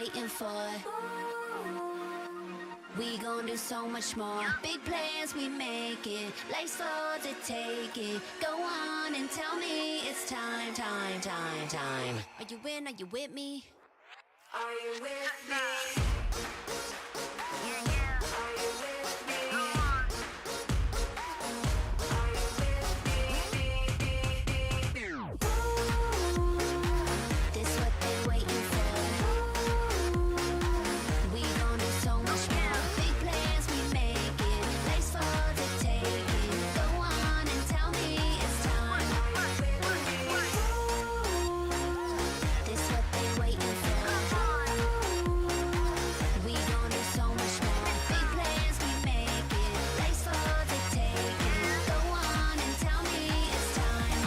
waiting for. We gon' do so much more. Big plans, we make it. Life's for to take it. Go on and tell me it's time, time, time, time. Are you in? Are you with me? Are you with me? Yeah, yeah. Are you with me? Are you with me? This what they waiting for. We gon' do so much more. Big plans, we make it. Life's for to take it. Go on and tell me it's time. This what they waiting for. We gon' do so much more. Big plans, we make it. Life's for to take it. Go on and tell me it's time.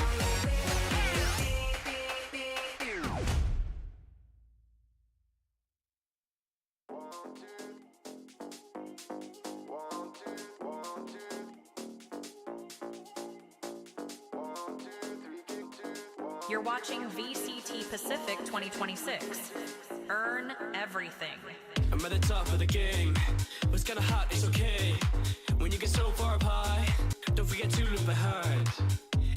You're watching VCT Pacific 2026. Earn everything. I'm at the top of the game. What's kinda hot, it's okay. When you get so far up high, don't forget to look behind.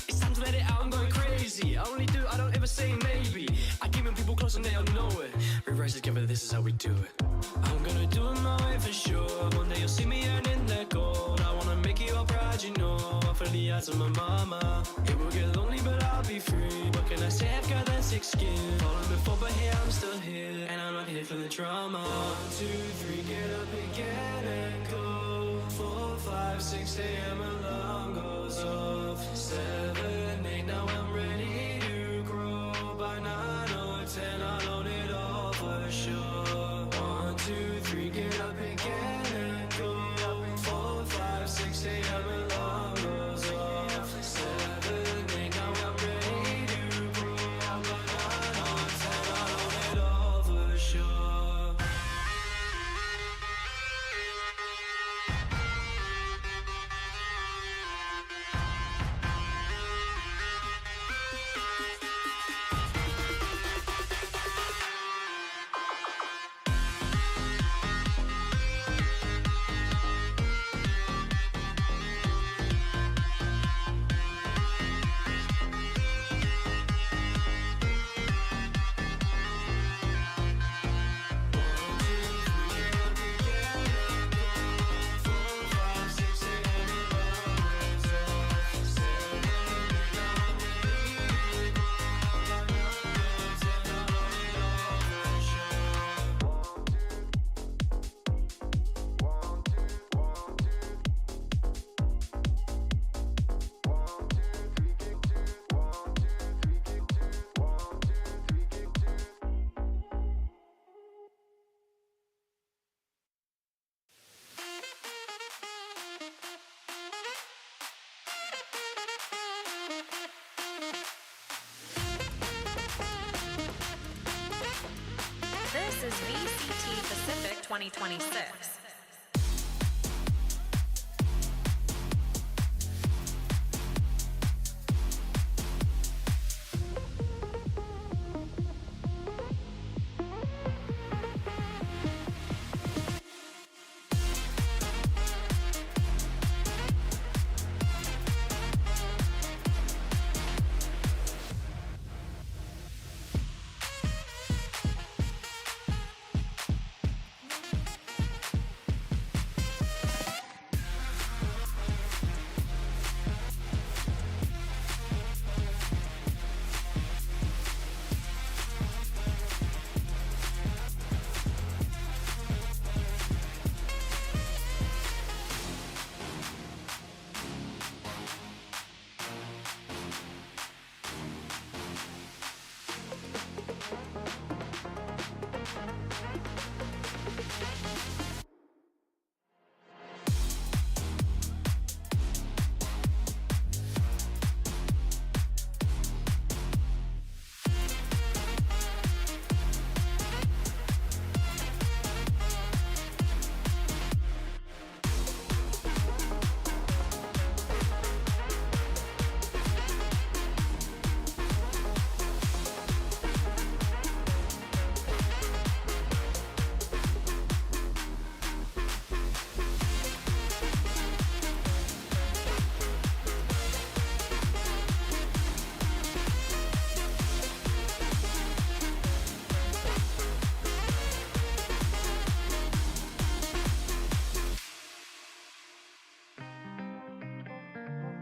It's time to let it out, I'm going crazy. I only do, I don't ever say maybe. I keep when people close and they don't know it. We rise together, this is how we do it. I'm gonna do it my way for sure. One day you'll see me earning that gold. I wanna make you all proud, you know. Off of the eyes of my mama. It will get lonely, but I'll be free. What can I say? I've got that thick skin. Fallen before, but here I'm still here. And I'm not here for the drama. 1, 2, 3, get up and get and go. 4, 5, 6 a.m. alarm goes off. 7, 8, now I'm ready to grow. By 9 or 10, I'll own it all for sure. 1, 2, 3, get up and get and go. 4, 5, 6 a.m. alarm goes off. 7, 8, now I'm ready to grow. By 9 or 10, I'll own it all for sure. This is VCT Pacific 2026.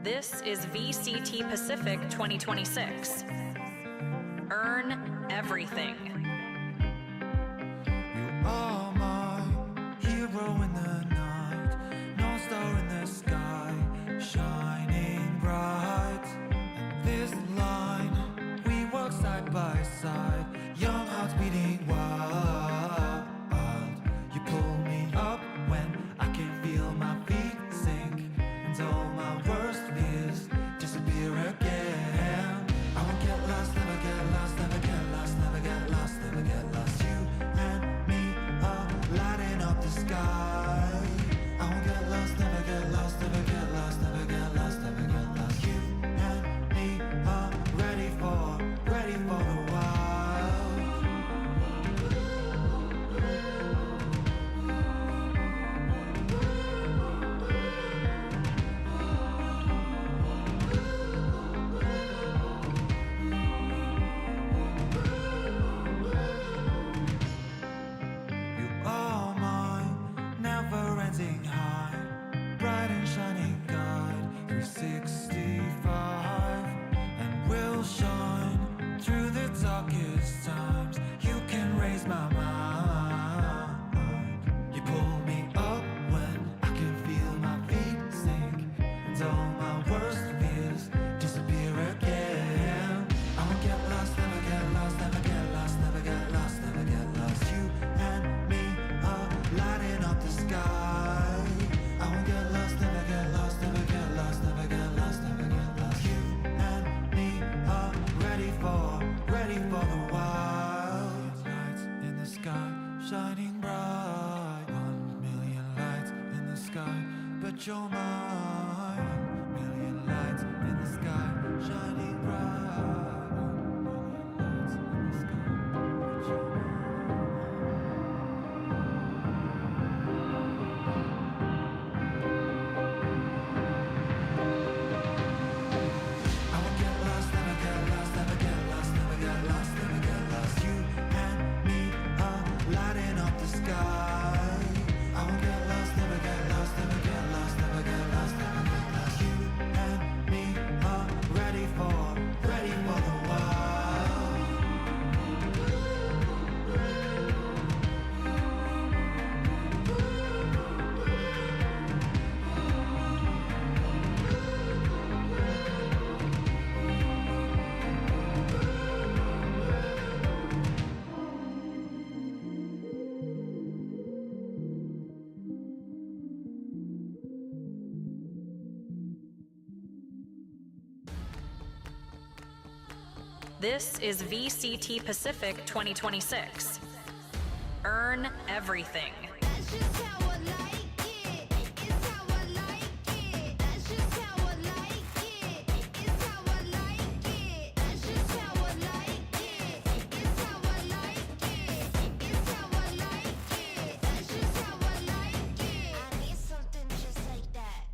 This is VCT Pacific 2026. Earn everything. You are my hero in the night, North Star in the sky, shining bright. And this line, we walk side by side, young hearts beating wild. You pull me up when I can feel my feet sink, and all my worst fears disappear again. I won't get lost, never get lost, never get lost, never get lost, never get lost. You and me are lighting up the sky. I won't get lost, never get lost, never get lost, never get lost, never get lost. You and me are ready for the wild. You are my never-ending high, bright and shining guide, 365, and will shine through the darkest times. You can raise my mind. You pull me up when I can feel my feet sink, and all my worst fears disappear again. I won't get lost, never get lost, never get lost, never get lost, never get lost. You and me are lighting up the sky. I won't get lost, never get lost, never get lost, never get lost, never get lost. You and me are ready for the wild. Lights in the sky, shining bright. 1,000,000 lights in the sky, but you're mine. 1,000,000 lights in the sky, shining bright. 1,000,000 lights in the sky, but you're mine. I won't get lost, never get lost, never get lost, never get lost, never get lost. You and me are lighting up the sky. I won't get lost, never get lost, never get lost, never get lost, never get lost. You and me are ready for the wild. This is VCT Pacific 2026. Earn everything. That's just how I like it. It's how I like it. That's just how I like it. It's how I like it. That's just how I like it. It's how I like it. It's how I like it. That's just how I like it. I need something just like that.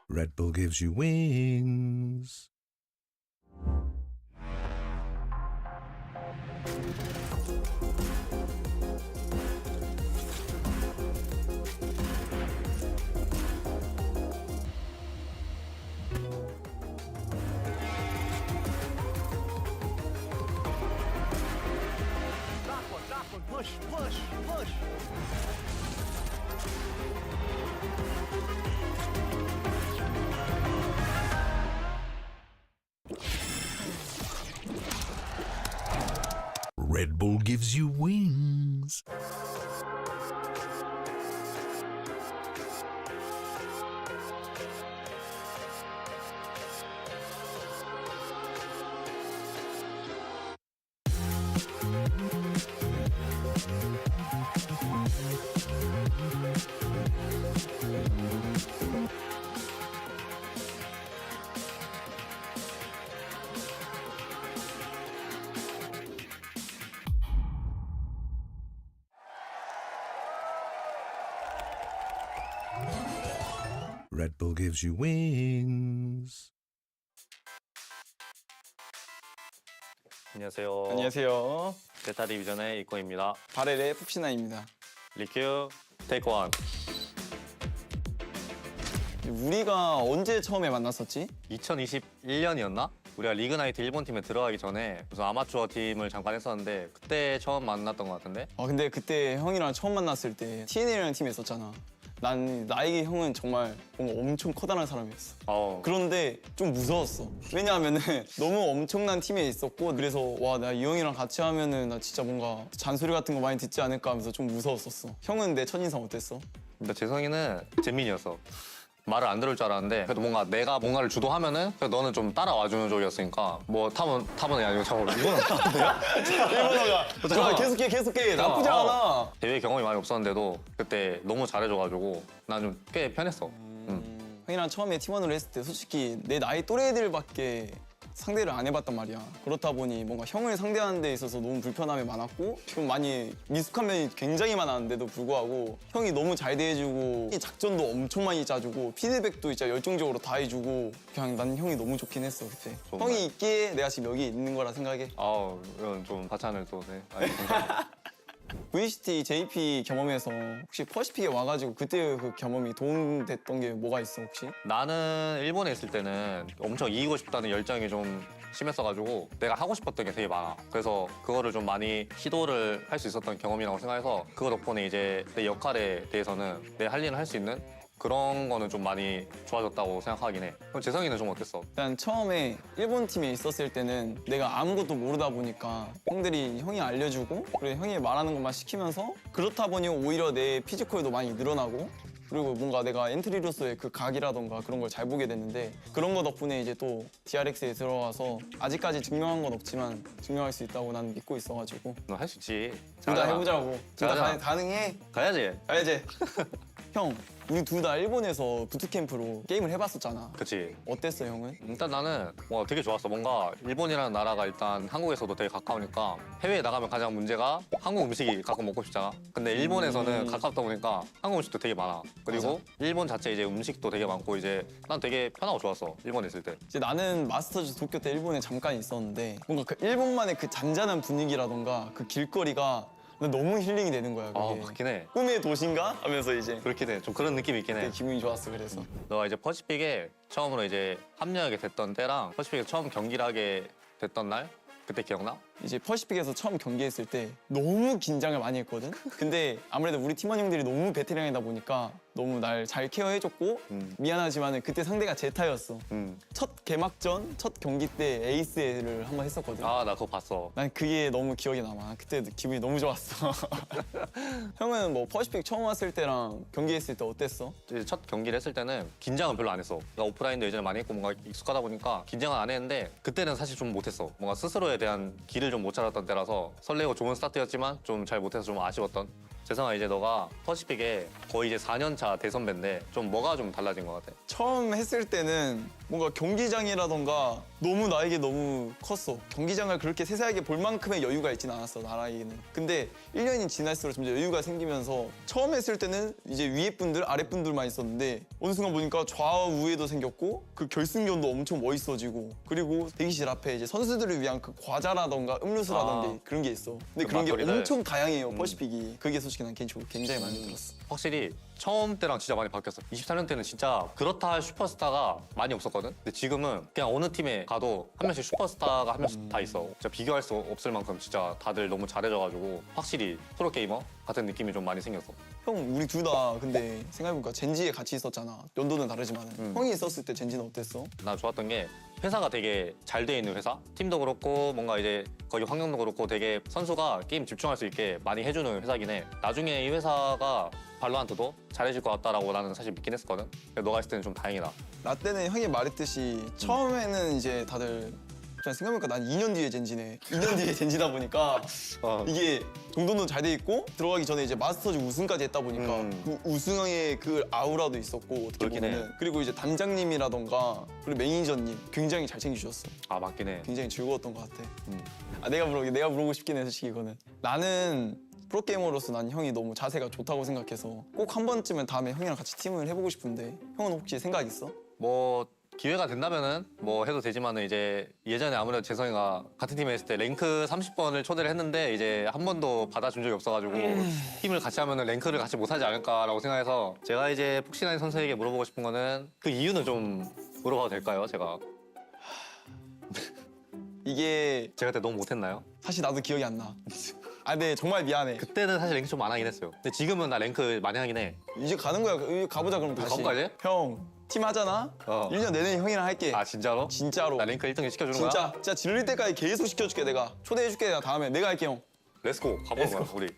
Red Bull gives you wings. Push, push, push. Red Bull gives you wings. Red Bull gives you wings. 안녕하세요. 안녕하세요. 베타 디비전의 이코입니다. 바렐의 푹신아입니다. 리큐 테이크 원. 우리가 언제 처음에 만났었지? 2021년이었나? 우리가 리그나이트 일본 팀에 들어가기 전에 무슨 아마추어 팀을 잠깐 했었는데 그때 처음 만났던 것 같은데? 근데 그때 형이랑 처음 만났을 때 TNL이라는 팀에 있었잖아. 난 나에게 형은 정말 뭔가 엄청 커다란 사람이었어. 그런데 좀 무서웠어. 왜냐하면은 너무 엄청난 팀에 있었고 그래서 와, 나 이 형이랑 같이 하면은 나 진짜 뭔가 잔소리 같은 거 많이 듣지 않을까 하면서 좀 무서웠었어. 형은 내 첫인상 어땠어? 근데 재성이는 재민이었어. 말을 안 들을 줄 알았는데 그래도 뭔가 내가 뭔가를 주도하면은 너는 좀 따라와주는 쪽이었으니까 뭐 탑은 아니고 잠깐만 이거는 탑이야? 일본어가 좋아, 계속해 나쁘지 않아. 대회 경험이 많이 없었는데도 그때 너무 잘해줘가지고 난 좀 꽤 편했어. 형이랑 처음에 팀원으로 했을 때 솔직히 내 나이 또래 애들밖에 상대를 안 해봤단 말이야. 그렇다 보니 뭔가 형을 상대하는 데 있어서 너무 불편함이 많았고 좀 많이 미숙한 면이 굉장히 많았는데도 불구하고 형이 너무 잘 대해주고 작전도 엄청 많이 짜주고 피드백도 진짜 열정적으로 다 해주고 그냥 난 형이 너무 좋긴 했어 그때. 정말. 형이 있기에 내가 지금 여기 있는 거라 생각해. 이건 좀 하찮을 또 네. 아니, 감사합니다. VCT JP 경험에서 혹시 퍼시픽에 와가지고 그때 그 경험이 도움됐던 게 뭐가 있어 혹시? 나는 일본에 있을 때는 엄청 이기고 싶다는 열정이 좀 심했어가지고 내가 하고 싶었던 게 되게 많아. 그래서 그거를 좀 많이 시도를 할 수 있었던 경험이라고 생각해서 그거 덕분에 이제 내 역할에 대해서는 내 할 일을 할 수 있는 그런 거는 좀 많이 좋아졌다고 생각하긴 해. 그럼 재성이는 좀 어땠어? 일단 처음에 일본 팀에 있었을 때는 내가 아무것도 모르다 보니까 형이 알려주고 그리고 형이 말하는 것만 시키면서 그렇다 보니 오히려 내 피지컬도 많이 늘어나고 그리고 뭔가 내가 엔트리로서의 그 각이라던가 그런 걸 잘 보게 됐는데 그런 거 덕분에 이제 또 DRX에 들어가서 아직까지 증명한 건 없지만 증명할 수 있다고 나는 믿고 있어가지고 너 할 수 있지. 둘 다 해보자고. 둘 다 잘하잖아. 가능해. 가야지. 가야지. 형, 우리 둘 다 일본에서 부트캠프로 게임을 해봤었잖아. 그치. 어땠어, 형은? 일단 나는 되게 좋았어. 뭔가 일본이라는 나라가 일단 한국에서도 되게 가까우니까 해외에 나가면 가장 문제가 한국 음식이 가끔 먹고 싶잖아. 근데 일본에서는 가깝다 보니까 한국 음식도 되게 많아. 그리고 일본 자체 이제 음식도 되게 많고 이제 난 되게 편하고 좋았어. 일본에 있을 때. 이제 나는 마스터즈 도쿄 때 일본에 잠깐 있었는데 뭔가 그 일본만의 그 잔잔한 분위기라던가 그 길거리가 너무 힐링이 되는 거야, 그게. 맞긴 해. 꿈의 도시인가? 하면서 이제 그렇긴 해. 좀 그런 느낌이 있긴 해. 되게 기분이 좋았어, 그래서. 너가 이제 퍼시픽에 처음으로 이제 합류하게 됐던 때랑 퍼시픽에서 처음 경기를 하게 됐던 날 그때 기억나? 이제 퍼시픽에서 처음 경기했을 때 너무 긴장을 많이 했거든? 근데 아무래도 우리 팀원 형들이 너무 베테랑이다 보니까 너무 날 잘 케어해줬고 미안하지만 그때 상대가 제타였어. 첫 개막전, 첫 경기 때 에이스를 한번 했었거든. 나 그거 봤어. 난 그게 너무 기억에 남아. 그때 기분이 너무 좋았어. 형은 뭐 퍼시픽 처음 왔을 때랑 경기했을 때 어땠어? 이제 첫 경기를 했을 때는 긴장은 별로 안 했어. 나 오프라인도 예전에 많이 했고 뭔가 익숙하다 보니까 긴장은 안 했는데 그때는 사실 좀 못했어. 뭔가 스스로에 대한 길을 좀 못 찾았던 때라서 설레고 좋은 스타트였지만 좀 잘 못해서 좀 아쉬웠던. 재성아, 이제 너가 퍼시픽에 거의 이제 4년차 대선배인데 좀 뭐가 좀 달라진 것 같아? 처음 했을 때는 뭔가 경기장이라던가 너무 나에게 너무 컸어. 경기장을 그렇게 세세하게 볼 만큼의 여유가 있진 않았어, 나라에게는. 근데 1년이 지날수록 점점 여유가 생기면서 처음 했을 때는 이제 위에 분들, 아래 분들만 있었는데 어느 순간 보니까 좌우에도 생겼고 그 결승전도 엄청 멋있어지고 그리고 대기실 앞에 이제 선수들을 위한 그 과자라던가 음료수라던가 그런 게 있어. 근데 그 그런 게 막걸리들. 엄청 다양해요, 퍼시픽이. 그게 솔직히 난 개인적으로 굉장히 마음에 들었어. 확실히 처음 때랑 진짜 많이 바뀌었어. 24년 때는 진짜 그렇다 할 슈퍼스타가 많이 없었거든. 근데 지금은 그냥 어느 팀에 가도 한 명씩 슈퍼스타가 한 명씩 다 있어. 진짜 비교할 수 없을 만큼 진짜 다들 너무 잘해져가지고 확실히 프로게이머 같은 느낌이 좀 많이 생겼어. 형, 우리 둘 다 근데 생각해보니까 젠지에 같이 있었잖아. 연도는 다르지만 형이 있었을 때 젠지는 어땠어? 나 좋았던 게 회사가 되게 잘 돼 있는 회사? 팀도 그렇고 뭔가 이제 거기 환경도 그렇고 되게 선수가 게임 집중할 수 있게 많이 해주는 회사긴 해. 나중에 이 회사가 발로란트도 잘해질 것 같다라고 나는 사실 믿긴 했었거든. 근데 너가 했을 때는 좀 다행이다. 나 때는 형이 말했듯이 처음에는 이제 다들 그냥 생각해보니까 난 2년 뒤에 젠지네. 2년 뒤에 젠지다 보니까 이게 정도는 잘 돼 있고 들어가기 전에 이제 마스터즈 우승까지 했다 보니까 그 우승의 그 아우라도 있었고 어떻게 그렇긴 해. 보면은 그리고 이제 단장님이라던가 그리고 매니저님 굉장히 잘 챙겨주셨어. 아 맞긴 해. 굉장히 즐거웠던 것 같아. 내가 물어보고 싶긴 해 솔직히 이거는. 나는 프로게이머로서 난 형이 너무 자세가 좋다고 생각해서 꼭 한 번쯤은 다음에 형이랑 같이 팀을 해보고 싶은데 형은 혹시 생각 있어? 뭐 기회가 된다면은 뭐 해도 되지만은 이제 예전에 아무래도 재성이가 같은 팀에 있을 때 랭크 30번을 초대를 했는데 이제 한 번도 받아준 적이 없어가지고 팀을 같이 하면은 랭크를 같이 못하지 않을까라고 생각해서 제가 이제 폭신한 선수에게 물어보고 싶은 거는 그 이유는 좀 물어봐도 될까요? 제가 이게 제가 그때 너무 못했나요? 사실 나도 기억이 안 나. 네 정말 미안해. 그때는 사실 랭크 좀 안 하긴 했어요. 근데 지금은 나 랭크 많이 하긴 해. 이제 가는 거야. 이제 가보자 그럼 다시. 가볼까, 이제? 형, 팀 하잖아? 1년 내내 형이랑 할게. 아 진짜로? 진짜로. 나 랭크 1등 시켜주는 거야? 진짜 질릴 때까지 계속 시켜줄게 내가. 초대해줄게 내가 다음에. 내가 할게 형. 렛츠고 가보는 거야 우리.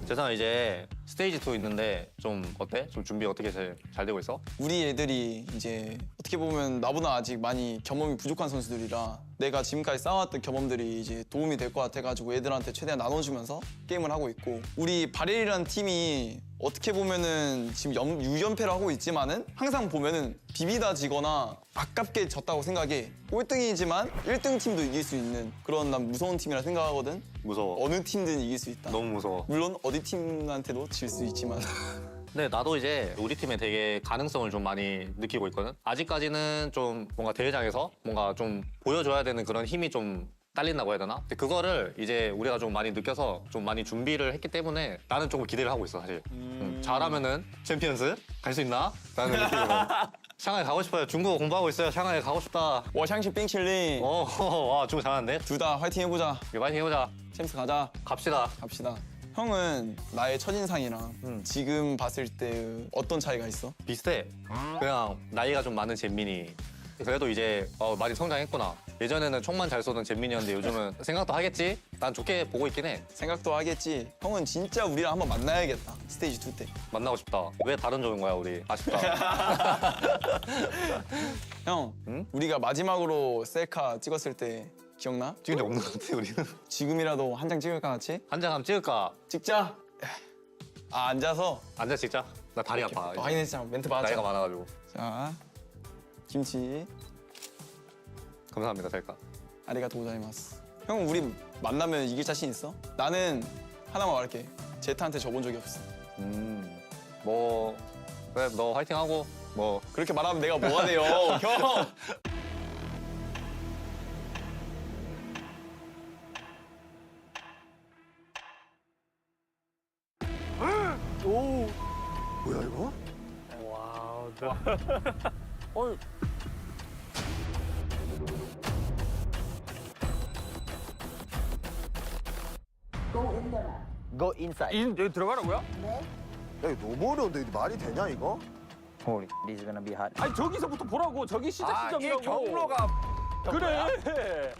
재성아 이제 스테이지 2 있는데 좀 어때? 좀 준비 어떻게 잘 되고 있어? 우리 애들이 이제 어떻게 보면 나보다 아직 많이 경험이 부족한 선수들이라 내가 지금까지 쌓아왔던 경험들이 이제 도움이 될 것 같아가지고 애들한테 최대한 나눠주면서 게임을 하고 있고 우리 바렐이라는 팀이 어떻게 보면은 지금 6연패를 하고 있지만은 항상 보면은 비비다 지거나 아깝게 졌다고 생각해. 꼴등이지만 1등 팀도 이길 수 있는 그런 난 무서운 팀이라 생각하거든. 무서워. 어느 팀든 이길 수 있다. 너무 무서워. 물론 어디 팀한테도 질 수 있지만 네, 나도 이제 우리 팀에 되게 가능성을 좀 많이 느끼고 있거든. 아직까지는 좀 뭔가 대회장에서 뭔가 좀 보여줘야 되는 그런 힘이 좀 딸린다고 해야 되나? 근데 그거를 이제 우리가 좀 많이 느껴서 좀 많이 준비를 했기 때문에 나는 조금 기대를 하고 있어, 사실. 잘하면은 챔피언스 갈 수 있나? 라는 느낌으로. 샹하이 가고 싶어요. 중국어 공부하고 있어요. 샹하이 가고 싶다. 워샹시 빙칠링 와, 중국 잘하는데? 둘 다 화이팅 해보자. 우리 파이팅 해보자. 챔스 가자. 갑시다. 갑시다. 형은 나의 첫인상이랑 지금 봤을 때 어떤 차이가 있어? 비슷해. 그냥 나이가 좀 많은 잼민이. 그래도 이제 많이 성장했구나. 예전에는 총만 잘 쏘던 잼민이었는데 요즘은 생각도 하겠지? 난 좋게 보고 있긴 해. 생각도 하겠지. 형은 진짜 우리랑 한번 만나야겠다. 스테이지 2 때. 만나고 싶다. 왜 다른 쪽인 거야, 우리? 아쉽다. 형, 응? 우리가 마지막으로 셀카 찍었을 때 기억나? 찍은 적 없는 것 같아, 우리는. 지금이라도 한 장 찍을까 같이? 한 장 한번 찍을까? 찍자. 앉아서. 앉아 찍자. 나 다리 아파. 확인했잖아. 멘트 받았잖아. 나이가 많아가지고. 자, 김치. 감사합니다, 셀카. 아리가토 고자이마스. 형, 우리 만나면 이길 자신 있어? 나는 하나만 말할게. 제타한테 져본 적이 없어. 뭐 그래, 너 화이팅하고 뭐 그렇게 말하면 내가 뭐가 돼요, 형? 뭐야 이거? Go inside. 여기 들어가라고요? 네. 야 이거 너무 어려운데 이거 말이 되냐 이거? Holy, this is gonna be hard. 아니 저기서부터 보라고. 저기 시작 지점이라고. 경로가 그래.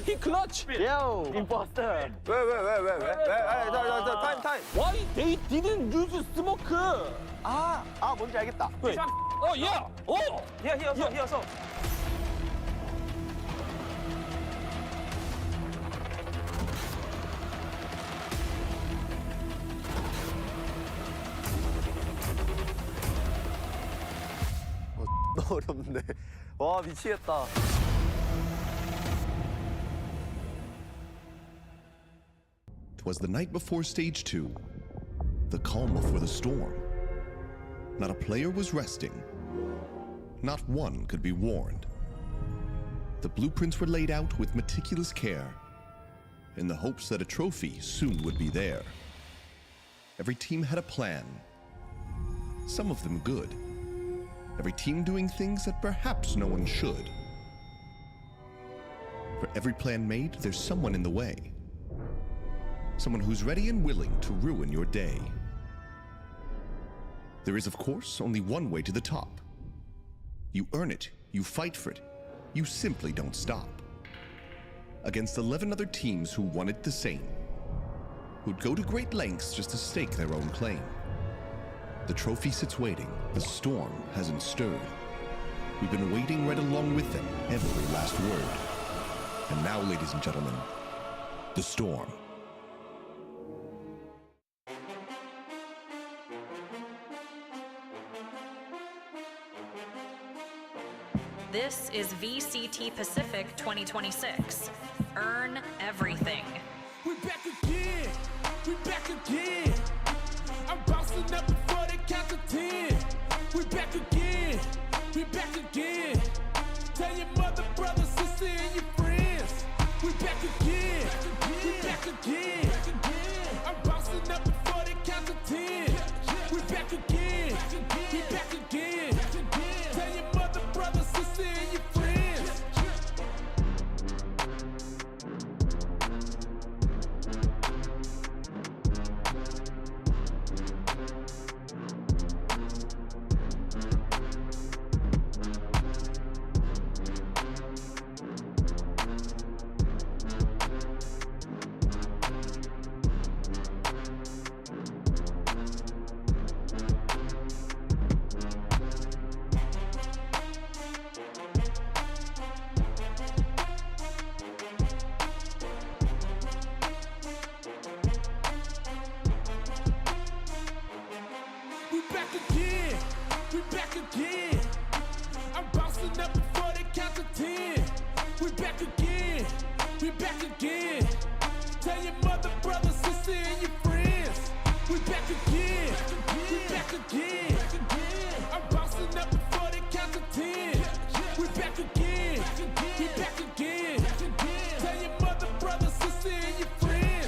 히 클러치. Yo, imposter. 왜? 타임. Why they didn't use smoke? 아, 뭔지 알겠다. 왜? 히어서. 어렵네. 와, 미치겠다. Twas the night before stage 2, the calm before the storm. Not a player was resting. Not one could be warned. The blueprints were laid out with meticulous care, in the hopes that a trophy soon would be there. Every team had a plan, some of them good. Every team doing things that perhaps no one should. For every plan made, there's someone in the way. Someone who's ready and willing to ruin your day. There is, of course, only one way to the top. You earn it, you fight for it, you simply don't stop. Against 11 other teams who want it the same, who'd go to great lengths just to stake their own claim. The trophy sits waiting, the storm hasn't stirred. We've been waiting right along with them, every last word. And now, ladies and gentlemen, the storm. This is VCT Pacific 2026. Earn everything. We back again, we back again. I'm bouncing up before they count to 10. We back again, we back again. Tell your mother, brother, sister, and your friends. We back again, we back again. I'm bouncing up before they count to 10. We back again, we back again. Tell your mother, brother, sister, and your friends. We back again, we back again. I'm bouncing up before they count to 10. We back again, we back again. Tell your mother, brother, sister, and your friends. We back again, we back again. I'm bouncing up before they count to 10. We back again, we back again. Tell your mother, brother, sister, and your friends.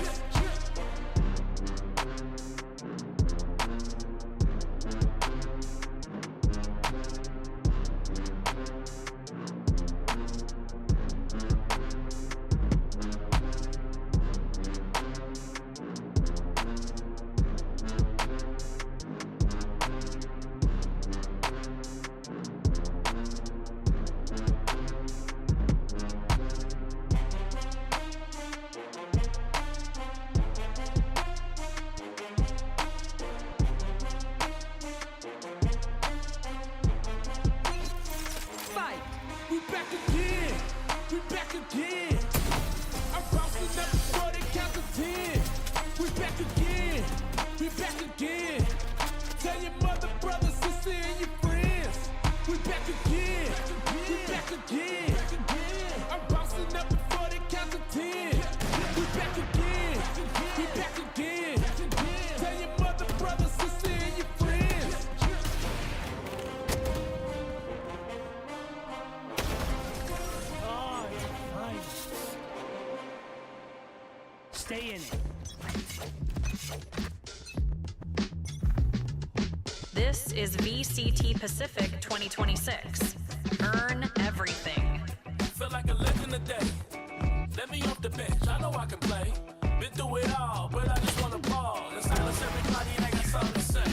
We back again, we back again. I'm bouncing up before they count to 10. We back again, we back again. Tell your mother, brother, sister, and your friends. We back again, we back again. I'm bouncing up before they count to 10. We back again, we back again. Tell your mother, brother, sister, and your friends. Stay in it. This is VCT Pacific 2026. Earn everything. Feel like a legend today. Let me off the bench, I know I can play. Been through it all, but I just wanna ball and silence everybody that got something to say.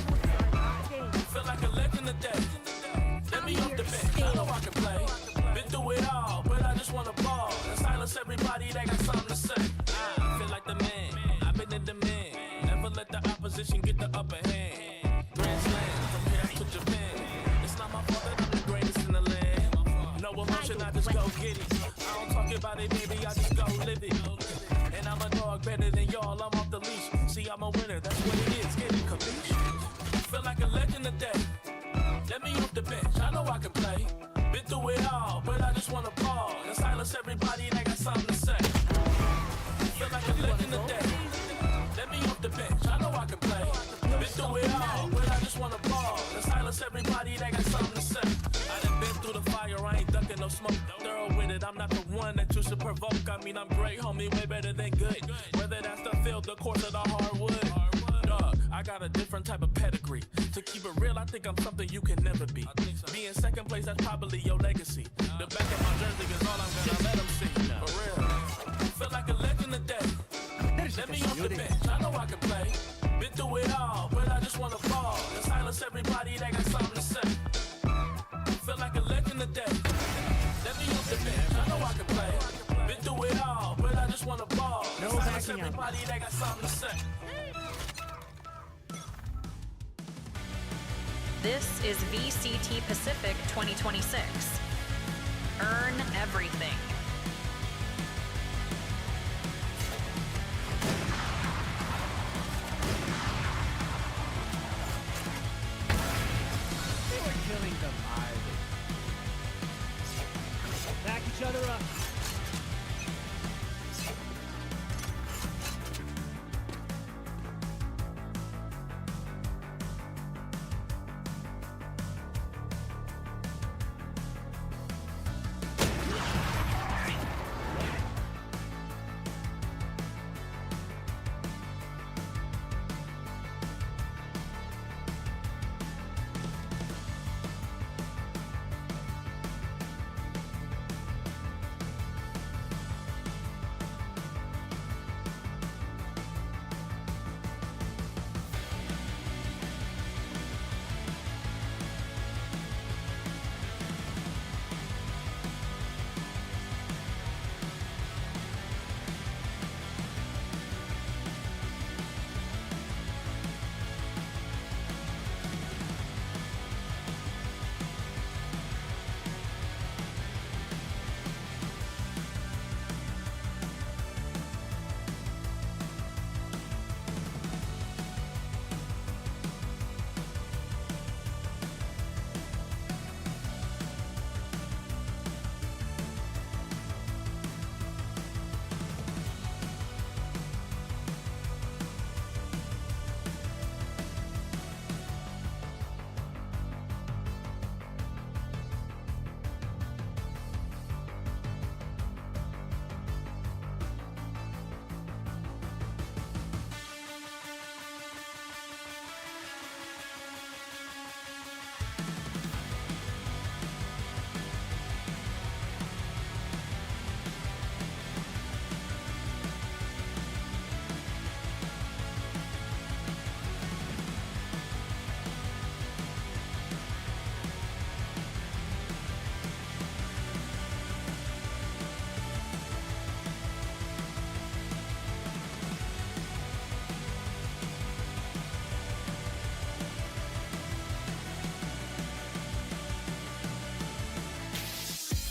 Feel like a legend today. Let me off the bench, I know I can play. Been through it all, but I just wanna ball and silence everybody that got something to say. I feel like the man, I've been in demand. Never let the opposition get the upper hand. Grand slam from here to Japan. It's not my fault that I'm the greatest in the land. No emotion, I just go get it. I don't talk about it, baby, I just go live it. And I'm a dog better than y'all, I'm off the leash. See, I'm a winner, that's what it is, get it, capiche? Feel like a legend today. Let me me off the bench. I know I can play. Been through it all, but I just wanna pause and silence everybody that got something to say. Feel like a legend today. Let me off the bench. I know I can play. Been through it all, but I just wanna pause and silence everybody that got something to say. I done been through the fire, I ain't ducking no smoke. Thorough with it, I'm not the one that you should provoke. I mean, I'm great, homie, way better than good. Whether that's the field, the course, or the hardwood. Dog, I got a different type of pedigree. To keep it real, I think I'm something you can never be. Being second place, that's probably your legacy. The back of my jersey is all I'm gonna let them see. For real. Feel like a legend today. Let me off the bench, I know I can play. Been through it all, but I just wanna fall and silence everybody that got something to say. Feel like a legend today. Let me off the bench, I know I can play. Been through it all, but I just wanna fall and silence everybody that got something to say. This is VCT Pacific 2026. Earn everything. They were killing them. Back each other up.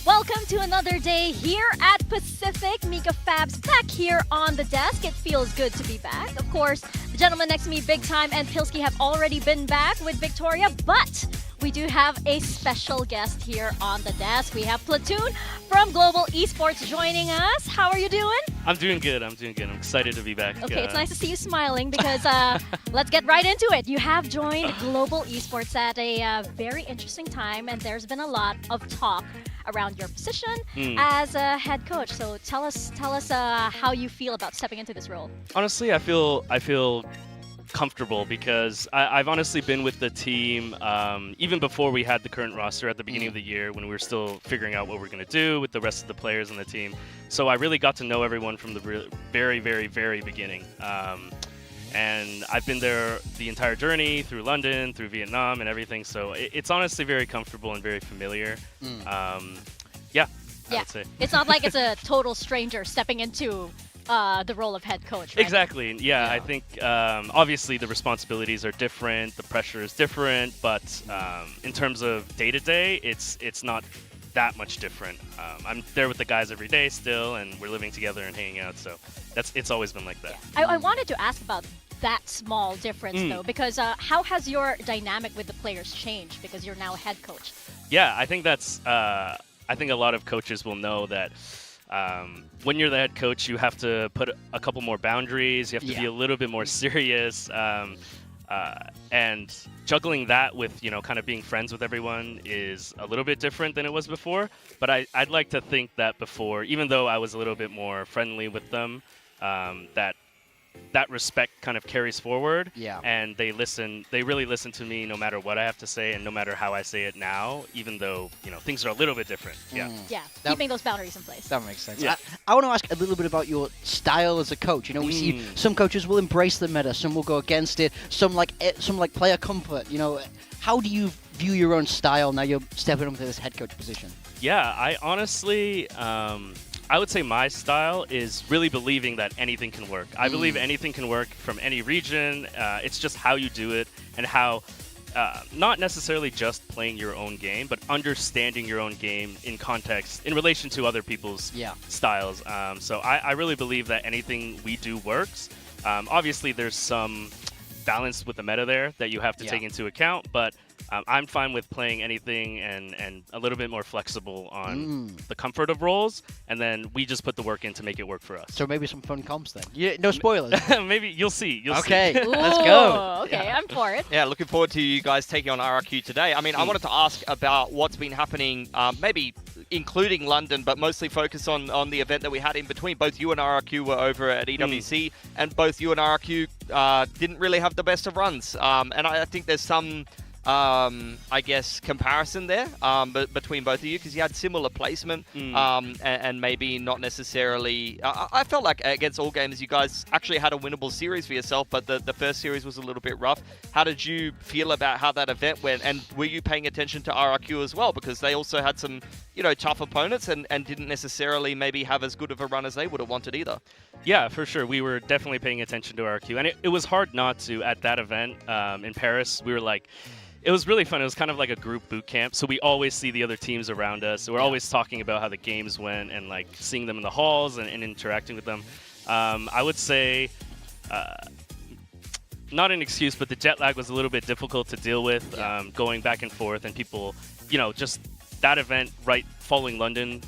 Welcome to another day here at Pacific. Mika Fabs back here on the desk. It feels good to be back. Of course, the gentleman next to me, Big Time and Pilski, have already been back with Victoria, but we do have a special guest here on the desk. We have Platoon from Global Esports joining us. How are you doing? I'm doing good. I'm excited to be back. Okay, it's nice to see you smiling because let's get right into it. You have joined Global Esports at a very interesting time, and there's been a lot of talk around your position as a head coach. So tell us how you feel about stepping into this role. Honestly, I feel comfortable because I've honestly been with the team even before we had the current roster at the beginning of the year when we were still figuring out what we're going to do with the rest of the players on the team. So I really got to know everyone from the very, very, very beginning. And I've been there the entire journey through London, through Vietnam and everything. So it's honestly very comfortable and very familiar. I would say. It's not like it's a total stranger stepping into the role of head coach, right? Exactly. Yeah, I think obviously the responsibilities are different, the pressure is different, but in terms of day-to-day, it's not that much different. I'm there with the guys every day still, and we're living together and hanging out, so it's always been like that. I wanted to ask about that small difference though, because how has your dynamic with the players changed because you're now a head coach? Yeah, I think that's. I think a lot of coaches will know that when you're the head coach, you have to put a couple more boundaries. You have to be a little bit more serious, and juggling that with kind of being friends with everyone is a little bit different than it was before. But I'd like to think that before, even though I was a little bit more friendly with them, that respect kind of carries forward. Yeah. And they really listen to me no matter what I have to say and no matter how I say it now, even though, things are a little bit different. Yeah. Yeah, keeping those boundaries in place. That makes sense. Yeah. I want to ask a little bit about your style as a coach. We see some coaches will embrace the meta, some will go against it, some like player comfort. How do you view your own style now you're stepping into this head coach position? Yeah, I honestly, I would say my style is really believing that anything can work. I believe anything can work from any region. It's just how you do it and how, not necessarily just playing your own game, but understanding your own game in context, in relation to other people's styles. So I really believe that anything we do works. Obviously, there's some balance with the meta there that you have to take into account, but I'm fine with playing anything and a little bit more flexible on the comfort of roles, and then we just put the work in to make it work for us. So maybe some fun comps then. No spoilers. Maybe you'll see. Okay, see. let's go. Okay, I'm for it. Yeah, looking forward to you guys taking on RRQ today. I mean, I wanted to ask about what's been happening, maybe including London, but mostly focus on the event that we had in between. Both you and RRQ were over at EWC, and both you and RRQ didn't really have the best of runs. And I think there's some I guess, comparison there between both of you, because you had similar placement and maybe not necessarily... I felt like against All Gamers, you guys actually had a winnable series for yourself, but the first series was a little bit rough. How did you feel about how that event went? And were you paying attention to RRQ as well? Because they also had some, tough opponents and didn't necessarily maybe have as good of a run as they would have wanted either. Yeah, for sure. We were definitely paying attention to RRQ. And it was hard not to at that event in Paris. We were like... It was really fun. It was kind of like a group boot camp. So we always see the other teams around us. So we're always talking about how the games went and like seeing them in the halls and interacting with them. I would say, not an excuse, but the jet lag was a little bit difficult to deal with, going back and forth, and people, just that event right following London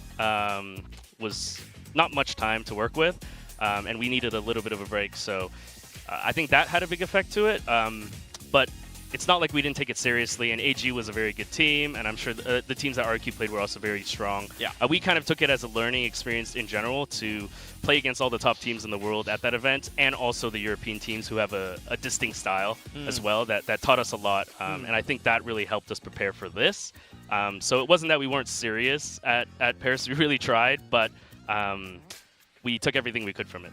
was not much time to work with, and we needed a little bit of a break. So I think that had a big effect to it. But it's not like we didn't take it seriously, and AG was a very good team, and I'm sure the teams that RQ played were also very strong. Yeah. We kind of took it as a learning experience in general to play against all the top teams in the world at that event, and also the European teams who have a distinct style as well that taught us a lot, and I think that really helped us prepare for this. So it wasn't that we weren't serious at Paris. We really tried, but we took everything we could from it.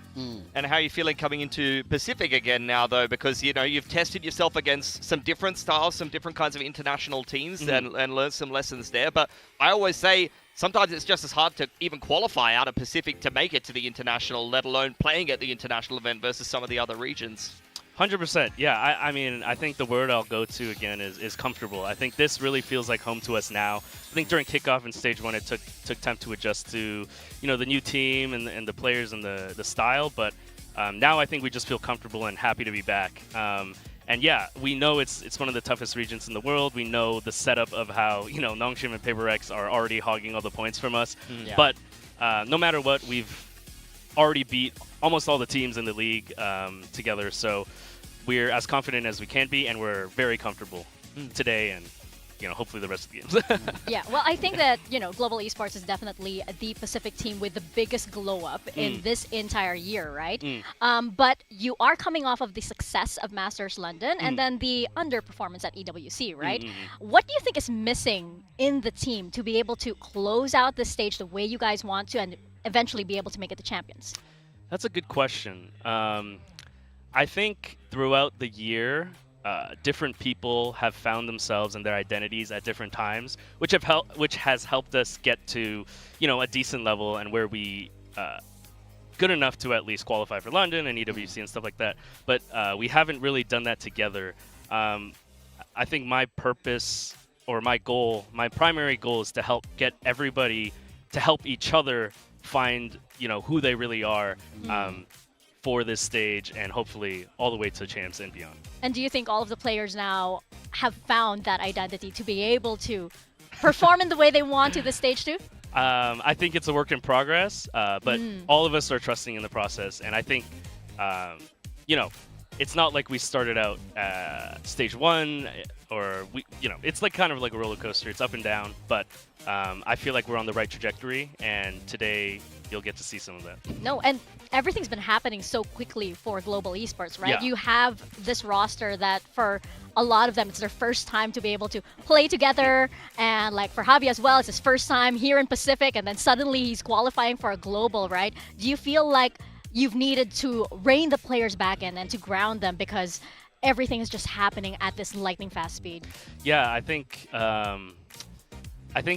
And how are you feeling coming into Pacific again now, though? Because, you've tested yourself against some different styles, some different kinds of international teams and learned some lessons there. But I always say sometimes it's just as hard to even qualify out of Pacific to make it to the international, let alone playing at the international event versus some of the other regions. 100%. Yeah, I mean, I think the word I'll go to again is comfortable. I think this really feels like home to us now. I think during kickoff in stage 1, it took time to adjust to, the new team and the players and the style. But now I think we just feel comfortable and happy to be back. And yeah, we know it's one of the toughest regions in the world. We know the setup of how, Nongshim and PRX are already hogging all the points from us. But no matter what, we've already beat almost all the teams in the league together, so we're as confident as we can be, and we're very comfortable today and hopefully the rest of the games. Yeah, well, I think that Global Esports is definitely the Pacific team with the biggest glow up in this entire year, right? But you are coming off of the success of Masters London and then the underperformance at EWC, right? What do you think is missing in the team to be able to close out this stage the way you guys want to and eventually be able to make it to champions? That's a good question. I think throughout the year, different people have found themselves and their identities at different times, which has helped us get to, a decent level and where we good enough to at least qualify for London and EWC and stuff like that. But we haven't really done that together. I think my purpose or my primary goal is to help get everybody to help each other find, who they really are. for this stage and hopefully all the way to champs and beyond. And do you think all of the players now have found that identity to be able to perform in the way they want to this stage too? I think it's a work in progress, but all of us are trusting in the process. And I think, it's not like we started out stage 1 or it's like kind of like a roller coaster. It's up and down, but I feel like we're on the right trajectory. And today you'll get to see some of that. No, and everything's been happening so quickly for global esports, right? Yeah. You have this roster that for a lot of them, it's their first time to be able to play together. And like for Javi as well, it's his first time here in Pacific, and then suddenly he's qualifying for a global, right? Do you feel like you've needed to rein the players back in and to ground them because everything is just happening at this lightning fast speed? Yeah, I think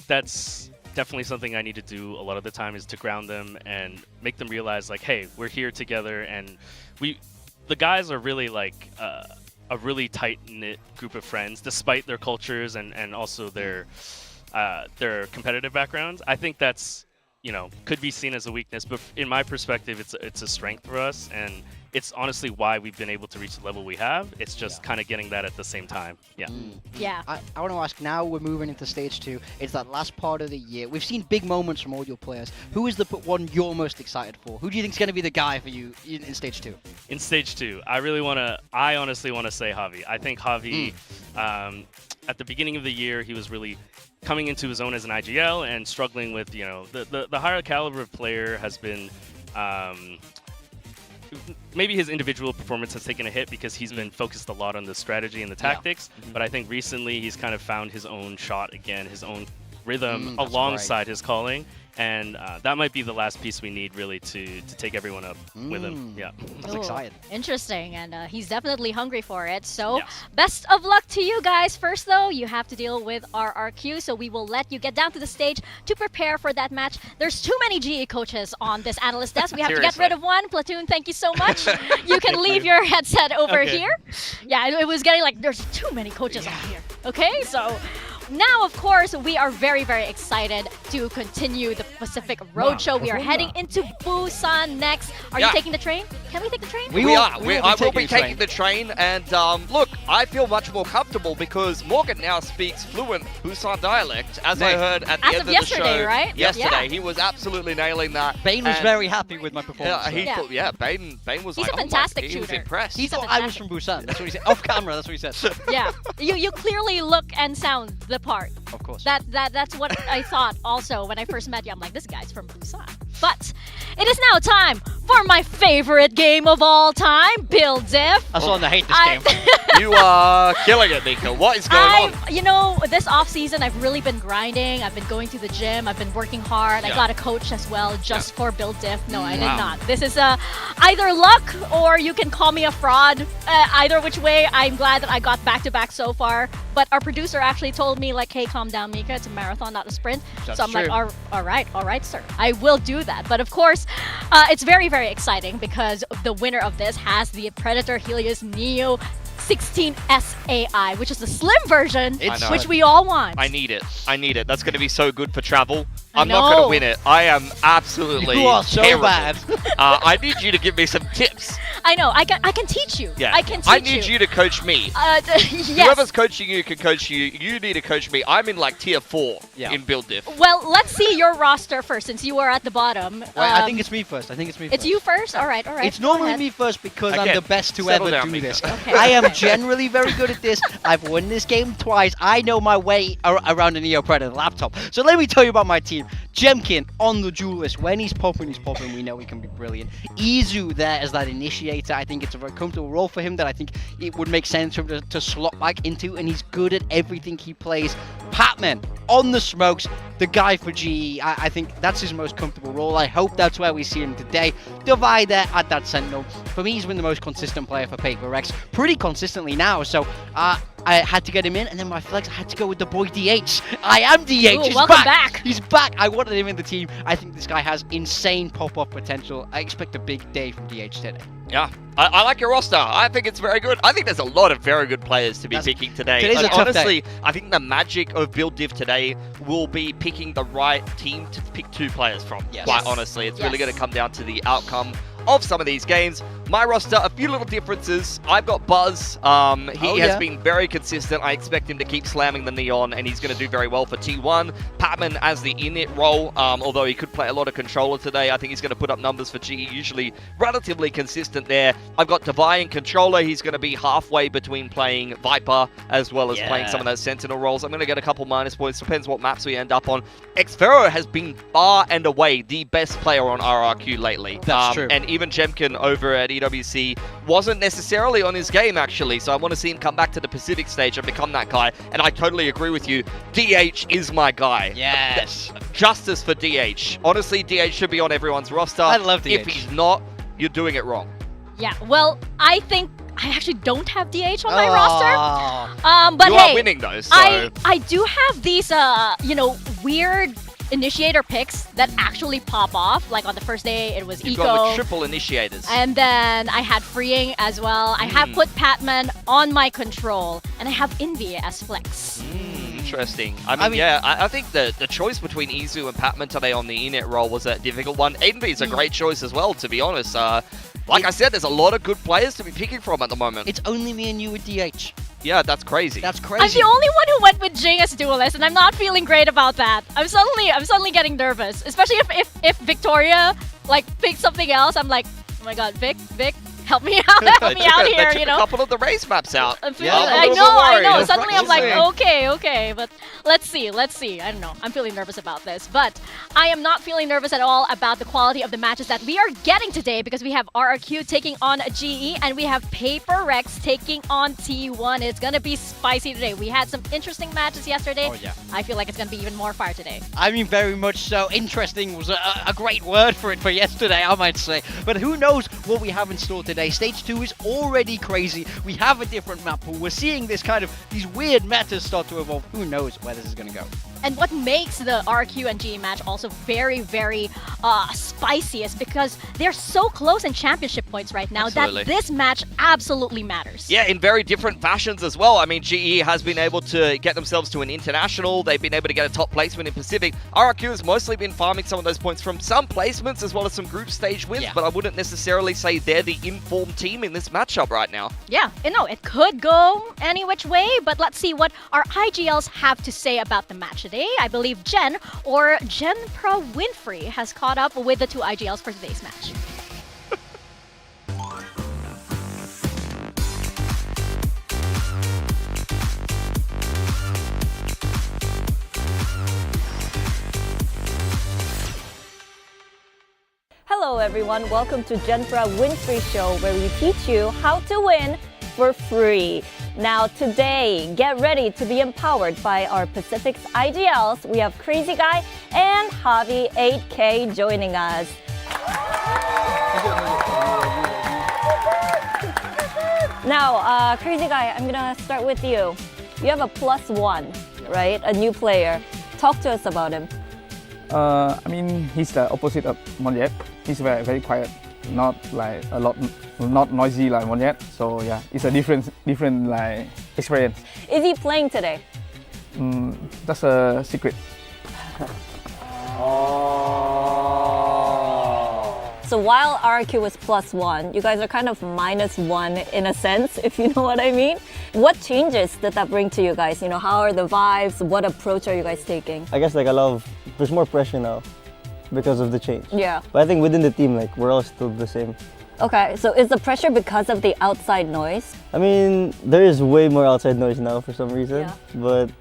that's definitely something I need to do a lot of the time, is to ground them and make them realize like, hey, we're here together, and the guys are really like a really tight-knit group of friends, despite their cultures and also their competitive backgrounds. I think that's could be seen as a weakness, but in my perspective, it's a strength for us, and it's honestly why we've been able to reach the level we have. It's just kind of getting that at the same time. Yeah. Yeah. I want to ask, now we're moving into stage 2. It's that last part of the year. We've seen big moments from all your players. Who is the one you're most excited for? Who do you think is going to be the guy for you in stage 2? In stage 2, I honestly want to say Javi. I think Javi, at the beginning of the year, he was really coming into his own as an IGL and struggling with, the higher caliber of player has been, maybe his individual performance has taken a hit because he's been focused a lot on the strategy and the tactics, but I think recently he's kind of found his own shot again, his own rhythm alongside his calling. And that might be the last piece we need, really, to take everyone up with him. Yeah. That's exciting. Interesting, and he's definitely hungry for it. So best of luck to you guys. First, though, you have to deal with RRQ, so we will let you get down to the stage to prepare for that match. There's too many GE coaches on this analyst desk. We have to get rid of one. Platoon, thank you so much. You can leave your headset over here. Yeah, it was getting like, there's too many coaches on here. Okay, so now, of course, we are very, very excited to continue the Pacific Roadshow. We are heading into Busan next. Are you taking the train? Can we take the train? We are. I will be taking the train. And look, I feel much more comfortable because Morgan now speaks fluent Busan dialect, as I heard at the end of the show. Right? Yesterday, he was absolutely nailing that. Bane was very happy with my performance. Bane was He's like, a fantastic he was shooter. impressed. He thought I was from Busan. That's what he said. Off camera, that's what he said. Yeah. You clearly look and sound the part. Of course. That's what I thought also when I first met you. I'm like, this guy's from Busan. But it is now time for my favorite game of all time, Build Diff. That's one I hate this game. You are killing it, Nika. What is going on? This off season, I've really been grinding. I've been going to the gym. I've been working hard. I got a coach as well just for Build Diff. No, I did not. This is either luck or you can call me a fraud. Either which way, I'm glad that I got back-to-back so far. But our producer actually told me, like, hey, calm down, Mika. It's a marathon, not a sprint. So I'm like, all right, sir. I will do that. But of course, it's very, very exciting because the winner of this has the Predator Helios Neo 16 SAI, which is the slim version, which we all want. I need it. That's going to be so good for travel. I'm not going to win it. I am absolutely You are so terrible. bad. I need you to give me some tips. I know. I can teach you. Yeah. I can teach you. I need you to coach me. Yes. Whoever's coaching you can coach you. You need to coach me. I'm in like tier 4 in Build Diff. Well, let's see your roster first, since you are at the bottom. I think it's me first. It's you first? All right. It's normally me first because I'm the best to settle ever down, do Mika. this. Okay. I am generally very good at this. I've won this game twice. I know my way around a Neo Predator laptop. So let me tell you about my team. Jemkin on the duel list. When he's popping, we know he can be brilliant. Izu there as that initiator. I think it's a very comfortable role for him that I think it would make sense for him to slot back into, and he's good at everything he plays. Patman on the smokes, the guy for GE. I think that's his most comfortable role. I hope that's where we see him today. Divider at that Sentinel. For me, he's been the most consistent player for PRX pretty consistently now, so I had to get him in, and then my flex, I had to go with the boy DH. I am DH. Ooh, He's welcome back. back. He's back. I wanted him in the team. I think this guy has insane pop-up potential. I expect a big day from DH today. Yeah, I like your roster. I think it's very good. I think there's a lot of very good players to be picking today. Today's a tough honestly, day. I think the magic of Build Diff today will be picking the right team to pick 2 players from. Yes. Quite honestly, it's really going to come down to the outcome of some of these games. My roster, a few little differences. I've got Buzz. He has been very consistent. I expect him to keep slamming the Neon, and he's going to do very well for T1. Patman as the init role, although he could play a lot of controller today. I think he's going to put up numbers for GE, usually relatively consistent there. I've got Devi in controller. He's going to be halfway between playing Viper as well as playing some of those Sentinel roles. I'm going to get a couple minus points. Depends what maps we end up on. Xfero has been far and away the best player on RRQ lately. That's true. And even Jemkin over at EWC wasn't necessarily on his game, actually. So I want to see him come back to the Pacific stage and become that guy. And I totally agree with you. DH is my guy. Yes. Justice for DH. Honestly, DH should be on everyone's roster. I love DH. If he's not, you're doing it wrong. Yeah, well, I think I actually don't have DH on my roster. But you hey, are winning though, so... I do have these, weird initiator picks that actually pop off. Like on the first day, it was You've Eco. got the triple initiators. And then I had Freeing as well. I have put Patman on my control. And I have Envy as flex. Interesting. I mean, I think the choice between Izu and Patman today on the init role was a difficult one. Envy is a great choice as well, to be honest. Like I said, there's a lot of good players to be picking from at the moment. It's only me and you with DH. Yeah, that's crazy. That's crazy. I'm the only one who went with Jing as duelist, and I'm not feeling great about that. I'm suddenly getting nervous, especially if Victoria picks something else. I'm like, oh my god, Vic, help me out, here, They took a couple of the race maps out. I know. Suddenly I'm like, okay, but let's see. I don't know. I'm feeling nervous about this, but I am not feeling nervous at all about the quality of the matches that we are getting today because we have RRQ taking on GE and we have PRX taking on T1. It's gonna be spicy today. We had some interesting matches yesterday. Oh yeah. I feel like it's gonna be even more fire today. I mean, very much so. Interesting was a great word for yesterday, I might say. But who knows what we have in store today. Stage 2 is already crazy. We have a different map pool. We're seeing these weird metas start to evolve. Who knows where this is going to go. And what makes the RQ and GE match also very, very spicy is because they're so close in championship points right now that this match absolutely matters. Yeah, in very different fashions as well. I mean, GE has been able to get themselves to an international. They've been able to get a top placement in Pacific. RRQ has mostly been farming some of those points from some placements as well as some group stage wins, but I wouldn't necessarily say they're the informed team in this matchup right now. Yeah, it could go any which way, but let's see what our IGLs have to say about the match today. I believe Jen or Jenpra Winfrey has caught up with the two IGLs for today's match. Hello everyone, welcome to Jenpra Winfrey Show where we teach you how to win for free. Now today, get ready to be empowered by our Pacific's IGLs. We have Crazy Guy and Javi 8K joining us. Now, Crazy Guy, I'm gonna start with you. You have a +1, right? A new player. Talk to us about him. I mean, he's the opposite of Monyet. He's very, very quiet, not like a lot, not noisy like Monyet. So yeah, it's a different like experience. Is he playing today? That's a secret. So while RRQ was +1, you guys are kind of -1 in a sense, if you know what I mean. What changes did that bring to you guys? You know, how are the vibes? What approach are you guys taking? I guess there's more pressure now because of the change. Yeah. But I think within the team, we're all still the same. Okay, so is the pressure because of the outside noise? I mean, there is way more outside noise now for some reason, but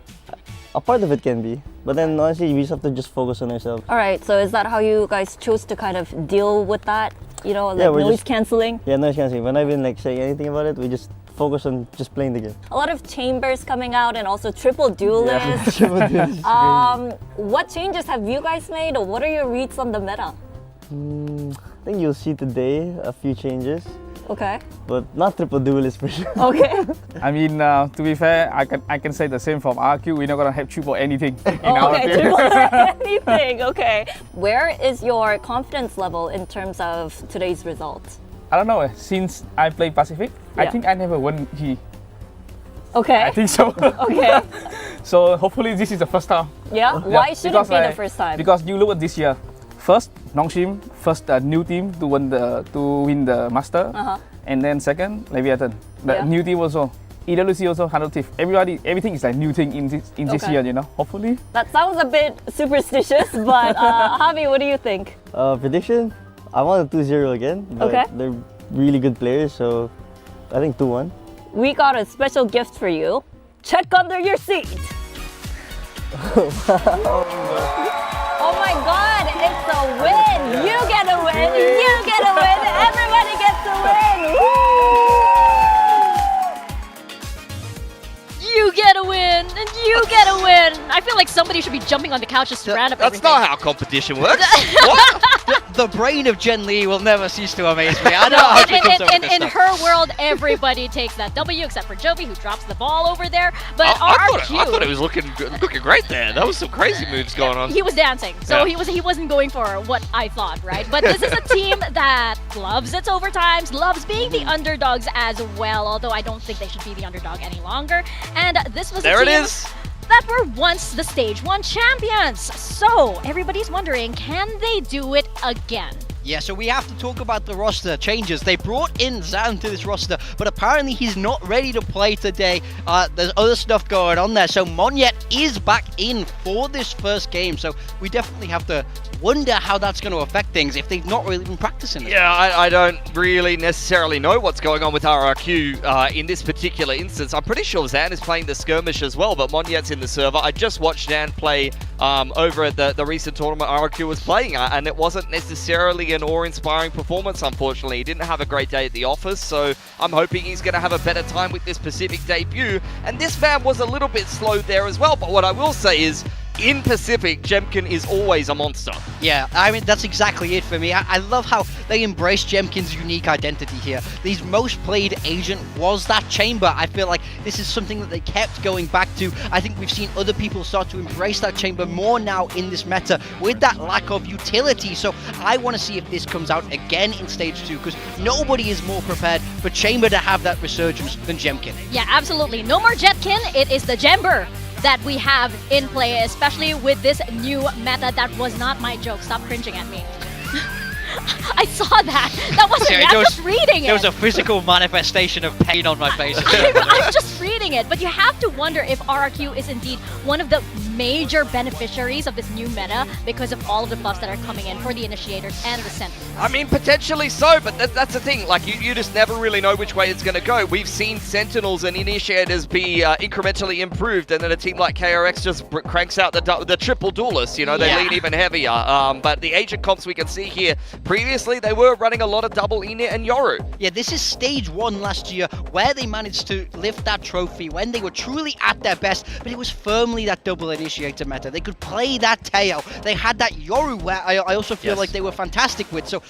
a part of it can be. But then honestly, we just have to just focus on ourselves. All right, so is that how you guys chose to kind of deal with that? You know, like noise cancelling? Yeah, noise cancelling. We're not even saying anything about it. We just focus on just playing the game. A lot of chambers coming out and also triple duelists. Yeah, triple duelists. What changes have you guys made, or what are your reads on the meta? I think you'll see today a few changes. Okay. But not triple duelist for sure. Okay. I mean, to be fair, I can say the same from RQ. We're not gonna have triple anything in our team. Triple anything. Okay. Where is your confidence level in terms of today's results? I don't know. Since I play Pacific, I think I never won G. Okay. I think so. Okay. So hopefully this is the first time. Yeah. Why should it be the first time? Because you look at this year. first Nongshim, first new team to win the master, and then second Leviathan. The new team also. EWC also 100 Thief. Everything is like new thing in this year, you know. Hopefully. That sounds a bit superstitious, but Javi, what do you think? Prediction? I want a 2-0 again. But Okay. They're really good players, so I think 2-1. We got a special gift for you. Check under your seat. Oh my God, it's a win. You get a win. You get a win. Everybody gets a win. Woo! You get a win, and you get a win. I feel like somebody should be jumping on the couch just to round up That's everything. not how competition works. What? The brain of Jen Lee will never cease to amaze me. I don't know how she comes up with this in stuff. her world, everybody takes that W except for Jovi, who drops the ball over there. But I RRQ, thought it was looking great there. That was some crazy moves going on. he was dancing, so Yeah. he wasn't going for what I thought, right? But this is a team that loves its overtimes, loves being the underdogs as well. Although I don't think they should be the underdog any longer. And this was There a it team is. that were once the Stage 1 champions. So everybody's wondering, can they do it again? Yeah, so we have to talk about the roster changes. They brought in Zan to this roster, but apparently he's not ready to play today. There's other stuff going on there. So Monyet is back in for this first game. So we definitely have to wonder how that's going to affect things if they've not really been practicing it. Yeah, I don't really necessarily know what's going on with RRQ in this particular instance. I'm pretty sure Zan is playing the skirmish as well, but Monyet's in the server. I just watched Zan play over at the recent tournament RRQ was playing at, and it wasn't necessarily an awe-inspiring performance, unfortunately. He didn't have a great day at the office, so I'm hoping he's going to have a better time with this Pacific debut. And this man was a little bit slow there as well, but what I will say is, in Pacific, Jemkin is always a monster. Yeah, I mean, that's exactly it for me. I love how they embrace Jemkin's unique identity here. His most played agent was that chamber. I feel like this is something that they kept going back to. I think we've seen other people start to embrace that chamber more now in this meta with that lack of utility. So I want to see if this comes out again in Stage 2, because nobody is more prepared for chamber to have that resurgence than Jemkin. Yeah, absolutely. No more Jetkin. It is the Jember that we have in play, especially with this new meta. That was not my joke. Stop cringing at me. I saw that. That wasn't me. I'm just reading it. There was a physical manifestation of pain on my face. I'm just reading it. But you have to wonder if RRQ is indeed one of the major beneficiaries of this new meta because of all of the buffs that are coming in for the initiators and the sentinels. I mean, potentially so, but that's the thing. Like, you just never really know which way it's going to go. We've seen Sentinels and Initiators be incrementally improved, and then a team like KRX just cranks out the triple duelists. You know, they lean even heavier. But the agent comps we can see here, previously they were running a lot of double Init and Yoru. Yeah, this is Stage 1 last year where they managed to lift that trophy when they were truly at their best, but it was firmly that double Initiator meta. They could play that tail. They had that Yoru where I also feel like they were fantastic with. So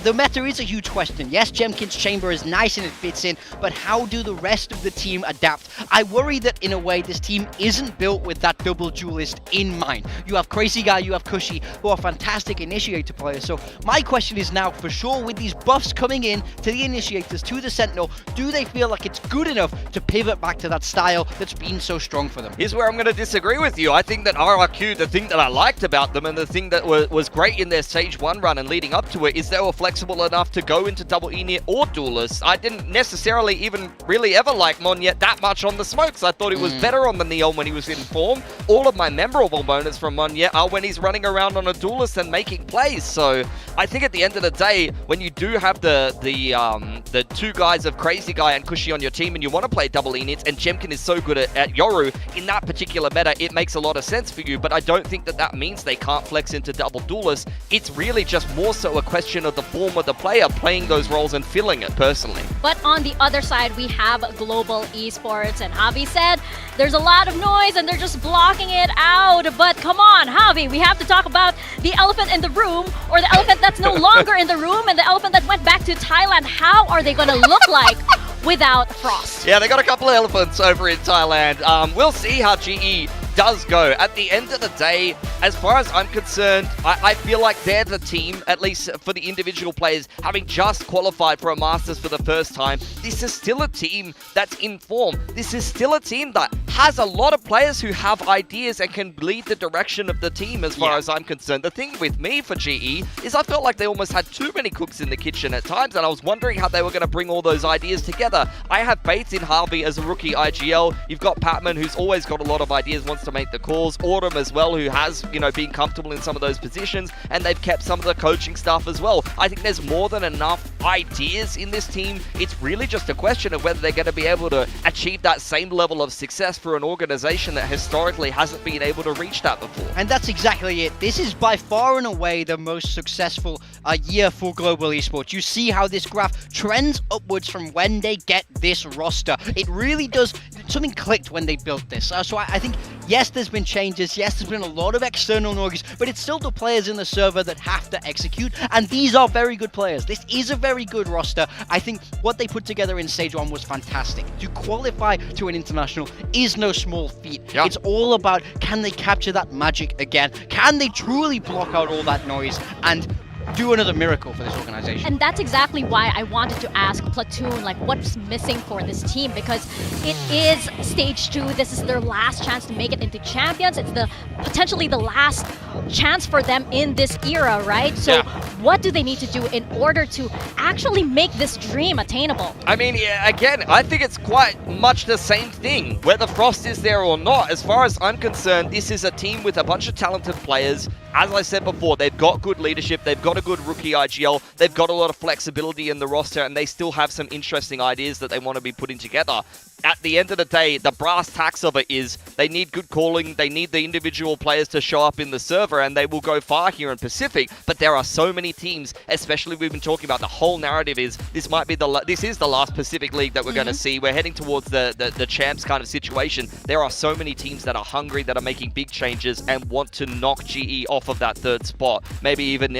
the meta is a huge question. Yes, Jemkin's chamber is nice and it fits in, but how do the rest of the team adapt? I worry that in a way this team isn't built with that double duelist in mind. You have Crazy Guy, you have Cushy, who are fantastic Initiator players. So my question is now, for sure, with these buffs coming in to the Initiators, to the Sentinel, do they feel like it's good enough to pivot back to that style that's been so strong for them? Here's where I'm going to disagree with you. I think that RRQ, the thing that I liked about them and the thing that was great in their Stage 1 run and leading up to it is they were flexible enough to go into double Init or duelists. I didn't necessarily even really ever like Monyet that much on the smokes. I thought he was better on the Neon when he was in form. All of my memorable moments from Monyet are when he's running around on a duelist and making plays. So I think at the end of the day, when you do have the two guys of Crazy Guy and Cushy on your team and you want to play double Inits and Jemkin is so good at Yoru, in that particular meta, it makes a lot of sense for you, but I don't think that that means they can't flex into double duelists. It's really just more so a question of the form of the player playing those roles and filling it, personally. But on the other side, we have global esports, and Javi said there's a lot of noise and they're just blocking it out. But come on, Javi, we have to talk about the elephant in the room, or the elephant that's no longer in the room, and the elephant that went back to Thailand. How are they going to look like without Frost? Yeah, they got a couple of elephants over in Thailand. We'll see how GE does go. At the end of the day, as far as I'm concerned, I feel like they're the team, at least for the individual players, having just qualified for a Masters for the first time. This is still a team that's in form. This is still a team that has a lot of players who have ideas and can lead the direction of the team as far as I'm concerned. The thing with me for GE is I felt like they almost had too many cooks in the kitchen at times, and I was wondering how they were going to bring all those ideas together. I have faith in Harvey as a rookie IGL. You've got Patman, who's always got a lot of ideas, wants to make the calls. Autumn as well, who has, been comfortable in some of those positions, and they've kept some of the coaching stuff as well. I think there's more than enough ideas in this team. It's really just a question of whether they're going to be able to achieve that same level of success for an organization that historically hasn't been able to reach that before. And that's exactly it. This is by far and away the most successful year for global esports. You see how this graph trends upwards from when they get this roster. It really does. Something clicked when they built this. So I think, yes, there's been changes. Yes, there's been a lot of external noise, but it's still the players in the server that have to execute. And these are very good players. This is a very good roster. I think what they put together in Stage 1 was fantastic. To qualify to an international is no small feat. Yep. It's all about, can they capture that magic again? Can they truly block out all that noise and do another miracle for this organization? And that's exactly why I wanted to ask Platoon, like, what's missing for this team, because it is Stage 2. This is their last chance to make it into champions. It's potentially the last chance for them in this era, right? So what do they need to do in order to actually make this dream attainable? I mean, again, I think it's quite much the same thing, whether Frost is there or not. As far as I'm concerned, this is a team with a bunch of talented players. As I said before, they've got good leadership, they've got a good rookie IGL, they've got a lot of flexibility in the roster, and they still have some interesting ideas that they want to be putting together. At the end of the day, the brass tacks of it is they need good calling, they need the individual players to show up in the server, and they will go far here in Pacific. But there are so many teams, especially we've been talking about, the whole narrative is this is the last Pacific League that we're going to see. We're heading towards the champs kind of situation. There are so many teams that are hungry, that are making big changes and want to knock GE off of that third spot. Maybe even,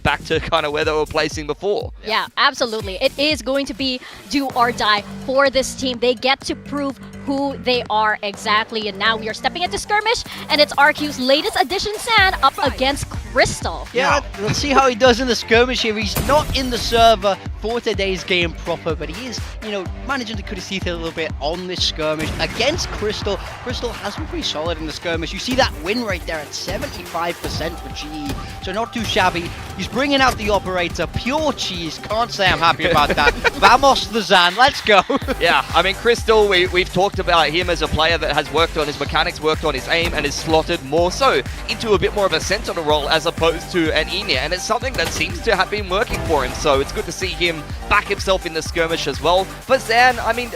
back to kind of where they were placing before. Yeah, absolutely. It is going to be do or die for this team. They get to prove who they are exactly. And now we are stepping into skirmish, and it's RQ's latest addition, San, up against Crystal. Yeah, let's see how he does in the skirmish here. He's not in the server for today's game proper, but he is, managing to cut his teeth a little bit on this skirmish against Crystal. Crystal has been pretty solid in the skirmish. You see that win rate there at 75% for GE, so not too shabby. He's bringing out the operator, pure cheese. Can't say I'm happy about that. Vamos the Zan, let's go. Yeah, I mean, Crystal, we've talked about him as a player that has worked on his mechanics, worked on his aim, and is slotted more so into a bit more of a sentinel role as opposed to an Enya, and it's something that seems to have been working for him, so it's good to see him back himself in the skirmish as well. For Zan, I mean,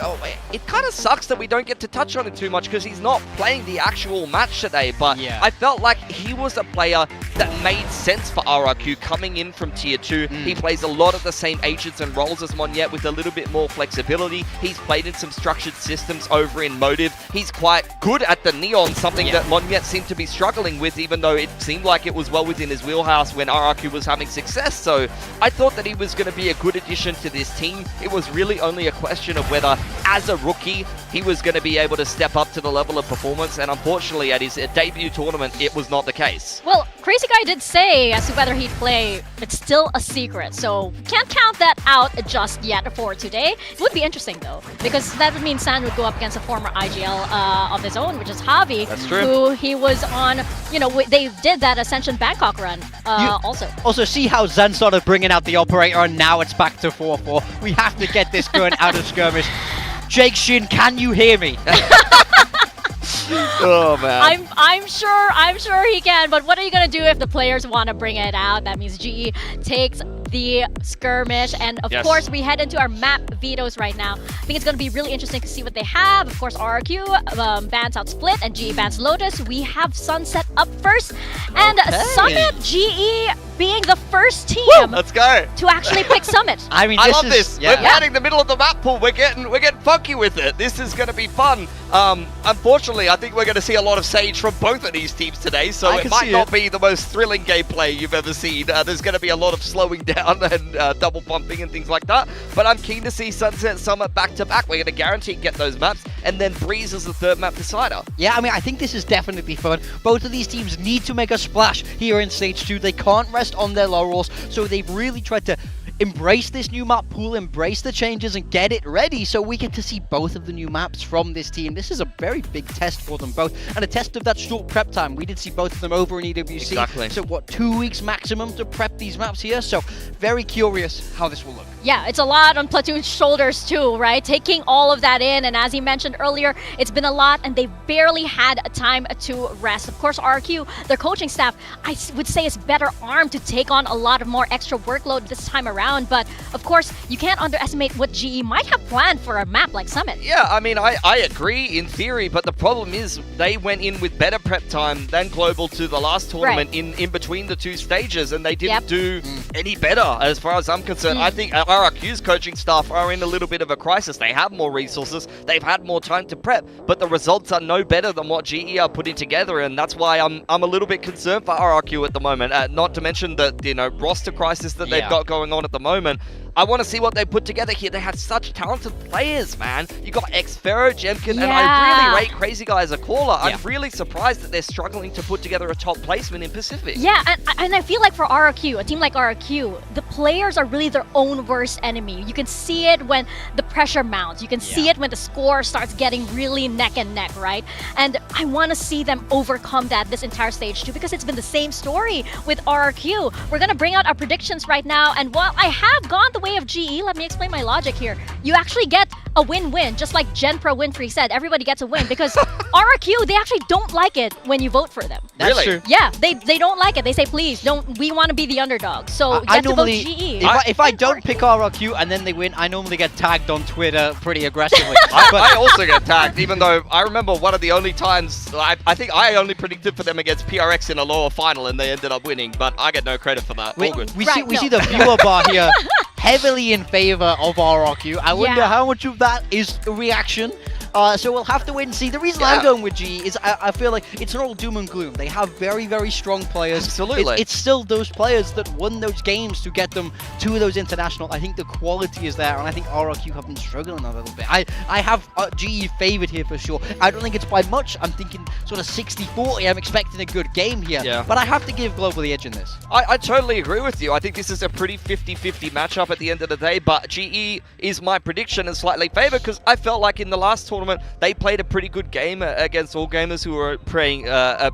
it kind of sucks that we don't get to touch on it too much because he's not playing the actual match today, but I felt like he was a player that made sense for RRQ coming in from Tier 2. He plays a lot of the same agents and roles as Monyet with a little bit more flexibility. He's played in some structured systems over in Motive. He's quite good at the Neon, something that Monyet seemed to be struggling with, even though it seemed like it was well within his wheelhouse when RRQ was having success. So I thought that he was going to be a good addition to this team. It was really only a question of whether, as a rookie, he was going to be able to step up to the level of performance, and unfortunately at his debut tournament, it was not the case. Well, Crazy Guy did say as to whether he'd play, it's still a secret, so can't count that out just yet for today. It would be interesting though, because that would mean San would go up against a former IGL of his own, which is Javi. That's true. Who he was on, they did that Ascension Bangkok run also. Also, see how Zan started bringing out the operator, and now it's back to 4-4. We have to get this going out of skirmish. Jake Shin, can you hear me? Oh man. I'm sure he can, but what are you gonna do if the players want to bring it out? That means GE takes the skirmish, and of course we head into our map vetoes right now. I think it's gonna be really interesting to see what they have. Of course, RRQ bans out Split and GE bans Lotus. We have Sunset up first, and Summit GE being the first team let's go to actually pick Summit. I mean, I love this. We're banning the middle of the map pool. We're getting funky with it. This is going to be fun. Unfortunately, I think we're going to see a lot of Sage from both of these teams today, so it might not be the most thrilling gameplay you've ever seen. There's going to be a lot of slowing down and double pumping and things like that, but I'm keen to see Sunset Summit back to back. We're going to guarantee get those maps, and then Breeze as the third map decider. Yeah, I mean, I think this is definitely fun. Both of these teams need to make a splash here in Stage 2. They can't rest on their laurels, so they've really tried to embrace this new map pool, embrace the changes, and get it ready so we get to see both of the new maps from this team. This is a very big test for them both, and a test of that short prep time. We did see both of them over in EWC. Exactly. So what, 2 weeks maximum to prep these maps here? So very curious how this will look. Yeah, it's a lot on Platoon's shoulders too, right? Taking all of that in, and as he mentioned earlier, it's been a lot, and they barely had time to rest. Of course, RRQ, their coaching staff, I would say is better armed to take on a lot of more extra workload this time around. But of course, you can't underestimate what GE might have planned for a map like Summit. Yeah, I mean, I agree in theory, but the problem is they went in with better prep time than Global to the last tournament in between the two stages, and they didn't do any better as far as I'm concerned. I think RRQ's coaching staff are in a little bit of a crisis. They have more resources, they've had more time to prep, but the results are no better than what GE are putting together, and that's why I'm a little bit concerned for RRQ at the moment. Not to mention the roster crisis that they've got going on at the moment. I want to see what they put together here. They have such talented players, man. You got Xfero, Jemkin, and I really rate Crazy Guy as a caller. I'm really surprised that they're struggling to put together a top placement in Pacific. Yeah, and I feel like for RRQ, a team like RRQ, the players are really their own worst enemy. You can see it when the pressure mounts. You can see it when the score starts getting really neck and neck, right? And I want to see them overcome that this entire stage 2 because it's been the same story with RRQ. We're going to bring out our predictions right now, and while I have gone the way of GE, let me explain my logic here. You actually get a win-win, just like Gen Pro Winfrey said. Everybody gets a win because RRQ, they actually don't like it when you vote for them. That's true. Yeah, they don't like it. They say, please, don't. We want to be the underdog. So you have to vote GE. If I don't pick RRQ and then they win, I normally get tagged on Twitter pretty aggressively. I also get tagged, even though I remember one of the only times, I think I only predicted for them against PRX in a lower final and they ended up winning, but I get no credit for that. All good. We see the viewer bar here heavily in favor of RRQ. I wonder how much of that is a reaction. So we'll have to wait and see. The reason I'm going with GE is I feel like it's not all doom and gloom. They have very, very strong players. Absolutely. It's still those players that won those games to get them to those international. I think the quality is there, and I think RRQ have been struggling a little bit. I have GE favored here for sure. I don't think it's by much. I'm thinking sort of 60-40. I'm expecting a good game here. Yeah. But I have to give Global the edge in this. I totally agree with you. I think this is a pretty 50-50 matchup at the end of the day, but GE is my prediction and slightly favored because I felt like in the last tournament they played a pretty good game against All Gamers, who were playing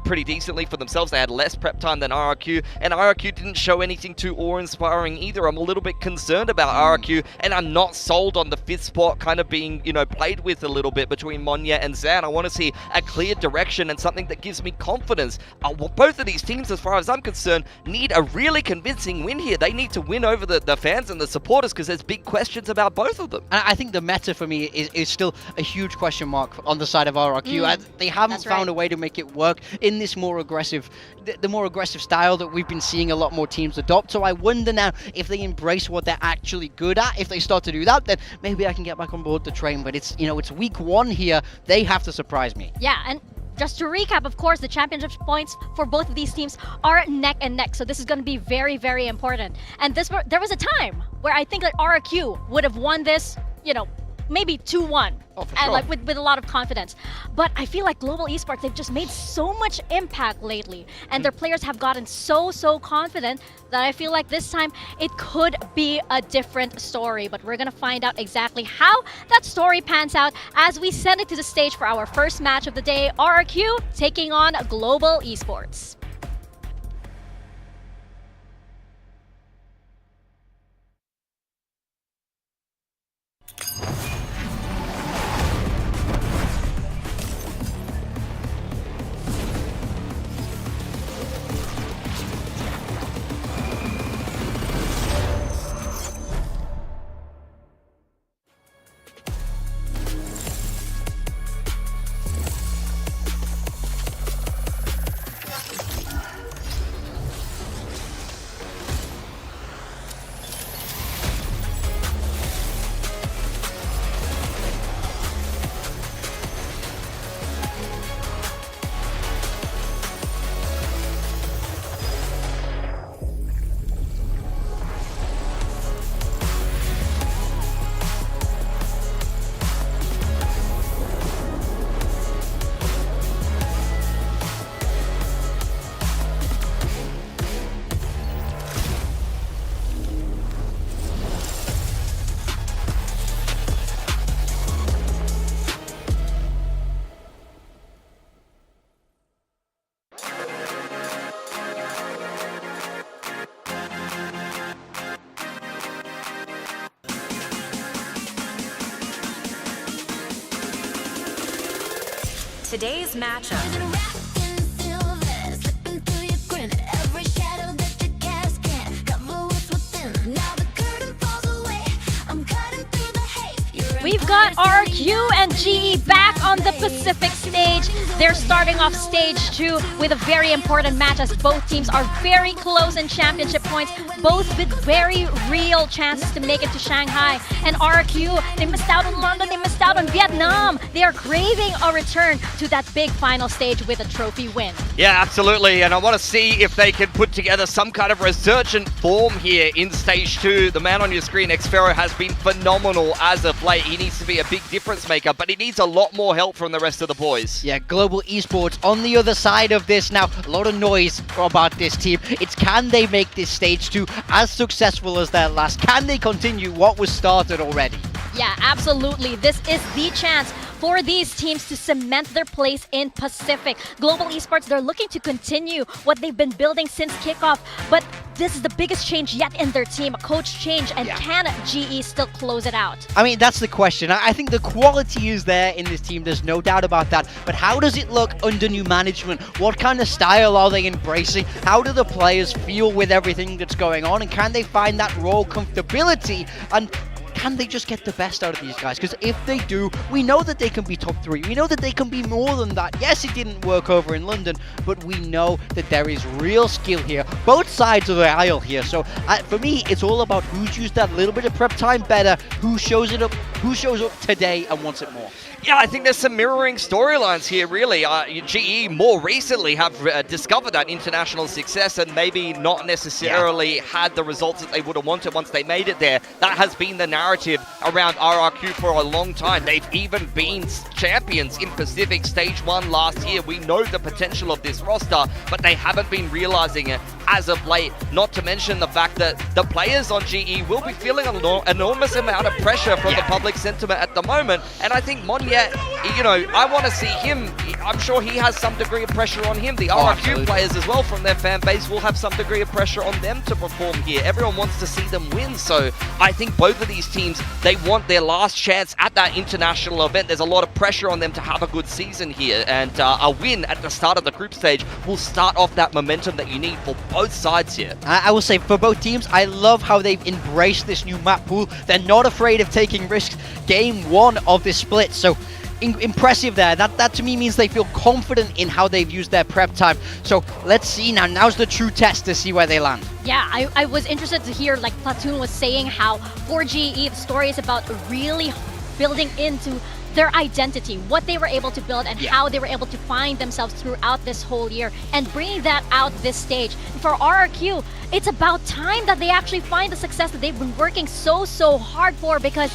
pretty decently for themselves. They had less prep time than RRQ, and RRQ didn't show anything too awe-inspiring either. I'm a little bit concerned about RRQ, and I'm not sold on the 5th spot kind of being, played with a little bit between Monya and Zan. I want to see a clear direction and something that gives me confidence. Both of these teams, as far as I'm concerned, need a really convincing win here. They need to win over the fans and the supporters because there's big questions about both of them. And I think the meta for me is still a huge question mark on the side of RRQ. They haven't found a way to make it work in this more aggressive, the more aggressive style that we've been seeing a lot more teams adopt. So I wonder now if they embrace what they're actually good at. If they start to do that, then maybe I can get back on board the train. But it's it's week 1 here. They have to surprise me. Yeah, and just to recap, of course, the championship points for both of these teams are neck and neck. So this is going to be very, very important. And there was a time where I think that RRQ would have won this, maybe 2-1. Oh, for and sure. with a lot of confidence. But I feel like Global Esports, they've just made so much impact lately. And their players have gotten so confident that I feel like this time it could be a different story. But we're going to find out exactly how that story pans out as we send it to the stage for our first match of the day. RRQ taking on Global Esports. Today's matchup. We've got RRQ and GE back on the Pacific stage. They're starting off stage 2 with a very important match as both teams are very close in championship points, both with very real chances to make it to Shanghai. And RRQ, they missed out on London, they missed out on Vietnam. They are craving a return to that big final stage with a trophy win. Yeah, absolutely. And I want to see if they can put together some kind of resurgent form here in stage 2. The man on your screen, Xfero, has been phenomenal as of late. He needs to be a big difference maker, but he needs a lot more help from the rest of the boys. Yeah, Global Esports on the other side of this now. A lot of noise about this team. It's can they make this stage 2 as successful as their last? Can they continue what was started already? Yeah, absolutely. This is the chance for these teams to cement their place in Pacific. Global Esports, they're looking to continue what they've been building since kickoff, but this is the biggest change yet in their team, a coach change, and can GE still close it out? I mean, that's the question. I think the quality is there in this team, there's no doubt about that, but how does it look under new management? What kind of style are they embracing? How do the players feel with everything that's going on, and can they find that raw comfortability, and can they just get the best out of these guys? Because if they do, we know that they can be top 3. We know that they can be more than that. Yes, it didn't work over in London, but we know that there is real skill here. Both sides of the aisle here. So for me, it's all about who's used that little bit of prep time better, who shows up today and wants it more. Yeah, I think there's some mirroring storylines here, really. GE more recently have discovered that international success and maybe not necessarily had the results that they would have wanted once they made it there. That has been the narrative around RRQ for a long time. They've even been champions in Pacific Stage 1 last year. We know the potential of this roster, but they haven't been realizing it as of late. Not to mention the fact that the players on GE will be feeling an enormous amount of pressure from the public sentiment at the moment. And I think Monye, you know, I want to see him. I'm sure he has some degree of pressure on him. The RRQ players as well from their fan base will have some degree of pressure on them to perform here. Everyone wants to see them win. So I think both of these teams, they want their last chance at that international event. There's a lot of pressure on them to have a good season here. And a win at the start of the group stage will start off that momentum that you need for both sides here. I will say for both teams, I love how they've embraced this new map pool. They're not afraid of taking risks. Game 1 of this split. So impressive there. That to me means they feel confident in how they've used their prep time. So let's see now. Now's the true test to see where they land. Yeah, I was interested to hear, like Platoon was saying, how for GE, the story is about really building into their identity, what they were able to build and how they were able to find themselves throughout this whole year and bringing that out this stage. For RRQ, it's about time that they actually find the success that they've been working so hard for, because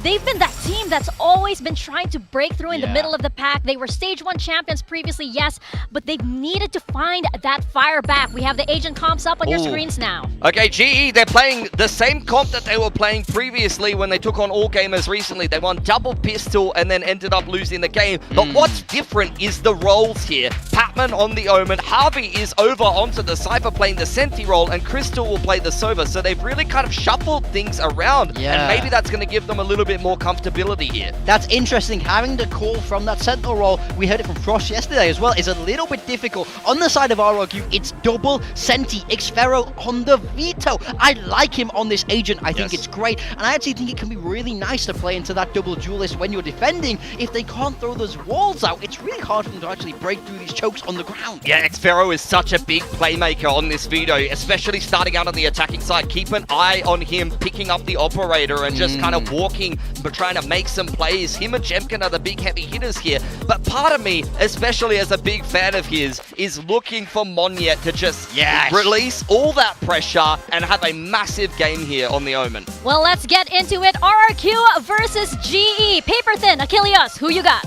they've been that team that's always been trying to break through in the middle of the pack. They were Stage 1 champions previously, yes, but they've needed to find that fire back. We have the agent comps up on your screens now. Okay, GE, they're playing the same comp that they were playing previously when they took on All Gamers recently. They won double pistol and then ended up losing the game. But what's different is the roles here. Patman on the Omen, Harvey is over onto the Cypher playing the Senti role, and Crystal will play the Sova. So they've really kind of shuffled things around, and maybe that's going to give them a little bit more comfortability here. That's interesting. Having the call from that Sentinel role, we heard it from Frost yesterday as well, is a little bit difficult. On the side of RRQ, it's double Senti, Xfero on the veto. I like him on this agent. I think it's great, and I actually think it can be really nice to play into that double duelist when you're defending. If they can't throw those walls out, it's really hard for them to actually break through these chokes on the ground. Yeah, Xfero is such a big playmaker on this veto, especially starting out on the attacking side. Keep an eye on him picking up the operator and just kind of walking, but trying to make some plays. Him and Jemkin are the big heavy hitters here. But part of me, especially as a big fan of his, is looking for Monye to just release all that pressure and have a massive game here on the Omen. Well, let's get into it. RRQ versus GE. Paper thin, Achilles, who you got?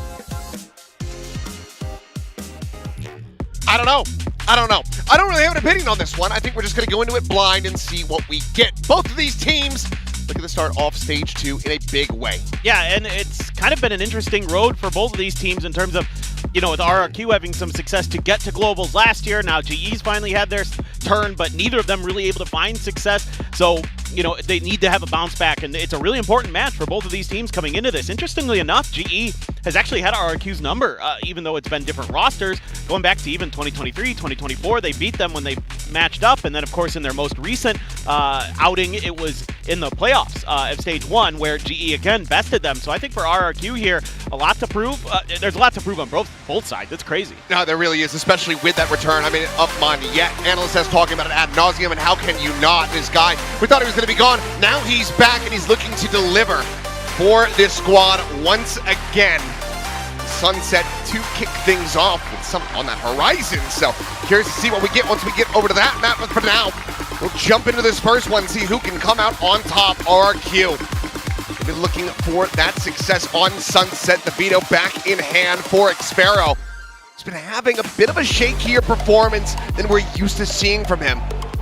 I don't know. I don't really have an opinion on this one. I think we're just going to go into it blind and see what we get. Both of these teams looking to start off Stage 2 in a big way. Yeah, and it's kind of been an interesting road for both of these teams in terms of, you know, with RRQ having some success to get to Globals last year. Now GE's finally had their turn, but neither of them really able to find success. So, you know, they need to have a bounce back, and it's a really important match for both of these teams coming into this. Interestingly enough, GE has actually had RRQ's number, even though it's been different rosters. Going back to even 2023, 2024, they beat them when they matched up. And then, of course, in their most recent outing, it was in the playoffs at Stage 1, where GE again bested them. So I think for RRQ here, a lot to prove. There's a lot to prove on both sides. It's crazy. No, there really is, especially with that return. I mean, up Monyet. Analysts has talking about it ad nauseum, and how can you not? This guy, we thought he was going to be gone. Now he's back, and he's looking to deliver for this squad once again. Sunset to kick things off with something on that horizon. So curious to see what we get once we get over to that map. But for now, we'll jump into this first one, see who can come out on top. RRQ. We've been looking for that success on Sunset. The veto back in hand for Xpero. He's been having a bit of a shakier performance than we're used to seeing from him.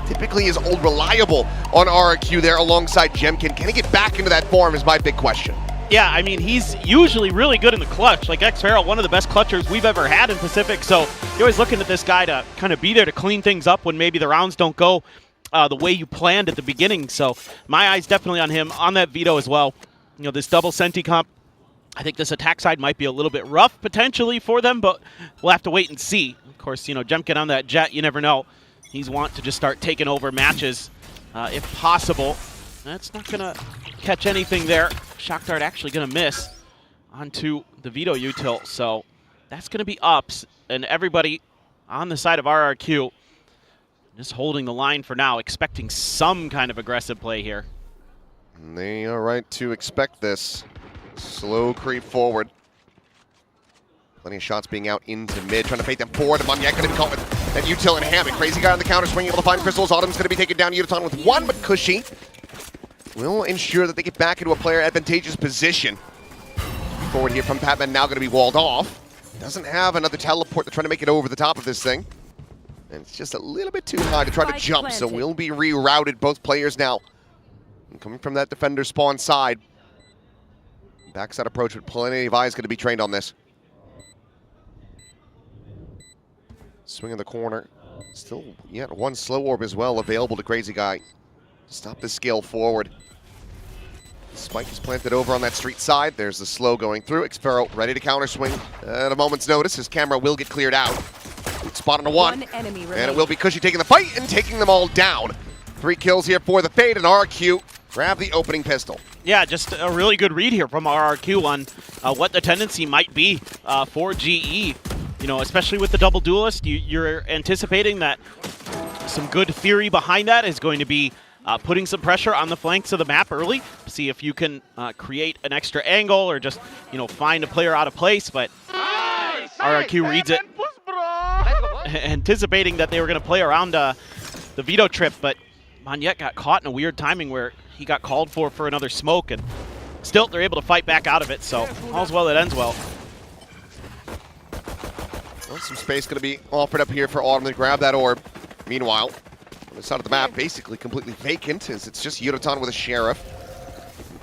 Typically is old reliable on RRQ there alongside Jemkin. Can he get back into that form is my big question. Yeah, I mean, he's usually really good in the clutch. Like Xpero, one of the best clutchers we've ever had in Pacific. So you're always looking at this guy to kind of be there to clean things up when maybe the rounds don't go the way you planned at the beginning. So my eyes definitely on him, on that veto as well. You know, this double Senti comp, I think this attack side might be a little bit rough potentially for them, but we'll have to wait and see. Of course, you know, Jemkin on that jet, you never know. He's want to just start taking over matches if possible. That's not going to catch anything there. Shock Dart actually going to miss onto the veto util. So that's going to be ups, and everybody on the side of RRQ just holding the line for now, expecting some kind of aggressive play here. And they are right to expect this. Slow creep forward. Plenty of shots being out into mid, trying to bait them forward. Monyet going to be caught with that util in hand. Crazy guy on the counter swing, able to find crystals. Autumn's going to be taken down. Udaton with one, but Cushy will ensure that they get back into a player advantageous position. Forward here from Patman, now going to be walled off. Doesn't have another teleport to try to make it over the top of this thing. And it's just a little bit too high to try to jump, so will be rerouted. Both players now and coming from that defender spawn side. Backside approach with plenty of eyes going to be trained on this. Swing in the corner. Still yet one slow orb as well available to Crazy Guy. Stop the scale forward. Spike is planted over on that street side. There's the slow going through. Xpero ready to counter swing at a moment's notice. His camera will get cleared out. Spot on a one. And it will be Cushy taking the fight and taking them all down. 3 kills here for the Fade, and RRQ grab the opening pistol. Yeah, just a really good read here from RRQ on what the tendency might be for GE. You know, especially with the double duelist, you're anticipating that some good theory behind that is going to be putting some pressure on the flanks of the map early. See if you can create an extra angle or just, you know, find a player out of place. But RRQ reads it, anticipating that they were going to play around the veto trip. But Monyet got caught in a weird timing where he got called for another smoke, and still they're able to fight back out of it. So all's well that ends well. Well, some space going to be offered up here for Autumn to grab that orb. Meanwhile, on the side of the map, basically completely vacant, as it's just Udaton with a Sheriff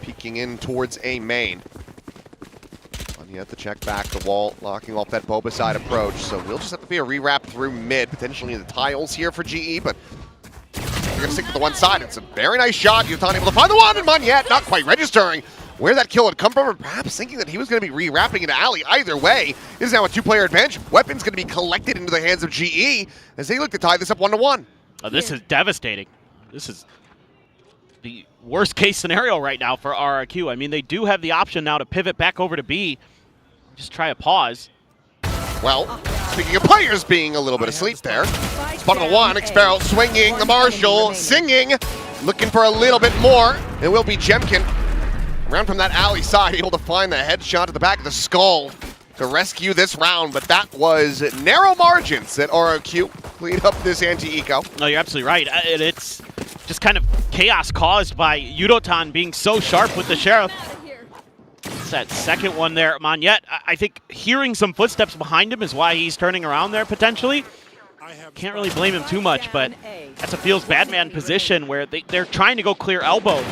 peeking in towards A main. Monyet to check back the wall, locking off that Boba side approach. So we'll just have to be a rewrap through mid, potentially in the tiles here for GE, but they're going to stick to the one side. It's a very nice shot. Udaton able to find the one, and Monyet not quite registering where that kill had come from, or perhaps thinking that he was going to be rewrapping into alley. Either way, this is now a 2-player advantage. Weapons going to be collected into the hands of GE as they look to tie this up 1-1. This is devastating. This is the worst case scenario right now for RRQ. I mean, they do have the option now to pivot back over to B. Just try a pause. Well, speaking of players being a little bit asleep there, spot on the one, Xpero swinging, the Marshall singing, looking for a little bit more. It will be Jemkin. Around from that alley side, able to find the headshot to the back of the skull to rescue this round, but that was narrow margins that RRQ cleaned up this anti-eco. No, you're absolutely right. It's just kind of chaos caused by Udaton being so sharp with the Sheriff. It's that second one there, Monyet. I think hearing some footsteps behind him is why he's turning around there potentially. Can't really blame him too much, but that's a feels bad man position where they're trying to go clear elbow.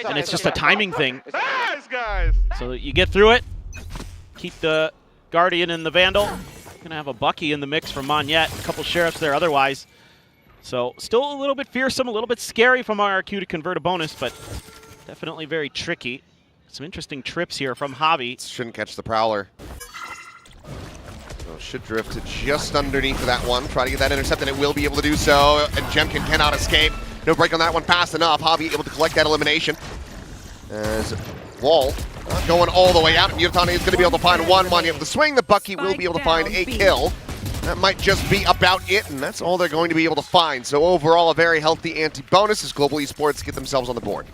And it's just a timing thing. So you get through it, keep the Guardian and the Vandal. Gonna have a Bucky in the mix for Monyet, a couple Sheriffs there otherwise. So still a little bit fearsome, a little bit scary from RRQ to convert a bonus, but definitely very tricky. Some interesting trips here from Javi. Shouldn't catch the Prowler. So should drift just underneath of that one. Try to get that intercept, and it will be able to do so. And Jemkin cannot escape. No break on that one fast enough. Javi able to collect that elimination. As Wall not going all the way out. And Yutani is going to be able to find one. Able to swing. The Bucky will be able to find a kill. That might just be about it, and that's all they're going to be able to find. So overall, a very healthy anti-bonus as Global Esports get themselves on the board.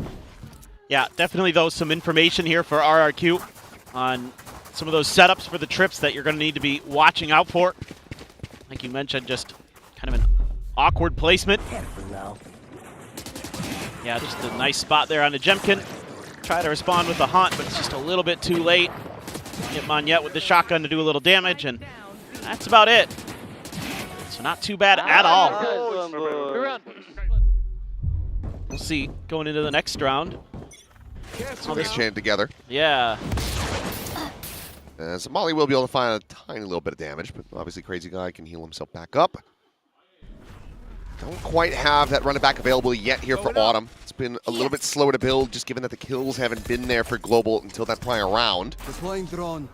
Yeah, definitely, though, some information here for RRQ on some of those setups for the trips that you're going to need to be watching out for. Like you mentioned, just kind of an awkward placement. Yeah, just a nice spot there on the Jemkin. Try to respond with the Hunt, but it's just a little bit too late. Get Monyet with the shotgun to do a little damage, and that's about it. So not too bad at all. We'll see going into the next round. So this chain together. Yeah. So Molly will be able to find a tiny little bit of damage, but obviously Crazy Guy can heal himself back up. Don't quite have that running back available yet here for Autumn. It's been a little bit slower to build, just given that the kills haven't been there for Global until that prior round. Deploying drone.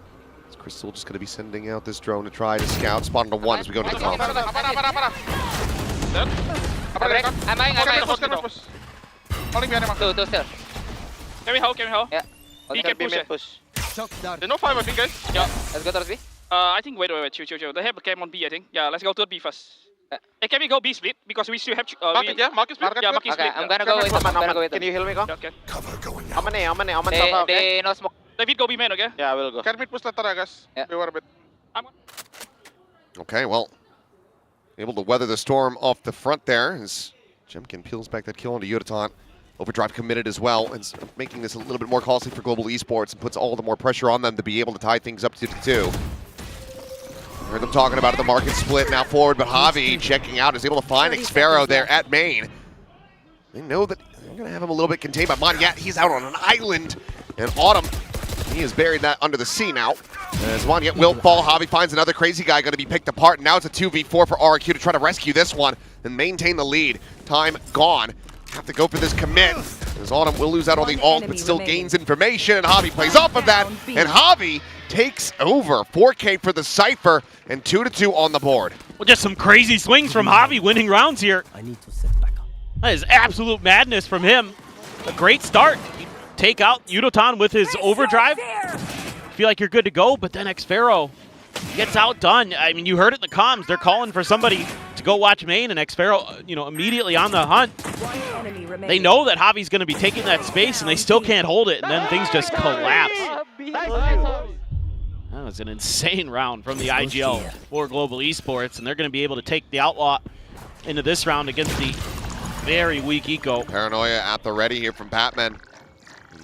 Crystal just going to be sending out this drone to try to scout. Spot on the one as we go to the comp. Can we hold? Yeah. He can push. There's no five, I think, guys. Yeah. Let's go towards B. I think, wait. Chill. They have a cam on B, I think. Yeah, let's go to B first. Hey, can we go B split? Because we still have... market split. Yeah, market split. I'm gonna go with him. Can you heal me, go? Okay. Cover going out. I'm on top, okay? No smoke. David, go B main, okay? Yeah, I will go. Can we push later, guys? Yeah. Beware a bit. Okay, well, able to weather the storm off the front there as Jemkin peels back that kill onto Yutatan. Overdrive committed as well, and making this a little bit more costly for Global Esports and puts all the more pressure on them to be able to tie things up 2-2. Heard them talking about it, the market split now forward, but Javi checking out is able to find Xfero there at main. They know that they're going to have him a little bit contained by Monyet. He's out on an island, and Autumn, he has buried that under the sea now. As Monyet will fall, Javi finds another Crazy Guy going to be picked apart, and now it's a 2v4 for RRQ to try to rescue this one and maintain the lead. Time gone. Have to go for this commit, as Autumn will lose out on the ult, but still gains information, and Javi plays off of that, and Javi takes over. 4K for the Cypher, and 2-2 on the board. Well, just some crazy swings from Javi winning rounds here. I need to set back up. That is absolute madness from him. A great start. You take out Yudotan with his overdrive. Feel like you're good to go, but then Xfero gets outdone. I mean, you heard it in the comms. They're calling for somebody to go watch main, and Xfero, immediately on the hunt. They know that Javi's going to be taking that space, and they still can't hold it, and then things just collapse. That was an insane round from the IGL for Global Esports, and they're going to be able to take the Outlaw into this round against the very weak Eco. Paranoia at the ready here from Patman.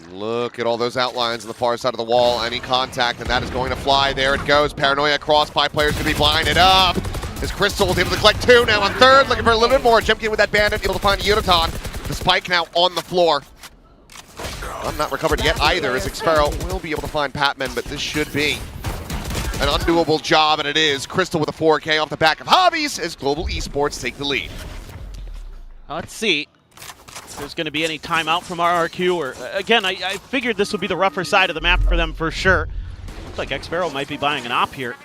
Look at all those outlines on the far side of the wall. Any contact, and that is going to fly. There it goes. Paranoia across. 5 players going to be blinded up. As Crystal is able to collect 2 now on third. Looking for a little bit more. Jumping in with that bandit. Able to find Yutatan. The spike now on the floor. I'm not recovered yet either, as Xfero will be able to find Patman, but this should be an undoable job, and it is. Crystal with a 4K off the back of Hobbies as Global Esports take the lead. Let's see if there's going to be any timeout from RRQ. Or again, I figured this would be the rougher side of the map for them for sure. Looks like Xfero might be buying an op here.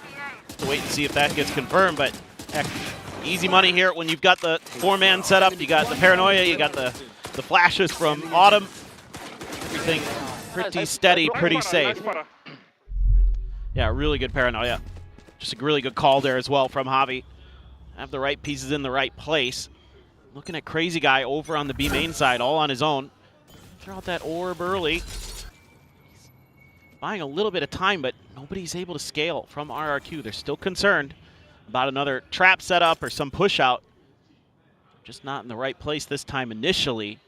To wait and see if that gets confirmed, but heck, easy money here when you've got the 4-man setup, you got the Paranoia, you got the flashes from Autumn. Everything pretty steady, pretty safe. Yeah, really good Paranoia. Just a really good call there as well from Javi. Have the right pieces in the right place. Looking at Crazy Guy over on the B main side, all on his own. Throw out that orb early. Buying a little bit of time, but nobody's able to scale from RRQ. They're still concerned about another trap setup or some push out. Just not in the right place this time initially.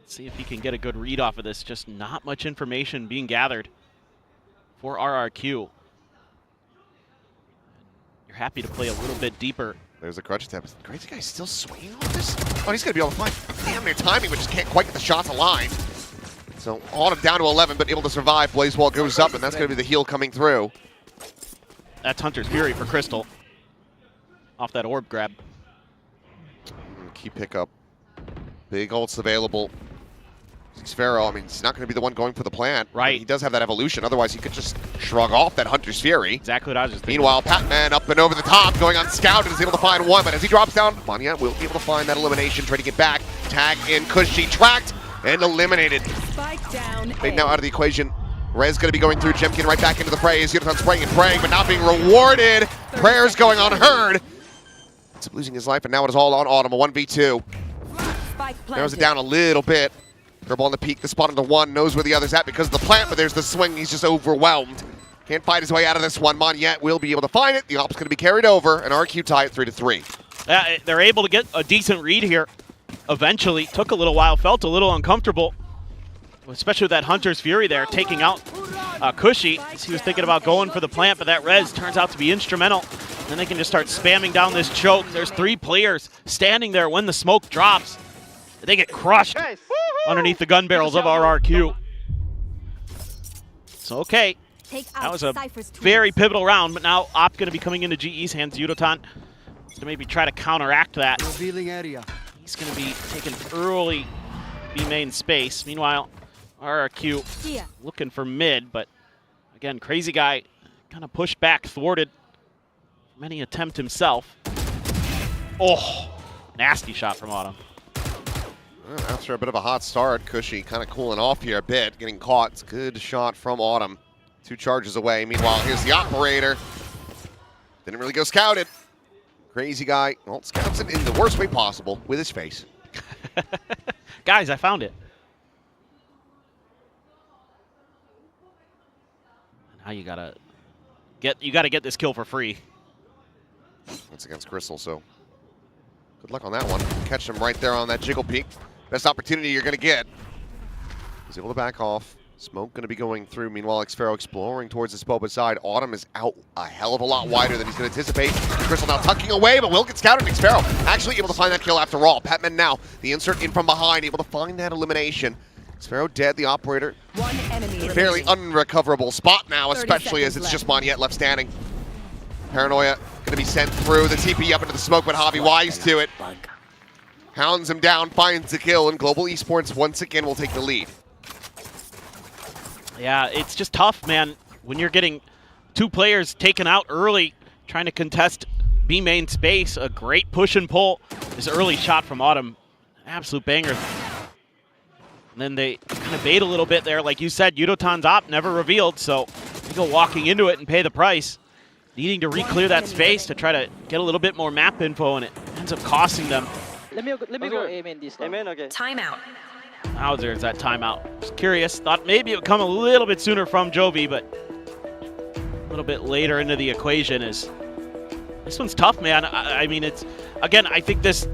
Let's see if he can get a good read off of this. Just not much information being gathered for RRQ. You're happy to play a little bit deeper. There's a crutch attempt. Is the Crazy Guy still swinging on this? Oh, he's going to be able to find damn near timing, but just can't quite get the shots aligned. So Autumn down to 11, but able to survive. Blazewall goes up, and that's going to be the heal coming through. That's Hunter's Fury for Crystal. Off that orb grab. Key pickup. Big ults available. Sphero, I mean, he's not going to be the one going for the plant. Right. He does have that evolution. Otherwise, he could just shrug off that Hunter's Fury. Exactly what I was just thinking. Meanwhile, Pac-Man up and over the top, going on scout, and is able to find one. But as he drops down, Monyet will be able to find that elimination, trading it back. Tag in, Cushy tracked and eliminated. Spike down. Fade now out of the equation. Rez going to be going through. Jemkin right back into the fray. Yudotan spraying and praying, but not being rewarded. Prayers going unheard. Ends up losing his life, and now it is all on Autumn. A 1v2. Narrows it down a little bit. Curveball on the peak, the spot on the one, knows where the other's at because of the plant, but there's the swing. He's just overwhelmed. Can't fight his way out of this one. Monyet will be able to find it. The op's going to be carried over, and RRQ tie at 3-3. They're able to get a decent read here. Eventually, took a little while, felt a little uncomfortable, especially with that Hunter's Fury there, taking out Cushy. He was thinking about going for the plant, but that res turns out to be instrumental. And then they can just start spamming down this choke. There's 3 players standing there when the smoke drops. They get crushed underneath the gun barrels of RRQ. So, okay. That was a very pivotal round, but now Op going to be coming into GE's hands. Yudotan to maybe try to counteract that. Revealing area. He's going to be taking early B main space. Meanwhile, RRQ looking for mid, but again, Crazy Guy kind of pushed back, thwarted from any attempt himself. Oh, nasty shot from Autumn. Well, after a bit of a hot start, Cushy kind of cooling off here a bit, getting caught. It's a good shot from Autumn. 2 charges away. Meanwhile, here's the operator. Didn't really go scouted. Crazy Guy, well, scouts it in the worst way possible with his face. Guys, I found it. Now you gotta get this kill for free. That's against Crystal, so good luck on that one. Catch him right there on that jiggle peak. Best opportunity you're gonna get. He's able to back off. Smoke going to be going through. Meanwhile, Xfero exploring towards the Spoba side. Autumn is out a hell of a lot wider than he's going to anticipate. Crystal now tucking away, but will get scouted. Xfero actually able to find that kill after all. Patman now, the insert in from behind, able to find that elimination. Xfero dead, the operator. One enemy Fairly unrecoverable spot now, especially as it's just Monyet left standing. Paranoia going to be sent through. The TP up into the smoke, but Javi wise to it. Hounds him down, finds the kill, and Global Esports once again will take the lead. Yeah, it's just tough, man, when you're getting 2 players taken out early, trying to contest B main space. A great push and pull. This early shot from Autumn, absolute banger. And then they kind of bait a little bit there. Like you said, Yudotan's op never revealed, so they go walking into it and pay the price. Needing to re-clear that space to try to get a little bit more map info, and it ends up costing them. Let me go aim this. Amen, okay. Timeout. There's that timeout. Just curious. Thought maybe it would come a little bit sooner from Jovi, but a little bit later into the equation is. This one's tough, man. I mean, it's again. I think this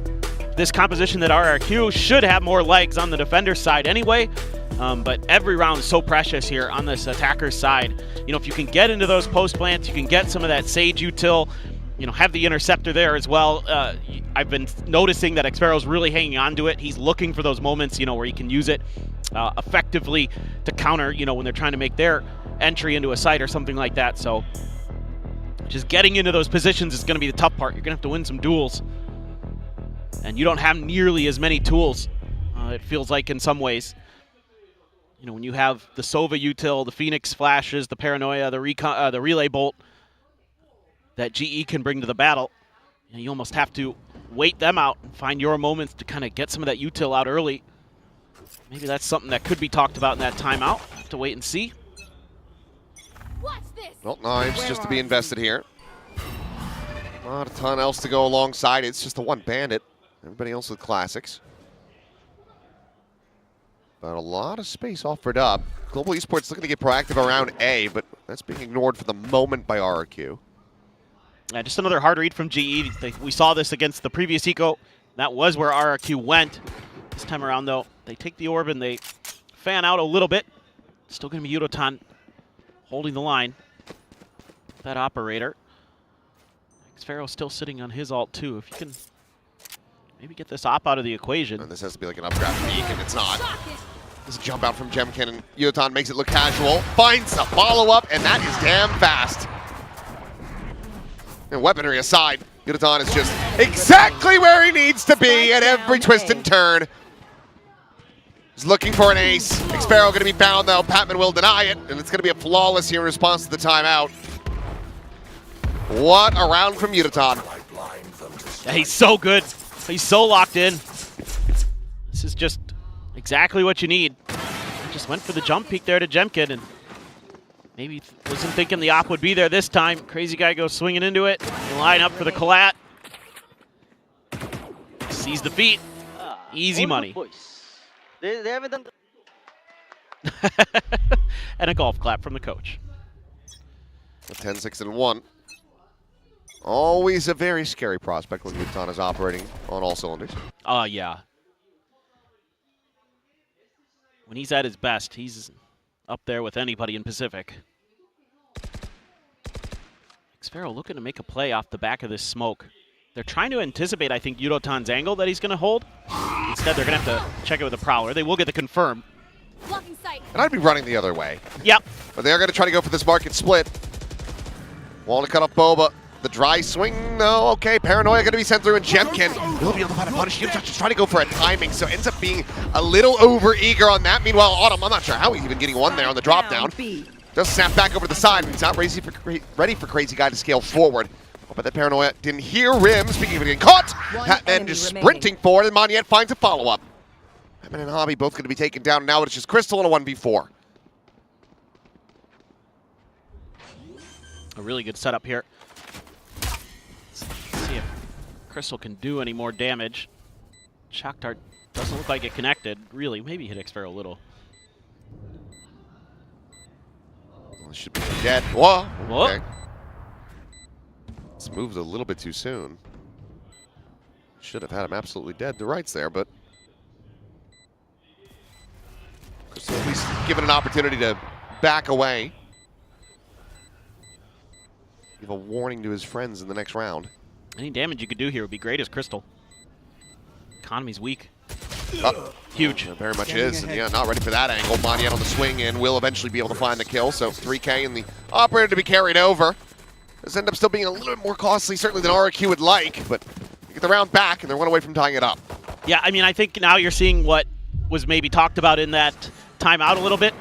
composition that RRQ should have more legs on the defender side anyway. But every round is so precious here on this attacker's side. You know, if you can get into those post plants, you can get some of that Sage util. You know, have the interceptor there as well. I've been noticing that Xfero's really hanging on to it. He's looking for those moments, you know, where he can use it effectively to counter, you know, when they're trying to make their entry into a site or something like that. So just getting into those positions is going to be the tough part. You're going to have to win some duels. And you don't have nearly as many tools, it feels like in some ways. You know, when you have the Sova util, the Phoenix flashes, the Paranoia, the Relay Bolt, that GE can bring to the battle, you almost have to wait them out and find your moments to kind of get some of that util out early. Maybe that's something that could be talked about in that timeout. Have to wait and see. Well, knives just to be invested here. Not a ton else to go alongside. It's just the one bandit. Everybody else with classics. But a lot of space offered up. Global Esports looking to get proactive around A, but that's being ignored for the moment by RRQ. Yeah, just another hard read from GE. We saw this against the previous eco. That was where RRQ went. This time around, though, they take the orb and they fan out a little bit. Still going to be Yudotan holding the line. That operator. Xfero still sitting on his ult, too. If you can maybe get this op out of the equation. And this has to be like an upgrade peak, and it's not. This jump out from Jemkin, and Yudotan makes it look casual. Finds a follow-up, and that is damn fast. And weaponry aside, Yudotan is just exactly where he needs to be at every twist and turn. He's looking for an ace. Xpero going to be found though. Patman will deny it, and it's going to be a flawless here in response to the timeout. What a round from Udaton. Yeah, he's so good. He's so locked in. This is just exactly what you need. Just went for the jump peek there to Jemkin, and maybe wasn't thinking the op would be there this time. Crazy guy goes swinging into it. Line up for the collat. Sees the feet. Easy money. They haven't done. And a golf clap from the coach. 10-6-1. Always a very scary prospect when Udaton is operating on all cylinders. Yeah. When he's at his best, he's up there with anybody in Pacific. Xpero looking to make a play off the back of this smoke. They're trying to anticipate, I think, Udaton's angle that he's going to hold. Instead, they're going to have to check it with a Prowler. They will get the confirm. And I'd be running the other way. Yep. But they're going to try to go for this market split. Want to cut off Boba. The dry swing, no, okay. Paranoia going to be sent through, and Jemkin will be able to find a punish. Udaton just trying to go for a timing, so ends up being a little over-eager on that. Meanwhile, Autumn, I'm not sure how he's even getting one there on the drop down. Does snap back over to the side, and he's not ready for Crazy Guy to scale forward. But that Paranoia didn't hear Rim. Speaking of getting caught, Hatman just sprinting forward, and Moniette finds a follow-up. Hatman and Hobby both going to be taken down. Now it's just Crystal in a 1v4. A really good setup here. Let's see if Crystal can do any more damage. Shock Dart doesn't look like it connected. Really, maybe hit Xpero a little. Well, it should be dead. Whoa. Whoa. Okay. It's moved a little bit too soon. Should have had him absolutely dead to rights there, but Crystal at least given an opportunity to back away. Give a warning to his friends in the next round. Any damage you could do here would be great as Crystal. Economy's weak. Huge. It very much is, and yeah, not ready for that angle. Moniette on the swing and will eventually be able to find the kill, so 3K and the operator to be carried over. This ends up still being a little bit more costly, certainly than RRQ would like, but you get the round back, and they're one away from tying it up. Yeah, I mean, I think now you're seeing what was maybe talked about in that timeout a little bit,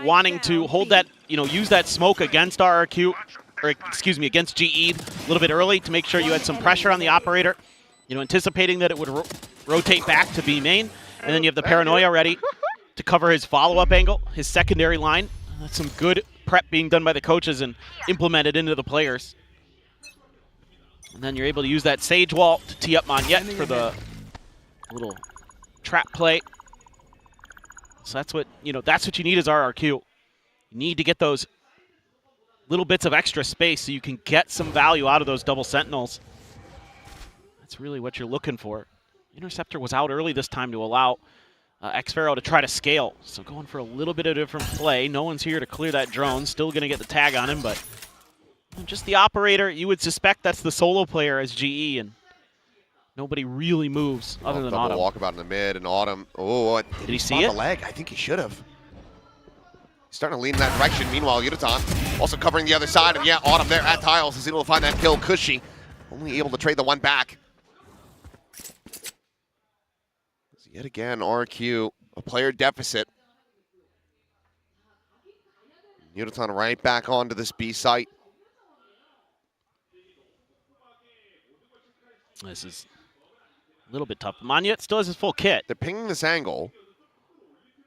wanting to hold that, use that smoke against RRQ, or excuse me, against GE a little bit early to make sure you had some pressure on the operator, anticipating that it would rotate back to B main, and then you have the Paranoia ready to cover his follow-up angle, his secondary line. That's some good prep being done by the coaches and implemented into the players. And then you're able to use that Sage Wall to tee up Moniette for the little trap play. So that's what you need as RRQ. You need to get those little bits of extra space so you can get some value out of those double sentinels. That's really what you're looking for. Interceptor was out early this time to allow Xpero to try to scale. So going for a little bit of a different play. No one's here to clear that drone. Still going to get the tag on him, but just the operator, you would suspect that's the solo player as GE, and nobody really moves other than Autumn. Walkabout in the mid, and Autumn. Oh, did he see it? The leg. I think he should have. He's starting to lean in that direction. Meanwhile, Udaton also covering the other side, and yeah, Autumn there at tiles is able to find that kill. Cushy only able to trade the one back. Yet again, RQ, a player deficit. Udaton right back onto this B site. This is a little bit tough. Moniette still has his full kit. They're pinging this angle.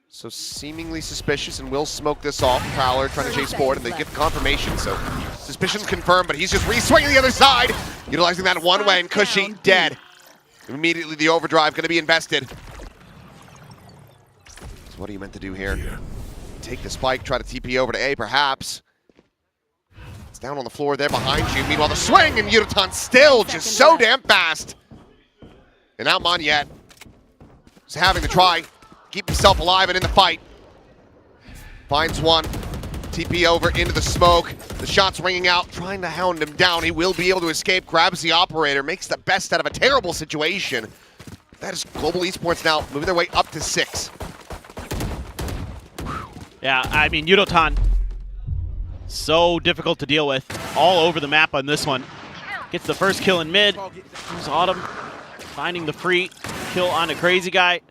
So seemingly suspicious, and will smoke this off. Prowler trying to chase forward, and they get the confirmation. So suspicion's confirmed, but he's just re-swinging the other side. Utilizing that one way, and Cushy dead. Immediately the overdrive going to be invested. So what are you meant to do here? Take the spike, try to TP over to A, perhaps. It's down on the floor there behind you. Meanwhile, the swing, and Udaton still just so damn fast. And now Moniette is having to try keep himself alive and in the fight. Finds one. TP over into the smoke. The shot's ringing out, trying to hound him down. He will be able to escape, grabs the operator, makes the best out of a terrible situation. That is Global Esports now moving their way up to 6. Yeah, I mean, Udaton, so difficult to deal with. All over the map on this one. Gets the first kill in mid. There's Autumn finding the free kill on a Crazy Guy.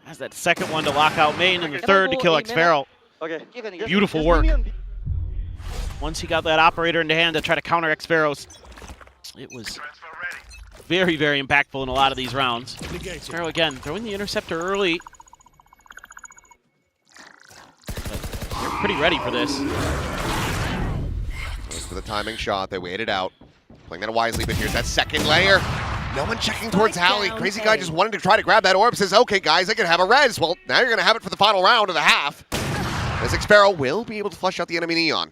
Has that second one to lock out main and the third to kill xFaro. Okay. Beautiful work. Once he got that operator into hand to try to counter xFaro's, it was very, very impactful in a lot of these rounds. xFaro again throwing the interceptor early. But they're pretty ready for this. Goes for the timing shot. They waited out. Playing that wisely, but here's that second layer. No one checking towards Hallie. Crazy guy just wanted to try to grab that orb. Says, okay, guys, I can have a res. Well, now you're going to have it for the final round of the half. As xFaro will be able to flush out the enemy Neon.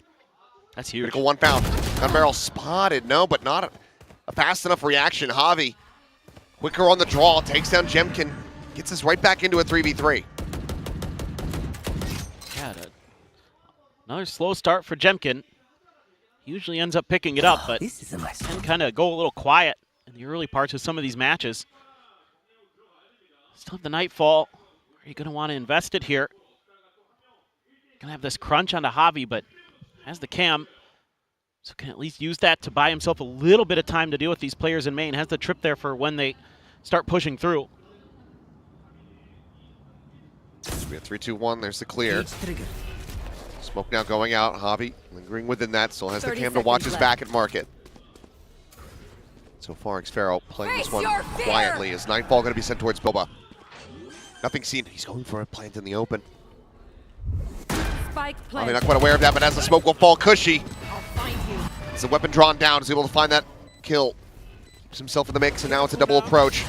That's huge. Critical one found. Gun barrel spotted. No, but not a fast enough reaction. Javi, quicker on the draw, takes down Jemkin. Gets us right back into a 3v3. Yeah, another slow start for Jemkin. He usually ends up picking it up, but can kind of go a little quiet in the early parts of some of these matches. Still have the Nightfall. Are you going to want to invest it here? Going to have this crunch onto Javi, but has the cam, so can at least use that to buy himself a little bit of time to deal with these players in main. Has the trip there for when they start pushing through. So we have 3-2-1. There's the clear. Smoke now going out. Javi lingering within that. Still has the cam to watch his back at market. So far, xFaro playing this one quietly. Is Nightfall going to be sent towards Boba? Nothing seen. He's going for a plant in the open. I mean, not quite aware of that, but as the smoke will fall, Cushy. As the weapon drawn down, is able to find that kill. Keeps himself in the mix, and now it's a double approach.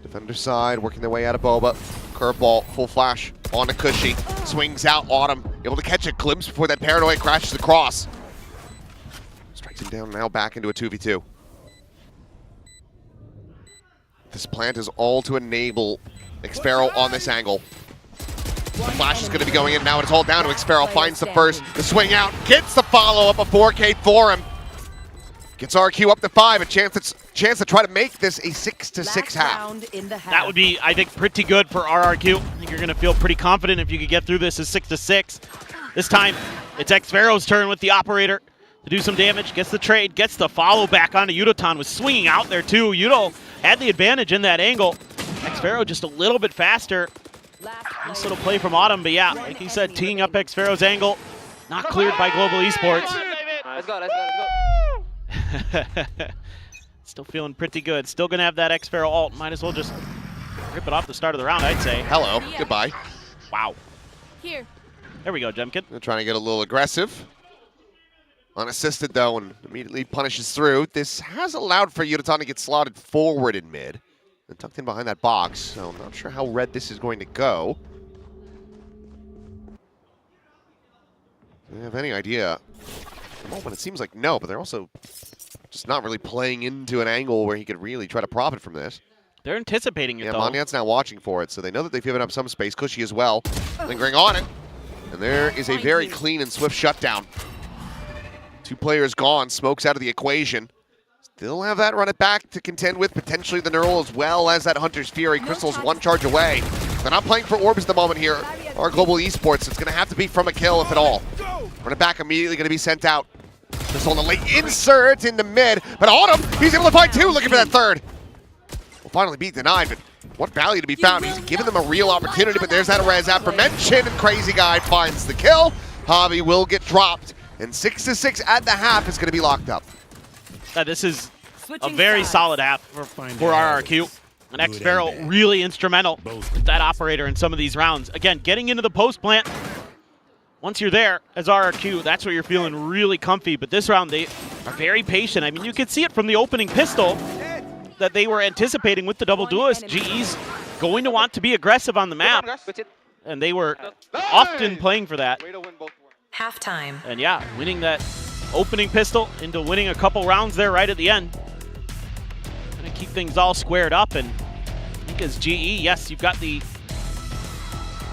Defender side, working their way out of Boba. Curveball, full flash, onto Cushy. Swings out, Autumn, able to catch a glimpse before that paranoid crashes across. Strikes him down, now back into a 2v2. This plant is all to enable xFaro on this angle. The flash is going to be going in now. It's all down to xFaro. Finds the first. The swing out. Gets the follow-up of 4K for him. Gets RRQ up to 5. A chance to try to make this a 6-6 half. That would be, I think, pretty good for RRQ. I think you're going to feel pretty confident if you could get through this as 6-6. This time, it's xFaro's turn with the operator to do some damage. Gets the trade. Gets the follow back onto Yudotan. Was swinging out there, too. Yudo had the advantage in that angle. xFaro just a little bit faster. Nice little play from Autumn, but yeah, like you said, teeing up xFaro's angle, not cleared by Global Esports. Let's go. Still feeling pretty good. Still going to have that xFaro ult. Might as well just rip it off the start of the round, I'd say. Hello. Goodbye. Wow. Here. There we go, Jemkin. They're trying to get a little aggressive. Unassisted, though, and immediately punishes through. This has allowed for Yudotan to get slotted forward in mid. And tucked in behind that box, so I'm not sure how red this is going to go. Do you have any idea? At the moment, it seems like no, but they're also just not really playing into an angle where he could really try to profit from this. They're anticipating it, though. Monyat's now watching for it, so they know that they've given up some space. Cushy as well, lingering on it. And there is a very clean and swift shutdown. 2 players gone, Smoke's out of the equation. Still have that run it back to contend with, potentially the Neural as well as that Hunter's Fury. Crystal's 1 charge away. They're not playing for orbs at the moment here. Our Global Esports, it's going to have to be from a kill if at all. Run it back immediately going to be sent out. Just on the late insert into mid, but Autumn, he's able to find 2, looking for that third. Will finally be denied, but what value to be found? He's given them a real opportunity, but there's that res aforementioned, and Crazy Guy finds the kill. Javi will get dropped, and 6-6 at the half is going to be locked up. This is a very solid half for RRQ. And xFaro really instrumental with that operator in some of these rounds. Again, getting into the post plant. Once you're there as RRQ, that's where you're feeling really comfy. But this round, they are very patient. I mean, you could see it from the opening pistol that they were anticipating with the double duelist. GE's going to want to be aggressive on the map. And they were often playing for that. Halftime. And yeah, winning that opening pistol into winning a couple rounds there right at the end. Gonna keep things all squared up, and I think as GE, yes, you've got the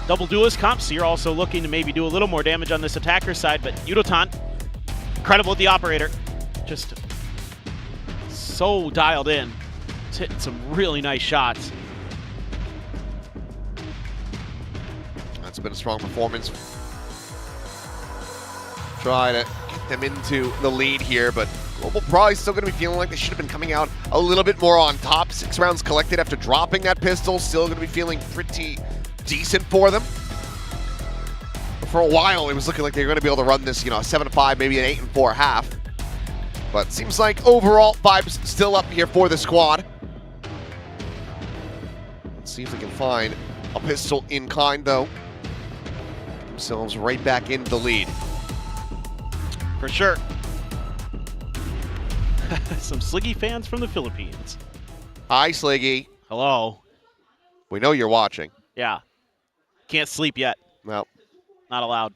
double duelist comp, so you're also looking to maybe do a little more damage on this attacker side, but Yudotan, incredible with the operator. Just so dialed in. It's hitting some really nice shots. That's been a strong performance. Try to get them into the lead here, but Global probably still going to be feeling like they should have been coming out a little bit more on top. 6 rounds collected after dropping that pistol, still going to be feeling pretty decent for them. But for a while, it was looking like they were going to be able to run this, you know, a 7-5, maybe an 8-4 half. But seems like overall vibes still up here for the squad. Let's see if we can find a pistol in kind, though. Themselves right back into the lead. For sure. Some Sliggy fans from the Philippines. Hi, Sliggy. Hello. We know you're watching. Yeah. Can't sleep yet. No. Not allowed.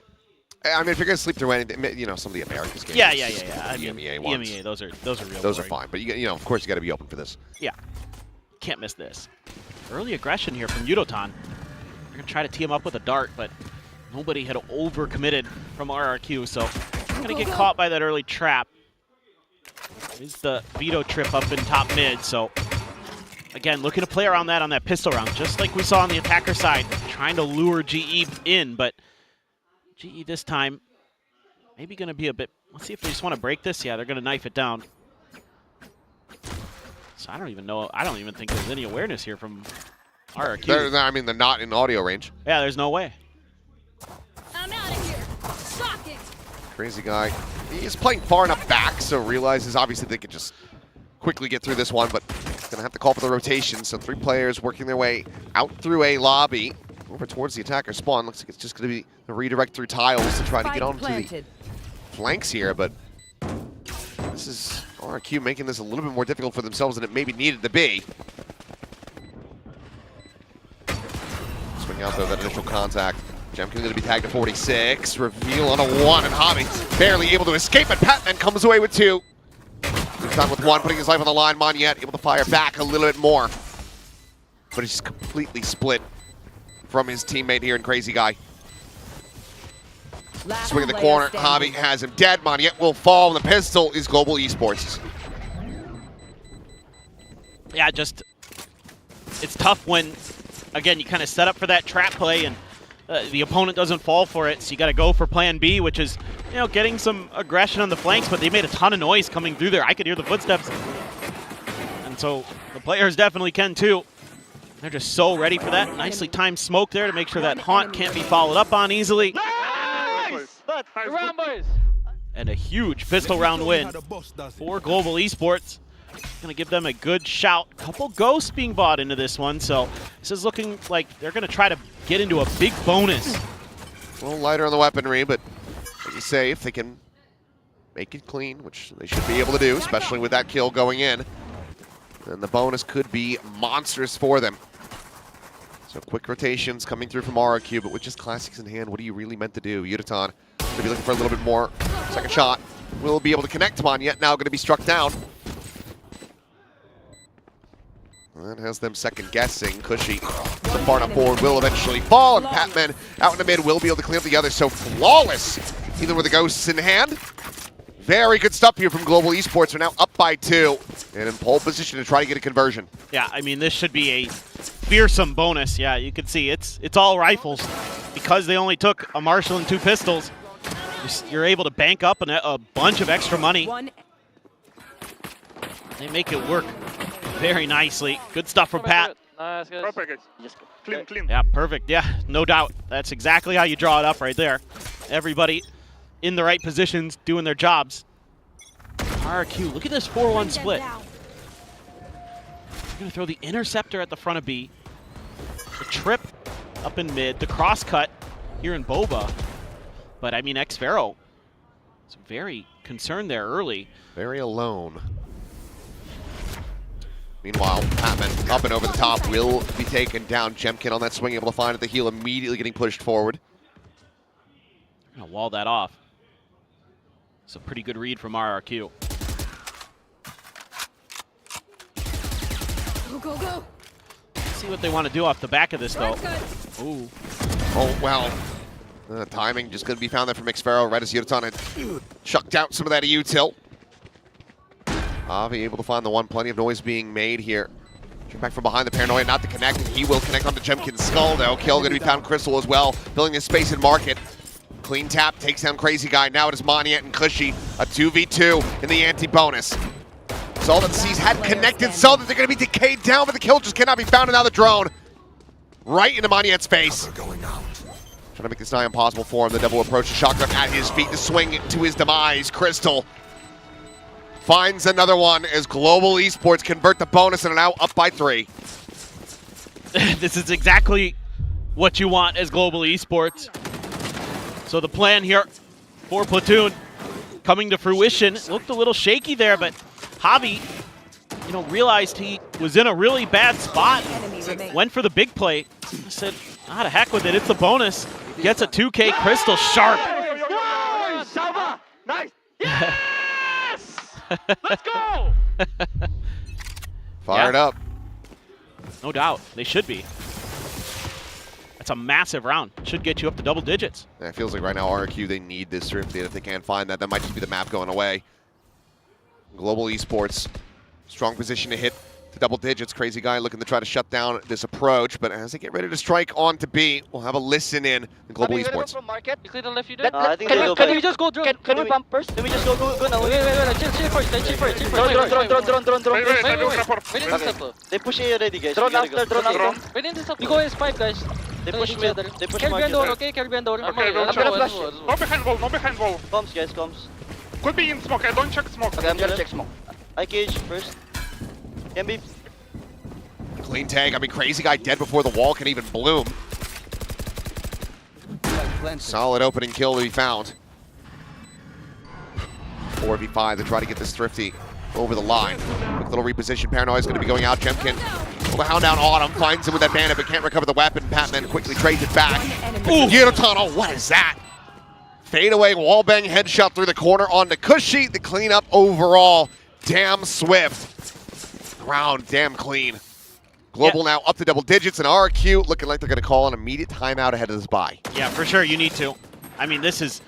I mean, if you're going to sleep through anything, you know, some of the Americas games. Yeah. I mean, EMEA ones. EMEA, those are real. Those boring. are fine, but you know, of course, you got to be open for this. Yeah. Can't miss this. Early aggression here from Yudotan. They're going to try to tee him up with a dart, but nobody had overcommitted from RRQ, so going to get caught by that early trap. Is the veto trip up in top mid, so again, looking to play around that on that pistol round, just like we saw on the attacker side, trying to lure GE in, but GE this time maybe going to be a bit, let's see if they just want to break this. Yeah, they're going to knife it down. So I don't even know, I don't even think there's any awareness here from RRQ. I mean, they're not in audio range. Yeah, there's no way. I'm out of here. Suck it. Crazy guy. He's playing far enough back, so realizes obviously they can just quickly get through this one, but gonna have to call for the rotation. So 3 players working their way out through a lobby over towards the attacker spawn. Looks like it's just gonna be a redirect through tiles to try to get onto the flanks here, but this is RRQ making this a little bit more difficult for themselves than it maybe needed to be. Swing out though, that initial contact. Jemkin going to be tagged to 46. Reveal on a 1, and Hobby barely able to escape, and Patman comes away with 2. He's done with 1, putting his life on the line. Monyet able to fire back a little bit more. But he's completely split from his teammate here in Crazy Guy. Swing in the corner. Hobby has him dead. Monyet will fall, and the pistol is Global Esports. Yeah, just, it's tough when, again, you kind of set up for that trap play, and the opponent doesn't fall for it, so you got to go for plan B, which is, you know, getting some aggression on the flanks, but they made a ton of noise coming through there. I could hear the footsteps. And so the players definitely can too. They're just so ready for that. Nicely timed smoke there to make sure that haunt can't be followed up on easily. Nice! Round, boys! And a huge pistol round win for Global Esports. Gonna give them a good shout. Couple ghosts being bought into this one, so this is looking like they're gonna try to get into a big bonus. A little lighter on the weaponry, but like you say, if they can make it clean, which they should be able to do, especially with that kill going in, then the bonus could be monstrous for them. So quick rotations coming through from RRQ, but with just classics in hand, what are you really meant to do? Yudotan going to be looking for a little bit more. Second shot will be able to connect to Monyet, now going to be struck down. That has them second guessing. Cushy, the far enough forward, will eventually fall, and Patman out in the mid will be able to clean up the others. So flawless, even with the ghosts in hand. Very good stuff here from Global Esports. They're now up by 2 and in pole position to try to get a conversion. Yeah, I mean, this should be a fearsome bonus. Yeah, you can see it's all rifles. Because they only took a Marshall and 2 pistols, you're able to bank up a bunch of extra money. They make it work very nicely. Good stuff from Pat. Nice, guys. Clean, clean. Yeah, perfect. Yeah, no doubt. That's exactly how you draw it up right there. Everybody in the right positions doing their jobs. RRQ, look at this 4-1 split. They're going to throw the interceptor at the front of B. The trip up in mid. The cross cut here in Boba. But, I mean, Xfero is very concerned there early. Very alone. Meanwhile, Patman up and over the top will be taken down. Jemkin on that swing, able to find at the heel, immediately getting pushed forward. Gonna wall that off. It's a pretty good read from RRQ. Go, go, go. Let's see what they want to do off the back of this, though. Ooh. Oh, well. The timing just going to be found there from Xfero right as Yudotan had chucked out some of that EU tilt. Avi able to find the 1. Plenty of noise being made here. Back from behind the Paranoia, not to connect. He will connect onto Jemkin's skull, though. Kill going to be found Crystal as well, filling his space in market. Clean tap, takes down Crazy Guy. Now it is Monyet and Cushy. A 2v2 in the anti-bonus. Solid Seas had connected so that they're going to be decayed down, but the kill just cannot be found. And now the drone right into Monyet's face. Trying to make this nigh impossible for him. The double approach to shotgun at his feet to swing to his demise. Crystal finds another one as Global Esports convert the bonus and are now up by 3. This is exactly what you want as Global Esports. So the plan here for Platoon coming to fruition. It looked a little shaky there, but Javi, you know, realized he was in a really bad spot. Went for the big play. Said, ah, to heck with it. It's the bonus. Gets a 2K Crystal sharp. Nice. Yes! Let's go! Fired up. No doubt. They should be. That's a massive round. Should get you up to double digits. Yeah, it feels like right now RRQ, they need this drift lead. If they can't find that, that might just be the map going away. Global Esports, strong position to hit to double digits. Crazy Guy looking to try to shut down this approach, but as they get ready to strike on to B, we'll have a listen in Global Esports. You clear the left, you do? I think Can we just go drone? Can we pump first? Can we just go now? Wait, chill first, chill first. Drone. Wait, They push A already, guys. Drone after, drone after. Wait, in this up. You go S5, guys. They push mid. They push Caribbean door, market. okay? Caribbean door. Okay, I'm gonna flash. No behind wall, no behind wall. Comms, guys, comms. Could be in smoke, I don't check smoke. Okay, I'm gonna check smoke. I cage first. Can be. Clean tag. I mean, Crazy Guy dead before the wall can even bloom. Solid opening kill to be found. 4v5 to try to get this Thrifty over the line. Quick little reposition. Paranoia is going to be going out. Jemkin will the hound down Autumn. Finds him with that bandit, but can't recover the weapon. Patman quickly trades it back. Yunotan, oh, what is that? Fadeaway wallbang headshot through the corner onto Cushy. The cleanup overall. Damn swift. Round damn clean. Global now up to double digits, and RRQ looking like they're going to call an immediate timeout ahead of this bye. Yeah, for sure, you need to. I mean, this is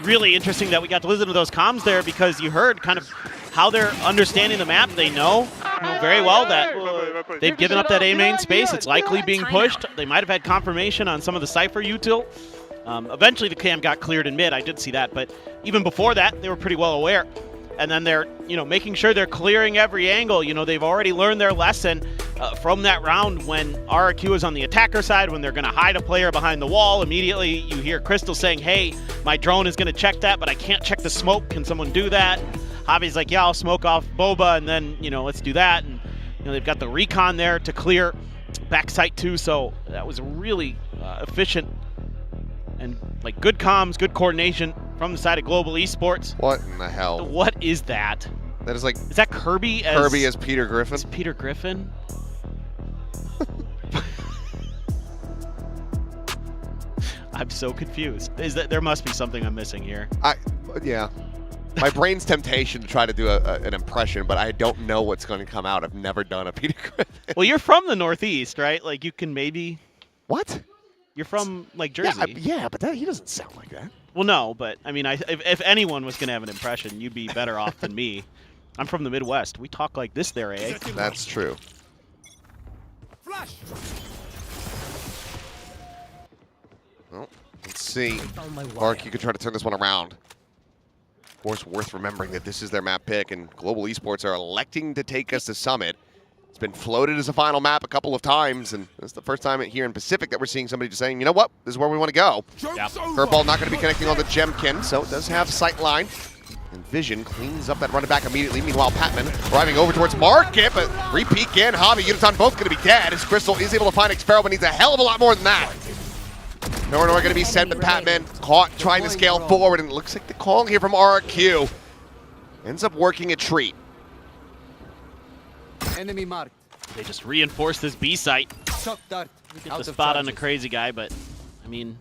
really interesting that we got to listen to those comms there, because you heard kind of how they're understanding the map. They know very well that they've given up that A main space. It's likely being pushed. They might have had confirmation on some of the Cypher util. Eventually the cam got cleared in mid, I did see that, but even before that, they were pretty well aware. And then they're, making sure they're clearing every angle. They've already learned their lesson from that round when RRQ is on the attacker side, when they're going to hide a player behind the wall. Immediately you hear Crystal saying, hey, my drone is going to check that, but I can't check the smoke. Can someone do that? Javi's like, yeah, I'll smoke off Boba, and then, let's do that. And, they've got the recon there to clear backside too, so that was really efficient and good comms, good coordination from the side of Global Esports. What in the hell? What is that? That is Is that Kirby as... Kirby as Peter Griffin? As Peter Griffin? I'm so confused. There must be something I'm missing here. Yeah. My brain's temptation to try to do an impression, but I don't know what's going to come out. I've never done a Peter Griffin. Well, you're from the Northeast, right? You can maybe... What? You're from, Jersey. Yeah, but he doesn't sound like that. Well, no, but, I mean, if anyone was going to have an impression, you'd be better off than me. I'm from the Midwest. We talk like this there, eh? That's true. Well, let's see. RRQ could try to turn this one around. Of course, worth remembering that this is their map pick, and Global Esports are electing to take us to Summit. It's been floated as a final map a couple of times, and this is the first time here in Pacific that we're seeing somebody just saying, you know what, this is where we want to go. Yep. Curveball not going to be connecting on the Jemkin, so it does have sight line. And Vision cleans up that running back immediately. Meanwhile, Patman driving over towards Market, but repeat again. Javi, Yunotan both going to be dead, as Crystal is able to find Xparrow, but needs a hell of a lot more than that. Nor going to be sent, but Patman caught trying to scale forward, and it looks like the call here from RRQ ends up working a treat. Enemy marked. They just reinforced this B site. Shock dart. Get the spot on the Crazy Guy, but, I mean,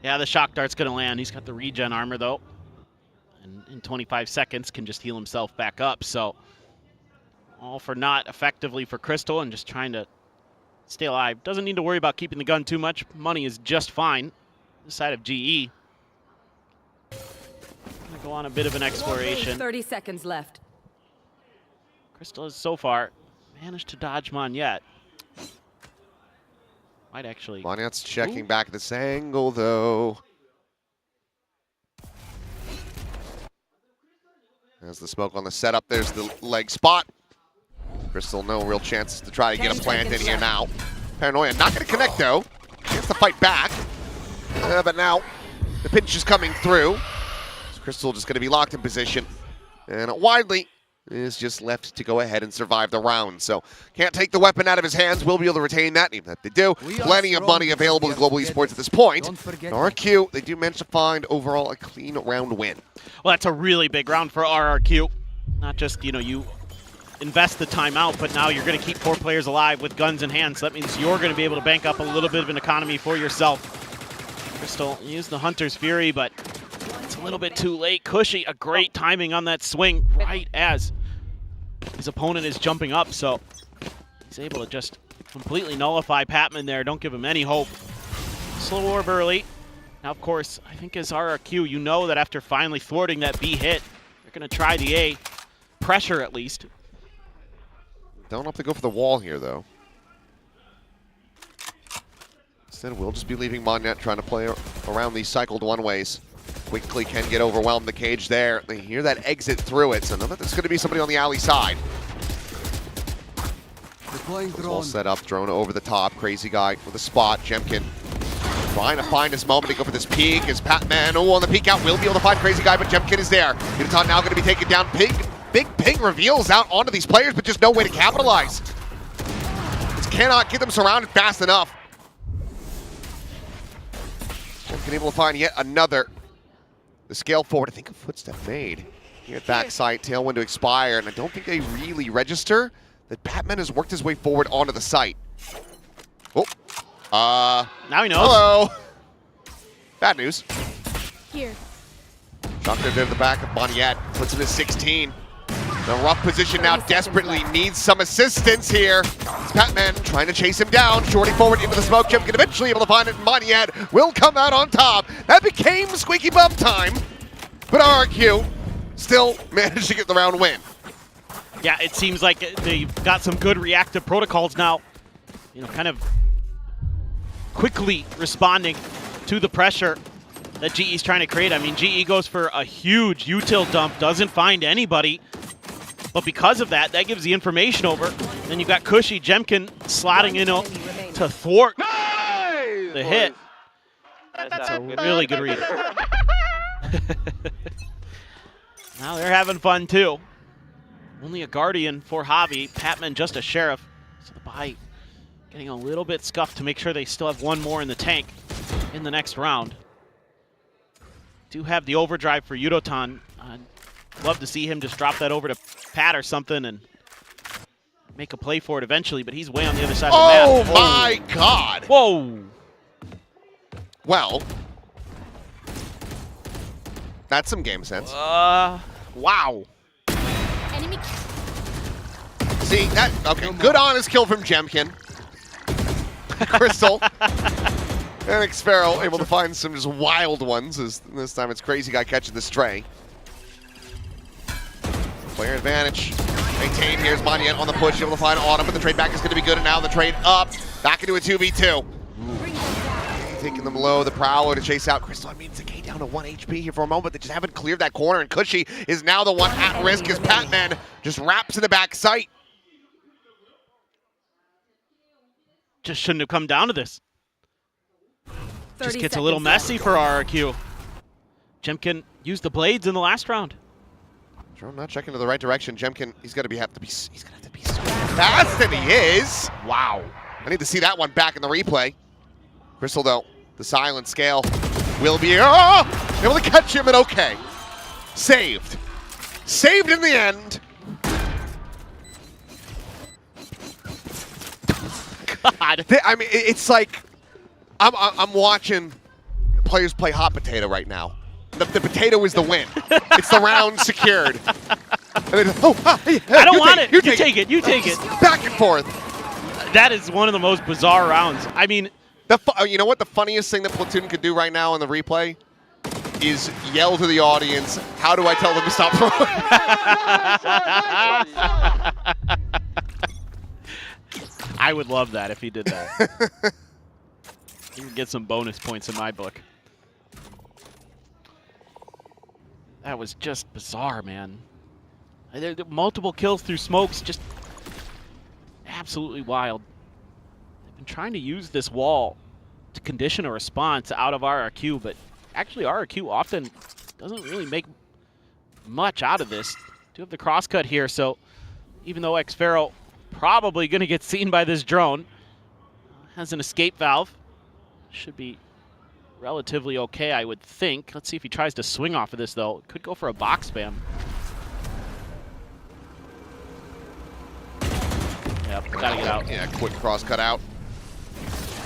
yeah, the shock dart's going to land. He's got the regen armor, though. And in 25 seconds can just heal himself back up. So, all for naught effectively for Crystal and just trying to stay alive. Doesn't need to worry about keeping the gun too much. Money is just fine. This side of GE. Gonna go on a bit of an exploration. 30 seconds left. Crystal has so far managed to dodge Monyet. Might actually... Monyet's checking back this angle, though. As the smoke on the setup, there's the leg spot. Crystal, no real chances to try to get a plant in here now. Paranoia not going to connect, though. Chance to fight back. But now the pinch is coming through. So Crystal just going to be locked in position. And Widely is just left to go ahead and survive the round. So can't take the weapon out of his hands. Will be able to retain that, even if they do. Plenty of money available to Global Esports at this point. RRQ, they do manage to find overall a clean round win. Well, that's a really big round for RRQ. Not just, you invest the timeout, but now you're going to keep 4 players alive with guns in hand. So that means you're going to be able to bank up a little bit of an economy for yourself. Crystal used the Hunter's Fury, but it's a little bit too late. Cushy, a great timing on that swing right as his opponent is jumping up. So he's able to just completely nullify Patman there. Don't give him any hope. Slow orb early. Now, of course, I think as RRQ, you know that after finally thwarting that B hit, they're going to try the A. Pressure, at least. Don't have to go for the wall here, though. Instead, we'll just be leaving Monyet trying to play around these cycled one-ways. Quickly can get overwhelmed. The cage there. They hear that exit through it, so know that there's going to be somebody on the alley side. All set up, drone over the top. Crazy guy with a spot. Jemkin trying to find his moment to go for this peek. Is Patman, on the peek out, will be able to find Crazy guy, but Jemkin is there. Uton now going to be taken down. Big ping reveals out onto these players, but just no way to capitalize. Just cannot get them surrounded fast enough. Jemkin able to find yet another. The scale forward, I think a footstep made. Here at backside, tailwind to expire, and I don't think they really register that Batman has worked his way forward onto the site. Oh. Now he knows. Hello. Bad news. Here. Shocker to the back of Monyet. Puts him at 16. The rough position now desperately needs some assistance here. It's Batman trying to chase him down. Shorty forward into the smoke. Jim can eventually able to find it. Monyet will come out on top. That became squeaky bum time. But RRQ still managed to get the round win. Yeah, it seems like they've got some good reactive protocols now. Kind of quickly responding to the pressure that GE's trying to create. I mean, GE goes for a huge util dump, doesn't find anybody. But because of that, that gives the information over. Then you've got Cushy, Jemkin slotting in to thwart the hit. That's a really good read. Now they're having fun too. Only a Guardian for Javi. Patman just a Sheriff. So the buy getting a little bit scuffed to make sure they still have one more in the tank in the next round. Do have the overdrive for Yudotan. Love to see him just drop that over to Pat or something and make a play for it eventually, but he's way on the other side of the map. Oh my God. Whoa. Well, that's some game sense. Wow. Enemy. See, that, okay, good honest kill from Jemkin. Crystal. And Xpharaoh able to find some just wild ones, as this time it's Crazy Guy catching the stray. Player advantage. Maintain. Here's Monyet on the push, able to find Autumn, but the trade back is going to be good, and now the trade up. Back into a 2v2. Taking them low, the Prowler to chase out Crystal. I mean, Zakay down to 1 HP here for a moment. They just haven't cleared that corner, and Cushy is now the one at risk as Patman just wraps in the back sight. Just shouldn't have come down to this. Just gets a little messy for RRQ. Jemkin used the blades in the last round. Drone not checking to the right direction. Jemkin, he's gonna have to be so fast, and he is. Wow. I need to see that one back in the replay. Crystal, though, the silent scale will be able to catch him, and okay. Saved. Saved in the end. God. I mean, it's like I'm watching players play hot potato right now. The potato is the win. It's the round secured. And then, I don't want it. You take it. You take it. Back and forth. That is one of the most bizarre rounds. I mean, you know what? The funniest thing that Platoon could do right now in the replay is yell to the audience, how do I tell them to stop throwing? I would love that if he did that. He would get some bonus points in my book. That was just bizarre, man. There are multiple kills through smokes, just absolutely wild. They've been trying to use this wall to condition a response out of RRQ, but actually RRQ often doesn't really make much out of this. Do have the crosscut here, so even though Xpharaoh probably going to get seen by this drone, has an escape valve. Should be relatively okay, I would think. Let's see if he tries to swing off of this, though. Could go for a box spam. Yep, gotta get out. Yeah, quick cross cut out.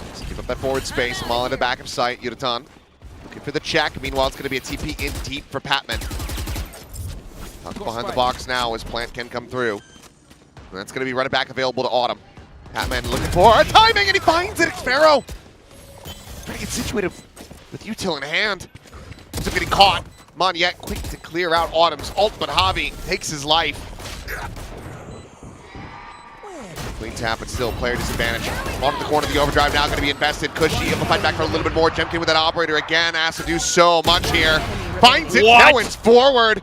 Let's keep up that forward space. Maul in the back of sight. Yutan looking for the check. Meanwhile, it's going to be a TP in deep for Patman. Tucked behind the box now as Plant can come through. And that's going to be right back available to Autumn. Patman looking for a timing, and he finds it. Xpharaoh trying to get situated with Util in hand. He's getting caught. Monyet quick to clear out Autumn's ult, but Javi takes his life. Clean tap, but still player disadvantage. Onto the corner of the overdrive now going to be invested. Cushy able to fight back for a little bit more. Jemkin with that operator again. Has to do so much here. Finds it. Now it's forward.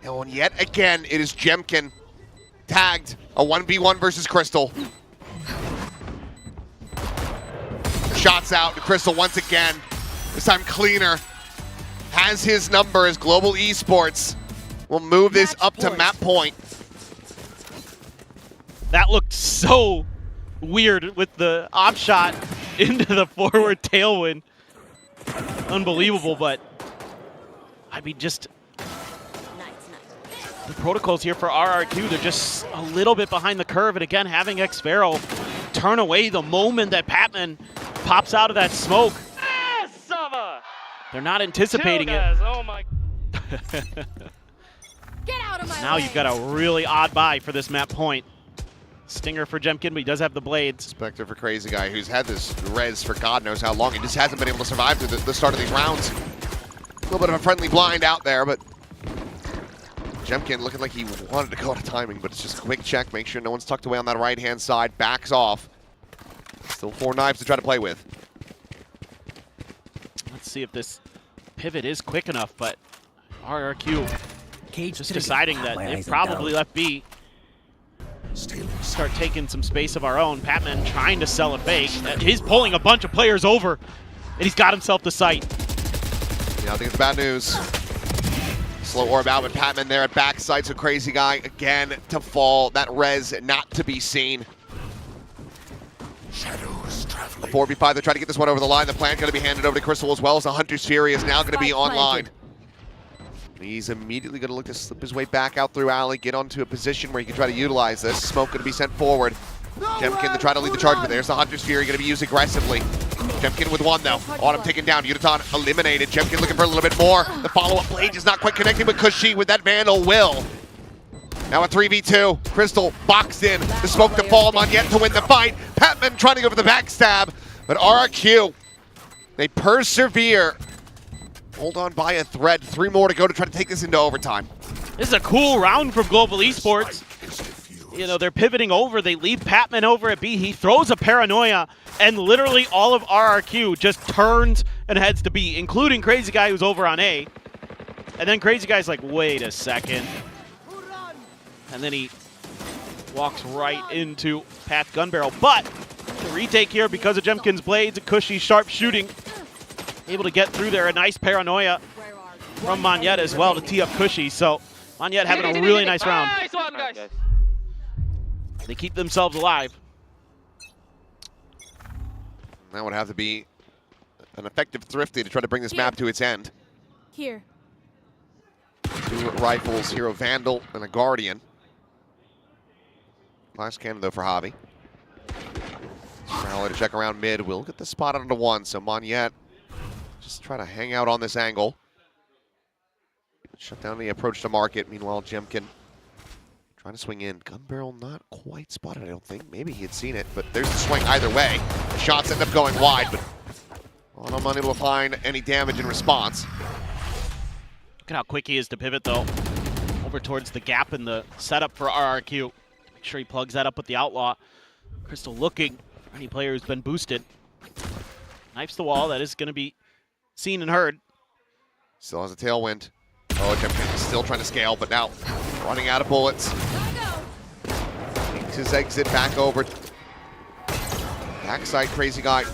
And yet again, it is Jemkin tagged. A 1v1 versus Crystal. Shots out to Crystal once again. This time cleaner. Has his number as Global Esports. Will move this up to map point. That looked so weird with the op shot into the forward tailwind. Unbelievable, but I mean, just the protocols here for RRQ, they're just a little bit behind the curve. And again, having Xpharaoh turn away the moment that Patman pops out of that smoke. They're not anticipating it. Oh my. Get out of my Now way. you've got a really odd buy for this map point. Stinger for Jemkin, but he does have the blades. Spectre for Crazy Guy, who's had this res for God knows how long. He just hasn't been able to survive through the start of these rounds. A little bit of a friendly blind out there, but Jemkin looking like he wanted to go to timing, but it's just a quick check. Make sure no one's tucked away on that right-hand side. Backs off. Still 4 knives to try to play with. Let's see if this pivot is quick enough, but RRQ just deciding that they probably left B. Start taking some space of our own. Patman trying to sell a fake. He's pulling a bunch of players over, and he's got himself the site. Yeah, I think it's bad news. Slow orb out, but Patman there at backside, so Crazy Guy again to fall. That res not to be seen. Shadows traveling. 4v5, they're trying to get this one over the line. The plan going to be handed over to Crystal as well as the Hunter's Fury is now going to be online. He's immediately going to look to slip his way back out through alley, get onto a position where he can try to utilize this. Smoke going to be sent forward. Jemkin to try to lead the charge, but there's the Hunter's Fury going to be used aggressively. Jemkin with one, though. Autumn taken down. Yutan eliminated. Jemkin looking for a little bit more. The follow-up blade is not quite connecting with Cushy with that Vandal will. Now a 3v2. Crystal boxed in. The smoke to fall. Monyet to win the fight. Patman trying to go for the backstab, but RRQ, they persevere. Hold on by a thread. 3 more to go to try to take this into overtime. This is a cool round from Global Esports. You know, they're pivoting over. They leave Patman over at B. He throws a paranoia, and literally all of RRQ just turns and heads to B, including Crazy Guy who's over on A. And then Crazy Guy's like, wait a second. And then he walks right into Pat's gun barrel. But the retake here because of Jemkin's blades and Cushy sharp shooting. Able to get through there. A nice paranoia from Monyet as well to tee up Cushy. So Monyet having a really nice round. Nice one, guys. They keep themselves alive. That would have to be an effective Thrifty to try to bring this map to its end. Here. 2 rifles, Hero Vandal, and a Guardian. Last cannon, though, for Javi. Now to check around mid. We'll get the spot onto 1, so Monyet just try to hang out on this angle. Shut down the approach to market. Meanwhile, Jemkin trying to swing in. Gun barrel not quite spotted, I don't think. Maybe he had seen it, but there's the swing either way. The shots end up going wide, but I'm unable to find any damage in response. Look at how quick he is to pivot, though. Over towards the gap in the setup for RRQ. Make sure he plugs that up with the Outlaw. Crystal looking for any player who's been boosted. Knifes the wall. That is going to be seen and heard. Still has a tailwind. Oh, Jemkin is still trying to scale, but now Running out of bullets. Makes his exit back over. Backside Crazy Guy.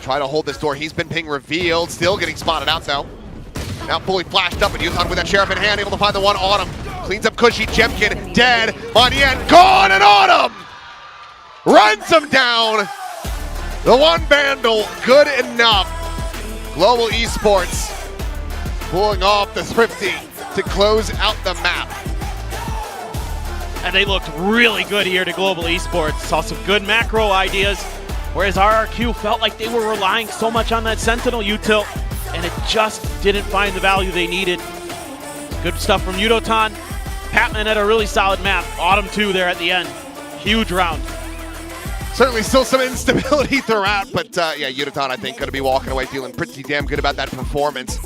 Try to hold this door. He's been ping revealed. Still getting spotted out though. Now fully flashed up, and Yutan with that Sheriff in hand, able to find the one on him. Cleans up Cushy, Jemkin, dead. Manien, gone, and on him! Runs him down. The one Vandal, good enough. Global Esports pulling off the Thrifty to close out the map. And they looked really good here to Global Esports. Saw some good macro ideas, whereas RRQ felt like they were relying so much on that Sentinel util, and it just didn't find the value they needed. Good stuff from Yudotan. Patman had a really solid map. Autumn 2 there at the end. Huge round. Certainly still some instability throughout, but yeah, Yudotan, I think, going to be walking away feeling pretty damn good about that performance.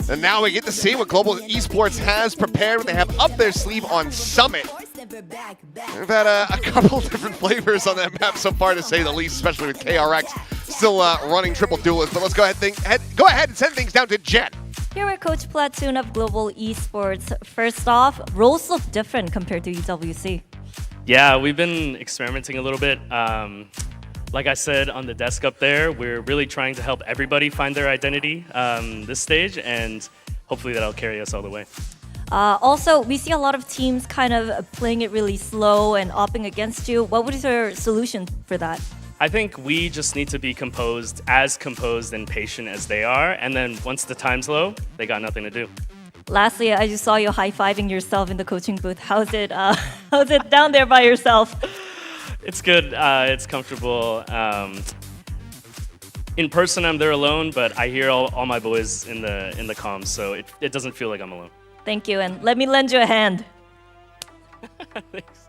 And now we get to see what Global Esports has prepared, what they have up their sleeve on Summit. We've had a couple different flavors on that map so far, to say the least, especially with KRX still running triple duelist. But let's go ahead and send things down to Jen. Here with Coach Platoon of Global Esports. First off, roles look different compared to EWC. Yeah, we've been experimenting a little bit. Like I said on the desk up there, we're really trying to help everybody find their identity this stage, and hopefully that'll carry us all the way. Also, we see a lot of teams kind of playing it really slow and opting against you. What was your solution for that? I think we just need to be composed and patient as they are, and then once the time's low, they got nothing to do. Lastly, I just saw you high-fiving yourself in the coaching booth. How's it down there by yourself? It's good. It's comfortable. In person, I'm there alone, but I hear all my boys in the comms, so it doesn't feel like I'm alone. Thank you, and let me lend you a hand. Thanks.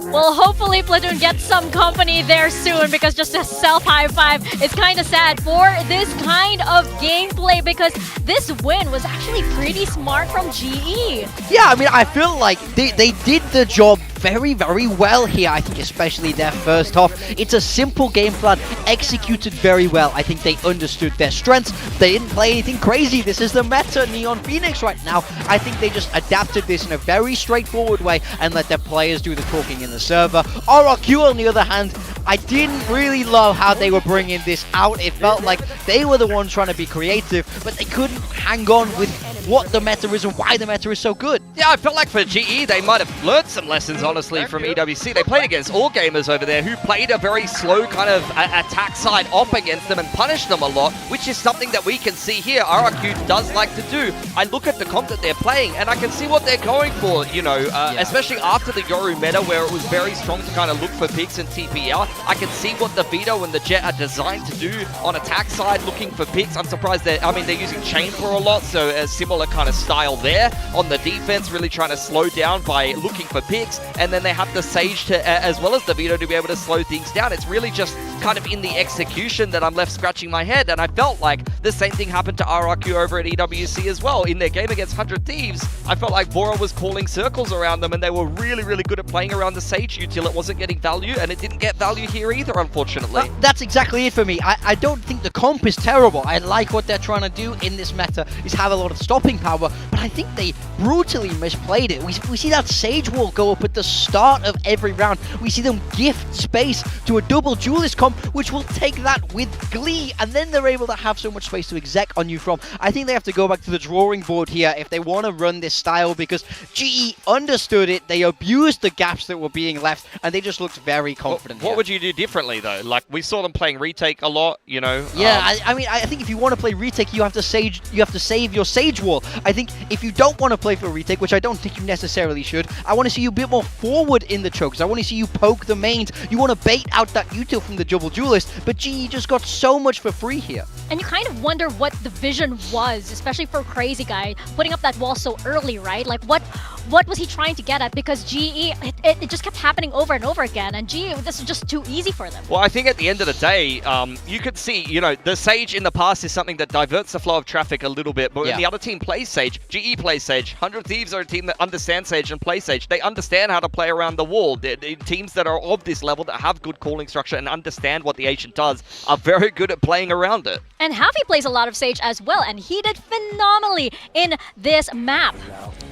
Well, hopefully Platoon gets some company there soon, because just a self-high five is kind of sad for this kind of gameplay, because this win was actually pretty smart from GE. Yeah, I mean, I feel like they did the job very, very well here. I think especially their first half. It's a simple game plan, executed very well. I think they understood their strengths. They didn't play anything crazy. This is the meta Neon Phoenix right now. I think they just adapted this in a very straightforward way and let their players do the talking in the server. RRQ, on the other hand, I didn't really love how they were bringing this out. It felt like they were the ones trying to be creative, but they couldn't hang on with what the meta is and why the meta is so good. Yeah, I felt like for GE, they might have learned some lessons, honestly, from EWC. They played against all gamers over there who played a very slow kind of attack side op against them and punished them a lot, which is something that we can see here RRQ does like to do. I look at the comp that they're playing and I can see what they're going for, you know, especially after the Yoru meta where it was very strong to kind of look for picks and TP out. I can see what the Vito and the Jet are designed to do on attack side, looking for picks. I'm surprised they're using Chamber a lot, so a similar kind of style there. On the defense, really trying to slow down by looking for picks, and then they have the Sage to, as well as the Vito, to be able to slow things down. It's really just kind of in the execution that I'm left scratching my head, and I felt like the same thing happened to RRQ over at EWC as well. In their game against 100 Thieves, I felt like Bora was calling circles around them, and they were really, really good at playing around the Sage util. It wasn't getting value, and it didn't get value here either, unfortunately. That's exactly it for me. I don't think the comp is terrible. I like what they're trying to do in this meta, is have a lot of stopping power, but I think they brutally misplayed it. We see that Sage wall go up at the start of every round. We see them gift space to a double duelist comp, which will take that with glee, and then they're able to have so much space to exec on you from. I think they have to go back to the drawing board here if they want to run this style, because GE understood it, they abused the gaps that were being left, and they just looked very confident. What would you do differently, though? Like, we saw them playing retake a lot, you know? Yeah, I mean, I think if you want to play retake, you have to save your Sage wall. I think if you don't want to play for retake, which I don't think you necessarily should, I want to see you a bit more forward in the chokes. I want to see you poke the mains. You want to bait out that util from the double duelist, but GE just got so much for free here. And you kind of wonder what the vision was, especially for Crazy Guy, putting up that wall so early, right? Like, what what was he trying to get at? Because GE, it just kept happening over and over again, and GE, this is just too easy for them. Well, I think at the end of the day, you could see, the Sage in the past is something that diverts the flow of traffic a little bit, but when the other team plays Sage, GE plays Sage, 100 Thieves are a team that understands Sage and plays Sage. They understand how to play around the wall. They're teams that are of this level, that have good calling structure and understand what the agent does, are very good at playing around it. And Javi plays a lot of Sage as well, and he did phenomenally in this map.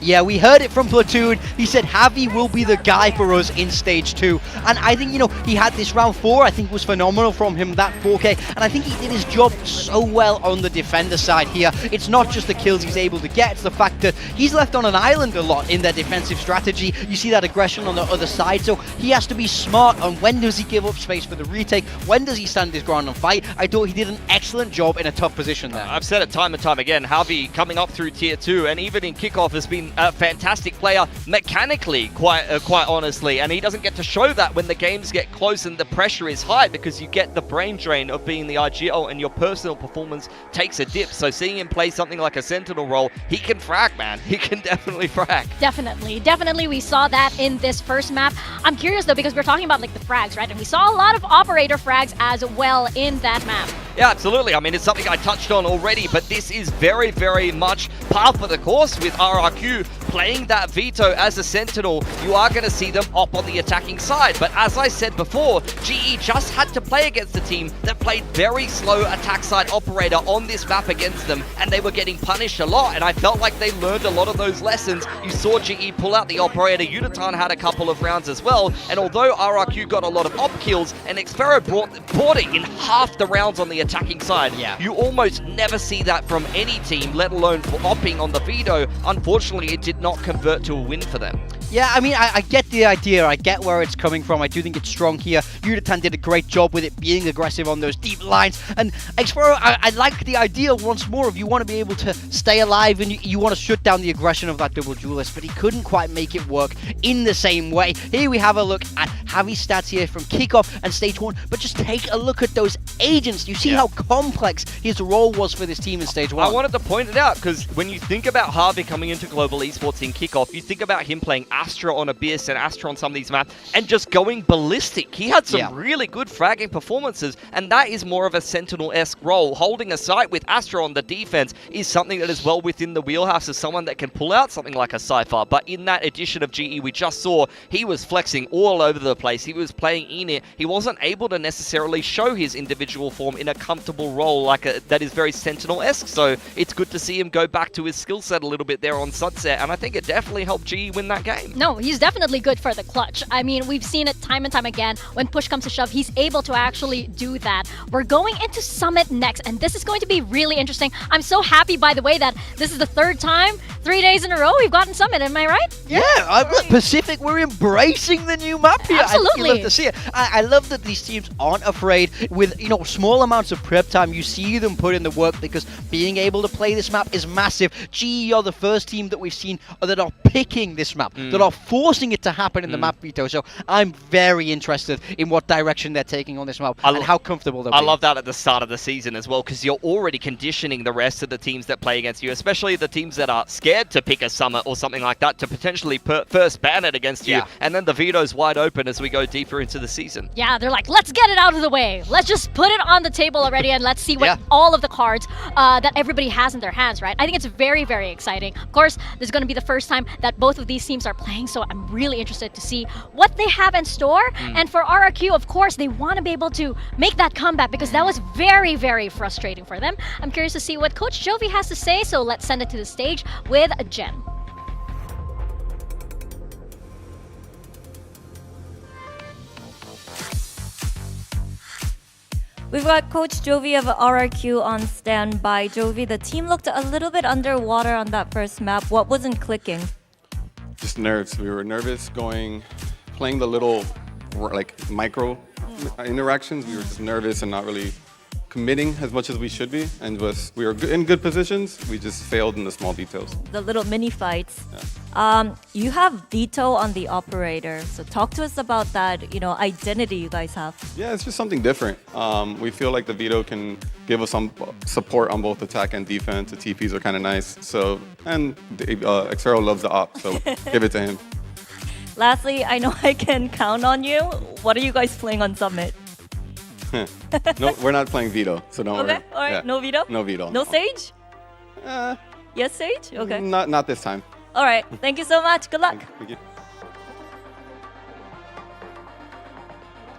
Yeah, we heard it from Platoon. He said Javi will be the guy for us in Stage 2. And I think, he had this round 4, I think was phenomenal from him, that 4K. And I think he did his job so well on the defender side here. It's not just the kills he's able to get, it's the fact that he's left on an island a lot in their defensive strategy. You see that aggression on the other side, so he has to be smart on when does he give up space for the retake, when does he stand his ground and fight. I thought he did an excellent job in a tough position there. I've said it time and time again, Javi coming up through Tier 2 and even in kickoff has been a fantastic player mechanically, quite honestly, and he doesn't get to show that when the games get close and the pressure is high, because you get the brain drain of being the IGL and your personal performance takes a dip. So seeing him play something like a Sentinel role, he can frag, man. He can definitely frag. Definitely we saw that in this first map. I'm curious though, because we're talking about like the frags, right? And we saw a lot of operator frags as well in that map. Yeah, absolutely. I mean, it's something I touched on already, but this is very, very much par for the course with RRQ playing that Veto as a Sentinel. You are going to see them up on the attacking side. But as I said before, GE just had to play against a team that played very slow attack side operator on this map against them, and they were getting punished a lot, and I felt like they learned a lot of those lessons. You saw GE pull out the operator, Unitan had a couple of rounds as well, and although RRQ got a lot of op kills, and Xpero brought it in half the rounds on the attacking side, you almost never see that from any team, let alone for opping on the Veto. Unfortunately, it did not convert to a win for them. Yeah, I mean, I get the idea. I get where it's coming from. I do think it's strong here. Unitan did a great job with it being aggressive on those deep lines. And Xpero, I like the idea once more of you want to be able to stay alive and you want to shut down the aggression of that double duelist, but he couldn't quite make it work in the same way. Here we have a look at Javi's stats here from kickoff and Stage 1, but just take a look at those agents. You see how complex his role was for this team in Stage 1. I wanted to point it out because when you think about Javi coming into Global Esports in kickoff, you think about him playing Astra on Abyss and Astra on some of these maps and just going ballistic. He had some really good fragging performances, and that is more of a Sentinel-esque role. Holding a site with Astra on the defense is something that is well within the wheelhouse of someone that can pull out something like a Cypher. But in that edition of GE we just saw, he was flexing all over the place. He was playing in it. He wasn't able to necessarily show his individual form in a comfortable role that is very Sentinel-esque. So it's good to see him go back to his skill set a little bit there on Sunset, and I think it definitely helped GE win that game. No, he's definitely good for the clutch. I mean, we've seen it time and time again. When push comes to shove, he's able to actually do that. We're going into Summit next, and this is going to be really interesting. I'm so happy, by the way, that this is the third time, 3 days in a row, we've gotten Summit. Am I right? Yeah, Pacific, we're embracing the new map here. Absolutely. I love to see it. I love that these teams aren't afraid with, small amounts of prep time. You see them put in the work because being able to play this map is massive. GE are the first team that we've seen that are picking this map, that are forcing it to happen in the map veto. So I'm very interested in what direction they're taking on this map and how comfortable they'll be. I love that at the start of the season as well, because you're already conditioning the rest of the teams that play against you, especially the teams that are scared to pick a Summit or something like that, to potentially first ban it against you, and then the veto's wide open as we go deeper into the season. Yeah, they're like, let's get it out of the way. Let's just put it on the table already and let's see what all of the cards that everybody has in their hands, right? I think it's very, very exciting. Of course, this is going to be the first time that both of these teams are playing, so I'm really interested to see what they have in store. And for RRQ, of course, they want to be able to make that comeback because that was very, very frustrating for them. I'm curious to see what Coach Jovi has to say, so let's send it to the stage with Jen. We've got Coach Jovi of RRQ on standby. Jovi, the team looked a little bit underwater on that first map. What wasn't clicking? Just nerves. We were nervous playing the little micro interactions. We were just nervous and not really committing as much as we should be, and we were in good positions. We just failed in the small details. The little mini fights. You have veto on the operator, so talk to us about that. Identity you guys have. Yeah, it's just something different. We feel like the veto can give us some support on both attack and defense. The TPs are kind of nice. So, and Xero loves the op, so give it to him. Lastly, I know I can count on you. What are you guys playing on Summit? No, we're not playing veto, so don't worry. Okay, all right. Yeah. No veto? No veto. No Sage? Yes, Sage? Okay. Not this time. All right. Thank you so much. Good luck. Thank you.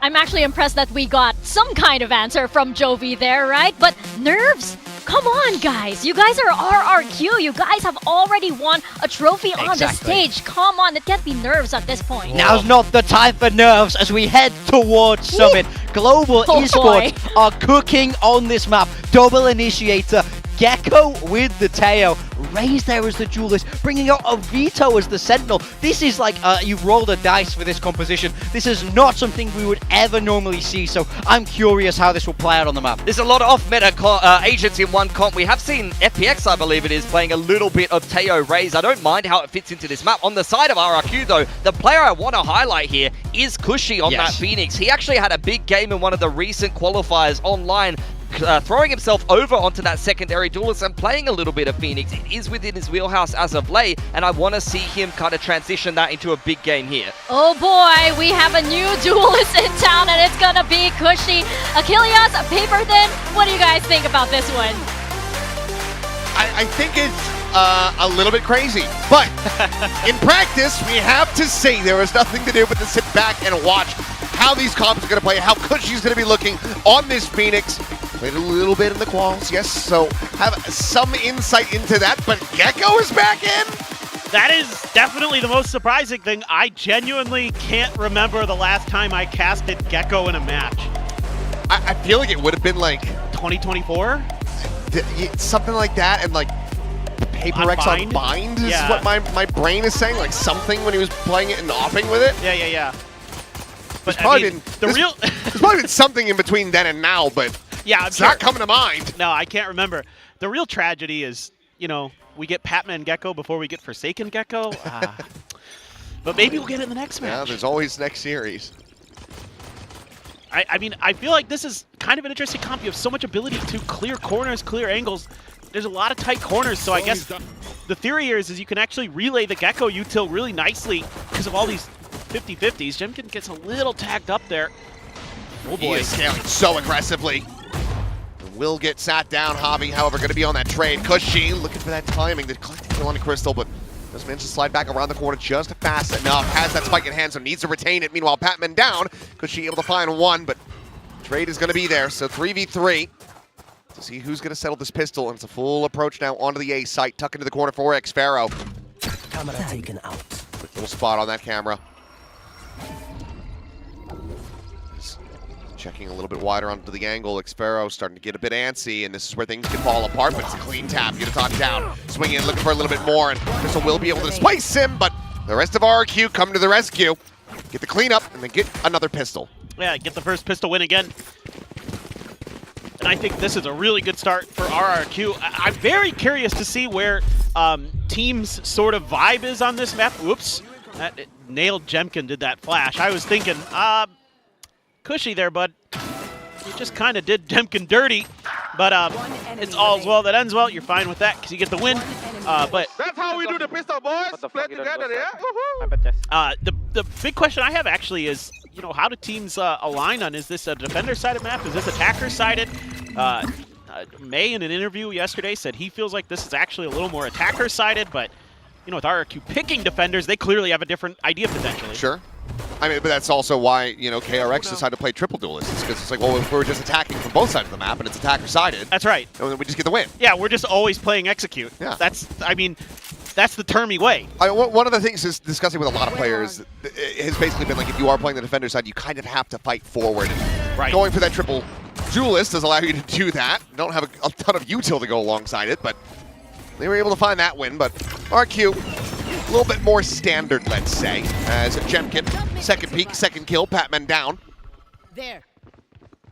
I'm actually impressed that we got some kind of answer from Jovi there, right? But nerves? Come on, guys. You guys are RRQ. You guys have already won a trophy on the stage. Come on, it can't be nerves at this point. Now's not the time for nerves as we head towards Summit. Global esports are cooking on this map. Double initiator. Gecko with the Teo. Raze there as the duelist, bringing out a Veto as the sentinel. This is like you've rolled a dice for this composition. This is not something we would ever normally see, so I'm curious how this will play out on the map. There's a lot of off-meta agents in one comp. We have seen FPX, I believe it is, playing a little bit of Teo Raze. I don't mind how it fits into this map. On the side of RRQ, though, the player I want to highlight here is Cushy on that Phoenix. He actually had a big game in one of the recent qualifiers online, throwing himself over onto that secondary duelist and playing a little bit of Phoenix. It is within his wheelhouse as of late, and I want to see him kind of transition that into a big game here. Oh boy, we have a new duelist in town, and it's gonna be Cushy. Achilles, Paper Thin, what do you guys think about this one? I think it's a little bit crazy, but in practice, we have to see there is nothing to do but to sit back and watch how these comps are going to play, how Cushy's going to be looking on this Phoenix. Played a little bit in the quals, yes, so have some insight into that, but Gecko is back in? That is definitely the most surprising thing. I genuinely can't remember the last time I casted Gecko in a match. I feel like it would have been like 2024? Something like that, and like PRX on Bind is what my brain is saying, like something when he was playing it and offing with it. Yeah. But there's probably been something in between then and now, but yeah, it's not coming to mind. No, I can't remember. The real tragedy is, we get Patman Gecko before we get Forsaken Gecko. But maybe we'll get it in the next match. Yeah, there's always next series. I mean, I feel like this is kind of an interesting comp. You have so much ability to clear corners, clear angles. There's a lot of tight corners, so I guess the theory here is you can actually relay the Gecko util really nicely because of all these 50-50s. Jemkin gets a little tagged up there. Oh boy. He is scaling so aggressively. Will get sat down. Hobby, however, going to be on that trade. Cushy looking for that timing to collect the kill on the Crystal, but does manage to slide back around the corner just fast enough. Has that spike in hand, so needs to retain it. Meanwhile, Patman down. Cushy able to find one, but trade is going to be there. So 3v3 to see who's going to settle this pistol. And it's a full approach now onto the A site. Tuck into the corner for Xero. Camera taken out. Quick little spot on that camera. Checking a little bit wider onto the angle. Xero starting to get a bit antsy, and this is where things can fall apart, but it's a clean tap. Yuta down, swinging in, looking for a little bit more, and Crystal will be able to displace him, but the rest of RRQ come to the rescue. Get the cleanup, and then get another pistol. Yeah, get the first pistol win again. And I think this is a really good start for RRQ. I'm very curious to see where team's sort of vibe is on this map. Whoops. That nailed Jemkin, did that flash. I was thinking, Cushy there, bud. You just kind of did Jemkin dirty. But it's all's well that ends well. You're fine with that because you get the win. But that's how we do the pistol, boys. Play together, yeah? The big question I have actually is, how do teams align on, is this a defender-sided map? Is this attacker-sided? May, in an interview yesterday, said he feels like this is actually a little more attacker-sided, but, with RRQ picking defenders, they clearly have a different idea potentially. Sure. I mean, but that's also why, KRX decided to play triple duelists, because it's like, well, if we're just attacking from both sides of the map and it's attacker-sided. That's right. And then we just get the win. Yeah, we're just always playing execute. Yeah. That's the termy way. One of the things is discussing with a lot of players has basically been like, if you are playing the defender side, you kind of have to fight forward. Right. Going for that triple duelist does allow you to do that. You don't have a ton of util to go alongside it, but they were able to find that win. But RQ, a little bit more standard, let's say, as Jemkin, second peak, second kill, Patman down. There.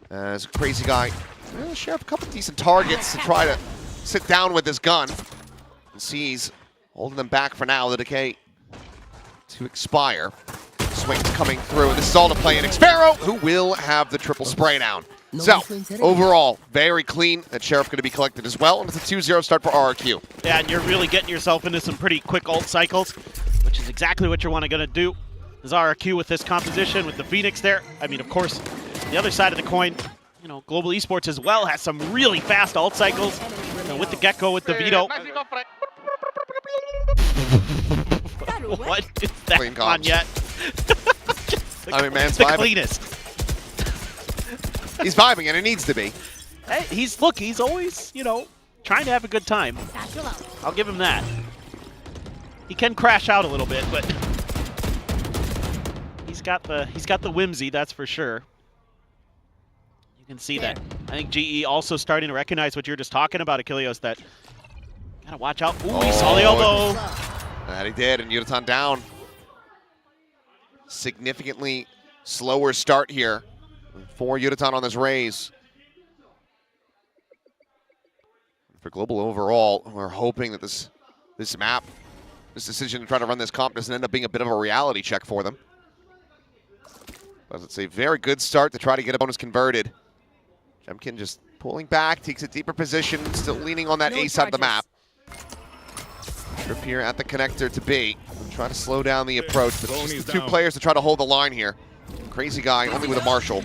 As Crazy Guy Sheriff a couple decent targets to try to sit down with his gun. And sees holding them back for now. The decay to expire. Swings coming through. This is all to play in Xfero, who will have the triple spray down. So, overall, very clean. That Sheriff going to be collected as well, and it's a 2-0 start for RRQ. Yeah, and you're really getting yourself into some pretty quick ult cycles, which is exactly what you're going to do. As RRQ with this composition, with the Phoenix there. I mean, of course, the other side of the coin, you know, Global Esports as well has some really fast ult cycles. You know, with the Gecko, with the Vito. What is that Clean on yet? I mean, man's the vibing. cleanest. He's vibing, and it needs to be. Hey, he's always, you know, trying to have a good time. I'll give him that. He can crash out a little bit, but he's got the whimsy, that's for sure. You can see that. I think GE also starting to recognize what you're just talking about, Achilleos, that gotta watch out. Ooh, he saw the elbow. That he did, and Yutan down. Significantly slower start here for Yutan on this raise. For Global overall, we're hoping that this map, this decision to try to run this comp doesn't end up being a bit of a reality check for them. But it's a very good start to try to get a bonus converted. Jemkin just pulling back, takes a deeper position, still leaning on that A side of the map. Trip here at the connector to B. Try to slow down the approach, but just the two players to try to hold the line here. Crazy guy, only with a Marshall.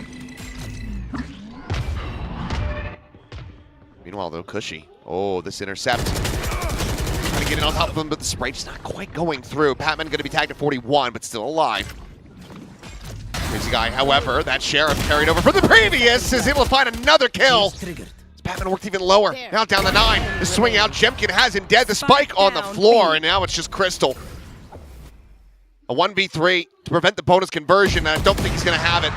Meanwhile, though, Cushy. Oh, this intercept. Trying to get in on top of him, but the spray just not quite going through. Patman going to be tagged at 41, but still alive. Crazy guy, however, that Sheriff carried over from the previous is able to find another kill. Patman worked even lower. Now down the 9. The swing out. Jemkin has him dead. The spike on the floor, and now it's just Crystal. A 1v3 to prevent the bonus conversion. I don't think he's going to have it.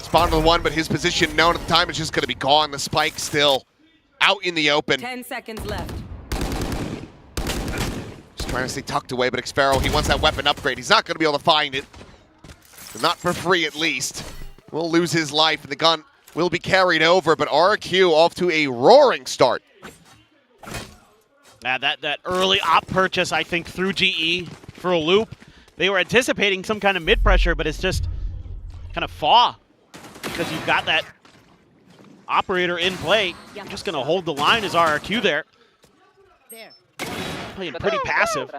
Spawned with 1, but his position known at the time is just going to be gone. The spike still out in the open. 10 seconds left. Just trying to stay tucked away, but Xfero, he wants that weapon upgrade. He's not going to be able to find it. Not for free, at least. Will lose his life, and the gun will be carried over, but RRQ off to a roaring start. That early op purchase, I think, through GE for a loop. They were anticipating some kind of mid-pressure, but it's just kind of flaw because you've got that operator in play. You're just going to hold the line as RRQ there. Playing pretty passive.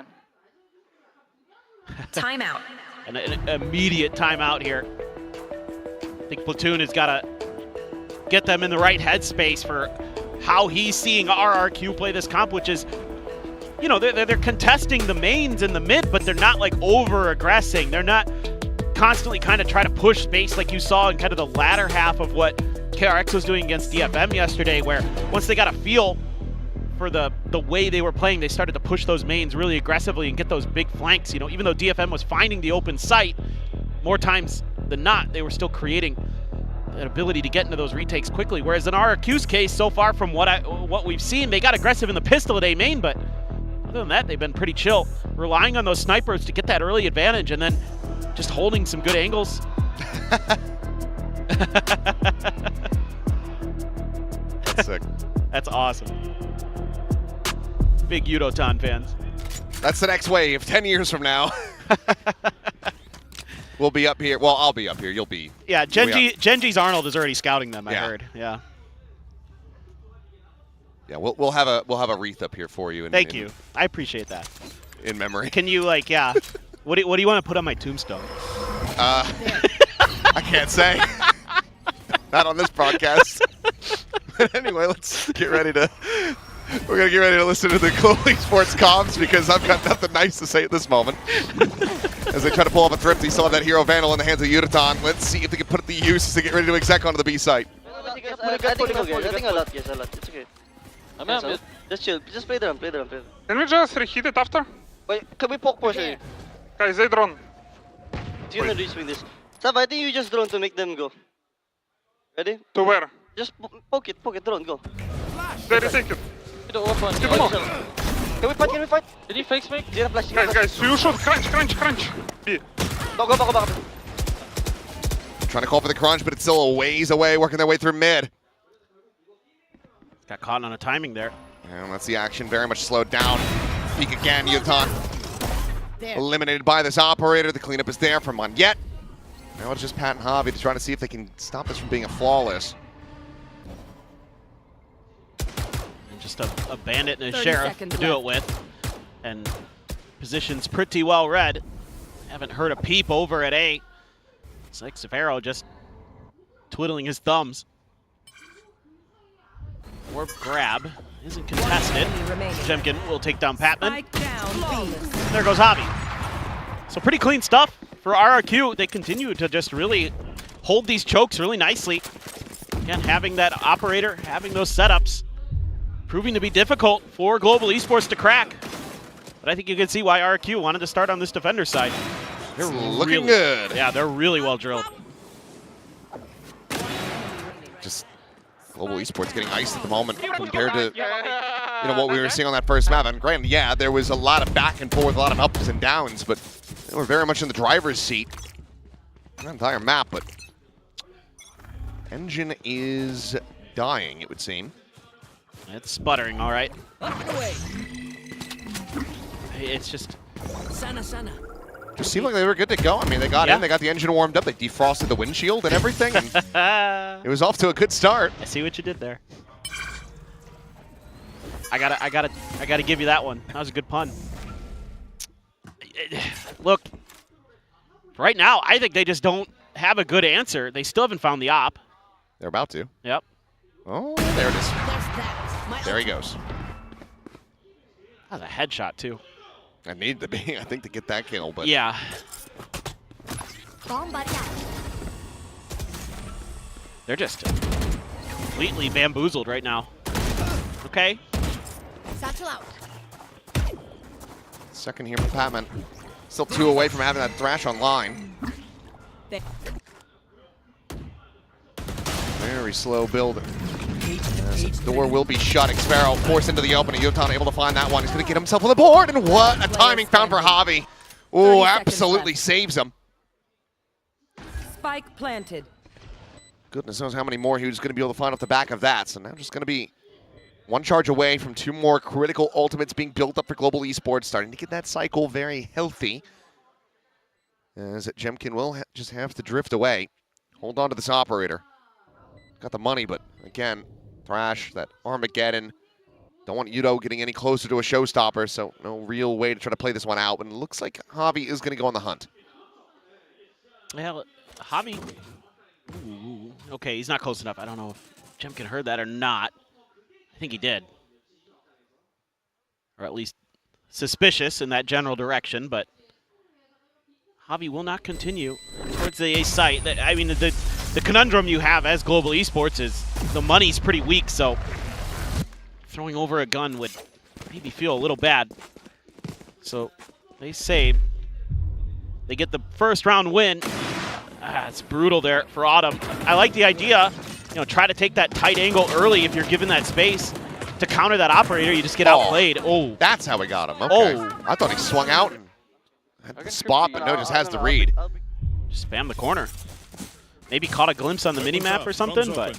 Timeout. An immediate timeout here. I think Platoon has got to get them in the right headspace for how he's seeing RRQ play this comp, which is, you know, they're contesting the mains in the mid, but they're not like over-aggressing. They're not constantly kind of trying to push space like you saw in kind of the latter half of what PRX was doing against DFM yesterday, where once they got a feel for the way they were playing, they started to push those mains really aggressively and get those big flanks. You know, even though DFM was finding the open site, more times than not, they were still creating an ability to get into those retakes quickly. Whereas in RRQ's case, so far from what we've seen, they got aggressive in the pistol at A main, but other than that, they've been pretty chill, relying on those snipers to get that early advantage and then just holding some good angles. That's sick. That's awesome. Big Yudotan fans. That's the next wave. 10 years from now. We'll be up here. Well, I'll be up here. You'll be. Yeah, Genji's Arnold is already scouting them, I heard. Yeah. Yeah, we'll have a wreath up here for you. Thank you. I appreciate that. In memory. Can you, like, yeah. What do you want to put on my tombstone? I can't say. Not on this broadcast. But anyway, let's get ready to. We're going to get ready to listen to the Global Esports comms because I've got nothing nice to say at this moment. As they try to pull off a thrift, they still have that hero Vandal in the hands of Yudotan. Let's see if they can put it to use as they get ready to exec onto the B site. I think a lot, guys, a lot. It's okay. Just chill. Just play the run, play the run. Can we just reheat it after? Wait, can we poke push? Guys, they drone. You're gonna reswing this. Sav, I think you just drone to make them go. Ready? To where? Just poke it, drone, go. They retake it. Can we fight? Did he fake spike? Zero flash. Guys, you should crunch. B. Go back. Trying to call for the crunch, but it's still a ways away, working their way through mid. Got caught on a timing there. And that's the action very much slowed down. Peek again, Yutan eliminated by this operator. The cleanup is there from Monjet. Now it's just Pat and Javi to try to see if they can stop this from being a flawless. And just a bandit and a sheriff to do it with. And position's pretty well read. Haven't heard a peep over at A. It's like Severo just twiddling his thumbs. Orb grab isn't contested. Jemkin will take down Patman. There goes Javi. So pretty clean stuff for RRQ. They continue to just really hold these chokes really nicely. Again, having that operator, having those setups, proving to be difficult for Global Esports to crack. But I think you can see why RRQ wanted to start on this defender side. They're looking good. Yeah, they're really well drilled. Just Global Esports getting iced at the moment compared to what we were seeing on that first map. And granted, yeah, there was a lot of back and forth, a lot of ups and downs, but they were very much in the driver's seat. Not the entire map, but engine is dying, it would seem. It's sputtering, all right. It's just... Just seemed like they were good to go. I mean, they got in, they got the engine warmed up, they defrosted the windshield and everything, and it was off to a good start. I see what you did there. I gotta give you that one. That was a good pun. Look, right now, I think they just don't have a good answer. They still haven't found the op. They're about to. Yep. Oh, there it is. There he goes. That was a headshot, too. I need to be, I think, to get that kill, but... Yeah. They're just completely bamboozled right now. Okay. Second here for Patman. Still 2 away from having that Thrash online. Very slow build. As the door will be shut. Xvero forced into the open. Yutan able to find that one. He's going to get himself on the board. And what a timing found for Javi. Oh, absolutely saves him. Spike planted. Goodness knows how many more he was going to be able to find off the back of that. So now just going to be 1 charge away from 2 more critical ultimates being built up for Global Esports. Starting to get that cycle very healthy. As Jemkin will just have to drift away. Hold on to this operator. Got the money, but again, Thrash, that Armageddon. Don't want Yudo getting any closer to a showstopper, so no real way to try to play this one out. But it looks like Javi is going to go on the hunt. Well, Javi... Ooh, okay, he's not close enough. I don't know if Jemkin heard that or not. I think he did. Or at least suspicious in that general direction, but Javi will not continue towards the A site. I mean, the conundrum you have as Global Esports is the money's pretty weak, so throwing over a gun would maybe feel a little bad. So they save. They get the first round win. It's brutal there for Autumn. I like the idea, try to take that tight angle early if you're given that space to counter that operator. You just get outplayed. Oh, that's how we got him. Okay. Oh, I thought he swung out and had the spot, but no, just has the read. Just spam the corner. Maybe caught a glimpse on the minimap or something, but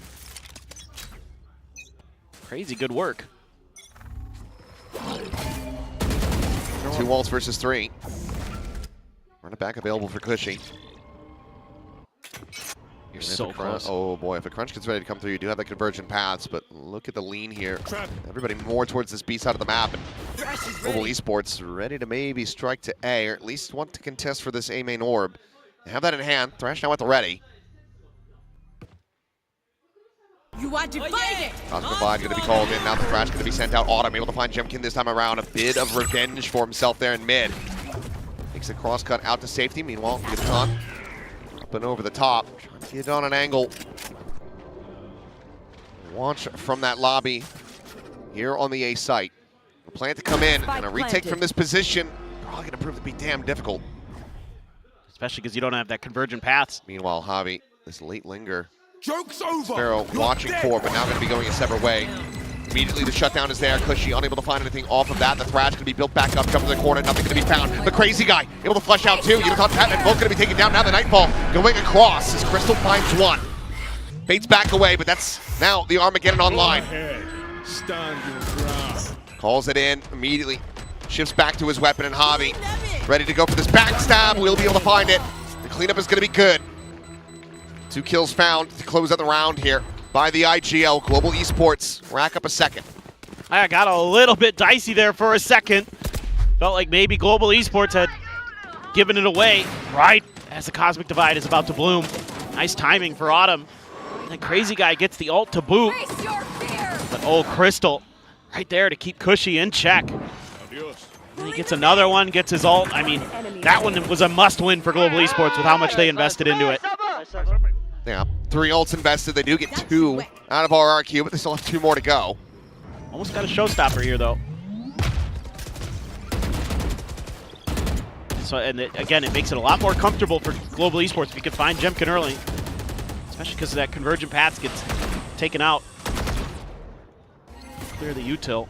crazy good work. 2 walls versus 3. Run it back available for Cushy. You're so close. Oh boy, if a crunch gets ready to come through, you do have that convergent paths, but look at the lean here. Everybody more towards this B side of the map. And Global Esports ready to maybe strike to A, or at least want to contest for this A main orb. They have that in hand. Thrash now at the ready. You are divided. Cosmofied going to be called in. Now the Thrash going to be sent out. Autumn able to find Jemkin this time around. A bit of revenge for himself there in mid. Takes a cross cut out to safety. Meanwhile, Yutan up and over the top. Trying to get on an angle. Watch from that lobby here on the A site. A plan to come in and a retake from this position. Probably going to prove to be damn difficult. Especially because you don't have that convergent paths. Meanwhile, Javi, this late linger. Joke's over. Sparrow watching for, but now going to be going a separate way. Immediately the shutdown is there. Cushy unable to find anything off of that. The Thrash going to be built back up, jump to the corner, nothing going to be found. The crazy guy able to flush out too. Yutan Patman both going to be taken down. Now the Nightfall going across as Crystal finds one. Fades back away, but that's now the Armageddon online. Stand your ground. Calls it in immediately. Shifts back to his weapon and Javi. Ready to go for this backstab. We'll be able to find it. The cleanup is going to be good. 2 kills found to close out the round here by the IGL. Global Esports rack up a second. I got a little bit dicey there for a second. Felt like maybe Global Esports had given it away right as the Cosmic Divide is about to bloom. Nice timing for Autumn. The Crazy Guy gets the ult to boot. But oh, Crystal right there to keep Cushy in check. And he gets another one, gets his ult. I mean, that one was a must-win for Global Esports with how much they invested into it. Yeah, 3 ults invested. They do get 2 out of RRQ, but they still have 2 more to go. Almost got a showstopper here, though. So, and again, it makes it a lot more comfortable for Global Esports if you can find Jemkin early. Especially because that convergent paths gets taken out. Clear the util.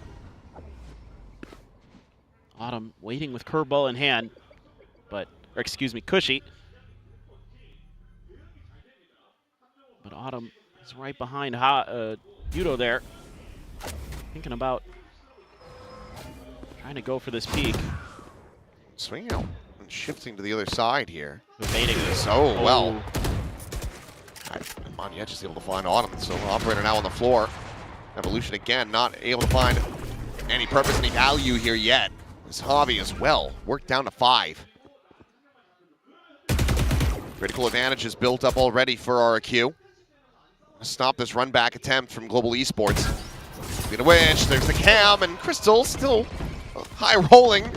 Autumn waiting with curveball in hand, or excuse me, Cushy. But Autumn is right behind Yudo there. Thinking about trying to go for this peak. Swinging out and shifting to the other side here. Evading so well. Monyet just able to find Autumn. So Operator now on the floor. Evolution again, not able to find any purpose, any value here yet. This Javi as well, worked down to 5. Critical advantage is built up already for RRQ. Stop this run back attempt from Global Esports. Speaking of which, there's the cam, and Crystal still high rolling.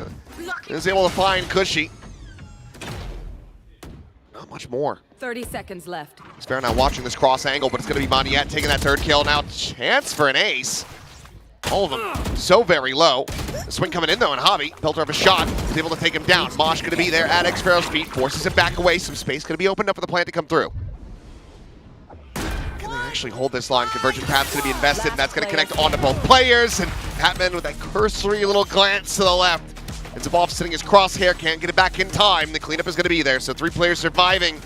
Is able to find Cushy. Not much more. 30 seconds left. Fair now watching this cross angle, but it's going to be Monyet taking that 3rd kill. Now chance for an ace. All of them so very low. The swing coming in though, and Javi, Pelter of a shot, is able to take him down. Mosh going to be there at Xfero's feet, forces him back away. Some space going to be opened up for the plant to come through. Can they actually hold this line? Convergent path's going to be invested, and that's going to connect onto both players. And Hatman with that cursory little glance to the left. And Zabov sitting his crosshair, can't get it back in time. The cleanup is going to be there, so 3 players surviving.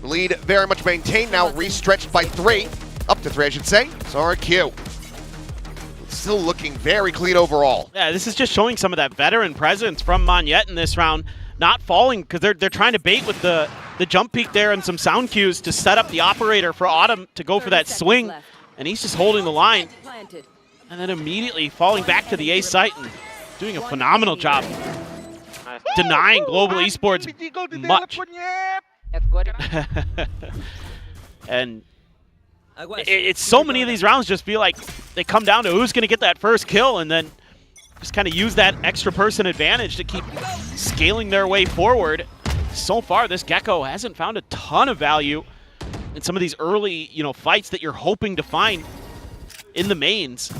The lead very much maintained now, restretched by 3. Up to 3, I should say. So RRQ. Still looking very clean overall. Yeah, this is just showing some of that veteran presence from Monyet in this round. Not falling, because they're trying to bait with the jump peek there and some sound cues to set up the Operator for Autumn to go for that swing. And he's just holding the line. And then immediately falling back to the A site and doing a phenomenal job denying Global Esports much. And it's so many of these rounds just feel like they come down to who's going to get that first kill and then just kind of use that extra person advantage to keep scaling their way forward. So far, this Gecko hasn't found a ton of value in some of these early, fights that you're hoping to find in the mains.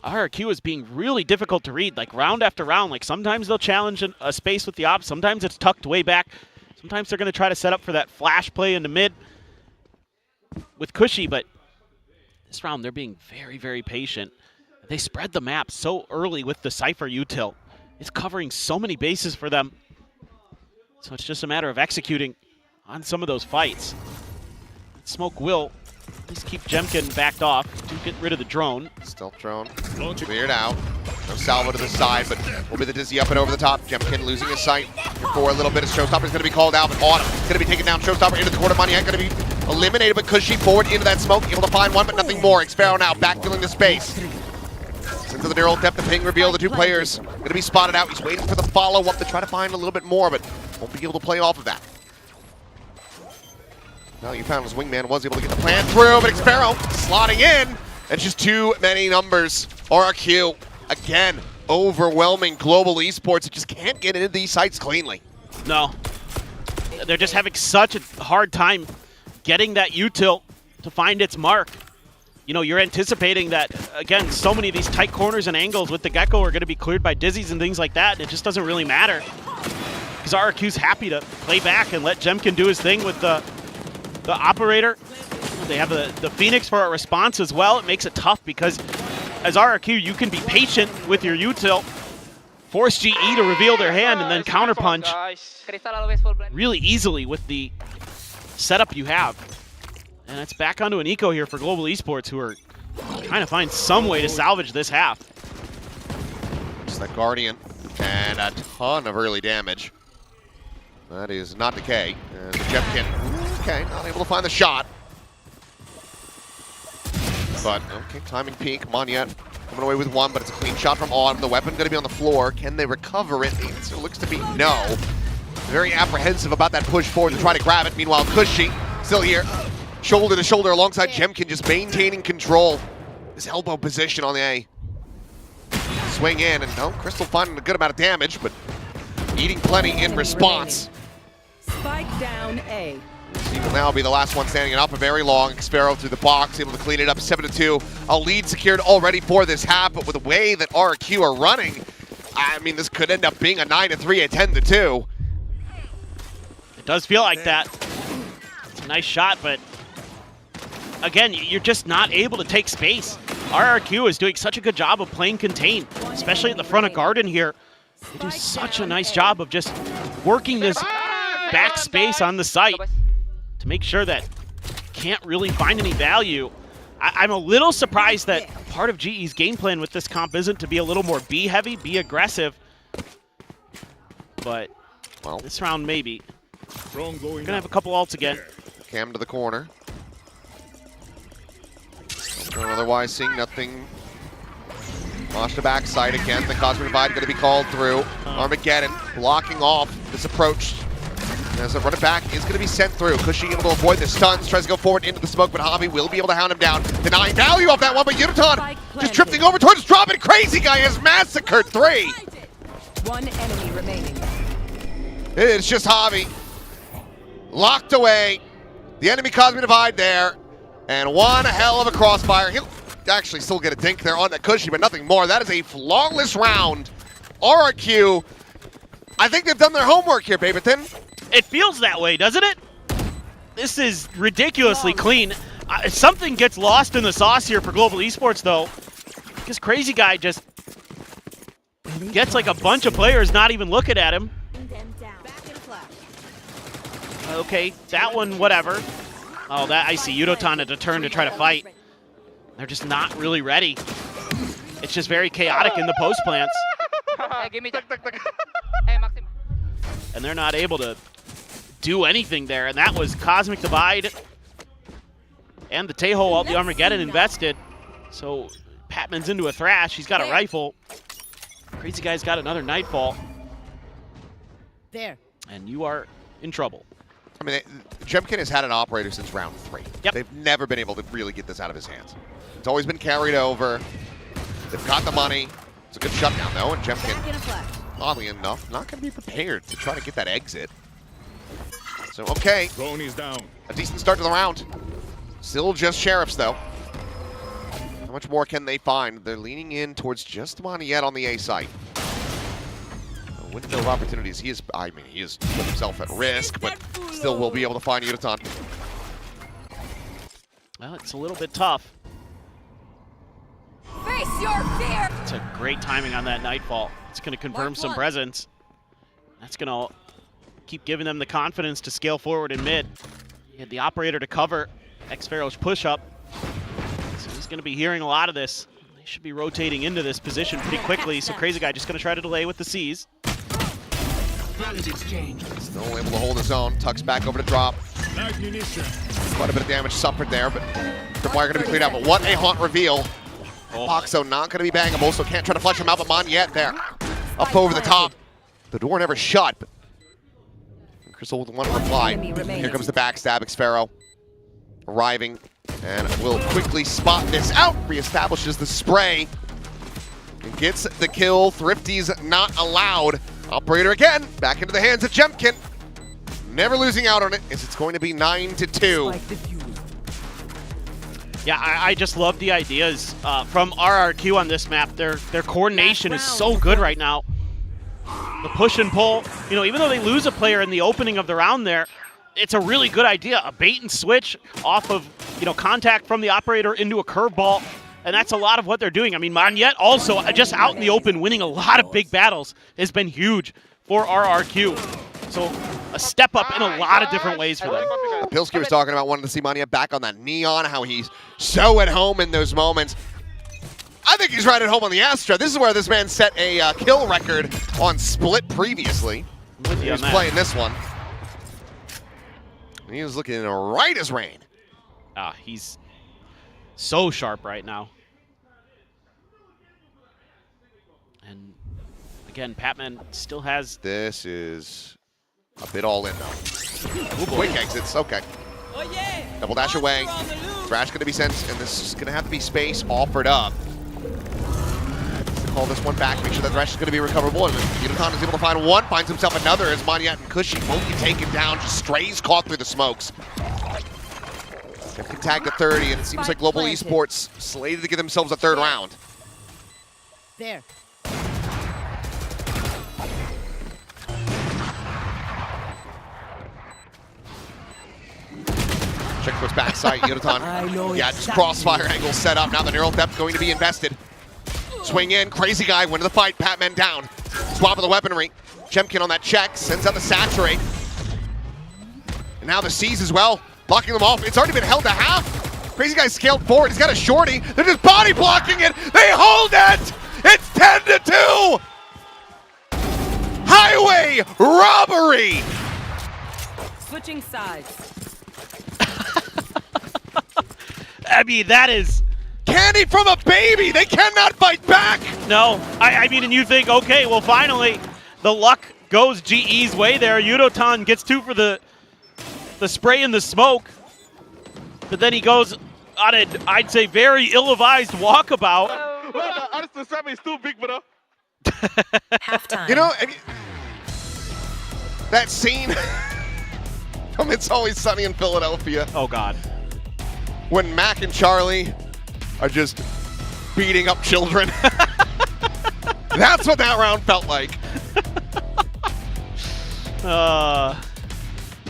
RRQ is being really difficult to read, like round after round. Like sometimes they'll challenge a space with the op, sometimes it's tucked way back. Sometimes they're going to try to set up for that flash play in the mid with Cushy, but this round they're being very, very patient. They spread the map so early with the Cypher util. It's covering so many bases for them. So it's just a matter of executing on some of those fights. Smoke will at least keep Jemkin backed off to get rid of the drone. Stealth drone cleared out. No salvo to the side, but will be the dizzy up and over the top. Jemkin losing his sight for a little bit. Showstopper's going to be called out, but Autumn going to be taken down. Showstopper into the corner. Monyet going to be eliminated, but Cushy forward into that smoke, able to find one, but nothing more. Xfero now backfilling the space. Into the neural depth of ping reveal, the 2 players going to be spotted out. He's waiting for the follow-up to try to find a little bit more, but won't be able to play off of that. Now you found his wingman was able to get the plan through, but Xfero slotting in. It's just too many numbers. RRQ, again, overwhelming Global Esports. It just can't get into these sites cleanly. No. They're just having such a hard time getting that util to find its mark. You're anticipating that, again, so many of these tight corners and angles with the Gecko are going to be cleared by dizzies and things like that, and it just doesn't really matter. Because RRQ's happy to play back and let Jemkin do his thing with the Operator. They have the Phoenix for a response as well. It makes it tough because as RRQ, you can be patient with your util, force GE to reveal their hand, and then counterpunch really easily with the setup you have. And it's back onto an eco here for Global Esports, who are trying to find some way to salvage this half. Just that Guardian and a ton of early damage. That is not Decay. And the Jemkin, okay, not able to find the shot. But, okay, timing peak. Monyet coming away with one, but it's a clean shot from Autumn. The weapon going to be on the floor. Can they recover it? The answer looks to be no. Very apprehensive about that push forward to try to grab it. Meanwhile, Cushy still here. Shoulder to shoulder alongside Jemkin, just maintaining control. His elbow position on the A. Swing in, and no, Crystal finding a good amount of damage, but eating plenty in response. Spike down A. He will now be the last one standing up. A very long Xfero through the box, able to clean it up 7-2. A lead secured already for this half, but with the way that RRQ are running, I mean, this could end up being a 9-3, a 10-2. It does feel like that. It's a nice shot, but again, you're just not able to take space. RRQ is doing such a good job of playing contain, especially at the front of Garden here. They do such a nice job of just working this back space on the site to make sure that you can't really find any value. I'm a little surprised that part of GE's game plan with this comp isn't to be a little more B heavy, be aggressive. But well, this round maybe. We're gonna have a couple ults again. Cam to the corner. Otherwise, seeing nothing. Watch the backside again. The Cosmic Divide going to be called through. Armageddon blocking off this approach. As the run it back is going to be sent through. Cushy able to avoid the stuns. Tries to go forward into the smoke, but Javi will be able to hound him down. Denying value off that one, but Unaton just drifting over towards drop, and Crazy Guy has massacred 3. One enemy remaining. It's just Javi. Locked away. The enemy Cosmic Divide there. And one hell of a crossfire. He'll actually still get a dink there on that Cushy, but nothing more. That is a flawless round. RRQ, I think they've done their homework here, Babyton. It feels that way, doesn't it? This is ridiculously clean. Something gets lost in the sauce here for Global Esports, though. Because Crazy Guy just gets like a bunch of players not even looking at him. Okay, that one, whatever. Oh, that I see Udotan at a turn to try to fight. They're just not really ready. It's just very chaotic in the post plants. And they're not able to do anything there. And that was Cosmic Divide and the Tejo ult the Armageddon invested. So Patman's into a thrash. He's got a rifle. Crazy Guy's got another Nightfall. There. And you are in trouble. I mean, Jemkin has had an operator since round 3. Yep. They've never been able to really get this out of his hands. It's always been carried over. They've got the money. It's a good shutdown, though, and Jemkin, oddly enough, not going to be prepared to try to get that exit. So, okay. Is down. A decent start to the round. Still just Sheriffs, though. How much more can they find? They're leaning in towards just Monyet on the A site. A window of opportunities. He has put himself at risk, but still will be able to find Udaton. Well, it's a little bit tough. Face your fear. It's a great timing on that Nightfall. It's going to confirm some presence. That's going to keep giving them the confidence to scale forward in mid. He had the operator to cover Xfero's push-up. So he's going to be hearing a lot of this. They should be rotating into this position pretty quickly, so Crazy Guy just going to try to delay with the C's. Still able to hold his own. Tucks back over to drop. Quite a bit of damage suffered there, but Tripwire going to be cleared out. But what a haunt reveal. Boxo not going to be bangable, so can't try to flush him out, but Monyet there. Up over the top. The door never shut, but Crystal with one reply. Here comes the backstab. Xfero arriving and will quickly spot this out. Reestablishes the spray and gets the kill. Thrifty's not allowed. Operator again, back into the hands of Jemkin. Never losing out on it, as it's going to be 9-2. Yeah, I just love the ideas from RRQ on this map. Their coordination is so good right now. The push and pull, even though they lose a player in the opening of the round there, it's a really good idea. A bait and switch off of, contact from the operator into a curveball. And that's a lot of what they're doing. I mean, Monyet also just out in the open winning a lot of big battles has been huge for RRQ. So a step up in a lot of different ways for them. Pilsky was talking about wanting to see Monyet back on that neon, how he's so at home in those moments. I think he's right at home on the Astra. This is where this man set a kill record on Split previously. He was playing this one. He was looking right as rain. He's so sharp right now. And again, Patman still has... This is a bit all in, though. Ooh, quick exits, okay. Double dash away. Thrash going to be sent, and this is going to have to be space offered up. Call this one back, make sure that Thrash is going to be recoverable, and Unicon is able to find one, finds himself another as Manyat and Cushy won't get taken down, just strays caught through the smokes. Can tag to 30, and it seems like Global Esports slated to get themselves a third round. There. Check towards backside, Unicon. Yeah, just crossfire angle set up. Now the neural depth going to be invested. Swing in, crazy guy, win the fight, Patman down. Swap of the weaponry. Jemkin on that check, sends out the saturate. And now the C's as well, blocking them off. It's already been held to half. Crazy guy scaled forward, he's got a shorty. They're just body blocking it. They hold it! It's 10-2! Highway robbery! Switching sides. I mean, that is... Candy from a baby! They cannot fight back! No, I mean, and you think, okay, well, finally, the luck goes GE's way there. Yudotan gets 2 for the spray and the smoke. But then he goes on a, I'd say, very ill-advised walkabout. is too big, bro. Halftime. You know, I mean, that scene from It's Always Sunny in Philadelphia. Oh, God. When Mac and Charlie are just beating up children. That's what that round felt like.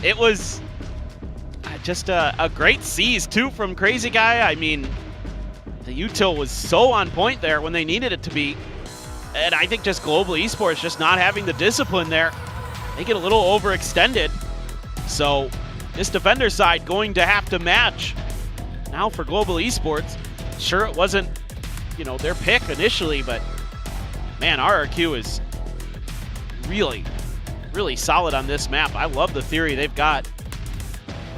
It was just a great seize, too, from Crazy Guy. I mean, the util was so on point there when they needed it to be. And I think just Global Esports just not having the discipline there. They get a little overextended. So this defender side going to have to match. Now for Global Esports, sure it wasn't, you know, their pick initially, but man, RRQ is really, really solid on this map. I love the theory they've got.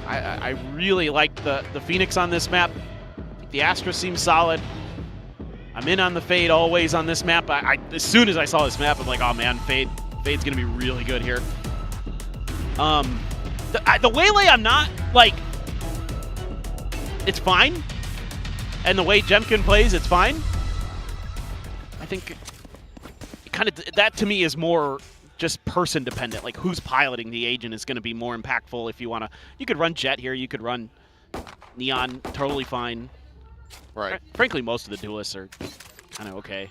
I really like the Phoenix on this map. I think the Astra seems solid. I'm in on the Fade always on this map. As soon as I saw this map, I'm like, oh man, Fade's gonna be really good here. The Waylay, I'm not, like, it's fine. And the way Jemkin plays, it's fine. I think kind of that to me is more just person dependent. Like who's piloting the agent is going to be more impactful if you want to. You could run Jet here. You could run Neon. Totally fine. Right. Frankly, most of the duelists are kind of okay.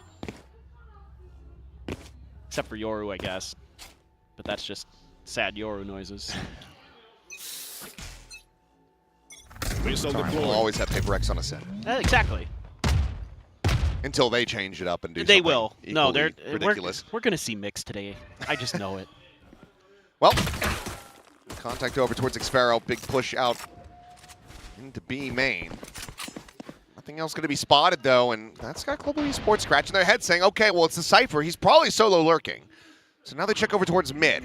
Except for Yoru, I guess. But that's just sad Yoru noises. We'll always have PRX on a set. Exactly. Until they change it up and do they something will. No, they're ridiculous. We're going to see mix today. I just know it. Well, contact over towards Xfero. Big push out into B main. Nothing else going to be spotted, though, and that's got Global Esports scratching their head saying, okay, well, it's the Cypher. He's probably solo lurking. So now they check over towards mid.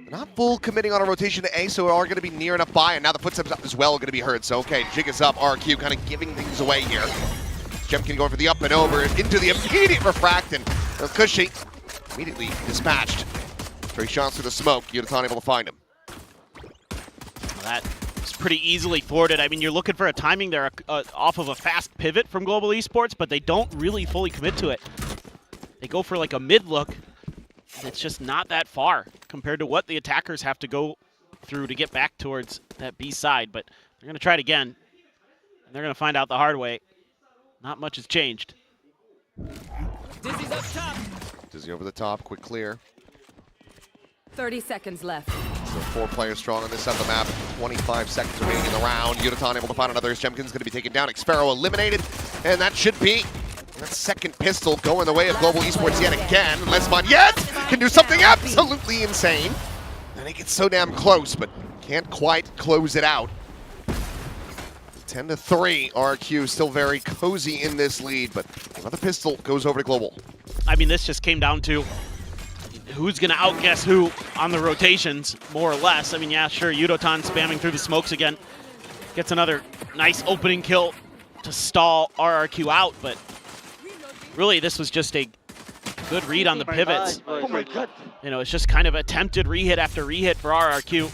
They're not full committing on a rotation to A, so are going to be near enough by, and now the footsteps as well are going to be heard. So, okay, jig is up. RRQ kind of giving things away here. Jemkin going for the up and over into the immediate refract, and Cushy immediately dispatched. 3 shots through the smoke. Yudotan able to find him. That was pretty easily thwarted. I mean, you're looking for a timing there off of a fast pivot from Global Esports, but they don't really fully commit to it. They go for like a mid look. It's just not that far compared to what the attackers have to go through to get back towards that B side, but they're going to try it again, and they're going to find out the hard way. Not much has changed. Dizzy's up top. Dizzy over the top, quick clear. 30 seconds left. So 4 players strong on this side of the map. 25 seconds remaining in the round. Yudotan able to find another as Jemkin's going to be taken down. Xfero eliminated, and that should be that second pistol going the way of Global Esports yet again. Unless Monyet can do something absolutely insane. And he gets so damn close, but can't quite close it out. 10-3. RRQ still very cozy in this lead, but another pistol goes over to Global. I mean, this just came down to who's going to outguess who on the rotations, more or less. I mean, yeah, sure, Yudotan spamming through the smokes again. Gets another nice opening kill to stall RRQ out, but really this was just a good read on the pivots. Oh my god. You know, it's just kind of attempted rehit after rehit for RRQ.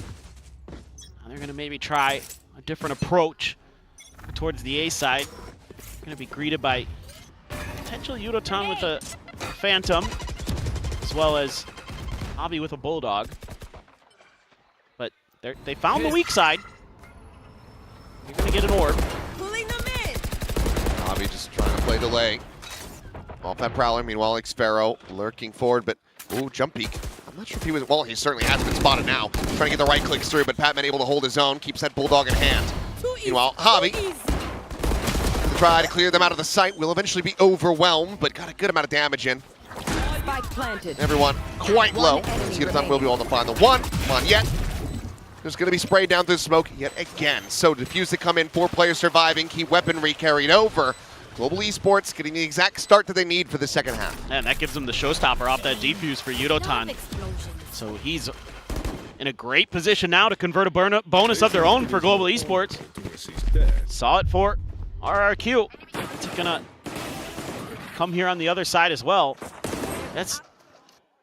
And they're going to maybe try a different approach towards the A side. Going to be greeted by potential Yudotan with a Phantom, as well as Hobby with a Bulldog. But they found the weak side. You're going to get an orb. Pulling them in. Hobby just trying to play delay. Off that Prowler, meanwhile, Xfero lurking forward, but ooh, jump peek. I'm not sure if he was, well, he certainly has been spotted now. Trying to get the right clicks through, but Patman able to hold his own, keeps that Bulldog in hand. Meanwhile, Hobby, to try to clear them out of the sight, will eventually be overwhelmed, but got a good amount of damage in. Spike planted. Everyone quite low. Yudotan will be able to find the one. Come on, yet. There's going to be sprayed down through the smoke yet again. So defuse to come in, 4 players surviving, key weaponry carried over. Global Esports getting the exact start that they need for the second half. And that gives them the showstopper off that defuse for Yudotan. So he's in a great position now to convert a bonus of their own for Global Esports. Saw it for RRQ. It's gonna come here on the other side as well. That's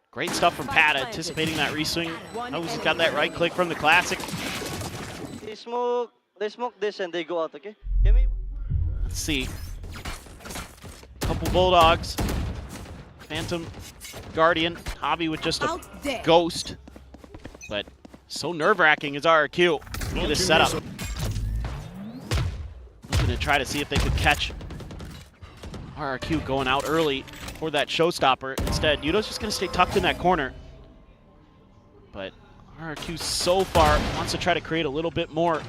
great stuff from Pat, anticipating that reswing. Knows he's got that right click from the classic. They smoke this and they go out, okay? Let's see. Couple Bulldogs. Phantom, Guardian, Hobby with just a ghost. But so nerve-wracking is RRQ. Look at this setup. Looking to try to see if they could catch RRQ going out early for that showstopper. Instead, Yudo's just going to stay tucked in that corner. But RRQ so far wants to try to create a little bit more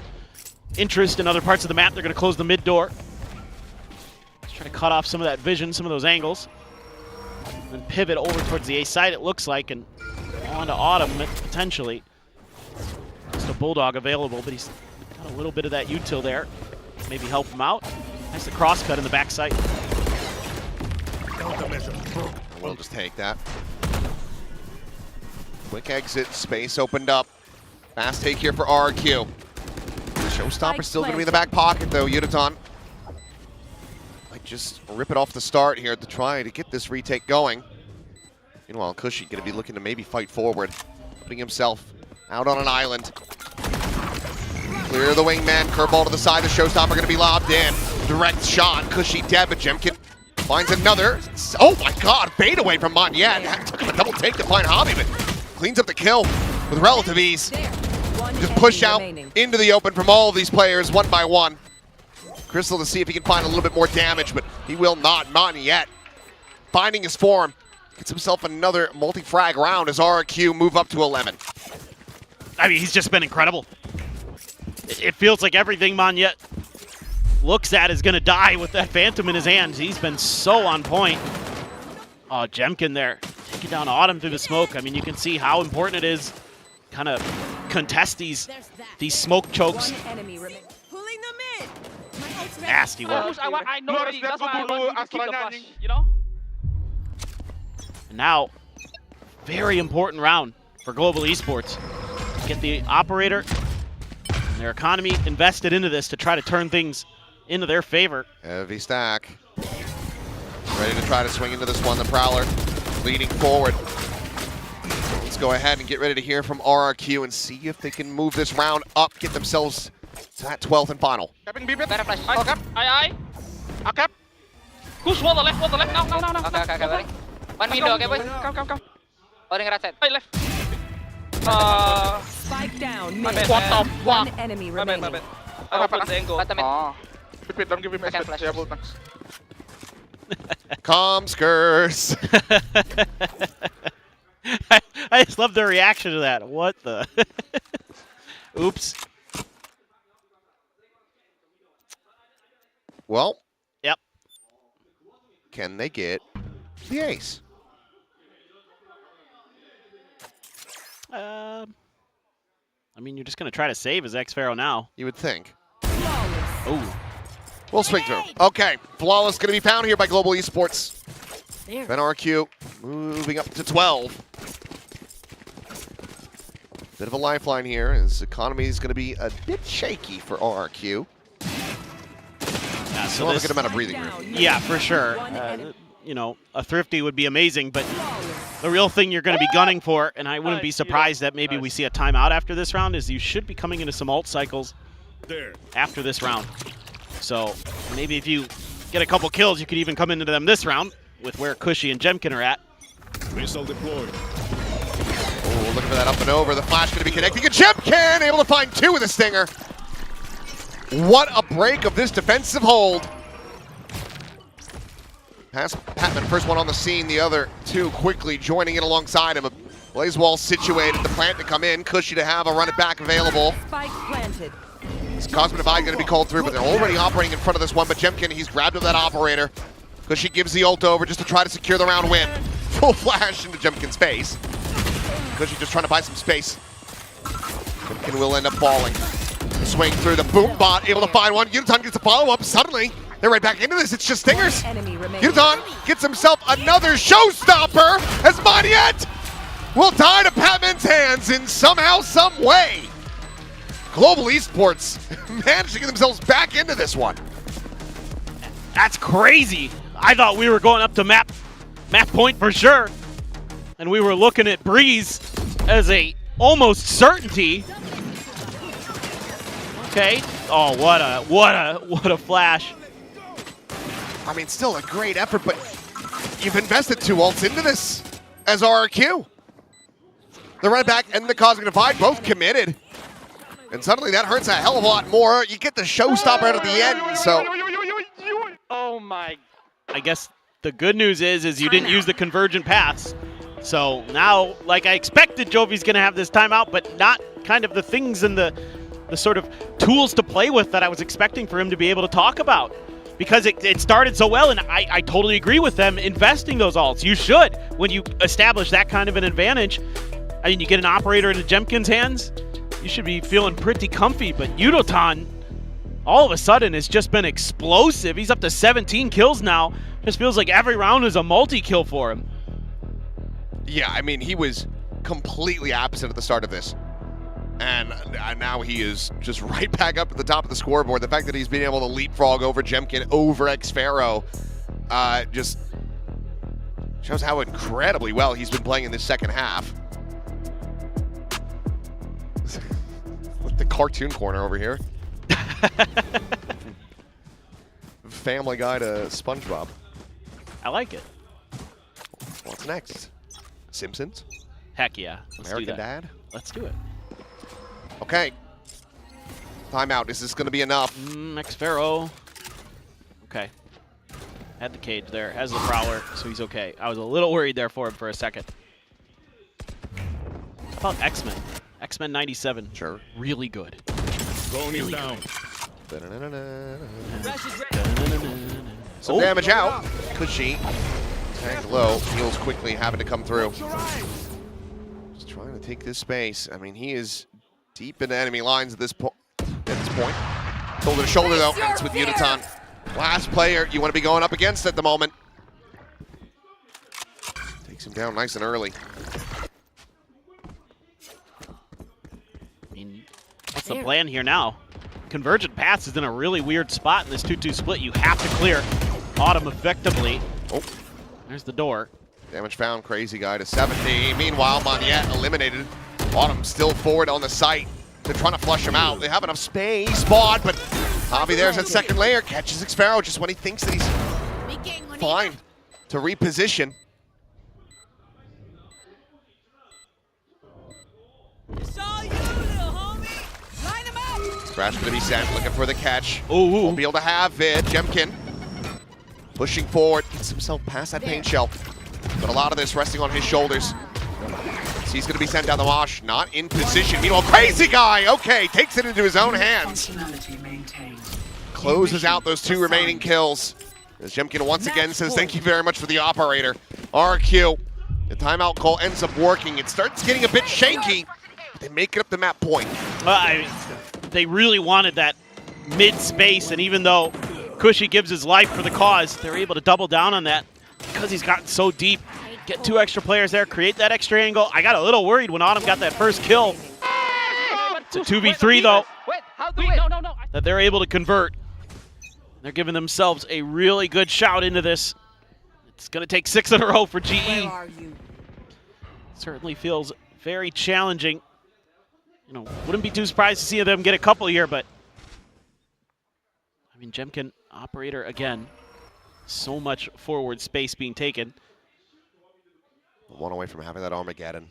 interest in other parts of the map. They're going to close the mid door. Let's try to cut off some of that vision, some of those angles. And then pivot over towards the A side, it looks like, and onto Autumn, potentially. Just a Bulldog available, but he's got a little bit of that util there. Maybe help him out. Nice the cross cut in the backside. We'll just take that. Quick exit, space opened up. Fast take here for RRQ. Showstopper's still going to be in the back pocket, though. Yudotan might just rip it off the start here to try to get this retake going. Meanwhile, Cushy going to be looking to maybe fight forward, putting himself out on an island. Clear the wingman, curveball to the side. The Showstopper going to be lobbed in. Direct shot, Cushy dead, but Jemkin finds another. Oh my god, fade away from Monyet. Took him a double take to find Hobby, but cleans up the kill with relative ease. Just push out into the open from all of these players one by one. Crystal to see if he can find a little bit more damage, but he will not. Monyet finding his form. Gets himself another multi-frag round as RRQ move up to 11. I mean, he's just been incredible. It feels like everything Monyet looks at is going to die with that Phantom in his hands. He's been so on point. Oh, Jemkin there, taking down Autumn through the smoke. I mean, you can see how important it is kind of contest these smoke chokes. Nasty work. I know already, that's why I want to keep the flash, you know? And now, very important round for Global Esports. Get the operator and their economy invested into this to try to turn things into their favor. Heavy stack. Ready to try to swing into this one. The Prowler leading forward. Let's go ahead and get ready to hear from RRQ and see if they can move this round up, get themselves to that 12th and final. Capping B bit. Oh, cap. Aye. Ah, cap. Who's wall the left, now. Okay. One window, okay, boys? Come. Holding right side. Hey, left. Spike down. What Mid. the fuck? One enemy remaining. My bad. I opened the angle. Oh. Wait, don't give him a flash. Yeah, both tanks. Comskers. I just love their reaction to that. What the? Oops. Well. Yep. Can they get the ace? I mean, you're just going to try to save as Xfero now. You would think. Flawless. Oh. We'll swing through. Okay, Flawless going to be found here by Global Esports. RRQ moving up to 12. Bit of a lifeline here. His economy is going to be a bit shaky for RRQ. Yeah, Still have a good amount of breathing room. Yeah, for sure. You know, a thrifty would be amazing, but the real thing you're going to be gunning for, and I wouldn't be surprised that maybe we see a timeout after this round, is you should be coming into some ult cycles after this round. So maybe if you get a couple kills, you could even come into them this round with where Cushy and Jemkin are at. Missile deployed. Oh, looking for that up and over. The flash going to be connecting. And Jemkin able to find 2 with a stinger. What a break of this defensive hold. Pass Patman, first one on the scene. The other 2 quickly joining in alongside him. Blaze wall situated. The plant to come in. Cushy to have a run it back available. Spike planted. Cosmic Divide going to be called through, but they're already operating in front of this one. But Jemkin, he's grabbed up that operator. Cushy gives the ult over just to try to secure the round win. Full flash into Jemkin's face. Cushy just trying to buy some space. Jemkin will end up falling. Swing through the boom bot, able to find one. Uniton gets a follow-up. Suddenly, they're right back into this. It's just stingers. Uniton gets himself another showstopper as Maniet will die to Patman's hands in somehow, some way. Global Esports managed to get themselves back into this one. That's crazy. I thought we were going up to map point for sure. And we were looking at Breeze as a almost certainty. Okay. Oh, what a flash. I mean, still a great effort, but you've invested 2 ults into this as RRQ. The right back and the Cosmic Divide both committed. And suddenly that hurts a hell of a lot more. You get the showstopper out at the end, so. Oh my. I guess the good news is you didn't use the convergent paths. So now, like I expected, Jovi's going to have this timeout, but not kind of the things and the sort of tools to play with that I was expecting for him to be able to talk about. Because it started so well, and I totally agree with them investing those ults. You should, when you establish that kind of an advantage. I mean, you get an operator into Jemkin's hands, you should be feeling pretty comfy, but Yudotan, all of a sudden, has just been explosive. He's up to 17 kills now. Just feels like every round is a multi-kill for him. Yeah, I mean, he was completely absent at the start of this. And now he is just right back up at the top of the scoreboard. The fact that he's been able to leapfrog over Jemkin, over Xfero, just shows how incredibly well he's been playing in this second half. The cartoon corner over here. Family Guy to SpongeBob. I like it. What's next? Simpsons? Heck yeah. Let's American do that. Dad? Let's do it. Okay. Timeout. Is this going to be enough? Xfero. Okay. Had the cage there. Has the Prowler, so he's okay. I was a little worried there for him for a second. How about X-Men? X-Men 97. Sure. Really good. Really down. Some damage out. Cushy. Tagged low. Heals quickly, having to come through. Just trying to take this space. I mean, he is deep into enemy lines at this point. Shoulder to shoulder, though. And it's with Uniton. Last player you want to be going up against at the moment. Takes him down nice and early. What's the plan here now? Convergent Paths is in a really weird spot in this 2-2 split. You have to clear Autumn effectively. Oh, there's the door. Damage found, Crazy Guy to 70. Meanwhile, Maniet eliminated. Autumn still forward on the site. They're trying to flush him out. They have enough space, spot, but Javi there's that second layer. Catches Xfero just when he thinks that he's fine to reposition. Crash going to be sent, looking for the catch. Won't be able to have it. Jemkin pushing forward, gets himself past that paint shell. But a lot of this resting on his shoulders. So he's going to be sent down the wash, not in position. Meanwhile, Crazy Guy, okay, takes it into his own hands. Closes out those 2 remaining kills. As Jemkin once again says, thank you very much for the operator. RRQ, the timeout call ends up working. It starts getting a bit shaky, but they make it up the map point. They really wanted that mid-space, and even though Cushy gives his life for the cause, they're able to double down on that because he's gotten so deep. Get 2 extra players there, create that extra angle. I got a little worried when Autumn got that first kill. It's a 2v3 though, that they're able to convert. They're giving themselves a really good shout into this. It's going to take 6 in a row for GE. Certainly feels very challenging. You know, wouldn't be too surprised to see them get a couple here, but I mean, Jemkin, operator again. So much forward space being taken. One away from having that Armageddon.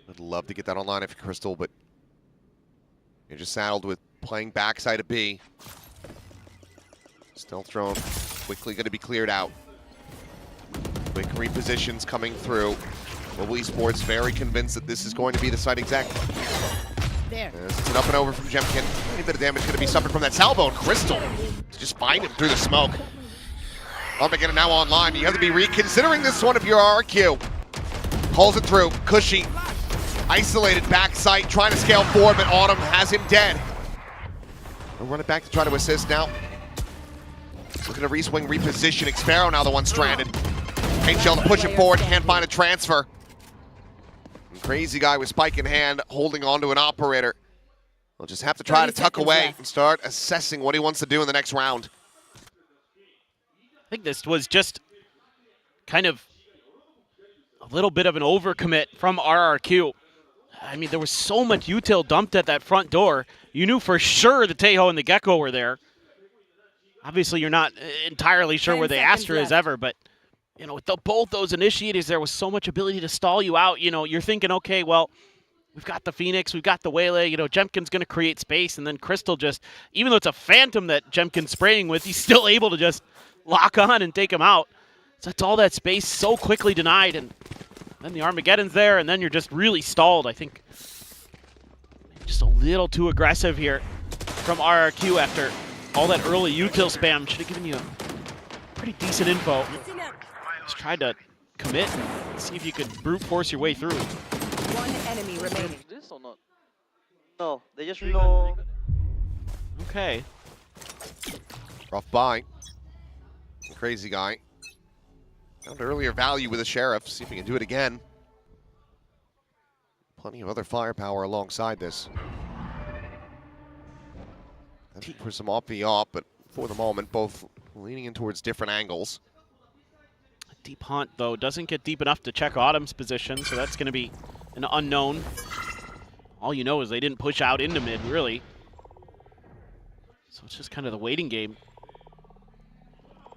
I'd love to get that online if you're Crystal, but you're just saddled with playing backside of B. Stealth drone quickly going to be cleared out. Quick repositions coming through. Global Esports very convinced that this is going to be the site exec. There. It's an up and over from Jemkin. Any bit of damage going to be suffered from that salvo, and Crystal to just find him through the smoke. Armageddon now online. You have to be reconsidering this one if you're RRQ. Pulls it through. Cushy. Isolated backside, trying to scale forward, but Autumn has him dead. We'll run it back to try to assist now. Looking to re-swing, reposition. Xpharaoh now the one stranded. Paint Shell to push it forward, can't find a transfer. And Crazy Guy with spike in hand, holding on to an operator. He'll just have to try to tuck away and start assessing what he wants to do in the next round. I think this was just kind of a little bit of an overcommit from RRQ. I mean, there was so much util dumped at that front door. You knew for sure the Tejo and the Gecko were there. Obviously, you're not entirely sure where the Astra is ever, but you know, with both those initiators, there was so much ability to stall you out. You know, you're thinking, okay, well, we've got the Phoenix, we've got the Waylay, you know, Jemkin's going to create space, and then Crystal just, even though it's a Phantom that Jemkin's spraying with, he's still able to just lock on and take him out. So that's all that space so quickly denied, and then the Armageddon's there, and then you're just really stalled. I think just a little too aggressive here from RRQ after all that early util spam. Should have given you a pretty decent info. Just tried to commit and see if you could brute force your way through. One enemy remaining. This or not? No, they just know. Okay. Rough buy. Crazy Guy. Found earlier value with the Sheriff. See if he can do it again. Plenty of other firepower alongside this. Looking for some off-the-off, but for the moment, both leaning in towards different angles. Deep Hunt, though, doesn't get deep enough to check Autumn's position, so that's going to be an unknown. All you know is they didn't push out into mid, really. So it's just kind of the waiting game.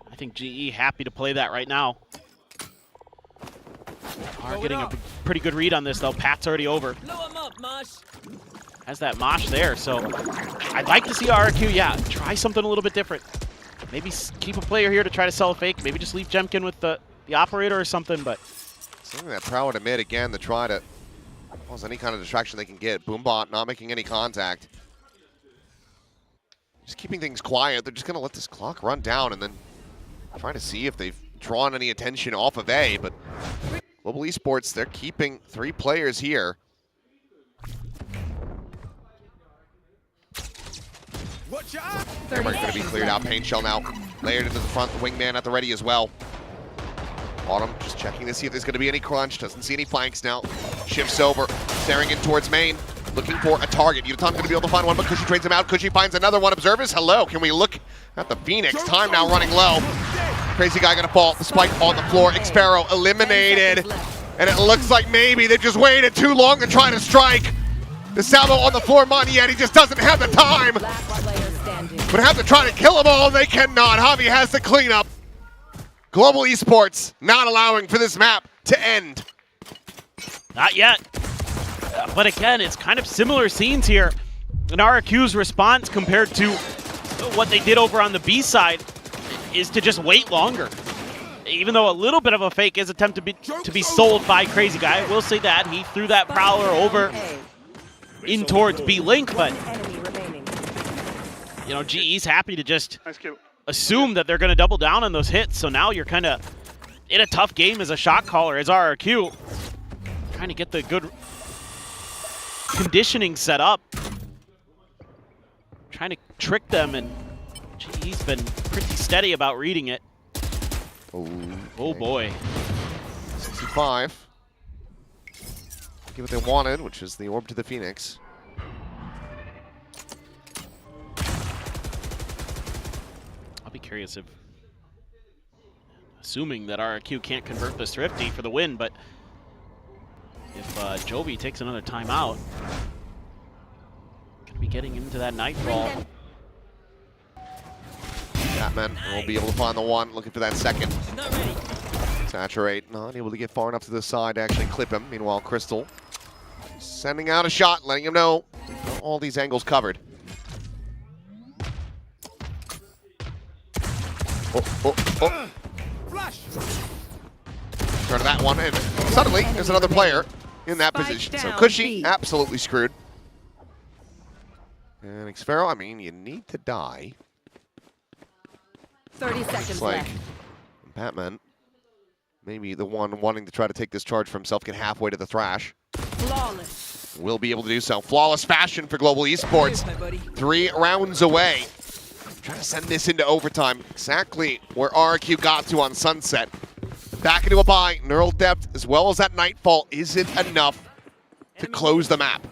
I think GE happy to play that right now. Are getting a pretty good read on this, though. Pat's already over. Blow him up, Mosh. Has that Mosh there, so I'd like to see RRQ, yeah, try something a little bit different. Maybe keep a player here to try to sell a fake. Maybe just leave Jemkin with the operator or something, but... Something that Proud to mid again to try to cause any kind of distraction they can get. Boombot not making any contact. Just keeping things quiet. They're just going to let this clock run down and then trying to see if they've drawn any attention off of A, but Global Esports, they're keeping 3 players here. Camera going to be cleared out. Paint Shell now layered into the front. The wingman at the ready as well. Autumn just checking to see if there's going to be any crunch. Doesn't see any flanks now. Shifts over, staring in towards main, looking for a target. Yutan going to be able to find one, but Cushy trades him out. Cushy finds another one. Observers, hello. Can we look at the Phoenix? Time now running low. Crazy Guy going to fall. The spike on the floor. Xpharaoh eliminated. And it looks like maybe they just waited too long to try to strike. The salvo on the floor, Montiel, he just doesn't have the time. But have to try to kill them all, and they cannot. Javi has the cleanup. Global Esports not allowing for this map to end. Not yet. But again, it's kind of similar scenes here. And RRQ's response compared to what they did over on the B side is to just wait longer. Even though a little bit of a fake is attempted to be sold by Crazy Guy. I will say that. He threw that Prowler over in towards B-Link, but you know, GE's happy to just assume that they're going to double down on those hits. So now you're kind of in a tough game as a shot caller, as RRQ. Trying to get the good conditioning set up. Trying to trick them, and he's been pretty steady about reading it. Oh boy. 65. Give what they wanted, which is the orb to the Phoenix. I'll be curious if, assuming that RRQ can't convert this Thrifty for the win, but if Jovi takes another timeout, gonna be getting into that nightfall. Batman will be able to find the one, looking for that second. Saturate, not able to get far enough to the side to actually clip him. Meanwhile, Crystal sending out a shot, letting him know all these angles covered. Oh. Turn to that one, and suddenly there's another player in that position. So Cushy, absolutely screwed. And Xfero, I mean, you need to die. 30 seconds like left. Batman, maybe the one wanting to try to take this charge for himself, get halfway to the Thrash. Flawless. Will be able to do so. Flawless fashion for Global Esports. 3 rounds away. Trying to send this into overtime. Exactly where RRQ got to on Sunset. Back into a bye. Neural depth as well as that Nightfall isn't enough to close the map.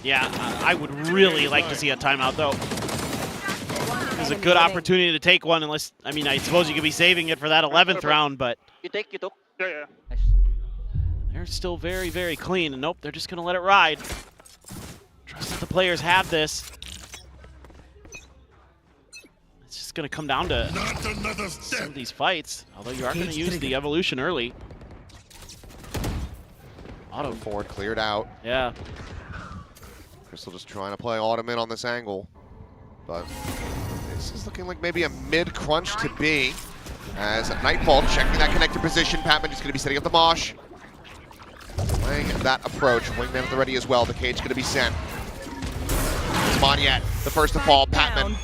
Yeah, I would really like to see a timeout though. It's a good opportunity to take one, unless, I mean, I suppose you could be saving it for that 11th round, but You took. Yeah. they're still very, very clean. And nope, they're just going to let it ride. Trust that the players have this. It's just going to come down to some of these fights, although you are going to use the evolution early. Auto forward cleared out. Yeah. Crystal just trying to play Autumn in on this angle, but this is looking like maybe a mid-crunch to be. As Nightfall checking that connected position, Patman just going to be setting up the mosh. Playing that approach, Wingman at the ready as well. The cage going to be sent. It's Monyet, the first to fall. Patman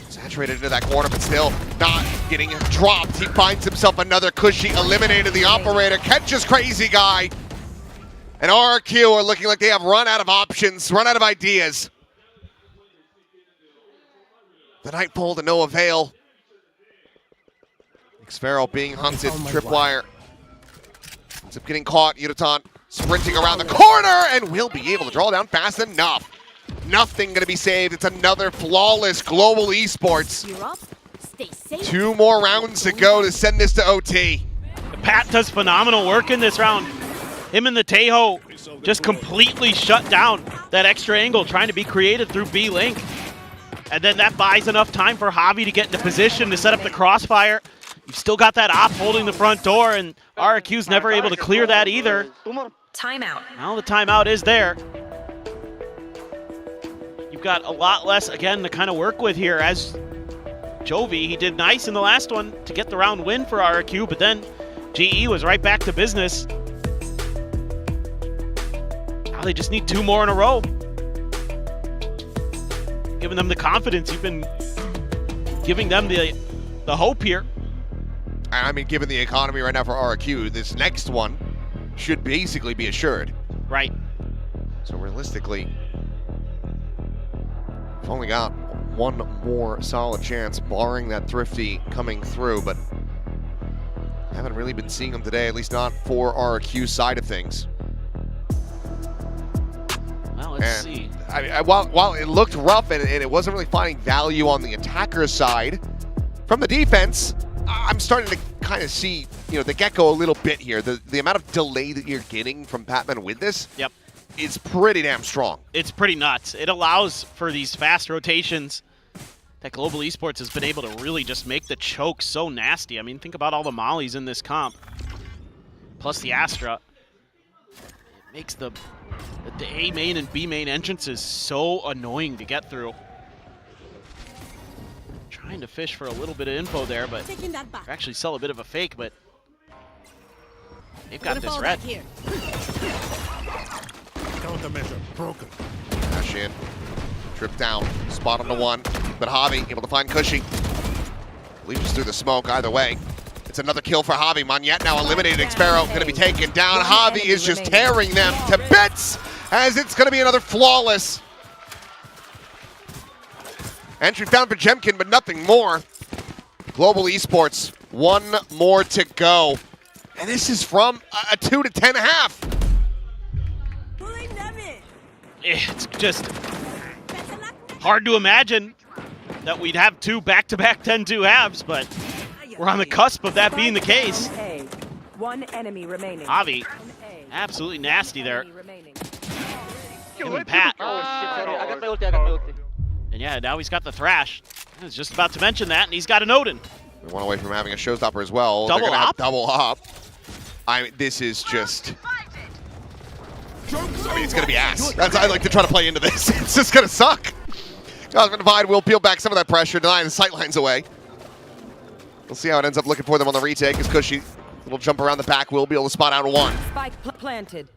saturated into that corner, but still not getting dropped. He finds himself another Cushy, eliminated the operator, catches Crazy Guy. And RRQ are looking like they have run out of options, run out of ideas. The Nightfall to no avail. Xfero being hunted, tripwire. Ends up getting caught. Yudotan sprinting around the corner and will be able to draw down fast enough. Nothing going to be saved. It's another flawless Global Esports. You're up. Stay safe. 2 more rounds to go to send this to OT. Pat does phenomenal work in this round. Him and the Tejo just completely shut down that extra angle trying to be created through B-Link. And then that buys enough time for Javi to get into position to set up the crossfire. You've still got that op holding the front door, and RRQ's never able to clear that either. Timeout. Now the timeout is there. You've got a lot less, again, to kind of work with here. As Jovi, he did nice in the last one to get the round win for RRQ, but then GE was right back to business. Now they just need 2 more in a row. Giving them the confidence. You've been giving them the hope here. I mean, given the economy right now for RRQ, this next one should basically be assured. Right. So realistically, we've only got 1 more solid chance, barring that Thrifty coming through, but haven't really been seeing them today, at least not for RRQ's side of things. Well, let's see. While it looked rough and it wasn't really finding value on the attacker's side, from the defense, I'm starting to kind of see, the get-go a little bit here. The amount of delay that you're getting from Patman with this is pretty damn strong. It's pretty nuts. It allows for these fast rotations that Global Esports has been able to really just make the choke so nasty. I mean, think about all the mollies in this comp, plus the Astra. It makes the A main and B main entrances so annoying to get through. Trying to fish for a little bit of info there, but actually sell a bit of a fake, but they've got this red. Countermeasure broken. Dash in, trip down, spot on the one, but Javi able to find Cushy. Leaves through the smoke either way. It's another kill for Javi. Monyet now eliminated. Xfero going to be taken down. Javi is just tearing them to bits as it's going to be another flawless Entry found for Jemkin, but nothing more. Global Esports, one more to go. And this is from a 2 to 10.5. It's just hard to imagine that we'd have two back-to-back 10-2 halves, but we're on the cusp of that being the case. One enemy remaining. Javi, absolutely nasty there. Him and Pat. And yeah, now he's got the Thrash. I was just about to mention that, and he's got an Odin. We're one away from having a showstopper as well. Double They're gonna have op? double op. I mean, this is just... I mean, it's going to be ass. I like to try to play into this. It's just going to suck. Cosmic Divide will peel back some of that pressure, denying the sight lines away. We'll see how it ends up looking for them on the retake. As Cushy, little jump around the back, will be able to spot out one. Spike planted.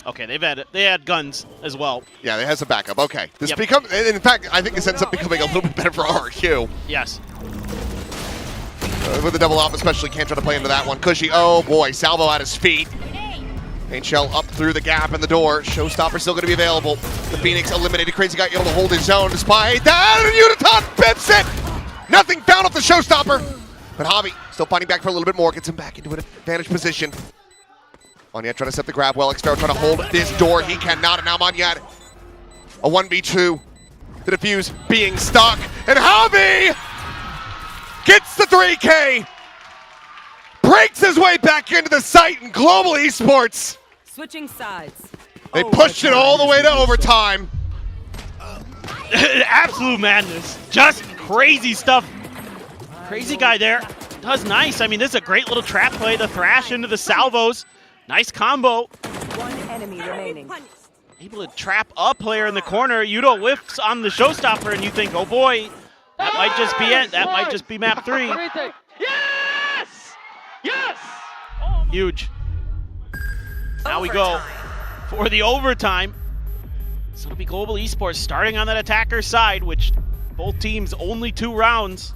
Okay, they had guns as well. Yeah, they have some backup. Okay. This becomes, in fact, I think this ends up becoming a little bit better for RRQ. Yes. With the double op, especially, can't try to play into that one. Cushy, oh boy, salvo at his feet. Shell up through the gap in the door. Showstopper still going to be available. The Phoenix eliminated. Crazy guy able to hold his own despite that. Uniton bips it! Nothing found off the Showstopper. But Javi still fighting back for a little bit more. Gets him back into an advantage position. Monyet trying to set the grab well. Xfero trying to hold this door. He cannot. And now Monyet. A 1v2. The defuse being stuck. And Javi gets the 3K. Breaks his way back into the site in Global Esports. Switching sides. They pushed it all the way to overtime. Absolute madness. Just crazy stuff. Crazy guy there. Does nice. I mean, this is a great little trap play. The Thrash into the salvos. Nice combo. One enemy remaining. Able to trap a player in the corner. Yudo whiffs on the Showstopper, and you think, oh boy, that might just be it. That might just be map 3. Yes! Yes! Huge. Now we go for the overtime. So it'll be Global Esports starting on that attacker side, which both teams only 2 rounds.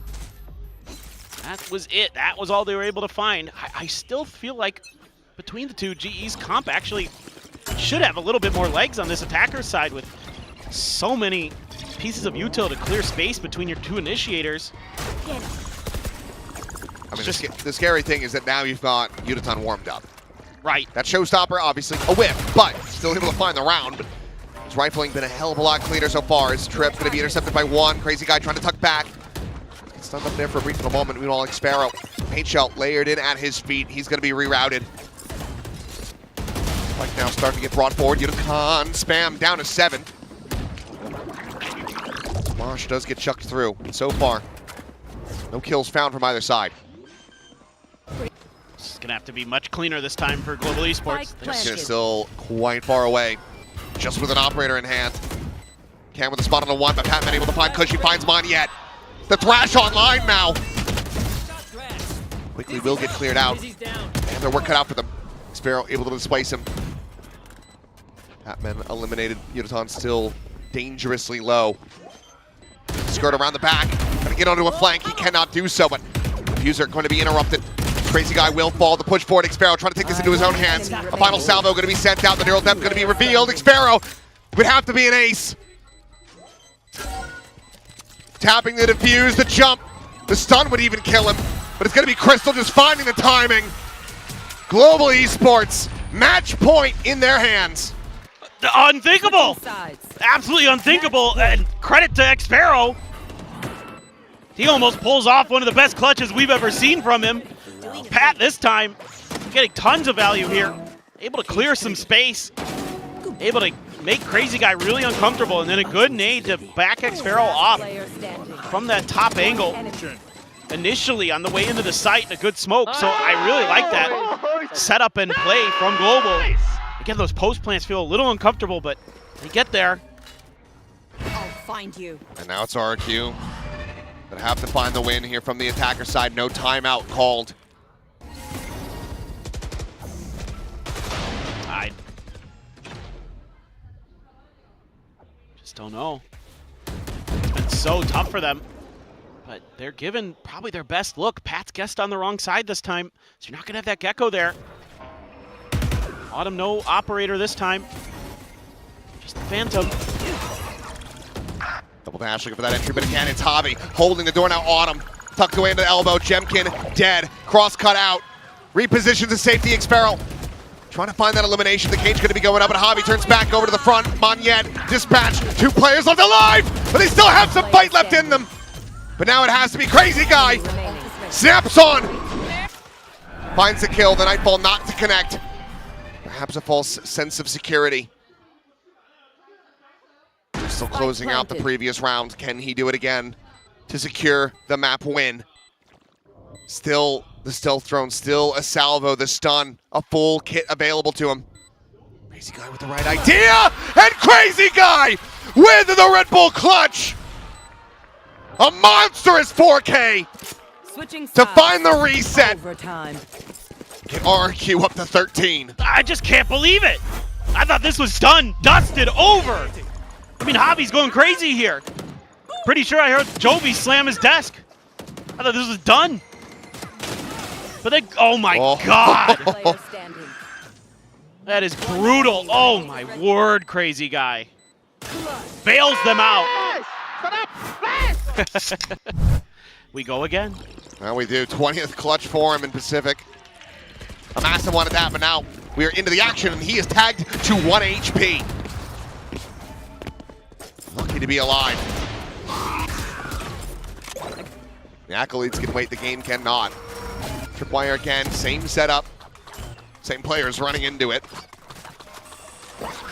That was it. That was all they were able to find. I still feel like between the two, GE's comp actually should have a little bit more legs on this attacker side with so many pieces of util to clear space between your 2 initiators. I mean, the scary thing is that now you've got Uniton warmed up. Right. That Showstopper, obviously, a whiff, but still able to find the round. His rifling been a hell of a lot cleaner so far. His trip going to be intercepted by one. Crazy guy trying to tuck back. Gets stunned up there for a brief little moment. Meanwhile, Xfero, paint shell layered in at his feet. He's going to be rerouted. Like now starting to get brought forward. Uniton spam down to 7. Mosh does get chucked through. And so far, no kills found from either side. It's going to have to be much cleaner this time for Global Esports. They're still quite far away, just with an operator in hand. Cam with a spot on the 1, but Patman able to find Cushy, finds Monyet. The Thrash online now. Quickly will get cleared out. And their work cut out for them. Sparrow able to displace him. Patman eliminated. Uniton still dangerously low. Skirt around the back. Trying to get onto a flank. He cannot do so, but Diffuser going to be interrupted. Crazy guy will fall. The push forward. Xfero trying to take this into his own hands. A final salvo going to be sent out. The neural depth going to be revealed. Xfero would have to be an ace. Tapping the defuse, the jump. The stun would even kill him. But it's going to be Crystal just finding the timing. Global Esports, match point in their hands. Unthinkable. Absolutely unthinkable. And credit to Xfero. He almost pulls off one of the best clutches we've ever seen from him. Pat this time getting tons of value here. Able to clear some space. Able to make Crazy Guy really uncomfortable. And then a good nade to back Xfero off from that top angle. Initially on the way into the site, a good smoke. So I really like that setup and play from Global. Again, those post plants feel a little uncomfortable, but they get there. I'll find you. And now it's RRQ that have to find the win here from the attacker side. No timeout called. I just don't know. It's been so tough for them. But they're given probably their best look. Pat's guessed on the wrong side this time, so you're not going to have that Gecko there. Autumn, no operator this time. Just the Phantom. Double dash looking for that entry, but again, it's Javi holding the door now. Autumn tucked away into the elbow. Jemkin dead. Cross cut out. Repositions to safety. Xpero trying to find that elimination. The cage going to be going up, and Javi turns back over to the front. Monyet dispatched. 2 players left alive, but they still have some fight left in them. But now it has to be Crazy Guy. Snaps on. Finds the kill. The Nightfall not to connect. Perhaps a false sense of security. Still closing out the previous round. Can he do it again to secure the map win? Still the stealth drone, still a salvo, the stun, a full kit available to him. Crazy Guy with the right idea, and Crazy Guy with the Red Bull clutch. A monstrous 4K to find the reset. Get RRQ up to 13. I just can't believe it. I thought this was done, dusted, over. I mean, Javi's going crazy here. Pretty sure I heard Jovi slam his desk. I thought this was done. But then, oh my God. That is brutal. Oh my word, Crazy Guy. Bails them out. We go again. Well, we do. 20th clutch for him in Pacific. A massive one at that, but now we are into the action, and he is tagged to 1 HP. Lucky to be alive. The Acolytes can wait, the game cannot. Tripwire again, same setup. Same players running into it.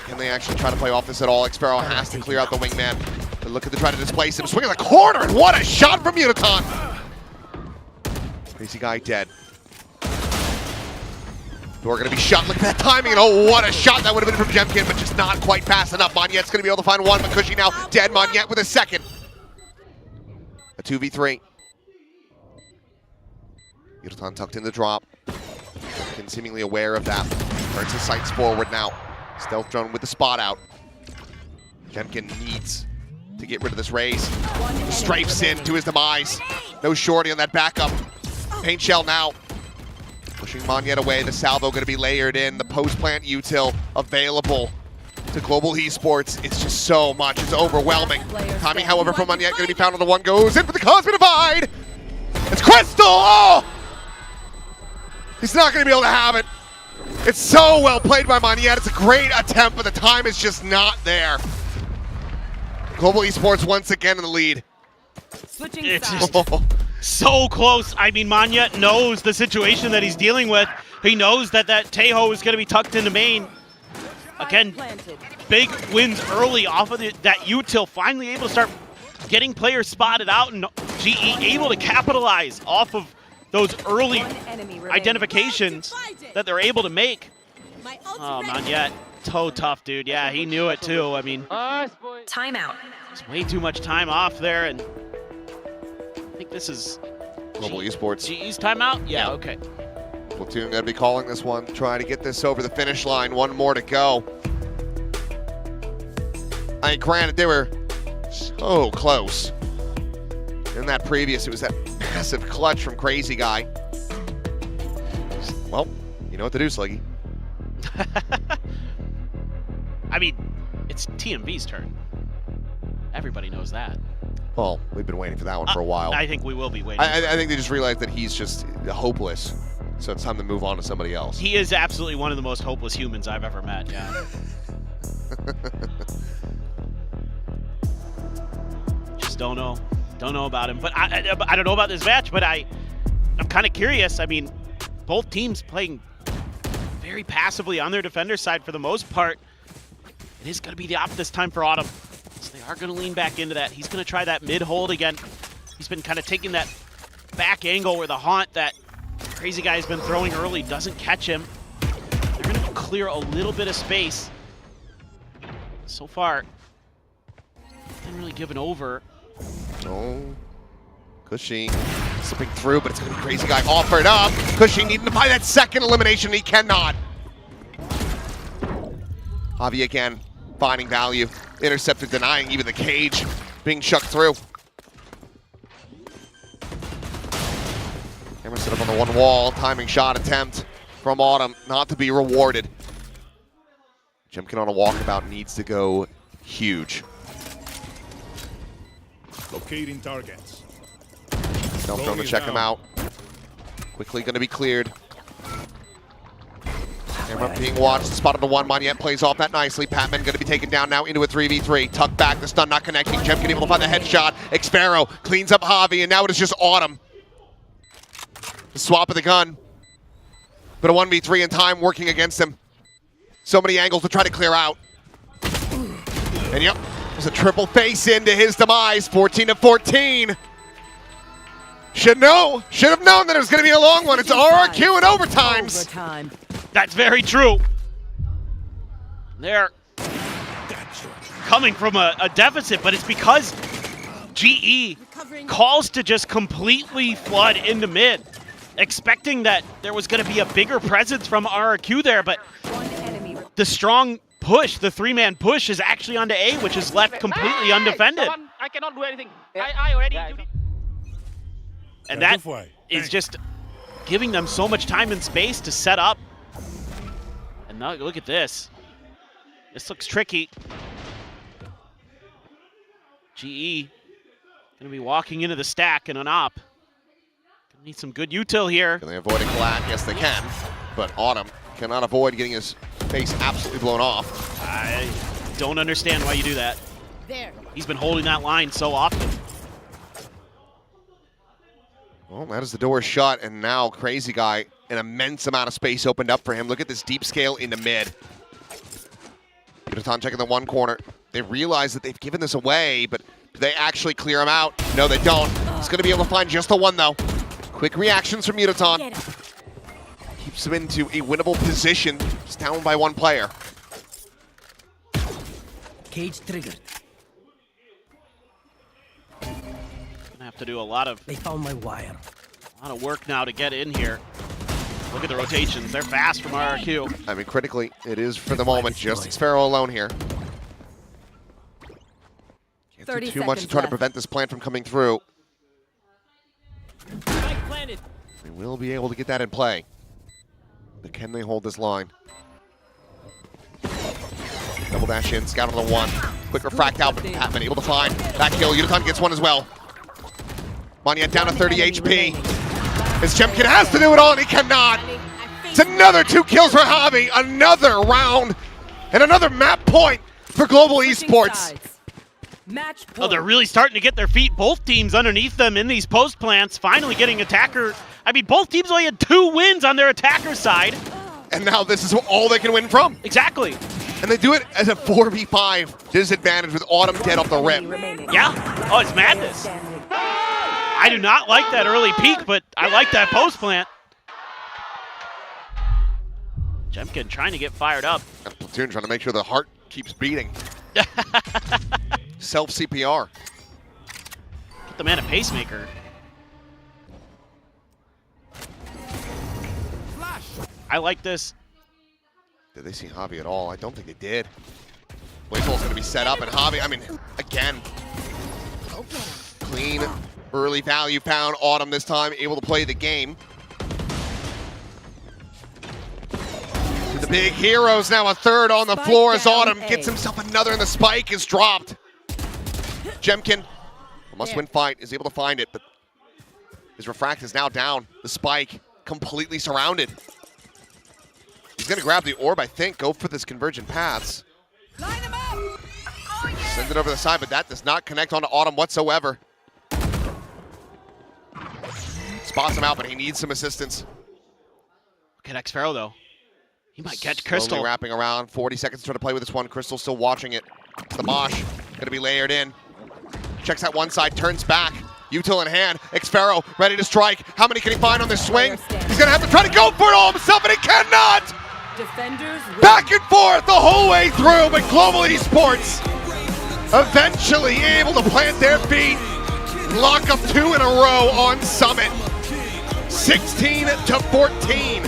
Can they actually try to play off this at all? Xpero has to clear out the wingman. But look at the try to displace him. Swinging the corner, and what a shot from Uniton! Crazy Guy dead. Door gonna be shot. Look at that timing, and oh, what a shot that would have been from Jemkin, but just not quite fast enough. Monyet's gonna be able to find one, but Cushy now dead. Monyet with a second. A 2v3. Uniton tucked in the drop. Jemkin seemingly aware of that. Turns his sights forward now. Stealth drone with the spot out. Jemkin needs to get rid of this raise. Strafes in to his demise. No shorty on that backup. Paint shell now. Pushing Monyet away, the salvo going to be layered in, the post-plant util available to Global Esports. It's just so much, it's overwhelming. Timing, however, from Monyet going to be found on the one, goes in for the Cosmic Divide! It's Crystal! Oh! He's not going to be able to have it. It's so well played by Monyet, it's a great attempt, but the time is just not there. Global Esports once again in the lead. It's just so close. I mean, Monyet knows the situation that he's dealing with. He knows that Tejo is going to be tucked into main. Again, big wins early off of that util, finally able to start getting players spotted out, and GE able to capitalize off of those early identifications that they're able to make. Oh, Monyet, so tough, dude. Yeah, he knew it too. I mean, timeout. It's way too much time off there, and I think this is Global Esports. GE's timeout? Yeah, okay. Platoon going to be calling this one, trying to get this over the finish line. One more to go. I mean, granted, they were so close. In that previous, it was that massive clutch from Crazy Guy. Well, you know what to do, Sluggy. I mean, it's TMV's turn. Everybody knows that. Well, we've been waiting for that one for a while. I think we will be waiting. I think they just realized that he's just hopeless. So it's time to move on to somebody else. He is absolutely one of the most hopeless humans I've ever met, yeah. Just don't know about him. But I don't know about this match, but I'm kind of curious. I mean, both teams playing very passively on their defender side for the most part. It is going to be the op this time for Autumn. So they are going to lean back into that. He's going to try that mid hold again. He's been kind of taking that back angle where the haunt that Crazy Guy has been throwing early doesn't catch him. They're going to clear a little bit of space. So far, haven't really given over. Oh, Cushing slipping through, but it's going to be Crazy Guy offered up. Cushing needing to buy that second elimination, he cannot. Javi again, finding value. Intercepted, denying even the cage, being shucked through. Camera set up on the one wall, timing shot attempt from Autumn, not to be rewarded. Jemkin on a walkabout needs to go huge. Locating targets. No drone to check him out. Quickly going to be cleared. Camera being watched, spotted the one. Monyet plays off that nicely. Patman going to be taken down now into a 3v3. Tuck back, the stun not connecting. Jemkin able to find the headshot. Xpharaoh cleans up Javi, and now it is just Autumn. The swap of the gun. But a 1v3 in time working against him. So many angles to try to clear out. And yep, there's a triple face into his demise. 14-14. Should have known that it was going to be a long one. It's RRQ and overtimes. That's very true. They're coming from a deficit, but it's because GE calls to just completely flood into mid, expecting that there was going to be a bigger presence from RRQ there, but the strong push, the three-man push, is actually onto A, which is left completely undefended. I cannot do anything. I already... And that is just giving them so much time and space to set up. And now look at this. This looks tricky. GE gonna be walking into the stack and an op. Gonna need some good util here. Can they avoid a collat? Yes, they can. But Autumn cannot avoid getting his face absolutely blown off. I don't understand why you do that. He's been holding that line so often. Well, that is the door shut, and now Crazy Guy, an immense amount of space opened up for him. Look at this deep scale into mid. Yudotan checking the one corner. They realize that they've given this away, but do they actually clear him out? No, they don't. He's going to be able to find just the one, though. Quick reactions from Yudotan. Keeps him into a winnable position. Just down by one player. Cage triggered. Gonna have to do a lot of... They found my wire. A lot of work now to get in here. Look at the rotations. They're fast from RRQ. I mean, critically, it is for the moment just Xpharaoh alone here. Can't do too much to try to prevent this plant from coming through. They will be able to get that in play. But can they hold this line? Double dash in, scout on the one. Quick refract out, but Patman able to find that kill. Yudotan gets one as well. Monyet down to 30 HP. As Jemkin has to do it all, and he cannot. It's another 2 kills for Javi. Another round and another map point for Global Esports. Oh, they're really starting to get their feet. Both teams underneath them in these post plants, finally getting attacker. I mean, both teams only had 2 wins on their attacker side. And now this is all they can win from. Exactly. And they do it as a 4v5 disadvantage with Autumn dead off the rip. Yeah. Oh, it's madness. I do not like that early peak, but I like that post plant. Jemkin trying to get fired up. And Platoon trying to make sure the heart keeps beating. Self CPR. Get the man a pacemaker. I like this. Did they see Javi at all? I don't think they did. Blazeball's going to be set up, and Javi, I mean, again, clean early value found. Autumn this time able to play the game. The big heroes now a third on the floor as Autumn gets himself another, and the spike is dropped. Jemkin, a must-win fight, is able to find it, but his refract is now down. The spike completely surrounded. He's going to grab the orb, I think, go for this convergent paths. Send it over the side, but that does not connect onto Autumn whatsoever. Spots him out, but he needs some assistance. Look at Xpharaoh, though. He might catch Crystal. Slowly wrapping around. 40 seconds to try to play with this one. Crystal still watching it. It's the Mosh. Going to be layered in. Checks that one side, turns back. Util in hand. Xpharaoh ready to strike. How many can he find on this swing? He's going to have to try to go for it all himself, and he cannot! Defenders back and forth the whole way through, but Global Esports eventually able to plant their feet. Lock up 2 in a row on Summit. 16-14.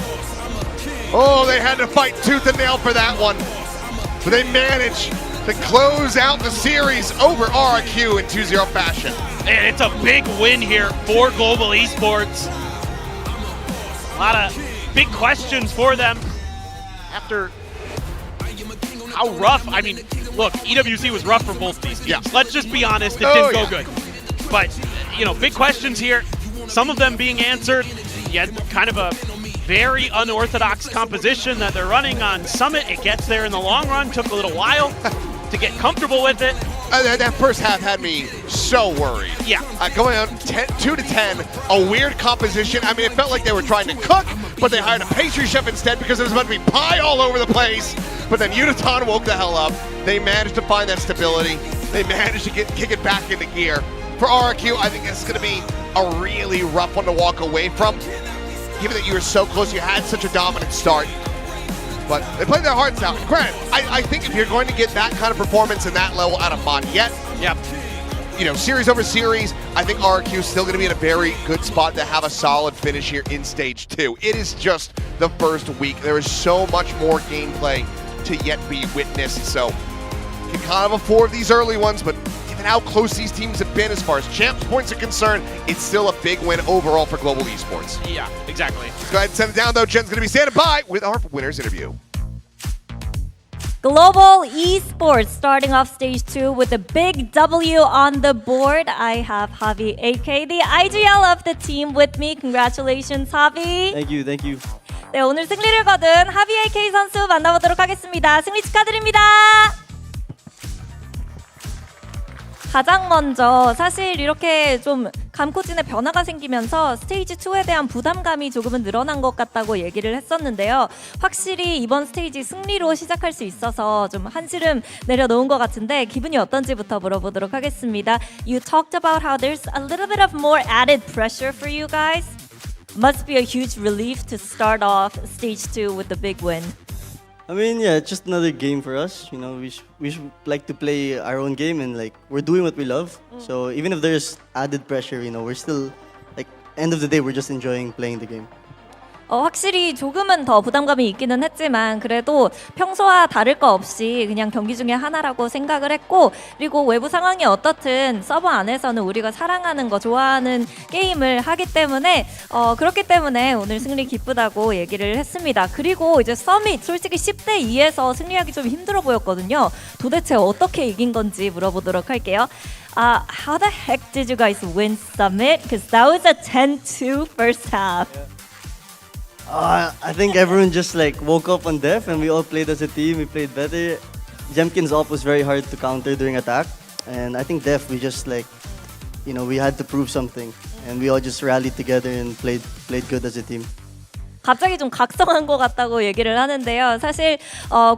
Oh, they had to fight tooth and nail for that one. But they managed to close out the series over RRQ in 2-0 fashion. And it's a big win here for Global Esports. A lot of big questions for them after how rough. I mean, look, EWC was rough for both these teams. Yeah. Let's just be honest, it didn't go good. But, big questions here. Some of them being answered. Yet kind of a very unorthodox composition that they're running on Summit. It gets there in the long run. Took a little while to get comfortable with it. That first half had me so worried. Yeah. Going on 2 to 10, a weird composition. I mean, it felt like they were trying to cook, but they hired a pastry chef instead because there was about to be pie all over the place. But then Uniton woke the hell up. They managed to find that stability. They managed to kick it back into gear. For RRQ, I think this is going to be a really rough one to walk away from. Given that you were so close, you had such a dominant start. But they played their hearts out. Granted, I think if you're going to get that kind of performance and that level out of Montiet, series over series, I think RRQ is still going to be in a very good spot to have a solid finish here in Stage 2. It is just the first week. There is so much more gameplay to yet be witnessed. So you can kind of afford these early ones, but given how close these teams have been as far as champs points are concerned, it's still a big win overall for Global Esports. Yeah, exactly. Let's go ahead and send it down, though. Jen's going to be standing by with our winners interview. Global Esports starting off stage 2 with a big W on the board. I have Javi, aka the IGL of the team with me. Congratulations, Javi. Thank you, thank you. 네, 오늘 승리를 거둔 하비 AK 선수 만나보도록 하겠습니다. 승리 축하드립니다. 가장 먼저 사실 이렇게 좀 감코진의 변화가 생기면서 스테이지 2에 대한 부담감이 조금은 늘어난 것 같다고 얘기를 했었는데요. 확실히 이번 스테이지 승리로 시작할 수 있어서 좀 한시름 내려놓은 것 같은데 기분이 어떤지부터 물어보도록 하겠습니다. You talked about how there's a little bit of more added pressure for you guys. Must be a huge relief to start off stage 2 with the big win. I mean, yeah, it's just another game for us. We should like to play our own game, and we're doing what we love. So even if there's added pressure, we're still end of the day, we're just enjoying playing the game. 확실히 조금은 더 부담감이 있기는 했지만 그래도 평소와 다를 거 없이 그냥 경기 중에 하나라고 생각을 했고, 그리고 외부 상황이 어떻든 서버 안에서는 우리가 사랑하는 거 좋아하는 게임을 하기 때문에 그렇기 때문에 오늘 승리 기쁘다고 얘기를 했습니다. 그리고 이제 서밋 솔직히 10대 2에서 승리하기 좀 힘들어 보였거든요. 도대체 어떻게 이긴 건지 물어보도록 할게요. How the heck did you guys win Summit? Because that was a 10-2 first half. I think everyone just woke up on Def and we all played as a team. We played better. Jemkin's op was very hard to counter during attack, and I think Def we just we had to prove something, and we all just rallied together and played good as a team. 갑자기 좀 각성한 것 같다고 얘기를 하는데요. 사실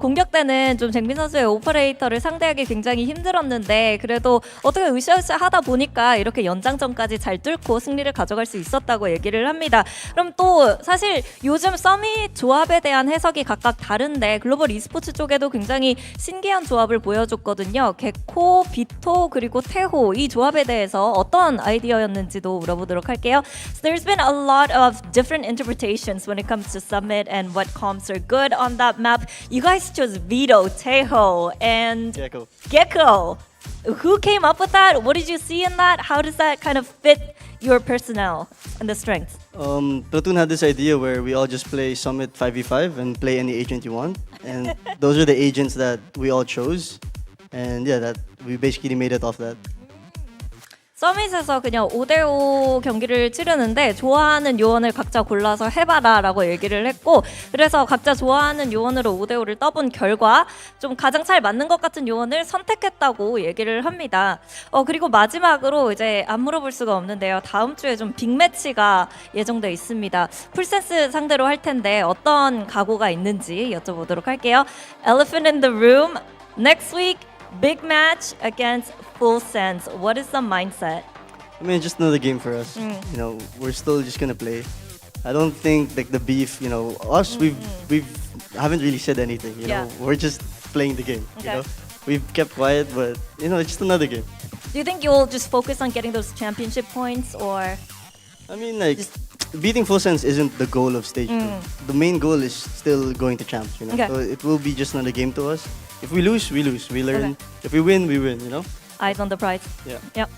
공격 때는 좀 쟁빈 선수의 오퍼레이터를 상대하기 굉장히 힘들었는데 그래도 어떻게 으쌰으쌰 하다 보니까 이렇게 연장전까지 잘 뚫고 승리를 가져갈 수 있었다고 얘기를 합니다. 그럼 또 사실 요즘 서밋 조합에 대한 해석이 각각 다른데 글로벌 e스포츠 쪽에도 굉장히 신기한 조합을 보여줬거든요. 개코, 비토 그리고 태호 이 조합에 대해서 어떤 아이디어였는지도 물어보도록 할게요. So there's been a lot of different interpretations when it comes to Summit and what comps are good on that map. You guys chose Vito, Teho, and Gecko. Who came up with that? What did you see in that? How does that kind of fit your personnel and the strengths? Platoon had this idea where we all just play Summit 5v5 and play any agent you want. And those are the agents that we all chose. And yeah, that we basically made it off that. 서밋에서 그냥 5대5 경기를 치르는데 좋아하는 요원을 각자 골라서 해봐라 라고 얘기를 했고, 그래서 각자 좋아하는 요원으로 5대5를 떠본 결과 좀 가장 잘 맞는 것 같은 요원을 선택했다고 얘기를 합니다. 그리고 마지막으로 이제 안 물어볼 수가 없는데요. 다음 주에 좀 빅매치가 예정돼 있습니다. 풀센스 상대로 할 텐데 어떤 각오가 있는지 여쭤보도록 할게요. Elephant in the room. Next week, big match against Full Sense. What is the mindset? I mean, just another game for us. We're still just gonna play. I don't think the beef. Us we haven't really said anything. We're just playing the game. Okay. We've kept quiet, but it's just another game. Do you think you'll just focus on getting those championship points, or? I mean, beating Full Sense isn't the goal of stage 2. The main goal is still going to champs. Okay. So it will be just another game to us. If we lose, we lose. We learn. Okay. If we win, we win. Eyes on the prize. Yeah. Yep.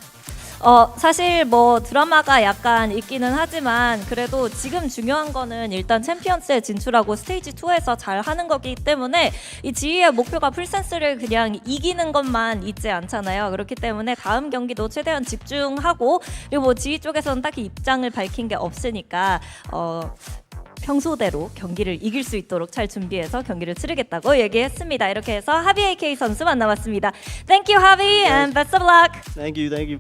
사실 뭐 드라마가 약간 있기는 하지만 그래도 지금 중요한 거는 일단 챔피언스에 진출하고 스테이지 2에서 잘 하는 거기 때문에 이 지휘의 목표가 풀센스를 그냥 이기는 것만 있지 않잖아요. 그렇기 때문에 다음 경기도 최대한 집중하고 그리고 뭐 지휘 쪽에서는 딱히 입장을 밝힌 게 없으니까 평소대로 경기를 이길 수 있도록 잘 준비해서 경기를 치르겠다고 얘기했습니다. 이렇게 해서 하비 AK 선수 만나봤습니다. Thank you, 하비, and best of luck. Thank you, thank you.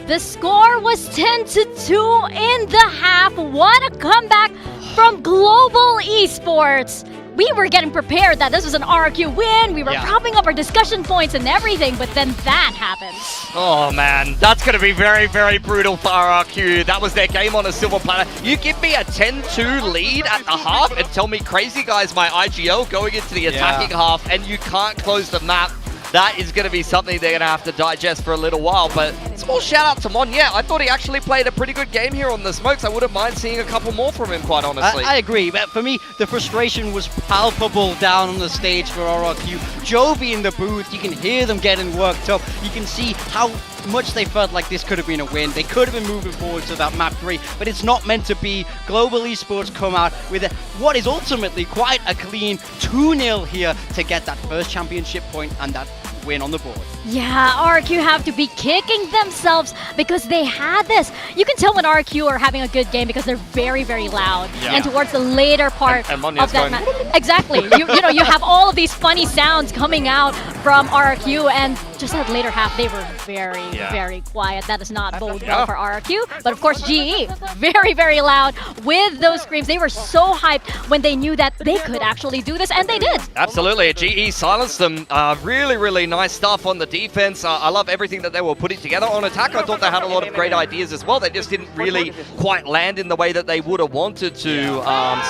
The score was 10-2 in the half. What a comeback from Global Esports. We were getting prepared that this was an RRQ win. We were propping up our discussion points and everything, but then that happened. Oh man, that's going to be very, very brutal for RRQ. That was their game on a silver platter. You give me a 10-2 lead at the half and tell me Crazy Guy's my IGL going into the attacking half and you can't close the map. That is going to be something they're going to have to digest for a little while. But small shout out to Mon. Yeah, I thought he actually played a pretty good game here on the smokes. I wouldn't mind seeing a couple more from him, quite honestly. I agree. But for me, the frustration was palpable down on the stage for RRQ. Jovi in the booth, you can hear them getting worked up. You can see how much they felt like this could have been a win. They could have been moving forward to that map 3, but it's not meant to be. Global Esports come out with what is ultimately quite a clean 2-0 here to get that first championship point and that win on the board. Yeah, RRQ have to be kicking themselves because they had this. You can tell when RRQ are having a good game because they're very, very loud. Yeah. And towards the later part and of that match, exactly. You know, you have all of these funny sounds coming out from RRQ, and just that later half, they were very, very quiet. That does not bode well for RRQ. But of course, GE, very, very loud with those screams. They were so hyped when they knew that they could actually do this, and they did. Absolutely. GE silenced them. Really, really nice stuff on the defense. I love everything that they were putting together. On attack, I thought they had a lot of great ideas as well. They just didn't really quite land in the way that they would have wanted to.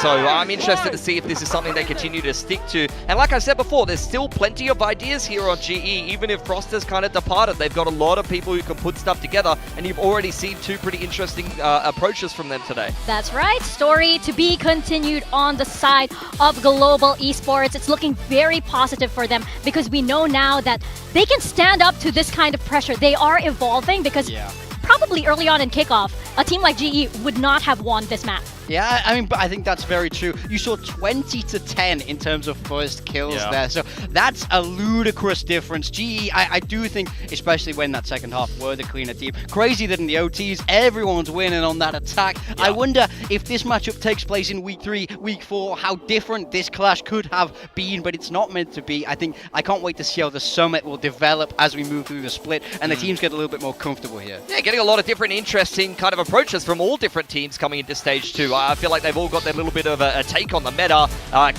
So I'm interested to see if this is something they continue to stick to. And like I said before, there's still plenty of ideas here on GE. Even if Frost has kind of departed, they've got a lot of people who can put stuff together. And you've already seen two pretty interesting approaches from them today. That's right. Story to be continued on the side of Global Esports. It's looking very positive for them because we know now that they can stand up to this kind of pressure. They are evolving because probably early on in kickoff, a team like GE would not have won this map. Yeah, I mean, but I think that's very true. You saw 20-10 in terms of first kills there, so that's a ludicrous difference. GE, I do think, especially when that second half were the cleaner team. Crazy that in the OTs, everyone's winning on that attack. I wonder if this matchup takes place in week 3, week 4, how different this clash could have been, but it's not meant to be. I can't wait to see how the summit will develop as we move through the split, and the teams get a little bit more comfortable here. Yeah, getting a lot of different interesting kind of approaches from all different teams coming into stage 2. I feel like they've all got their little bit of a take on the meta.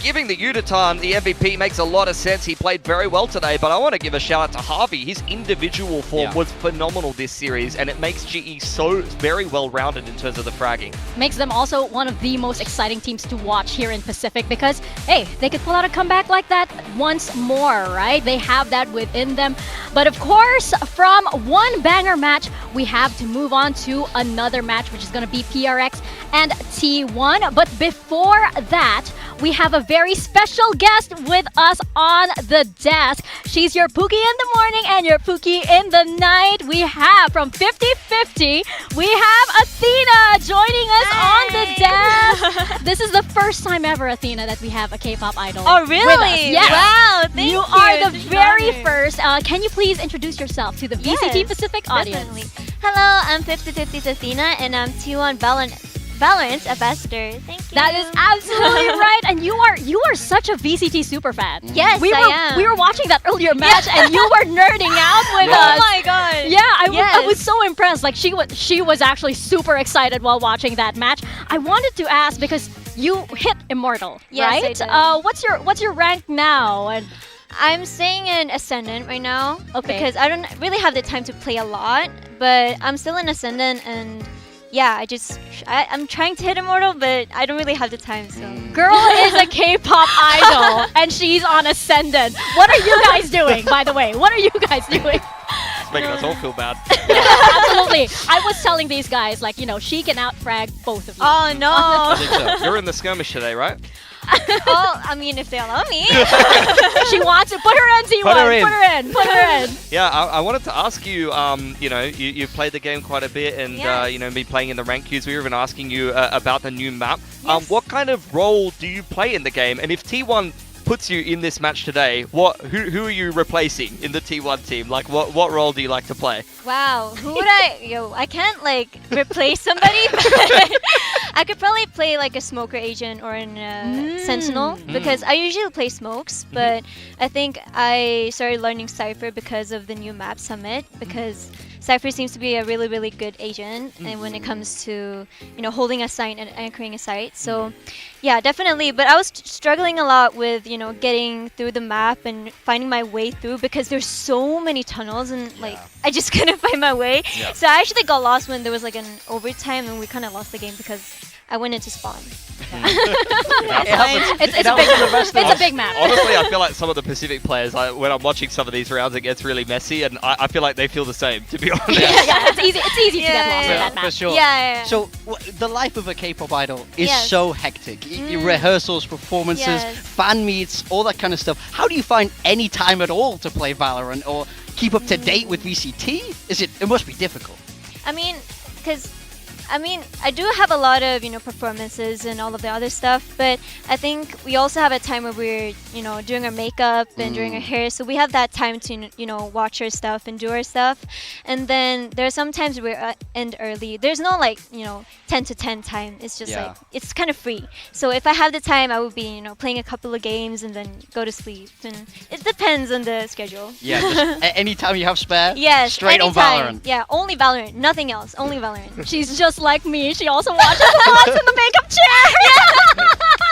Giving the Uditan the MVP makes a lot of sense. He played very well today, but I want to give a shout out to Harvey. His individual form was phenomenal this series, and it makes GE so very well-rounded in terms of the fragging. Makes them also one of the most exciting teams to watch here in Pacific because, hey, they could pull out a comeback like that once more, right? They have that within them. But of course, from one banger match, we have to move on to another match, which is going to be PRX and T1. But before that, we have a very special guest with us on the desk. She's your Pookie in the morning and your Pookie in the night. We have from 50/50, we have Athena joining us on the desk. This is the first time ever, Athena, that we have a K-pop idol. Oh, really? With us. Yes. Wow, thank you. You are the very first. Can you please introduce yourself to the VCT Pacific audience? Definitely. Hello, I'm 50/50's Athena, and I'm T1 Valorant's ambassador. Thank you. That is absolutely right, and you are such a VCT super fan. Yes, I am. We were watching that earlier match, and you were nerding out with us. Oh my god! Yeah, I was so impressed. Like she was actually super excited while watching that match. I wanted to ask because you hit Immortal, right? Yes, I did. What's your rank now? And I'm staying in Ascendant right now. Okay. Because I don't really have the time to play a lot, but I'm still in Ascendant, and yeah, I'm trying to hit Immortal, but I don't really have the time, so. Girl is a K-pop idol, and she's on Ascendant. What are you guys doing, by the way? What are you guys doing? It's making us all feel bad. Absolutely. I was telling these guys, like, she can out-frag both of you. Oh, no. I think so. You're in the skirmish today, right? Oh, I mean, if they allow me. She wants to put her in T1. Put her in. Put her in. Put her in. Yeah, I wanted to ask you, you know, you've played the game quite a bit and, you know, been playing in the rank queues. We were even asking you about the new map. Yes. What kind of role do you play in the game? And if T1 puts you in this match today, who are you replacing in the T1 team? Like, what role do you like to play? Wow, who would I can't like replace somebody, but I could probably play like a smoker agent or a sentinel because I usually play smokes, but I think I started learning Cypher because of the new map Summit, because Cypher seems to be a really, really good agent and when it comes to, you know, holding a site and anchoring a site. So yeah, definitely. But I was struggling a lot with, you know, getting through the map and finding my way through because there's so many tunnels and like I just couldn't find my way. Yeah. So I actually got lost when there was like an overtime and we kind of lost the game because I went into spawn. It's a big map. Honestly, I feel like some of the Pacific players, when I'm watching some of these rounds, it gets really messy, and I feel like they feel the same, to be honest. Yeah, it's easy to get lost in that map. For sure. Yeah. So the life of a K-pop idol is Yes. so hectic. Rehearsals, performances, Yes. fan meets, all that kind of stuff. How do you find any time at all to play Valorant or keep up to date with VCT? It must be difficult. I do have a lot of, you know, performances and all of the other stuff, but I think we also have a time where we're, you know, doing our makeup and doing our hair, so we have that time to, you know, watch our stuff and do our stuff. And then there are some times we end early. There's no like, you know, 10 to 10 time. It's just like, it's kind of free. So if I have the time, I would be, you know, playing a couple of games and then go to sleep. And it depends on the schedule. Yeah, just anytime you have spare, yes, straight anytime. on Valorant. Yeah, only Valorant, nothing else, only Valorant. She's just like me. She also watches lots in the makeup chair.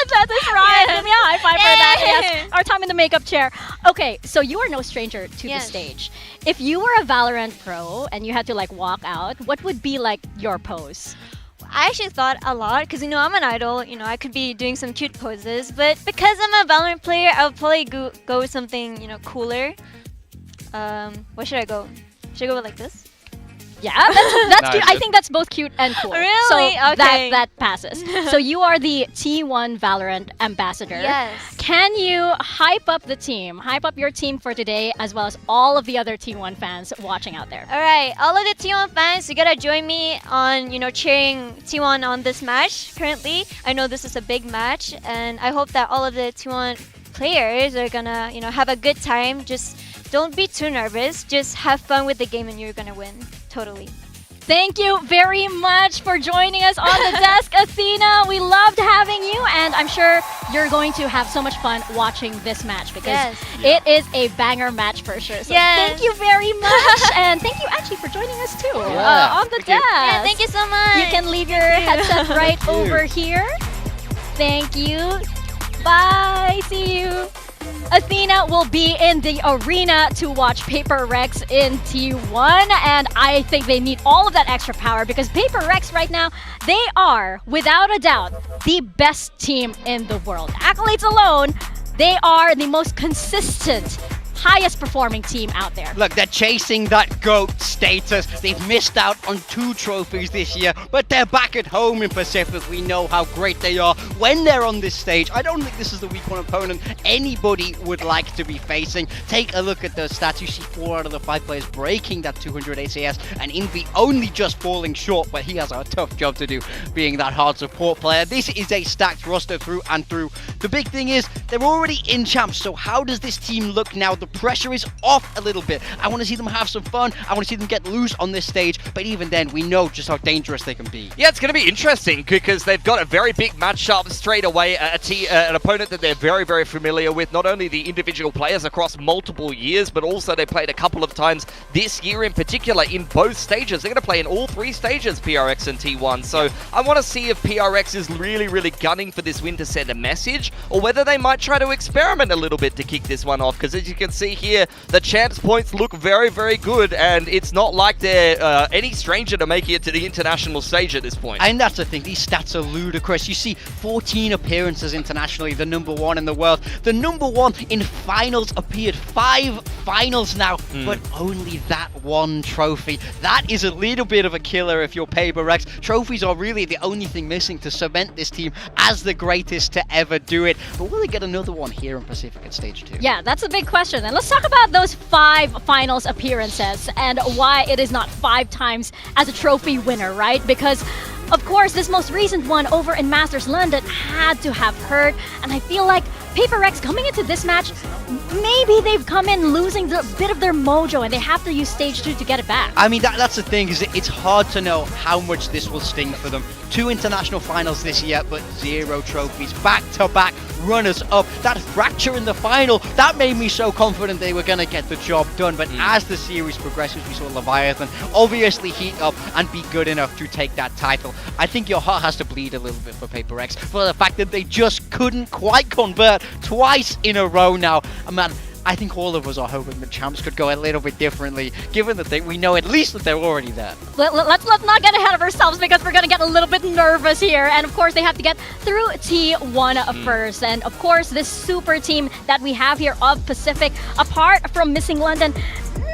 That is right. Give me a high five for that. Yes, our time in the makeup chair. Okay, so you are no stranger to the stage. If you were a Valorant pro and you had to like walk out, what would be like your pose? I actually thought a lot because, you know, I'm an idol. You know, I could be doing some cute poses, but because I'm a Valorant player, I would probably go with something, you know, cooler. What should I go? Should I go with like this? Yeah, that's Nice. cute. I think that's both cute and cool. Really? So Okay. that passes. So you are the T1 Valorant ambassador. Yes. Can you hype up the team? Hype up your team for today as well as all of the other T1 fans watching out there. All right, all of the T1 fans, you gotta join me on, you know, cheering T1 on this match. Currently, I know this is a big match, and I hope that all of the T1 players are gonna, you know, have a good time. Just don't be too nervous. Just have fun with the game, and you're gonna win. Totally. Thank you very much for joining us on the desk, Athena. We loved having you, and I'm sure you're going to have so much fun watching this match because it is a banger match for sure. So thank you very much, and thank you actually for joining us too on the desk. Yeah, thank you so much. You can leave your headset right over here. Thank you. Bye. See you. Athena will be in the arena to watch PRX in T1, and I think they need all of that extra power because PRX right now, they are, without a doubt, the best team in the world. Accolades alone, they are the most consistent, highest performing team out there. Look, they're chasing that GOAT status. They've missed out on 2 trophies this year, but they're back at home in Pacific. We know how great they are when they're on this stage. I don't think this is the week 1 opponent anybody would like to be facing. Take a look at those stats. You see 4 out of the 5 players breaking that 200 ACS, and Envy only just falling short, but he has a tough job to do being that hard support player. This is a stacked roster through and through. The big thing is they're already in champs, so how does this team look now? The pressure is off a little bit. I want to see them have some fun. I want to see them get loose on this stage, but even then, we know just how dangerous they can be. Yeah, it's going to be interesting because they've got a very big matchup straight away. An opponent that they're very, very familiar with, not only the individual players across multiple years, but also they played a couple of times this year in particular in both stages. They're going to play in all 3 stages, PRX and T1. So I want to see if PRX is really, really gunning for this win to send a message, or whether they might try to experiment a little bit to kick this one off, because as you can see, see here, the chance points look very, very good, and it's not like they're any stranger to making it to the international stage at this point. And that's the thing, these stats are ludicrous. You see 14 appearances internationally, the #1 in the world. The #1 in finals appeared 5 finals now, but only that one trophy. That is a little bit of a killer if you're PRX. Trophies are really the only thing missing to cement this team as the greatest to ever do it. But will they get another one here in Pacific at stage 2? Yeah, that's a big question. And let's talk about those 5 finals appearances and why it is not 5 times as a trophy winner, right? Because of course, this most recent one over in Masters London had to have hurt, and I feel like PRX coming into this match, maybe they've come in losing a bit of their mojo and they have to use stage 2 to get it back. I mean, that's the thing, is it's hard to know how much this will sting for them. 2 international finals this year, but 0 trophies. Back-to-back runners-up. That fracture in the final, that made me so confident they were going to get the job done. But as the series progresses, we saw Leviathan obviously heat up and be good enough to take that title. I think your heart has to bleed a little bit for PRX for the fact that they just couldn't quite convert twice in a row now. Man, I think all of us are hoping the champs could go a little bit differently, given that we know at least that they're already there. Let's not get ahead of ourselves because we're going to get a little bit nervous here. And of course, they have to get through T1 first. And of course, this super team that we have here of Pacific, apart from missing London,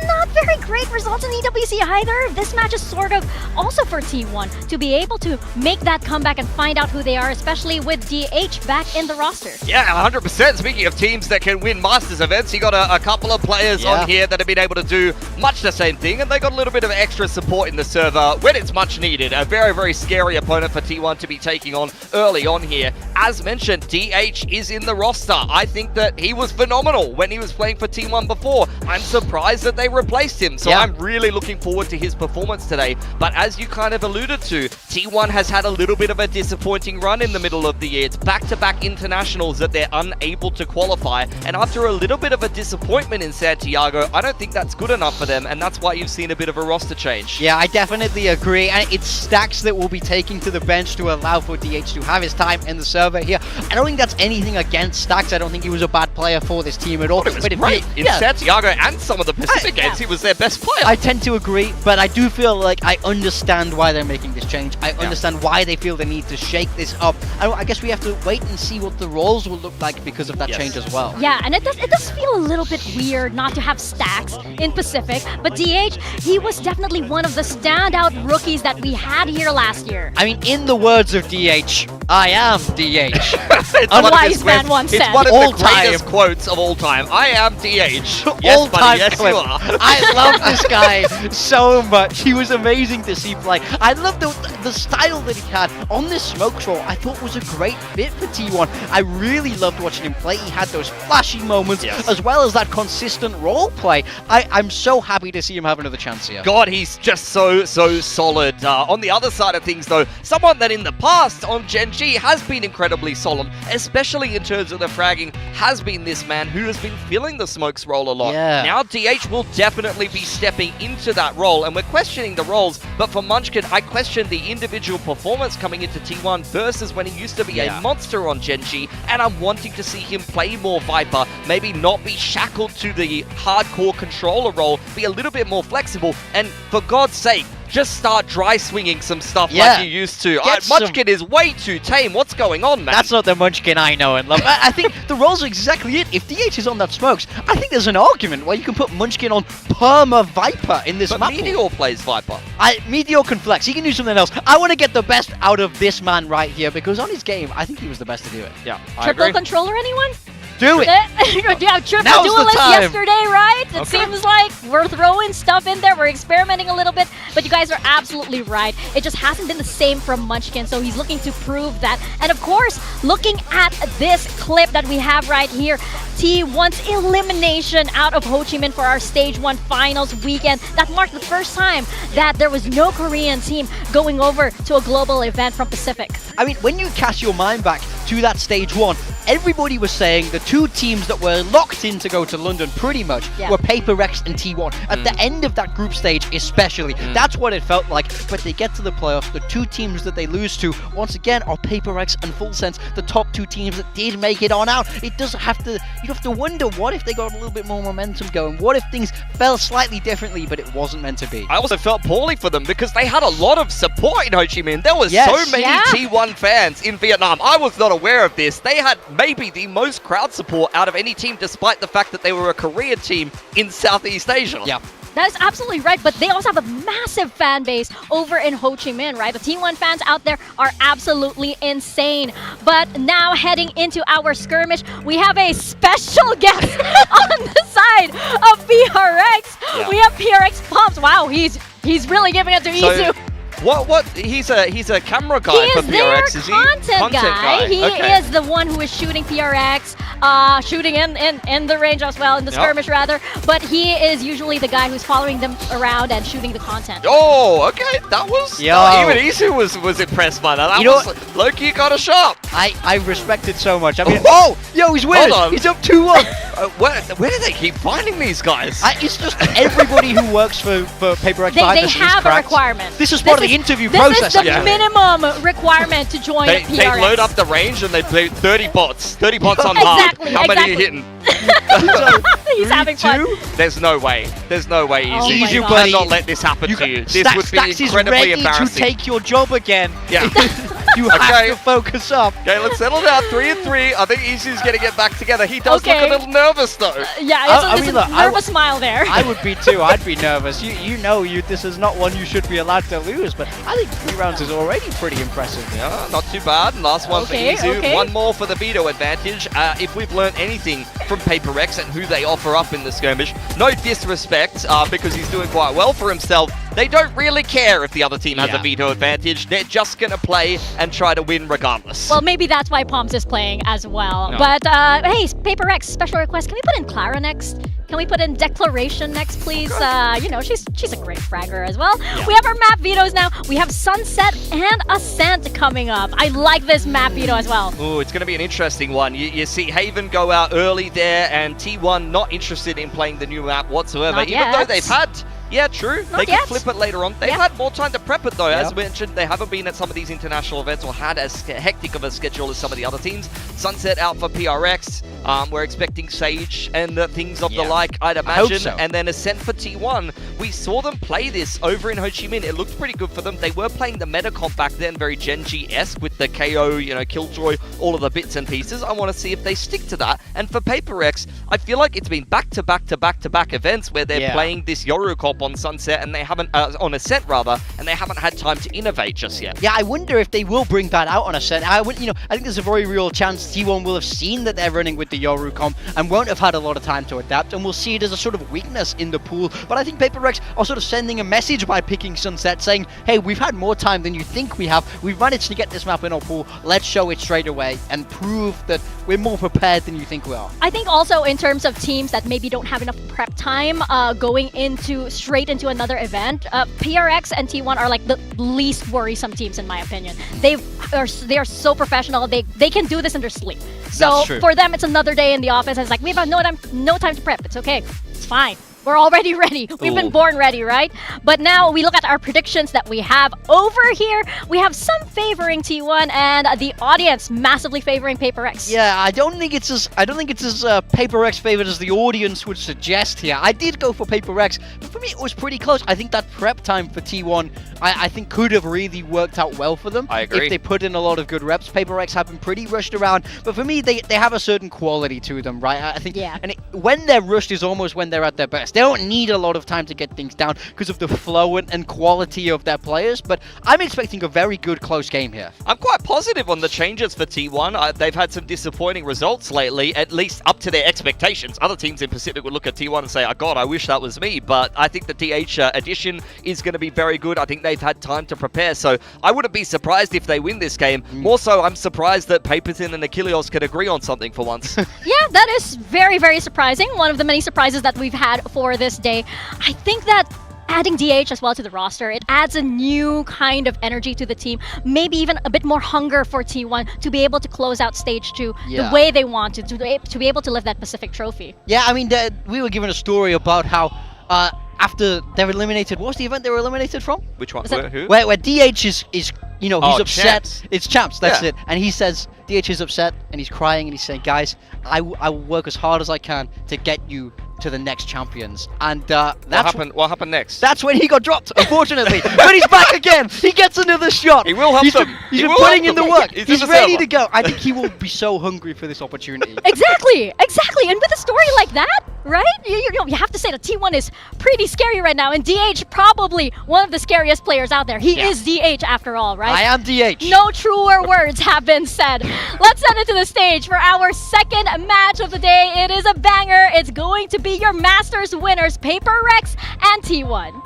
not very great results in EWC either. This match is sort of also for T1 to be able to make that comeback and find out who they are, especially with DH back in the roster. Yeah, 100%. Speaking of teams that can win Masters events, you got a couple of players on here that have been able to do much the same thing, and they got a little bit of extra support in the server when it's much needed. A very, very scary opponent for T1 to be taking on early on here. As mentioned, DH is in the roster. I think that he was phenomenal when he was playing for T1 before. I'm surprised that they replaced him, so I'm really looking forward to his performance today. But as you kind of alluded to, T1 has had a little bit of a disappointing run in the middle of the year. It's back-to-back internationals that they're unable to qualify, and after a little bit of a disappointment in Santiago, I don't think that's good enough for them, and that's why you've seen a bit of a roster change. Yeah, I definitely agree, and it's Stacks that will be taking to the bench to allow for DH to have his time in the server here. I don't think that's anything against Stacks. I don't think he was a bad player for this team at all. It was great in Santiago and some of the Pacific games. He was their best player. I tend to agree, but I do feel like I understand why they're making this change. I understand why they feel the need to shake this up. I guess we have to wait and see what the roles will look like because of that change as well. Yeah, and it does feel a little bit weird not to have Stacks in Pacific, but DH, he was definitely one of the standout rookies that we had here last year. I mean, in the words of DH, I am DH. A wise man once said. It's one of the greatest quotes of all time. I am DH. Yes, buddy, yes, you are. I love this guy so much. He was amazing to see play. I love the style that he had on this smoke troll. I thought was a great fit for T1. I really loved watching him play. He had those flashy moments as well as that consistent role play. I'm so happy to see him have another chance here. God, he's just so solid. On the other side of things, though, someone that in the past on Gen G has been incredibly solid, especially in terms of the fragging, has been this man who has been filling the smokes role a lot. Now DH will definitely be stepping into that role, and we're questioning the roles, but for Munchkin, I question the individual performance coming into T1 versus when he used to be a monster on Gen G, and I'm wanting to see him play more Viper, maybe not be shackled to the hardcore controller role, be a little bit more flexible, and for God's sake, just start dry swinging some stuff like you used to. Munchkin is way too tame. What's going on, man? That's not the Munchkin I know and love. I think the roles are exactly it. If DH is on that smokes, I think there's an argument where you can put Munchkin on Perma Viper in this map. But Meteor plays Viper. Meteor can flex. He can do something else. I want to get the best out of this man right here because on his game, I think he was the best to do it. Yeah, Triple controller, anyone? Do it! Yeah, triple Now's the duelist time. yesterday, right? It seems like we're throwing stuff in there, we're experimenting a little bit, but you guys are absolutely right. It just hasn't been the same from Munchkin, so he's looking to prove that. And of course, looking at this clip that we have right here, T1's elimination out of Ho Chi Minh for our Stage 1 Finals weekend. That marked the first time that there was no Korean team going over to a global event from Pacific. I mean, when you cast your mind back to that stage 1, everybody was saying the 2 teams that were locked in to go to London pretty much were PRX and T1. At the end of that group stage especially, that's what it felt like. But they get to the playoffs, the 2 teams that they lose to, once again, are PRX and Full Sense, the top 2 teams that did make it on out. It doesn't have to, you have to wonder, what if they got a little bit more momentum going? What if things fell slightly differently, but it wasn't meant to be? I also felt poorly for them because they had a lot of support in Ho Chi Minh. There were so many T1 fans in Vietnam. I was not aware of this. They had maybe the most crowd support out of any team, despite the fact that they were a Korean team in Southeast Asia. Yeah. That is absolutely right, but they also have a massive fan base over in Ho Chi Minh, right? The T1 fans out there are absolutely insane. But now heading into our skirmish, we have a special guest on the side of PRX. Yeah. We have PRX Pumps. Wow, he's really giving it to Isu. What? He's a camera guy for PRX, is he? Content guy. He Okay. is the one who is shooting PRX, shooting in the range as well, in the skirmish rather. But he is usually the guy who's following them around and shooting the content. Oh, okay. That was... even Isu was impressed by that. That was low-key got a shot. I respect it so much. I mean, yo, he's winning. Hold on. He's up 2-1. Where do they keep finding these guys? It's just everybody who works for PRX behind They the scenes have a cracks. requirement. This is part of the interview process. This is the minimum requirement to join They PRX. load up the range and they play 30 bots. 30 bots on Exactly, hard. How many are you hitting? He's having fun. There's no way. There's no way, Oh Easy. my You God. cannot let this happen to you. This would be Stacks is incredibly ready embarrassing. to take your job again. Yeah. You have to focus up. Okay, let's settle down. 3-3. I think Isu's going to get back together. He does look a little nervous, though. Yeah, it's a nervous smile there. I would be too. I'd be nervous. You know, this is not one you should be allowed to lose, but I think 3 rounds is already pretty impressive. Yeah, not too bad. Last one for Isu. One more for the veto advantage. If we've learned anything from PRX and who they offer up in the skirmish, no disrespect, because he's doing quite well for himself. They don't really care if the other team has a veto advantage. They're just going to play and try to win regardless. Well, maybe that's why Pomps is playing as well. No. But hey, PRX, special request. Can we put in Clara next? Can we put in Declaration next, please? You know, she's a great fragger as well. Yeah. We have our map vetoes now. We have Sunset and Ascent coming up. I like this map veto as well. Ooh, it's going to be an interesting one. You see Haven go out early there, and T1 not interested in playing the new map whatsoever. Not Even though yet. they've had... Yeah, true. Not They can yet. flip it later on. They've had more time to prep it, though. As mentioned, they haven't been at some of these international events or had as hectic of a schedule as some of the other teams. Sunset out for PRX. We're expecting Sage and things of the like, I'd imagine. so. And then Ascent for T1. We saw them play this over in Ho Chi Minh. It looked pretty good for them. They were playing the meta comp back then, very Genji-esque with the KO, you know, Killjoy, all of the bits and pieces. I want to see if they stick to that. And for PRX, I feel like it's been back-to-back events where they're playing this Yoru comp on Sunset and they haven't, on Ascent rather, and they haven't had time to innovate just yet. Yeah, I wonder if they will bring that out on Ascent. I think there's a very real chance T1 will have seen that they're running with the Yoru comp and won't have had a lot of time to adapt, and we'll see it as a sort of weakness in the pool. But I think PRX are sort of sending a message by picking Sunset, saying, hey, we've had more time than you think we have. We've managed to get this map in our pool. Let's show it straight away and prove that we're more prepared than you think we are. I think also in terms of teams that maybe don't have enough prep time going straight into another event, PRX and T1 are like the least worrisome teams in my opinion. They are so professional. They can do this in their sleep. So for them, it's another day in the office. It's like we've had no time to prep. It's okay. It's fine. We're already ready. We've been born ready, right? But now we look at our predictions that we have over here. We have some favoring T1 and the audience massively favoring PRX. Yeah, I don't think it's as PRX favored as the audience would suggest here. I did go for PRX, but for me it was pretty close. I think that prep time for T1, I think could have really worked out well for them. I agree. If they put in a lot of good reps. PRX have been pretty rushed around, but for me they have a certain quality to them, right? I think, and when they're rushed is almost when they're at their best. They don't need a lot of time to get things down because of the flow and quality of their players, but I'm expecting a very good close game here. I'm quite positive on the changes for T1. They've had some disappointing results lately, at least up to their expectations. Other teams in Pacific would look at T1 and say, oh god, I wish that was me, but I think the TH addition is going to be very good. I think they've had time to prepare, so I wouldn't be surprised if they win this game. More so, I'm surprised that Paperton and Achilleos could agree on something for once. Yeah, that is very, very surprising. One of the many surprises that we've had for this day. I think that adding DH as well to the roster, it adds a new kind of energy to the team, maybe even a bit more hunger for T1 to be able to close out stage 2 the way they wanted to be able to lift that Pacific trophy. Yeah, I mean, we were given a story about how after they're eliminated, what was the event they were eliminated from? Which one? Who? Where DH is you know, he's upset. Champs. It's Champs, that's Yeah. it. And he says, DH is upset, and he's crying, and he's saying, guys, I will work as hard as I can to get you to the next champions. And What happened next? That's when he got dropped, unfortunately. But he's back again. He gets another shot. He will help them. He's He been will putting help in the them. work. He's He's in the ready server. to go. I think he will be so hungry for this opportunity. Exactly. And with a story like that, right? You have to say that T1 is pretty scary right now, and DH probably one of the scariest players out there. He is DH after all, right? I am DH. No truer words have been said. Let's send it to the stage for our second match of the day. It is a banger. It's going to be your Masters winners, PRX and T1.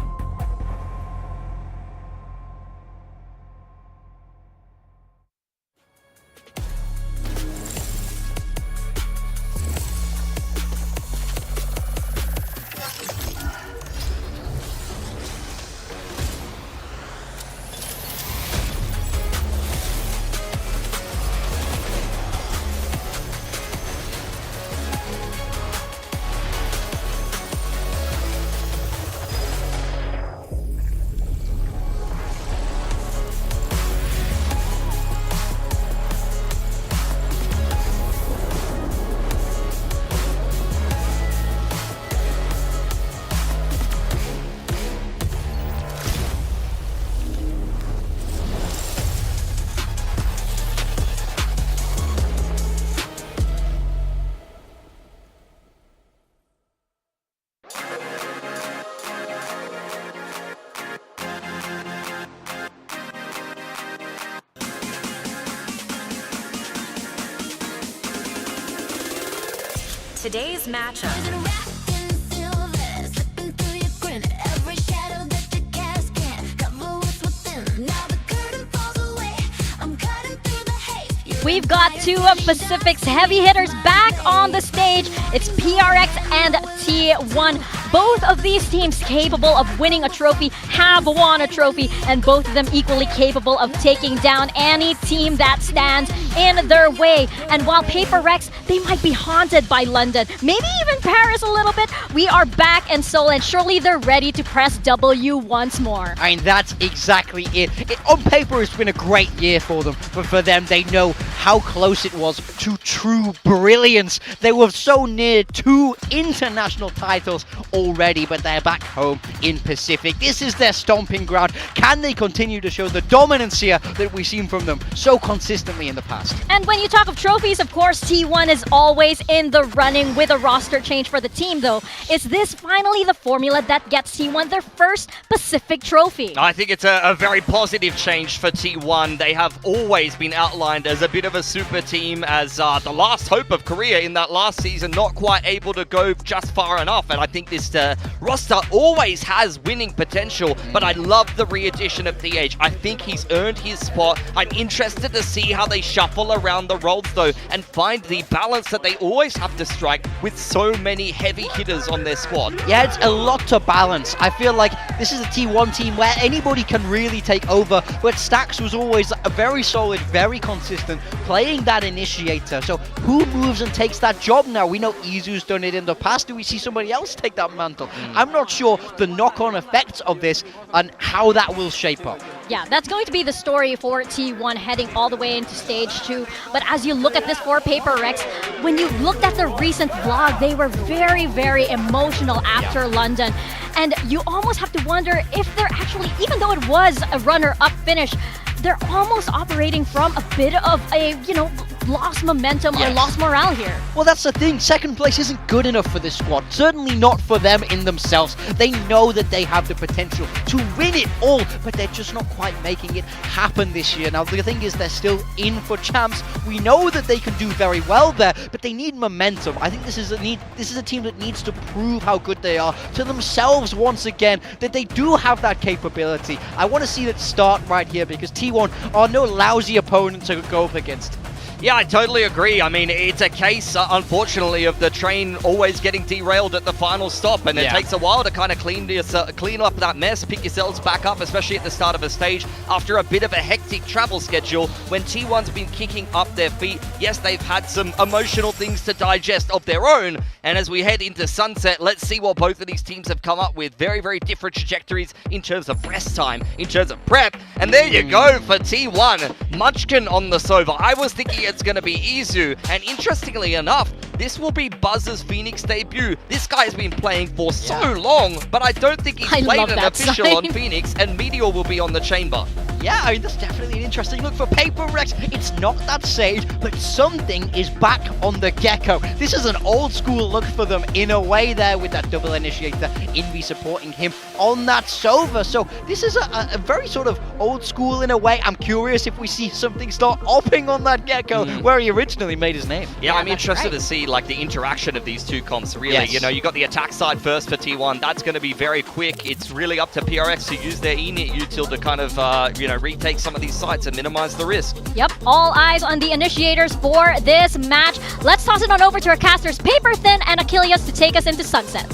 Today's matchup. We've got two of Pacific's heavy hitters back on the stage. It's PRX and T1. Both of these teams capable of winning a trophy, have won a trophy, and both of them equally capable of taking down any team that stands in their way. And while PRX, they might be haunted by London, maybe even Paris a little bit, we are back in Seoul, and surely they're ready to press W once more. I mean, that's exactly it. On paper, it's been a great year for them, but for them, they know how close it was to true brilliance. They were so near 2 international titles already, but they're back home in Pacific. This is their stomping ground. Can they continue to show the dominance here that we've seen from them so consistently in the past? And when you talk of trophies, of course, T1 is always in the running with a roster change for the team, though. Is this finally the formula that gets T1 their first Pacific trophy? I think it's a very positive change for T1. They have always been outlined as a bit of a super team, as the last hope of Korea in that last season, not quite able to go just far enough. And I think this roster always has winning potential, but I love the re-addition of DH. I think he's earned his spot. I'm interested to see how they shuffle around the roles, though, and find the balance that they always have to strike with so many heavy hitters on their squad. Yeah, it's a lot to balance. I feel like this is a T1 team where anybody can really take over, but Stax was always a very solid, very consistent, playing that initiator. So who moves and takes that job now? We know Izu's done it in the past. Do we see somebody else take that mantle? I'm not sure the knock-on effects of this and how that will shape up. Yeah, that's going to be the story for T1 heading all the way into stage 2. But as you look at this for PRX, when you looked at the recent vlog, they were very, very emotional after London. And you almost have to wonder if they're actually, even though it was a runner-up finish, they're almost operating from a bit of a, lost momentum or lost morale here. Well, that's the thing. Second place isn't good enough for this squad. Certainly not for them in themselves. They know that they have the potential to win it all, but they're just not quite making it happen this year. Now, the thing is, they're still in for champs. We know that they can do very well there, but they need momentum. I think this is a team that needs to prove how good they are to themselves once again, that they do have that capability. I want to see that start right here, because T1 are no lousy opponent to go up against. Yeah, I totally agree. I mean, it's a case, unfortunately, of the train always getting derailed at the final stop, and it takes a while to kind of clean up that mess, pick yourselves back up, especially at the start of a stage after a bit of a hectic travel schedule when T1's been kicking up their feet. Yes, they've had some emotional things to digest of their own, and as we head into Sunset, let's see what both of these teams have come up with. Very, very different trajectories in terms of rest time, in terms of prep, and there you go for T1. Munchkin on the Sova. I was thinking it's going to be Izu, and interestingly enough, this will be Buzz's Phoenix debut. This guy's been playing for so long, but I don't think he's played an official on Phoenix, and Meteor will be on the Chamber. Yeah, I mean, that's definitely an interesting look for PRX. It's not that Sage, but something is back on the Gecko. This is an old school look for them in a way there with that double initiator, Envy supporting him on that Sova. So this is a very sort of old school in a way. I'm curious if we see something start opping on that Gecko where he originally made his name. Yeah, I'm interested to see like the interaction of these two comps, really. Yes. You know, you got the attack side first for T1. That's going to be very quick. It's really up to PRX to use their init util to kind of, you know, retake some of these sites and minimize the risk. Yep, all eyes on the initiators for this match. Let's toss it on over to our casters, Paper Thin and Achilles, to take us into Sunset.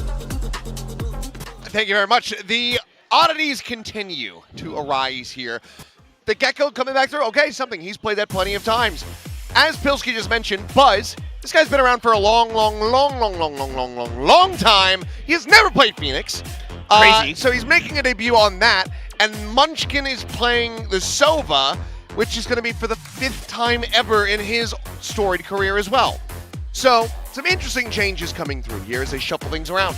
Thank you very much. The oddities continue to arise here. The Gecko coming back through, okay, something. He's played that plenty of times. As Pilsky just mentioned, Buzz, this guy's been around for a long time. He has never played Phoenix. Crazy. So he's making a debut on that. And Munchkin is playing the Sova, which is going to be for the 5th time ever in his storied career as well. So, some interesting changes coming through here as they shuffle things around.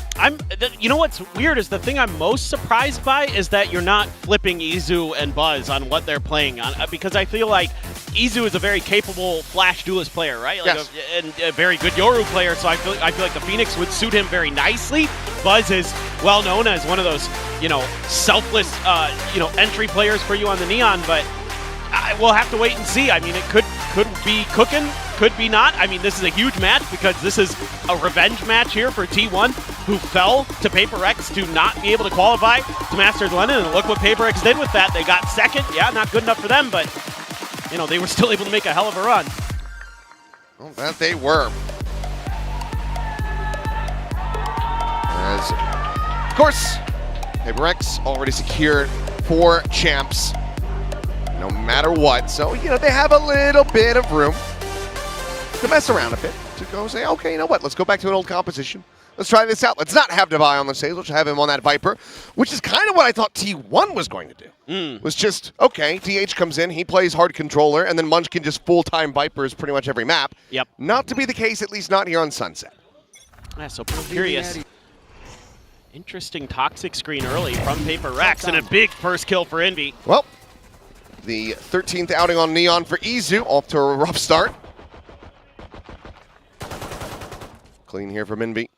You know what's weird is the thing I'm most surprised by is that you're not flipping Izu and Buzz on what they're playing on, because I feel like Izu is a very capable Flash duelist player, right? Like yes. and a very good Yoru player, so I feel like the Phoenix would suit him very nicely. Buzz is well known as one of those, selfless, entry players for you on the Neon, but we'll have to wait and see. I mean, it could be cooking, could be not. I mean, this is a huge match because this is a revenge match here for T1, who fell to PRX to not be able to qualify to Masters London, and look what PRX did with that. They got second. Yeah, not good enough for them, but they were still able to make a hell of a run. Well, that they were. As, of course, PRX already secured 4 champs, no matter what. So, they have a little bit of room to mess around a bit, to go say, okay, you know what, let's go back to an old composition. Let's try this out. Let's not have Devi on the stage. Let's have him on that Viper, which is kind of what I thought T1 was going to do. Was just, okay, DH comes in, he plays hard controller, and then Munchkin just full-time Vipers pretty much every map. Yep. Not to be the case, at least not here on Sunset. Yeah, so curious. Interesting toxic screen early from PRX, and a big first kill for Envy. Well, the 13th outing on Neon for Izu, off to a rough start. Clean here from Envy.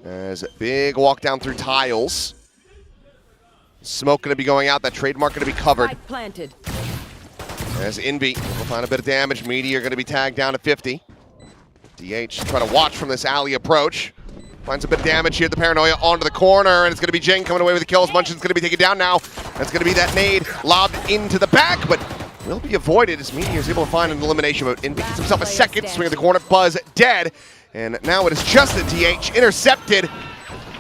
As a big walk down through tiles. Smoke going to be going out, that trademark going to be covered. Planted. As Envy will find a bit of damage. Meteor going to be tagged down to 50. DH try to watch from this alley approach. Finds a bit of damage here. The Paranoia onto the corner, and it's going to be Jing coming away with the kills. Munchin's going to be taken down now. That's going to be that nade lobbed into the back, but will be avoided as Meteor is able to find an elimination. But Envy gets himself a second swing at the corner. Buzz dead, and now it is just the DH intercepted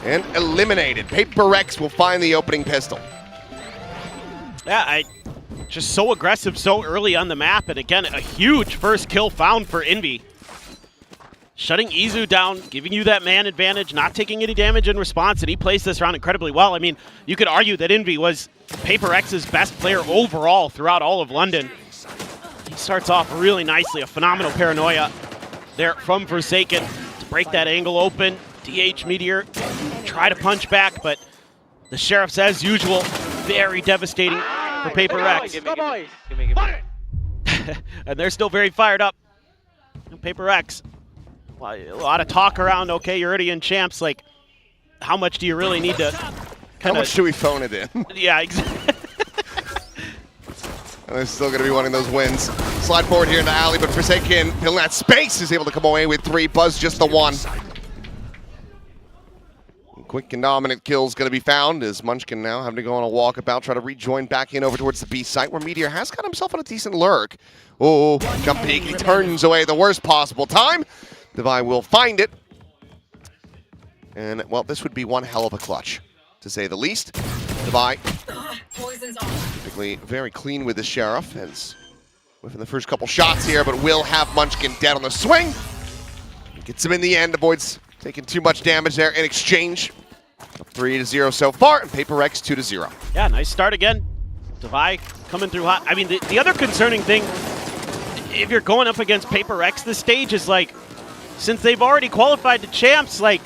and eliminated. PRX will find the opening pistol. Yeah, just so aggressive so early on the map, and again, a huge first kill found for Envy. Shutting Izu down, giving you that man advantage, not taking any damage in response, and he plays this round incredibly well. I mean, you could argue that Envy was PRX's best player overall throughout all of London. He starts off really nicely, a phenomenal Paranoia there from Forsaken to break that angle open. DH Meteor try to punch back, but the Sheriffs, as usual, very devastating for PRX. And they're still very fired up. PRX. A lot of talk around, okay, you're already in champs, like, how much do you really need to How much do we phone it in? Yeah, exactly. And they're still going to be wanting those wins. Slide forward here into Alley, but Forsaken, filling that space, is able to come away with 3. Buzz just the 1. quick and dominant kills going to be found as Munchkin now having to go on a walkabout, try to rejoin back in over towards the B site where Meteor has got himself on a decent lurk. Oh, jump peek. He turns away the worst possible time. Devi will find it. And, well, this would be one hell of a clutch, to say the least. Devi, typically very clean with the Sheriff, as within the first couple shots here, but will have Munchkin dead on the swing. Gets him in the end, avoids taking too much damage there in exchange. 3-0 so far, and PRX 2-0. Yeah, nice start again. Devi coming through hot. I mean, the other concerning thing, if you're going up against PRX this stage, is like, since they've already qualified to champs, like,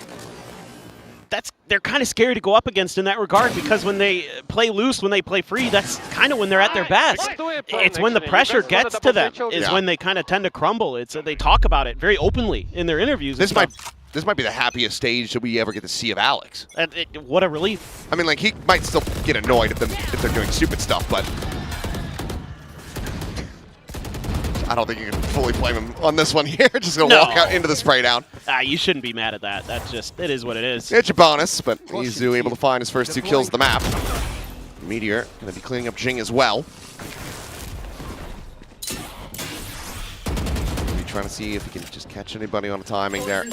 they're kind of scary to go up against in that regard, because when they play loose, when they play free, that's kind of when they're at their best. It's when the pressure gets to them is when they kind of tend to crumble. They talk about it very openly in their interviews. This might be the happiest stage that we ever get to see of Alex. What a relief. I mean, like, he might still get annoyed if they're doing stupid stuff, but I don't think you can fully blame him on this one here. Just gonna walk out into the spray down. You shouldn't be mad at that. It is what it is. It's a bonus, but Izu able to find his first 2 kills of the map. Meteor gonna be cleaning up Jing as well. Maybe trying to see if he can just catch anybody on the timing there.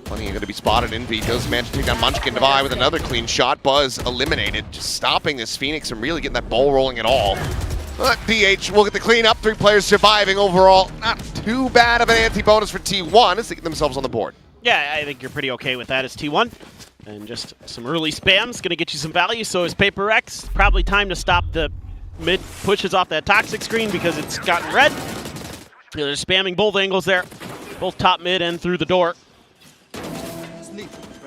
Plenty gonna be spotted. Envy does manage to take down Munchkin. Devi with another clean shot. Buzz eliminated, just stopping this Phoenix from really getting that ball rolling at all. But DH will get the cleanup. 3 players surviving overall. Not too bad of an anti-bonus for T1 as they get themselves on the board. Yeah, I think you're pretty okay with that as T1. And just some early spam's going to get you some value. So is PRX. Probably time to stop the mid pushes off that toxic screen because it's gotten red. They're spamming both angles there. Both top, mid, and through the door.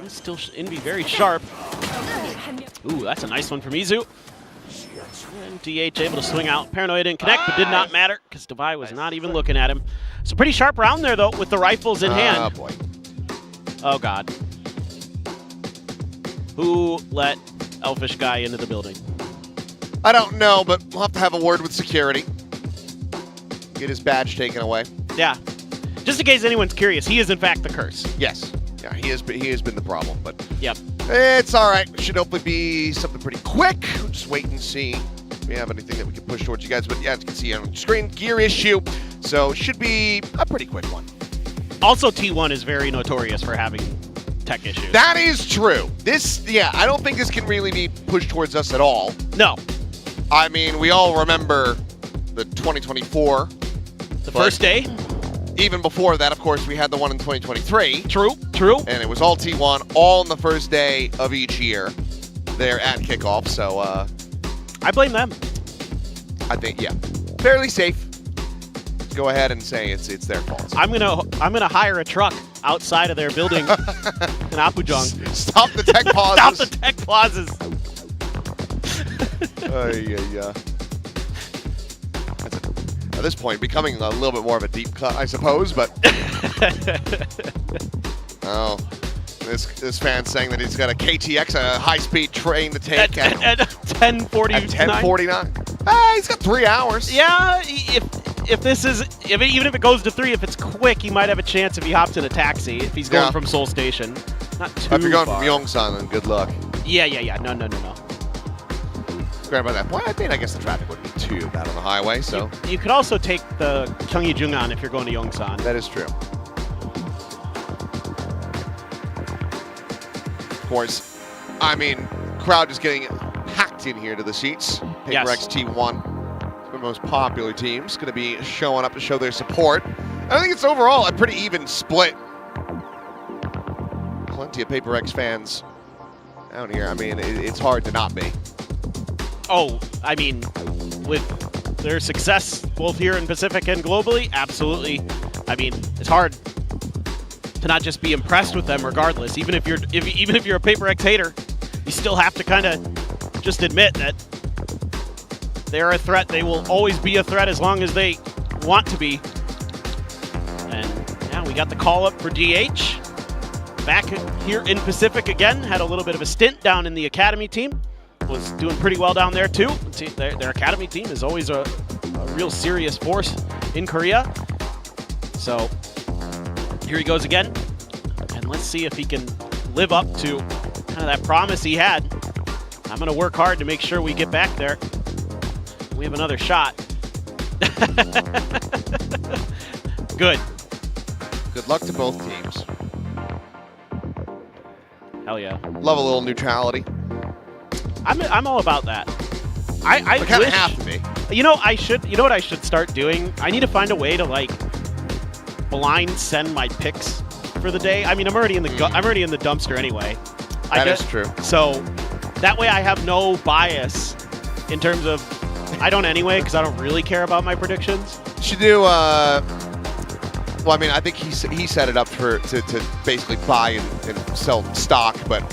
Still Envy very sharp. Ooh, that's a nice one from Izu. And DH able to swing out. Paranoia didn't connect, but did not matter because Devi was not even looking at him. So pretty sharp round there, though, with the rifles in hand. Oh, boy. Oh, God. Who let Elfish Guy into the building? I don't know, but we'll have to have a word with security. Get his badge taken away. Yeah. Just in case anyone's curious, he is, in fact, the curse. Yes. Yeah, he has been the problem, but yep. It's all right. It should hopefully be something pretty quick. We'll just wait and see if we have anything that we can push towards you guys. But yeah, as you can see on the screen, gear issue. So should be a pretty quick one. Also, T1 is very notorious for having tech issues. That is true. I don't think this can really be pushed towards us at all. No. I mean, we all remember the 2024. The first day? Even before that, of course, we had the one in 2023. True. And it was all T1, all on the first day of each year there at kickoff. So I blame them. I think, yeah, fairly safe. Let's go ahead and say it's their fault. I'm gonna hire a truck outside of their building in Apujang. Stop the tech pauses. Stop the tech pauses. Yeah. At this point, becoming a little bit more of a deep cut, I suppose, but oh, this fan's saying that he's got a KTX, a high-speed train to take at 10:49. At 10:49. He's got 3 hours. Yeah, even if it goes to 3, if it's quick, he might have a chance if he hops in a taxi. If he's going from Seoul Station, not too If you're going far. from Yongsan, then good luck. Yeah. No. By that point, I guess the traffic wouldn't be too bad on the highway. So you could also take the Gyeonggi-Jungan if you're going to Yongsan. That is true. Of course, I mean, crowd is getting packed in here to the seats. PRX T1, the most popular teams, going to be showing up to show their support. I think it's overall a pretty even split. Plenty of PRX fans out here. I mean, it's hard to not be. Oh, I mean, with their success both here in Pacific and globally, absolutely. I mean, it's hard to not just be impressed with them regardless. Even if you're a PRX hater, you still have to kind of just admit that they're a threat. They will always be a threat as long as they want to be. And yeah, we got the call up for DH. Back here in Pacific again, had a little bit of a stint down in the academy team. Was doing pretty well down there too. Their academy team is always a real serious force in Korea. So here he goes again, and let's see if he can live up to kind kind of that promise he had. I'm going to work hard to make sure we get back there. We have another shot. Good. Good luck to both teams. Hell yeah. Love a little neutrality. I'm all about that. I kind of wish- have to be. You know, you know what I should start doing? I need to find a way to like blind send my picks for the day. I mean, I'm already in the I'm already in the dumpster anyway. That is true. So that way I have no bias in terms of I don't anyway because I don't really care about my predictions. Should do. Well, I mean, I think he set it up to basically buy and sell stock, but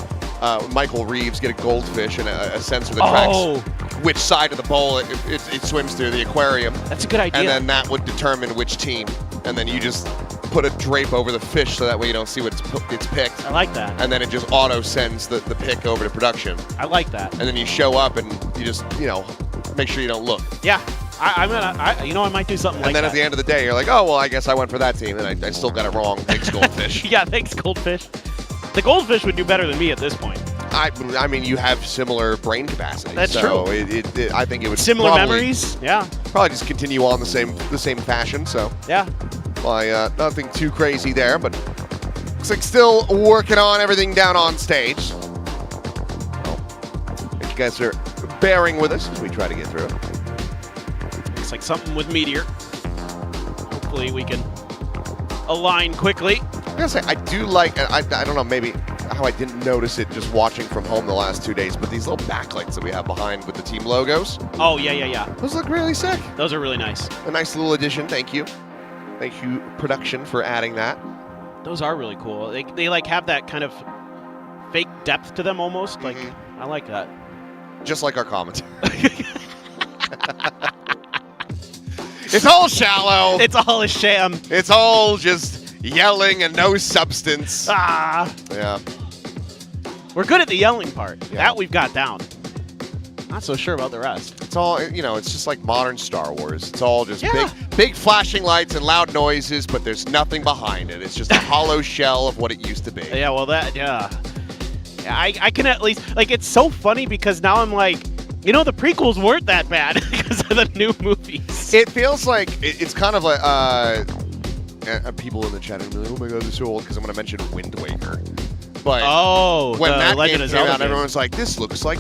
Michael Reeves get a goldfish and a sensor that tracks which side of the bowl it swims through, the aquarium. That's a good idea. And then that would determine which team. And then you just put a drape over the fish so that way you don't see what it's picked. I like that. And then it just auto sends the pick over to production. I like that. And then you show up and you just, make sure you don't look. Yeah. I might do something like that. And then at the end of the day, you're like, oh, well, I guess I went for that team, and I still got it wrong. Thanks, Goldfish. Yeah, thanks, Goldfish. The Goldfish would do better than me at this point. I mean, you have similar brain capacity. That's so true. I think it would Similar probably, memories? Yeah. Probably just continue on the same fashion. So yeah. Well, nothing too crazy there, but looks like still working on everything down on stage. Well, if you guys are bearing with us as we try to get through it. Looks like something with Meteor. Hopefully we can align quickly. I gotta say, I do like, I don't know, maybe how I didn't notice it just watching from home the last 2 days, but these little backlights that we have behind with the team logos. Oh, yeah. Those look really sick. Those are really nice. A nice little addition, thank you. Thank you, production, for adding that. Those are really cool. They like have that kind of fake depth to them almost. Like, I like that. Just like our commentary. It's all shallow. It's all a sham. It's all just yelling and no substance. Ah. Yeah. We're good at the yelling part. Yeah. That we've got down. Not so sure about the rest. It's all, it's just like modern Star Wars. It's all just big flashing lights and loud noises, but there's nothing behind it. It's just a hollow shell of what it used to be. Yeah, well, I can at least, it's so funny because now I'm like, the prequels weren't that bad because of the new movies. It feels like, it's kind of like, people in the chat are like, oh my god, they're so old, because I'm going to mention Wind Waker. But when that game came out, everyone's like, this looks like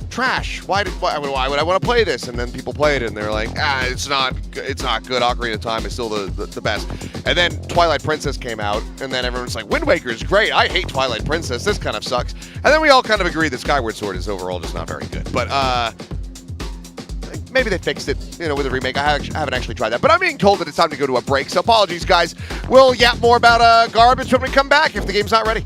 trash. Why would I want to play this? And then people played it and they're like, it's not good. Ocarina of Time is still the best. And then Twilight Princess came out, and then everyone's like, Wind Waker is great. I hate Twilight Princess. This kind of sucks. And then we all kind of agree that Skyward Sword is overall just not very good. But maybe they fixed it, with a remake. I haven't actually tried that. But I'm being told that it's time to go to a break. So apologies, guys. We'll yap more about garbage when we come back if the game's not ready.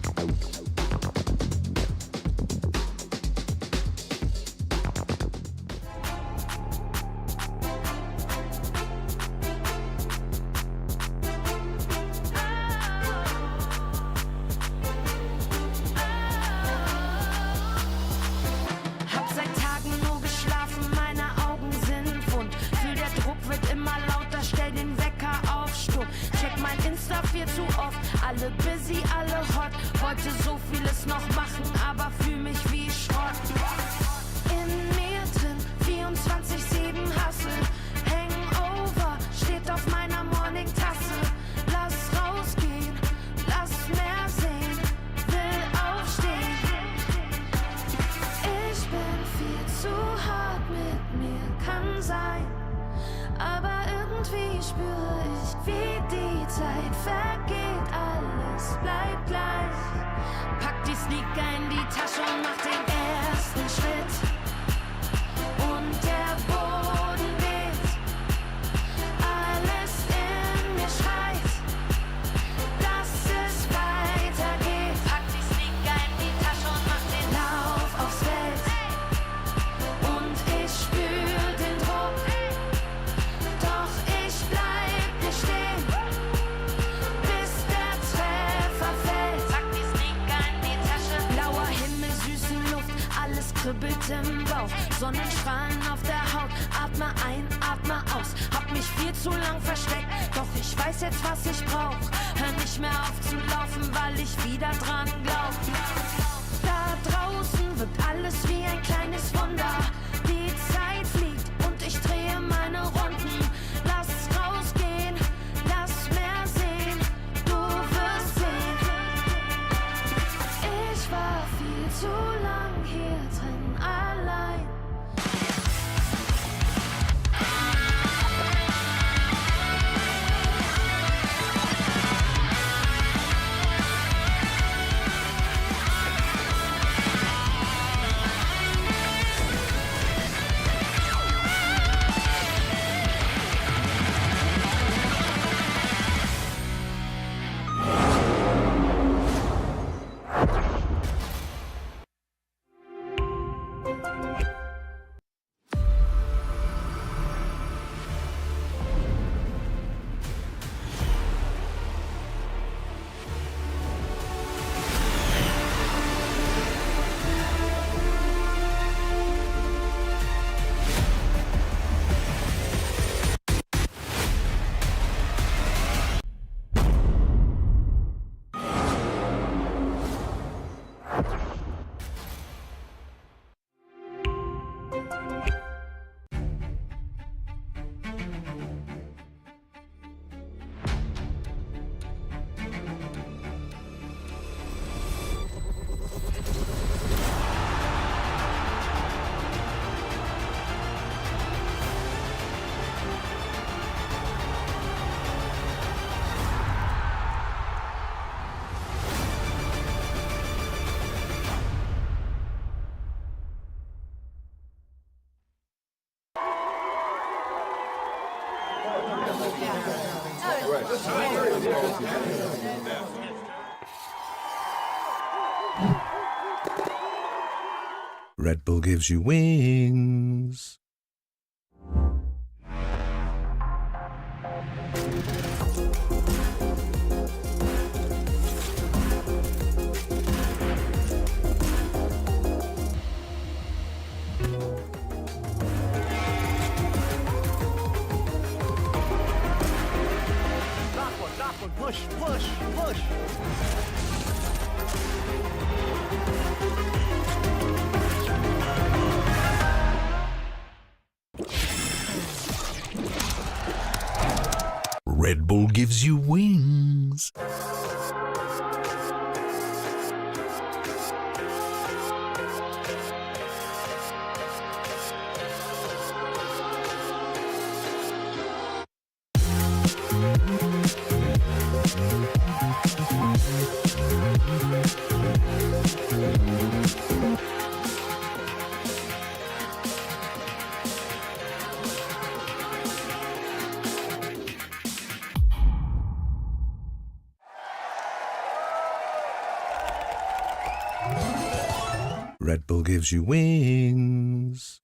Hab seit Tagen nur geschlafen, meine Augen sind wund. Fühl, der Druck wird immer lauter, stell den Wecker auf Stumm. Check mein Insta viel zu oft, alle busy, alle hot. Wollte so vieles noch machen, aber fühl mich wie Schrott. In mir drin, 24/7 Hustle. Hangover, steht auf meiner Morning-Tasse. Lass rausgehen, lass mehr sehen, will aufstehen. Ich bin viel zu hart mit mir, kann sein. Aber irgendwie spüre ich, wie die Zeit vergeht. Alles bleibt gleich. Pack die Sneaker in die Tasche und mach den ersten Schritt. Und der Boden weht. Alles in mir schreit, dass es weitergeht. Pack die Sneaker in die Tasche und mach den Lauf aufs Feld. Und ich spür den Druck, doch ich bleib nicht stehen, bis der Treffer fällt. Pack die Sneaker in die Tasche. Blauer Himmel, süße Luft, alles kribbelt im Bauch. Sonnenstrahlen auf der Haut, atme ein, atme aus. Hab mich viel zu lang versteckt, doch ich weiß jetzt, was ich brauch. Hör nicht mehr auf zu laufen, weil ich wieder dran glaub. Da draußen zu lang hier drin allein. Red Bull gives you wings. Knock one, push, push, push. Red Bull gives you wings. Red Bull gives you wings.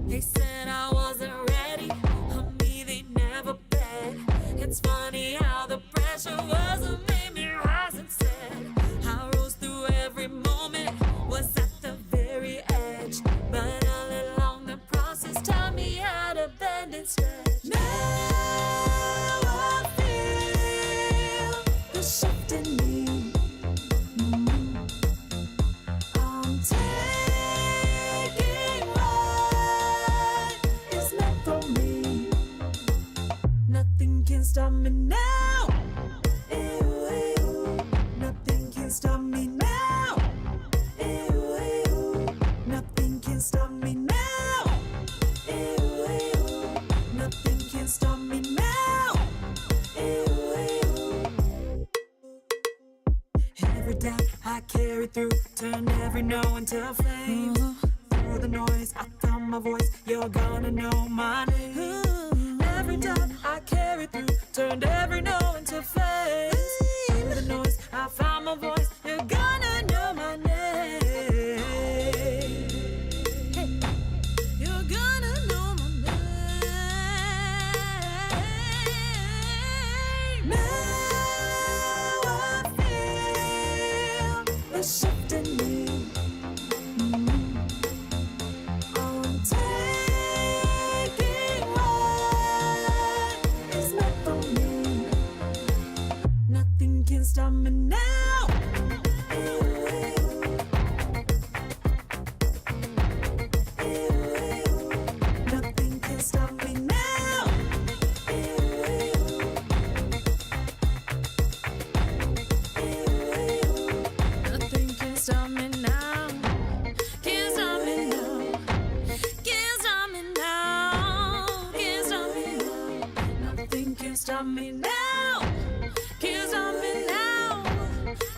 They said I wasn't ready. On me they never bet. It's funny how the pressure wasn't made me rise instead. I rose through every moment, was at the very edge, but all along the process taught me how to bend and stretch. Now I feel the shift in me. I'm taking what is meant for me. Nothing can stop me now. Ew, ew. Nothing can stop me now. Ew, ew. Nothing can stop me now. Ew, ew. Nothing can stop me now. Ew, ew. Every doubt I carry through, turned every no into flame. Through the noise, I found my voice. You're gonna know my name. Every doubt I carry through, turned every no into flame. Through the noise, I found my voice. You're gonna know my name. Hey. You're gonna know my name. Now I feel the shift in me. I'm taking what is meant for me. stop me now. Can't stop me now.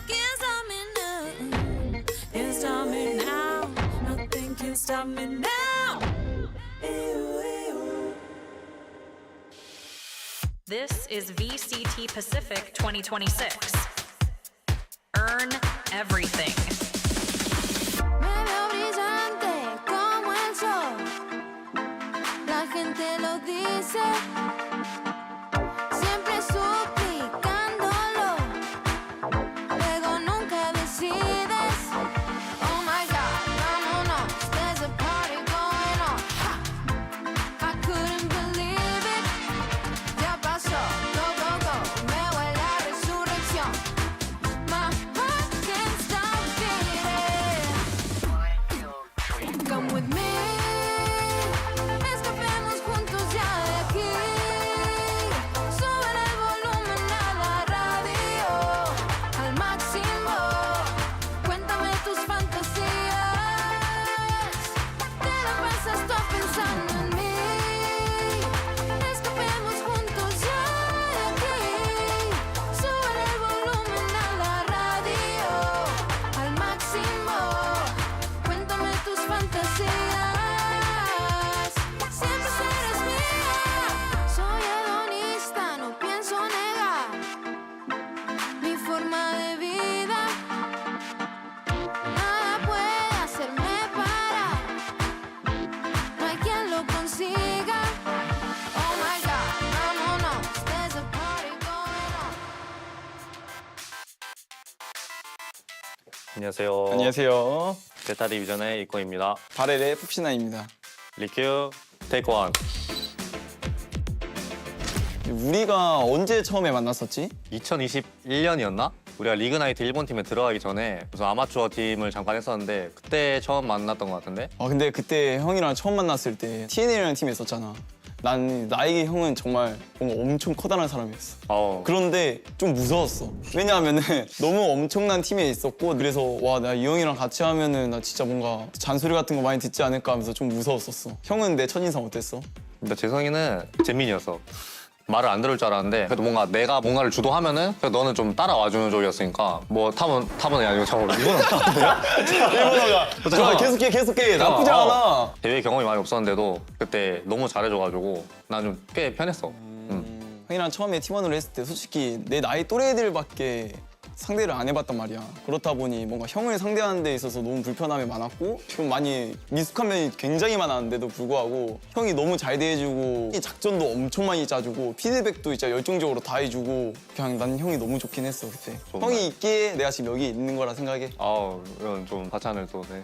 Can't stop me now. Can't stop me now. Nothing can stop me now. This is VCT Pacific 2026. Earn everything. Me veo brillante como el sol. La gente lo dice. Siempre suplicándolo. Luego nunca decides. Oh my God, vámonos. There's a party going on. Ha! I couldn't believe it. Ya pasó. Go, go, go. Me huele a resurrección. My heart can't stop beating. Come with me. Escapemos juntos ya de aquí. Sube el volumen a la radio al máximo. Cuéntame tus fantasías. Te la pasas tú pensando en mí. Escapemos juntos ya de aquí. Sube el volumen a la radio al máximo. Cuéntame tus fantasías. Siempre serás mía. Soy hedonista, no pienso negar mi forma de vida. Nada puede hacerme parar. No hay quien lo consiga. Oh my God, vámonos. There's a party going on. 안녕하세요. 안녕하세요. 베타 디비전의 이코입니다. 바렐의 푹시나입니다. 리큐 테이크 원. 우리가 언제 처음에 만났었지? 2021년이었나? 우리가 리그나이트 일본 팀에 들어가기 전에 무슨 아마추어 팀을 잠깐 했었는데 그때 처음 만났던 것 같은데? 근데 그때 형이랑 처음 만났을 때 TNL이라는 팀에 있었잖아. 나에게 형은 정말 뭔가 엄청 커다란 사람이었어. 그런데 좀 무서웠어. 왜냐하면은 너무 엄청난 팀에 있었고 그래서 와, 나 이 형이랑 같이 하면은 나 진짜 뭔가 잔소리 같은 거 많이 듣지 않을까 하면서 좀 무서웠었어. 형은 내 첫인상 어땠어? 근데 재성이는 재민이었어. 말을 안 들을 줄 알았는데 그래도 뭔가 내가 뭔가를 주도하면은 그래도 너는 좀 따라와주는 쪽이었으니까 뭐 타번이 아니고 저거 일본어가 일본어가 계속해 나쁘지 않아. 대회 경험이 많이 없었는데도 그때 너무 잘해줘가지고 난 좀 꽤 편했어. 형이랑 처음에 팀원으로 했을 때 솔직히 내 나이 또래 애들밖에 상대를 안 해봤단 말이야. 그렇다 보니 뭔가 형을 상대하는 데 있어서 너무 불편함이 많았고 좀 많이 미숙한 면이 굉장히 많았는데도 불구하고 형이 너무 잘 대해주고 작전도 엄청 많이 짜주고 피드백도 진짜 열정적으로 다 해주고 그냥 난 형이 너무 좋긴 했어 그때. 형이 있기에 내가 지금 여기 있는 거라 생각해. 이건 좀 과찬을 또 네.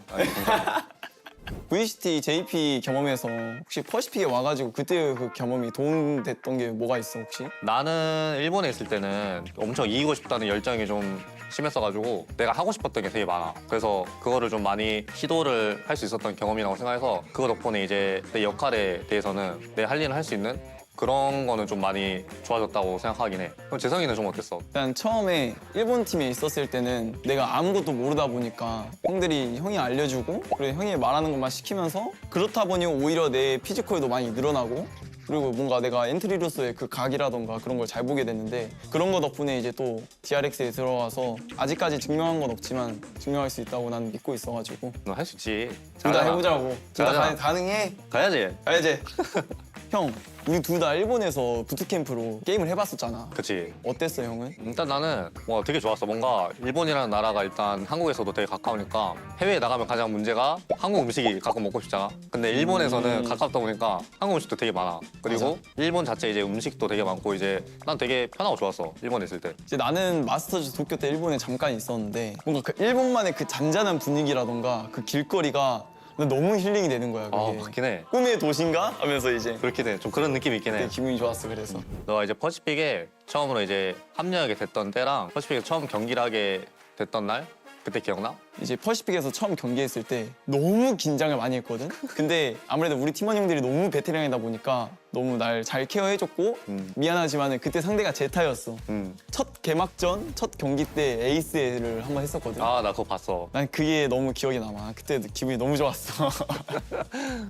VCT, JP 경험에서 혹시 퍼시픽에 와가지고 그때 그 경험이 도움됐던 게 뭐가 있어 혹시? 나는 일본에 있을 때는 엄청 이기고 싶다는 열정이 좀 심했어가지고 내가 하고 싶었던 게 되게 많아. 그래서 그거를 좀 많이 시도를 할 수 있었던 경험이라고 생각해서 그거 덕분에 이제 내 역할에 대해서는 내 할 일을 할 수 있는 그런 거는 좀 많이 좋아졌다고 생각하긴 해. 그럼 재성이는 좀 어땠어? 일단 처음에 일본 팀에 있었을 때는 내가 아무것도 모르다 보니까 형이 알려주고 그리고 형이 말하는 것만 시키면서 그렇다 보니 오히려 내 피지컬도 많이 늘어나고 그리고 뭔가 내가 엔트리로서의 그 각이라던가 그런 걸 잘 보게 됐는데 그런 거 덕분에 이제 또 DRX에 들어가서 아직까지 증명한 건 없지만 증명할 수 있다고 난 믿고 있어가지고 너 할 수 있지. 둘 다 해보자고. 둘 다 가능해. 가야지. 형, 우리 둘 다 일본에서 부트캠프로 게임을 해봤었잖아. 그치. 어땠어, 형은? 일단 나는 되게 좋았어. 뭔가 일본이라는 나라가 일단 한국에서도 되게 가까우니까 해외에 나가면 가장 문제가 한국 음식이 가끔 먹고 싶잖아. 근데 일본에서는 가깝다 보니까 한국 음식도 되게 많아. 그리고 맞아. 일본 자체 이제 음식도 되게 많고 이제 난 되게 편하고 좋았어. 일본에 있을 때. 이제 나는 마스터즈 도쿄 때 일본에 잠깐 있었는데 뭔가 그 일본만의 그 잔잔한 분위기라던가 그 길거리가 너무 힐링이 되는 거야. 그게. 맞긴 해. 꿈의 도시인가? 하면서 이제 그렇긴 해. 좀 그런 느낌이 있긴 해. 기분이 좋았어, 그래서. 너가 이제 퍼시픽에 처음으로 이제 합류하게 됐던 때랑 퍼시픽에 처음 경기를 하게 됐던 날? 그때 기억나? 이제 퍼시픽에서 처음 경기했을 때 너무 긴장을 많이 했거든? 근데 아무래도 우리 팀원 형들이 너무 베테랑이다 보니까 너무 날 잘 케어해줬고 미안하지만은 그때 상대가 제타였어. 첫 개막전, 첫 경기 때 에이스를 한번 했었거든. 아, 나 그거 봤어. 난 그게 너무 기억에 남아. 그때 기분이 너무 좋았어.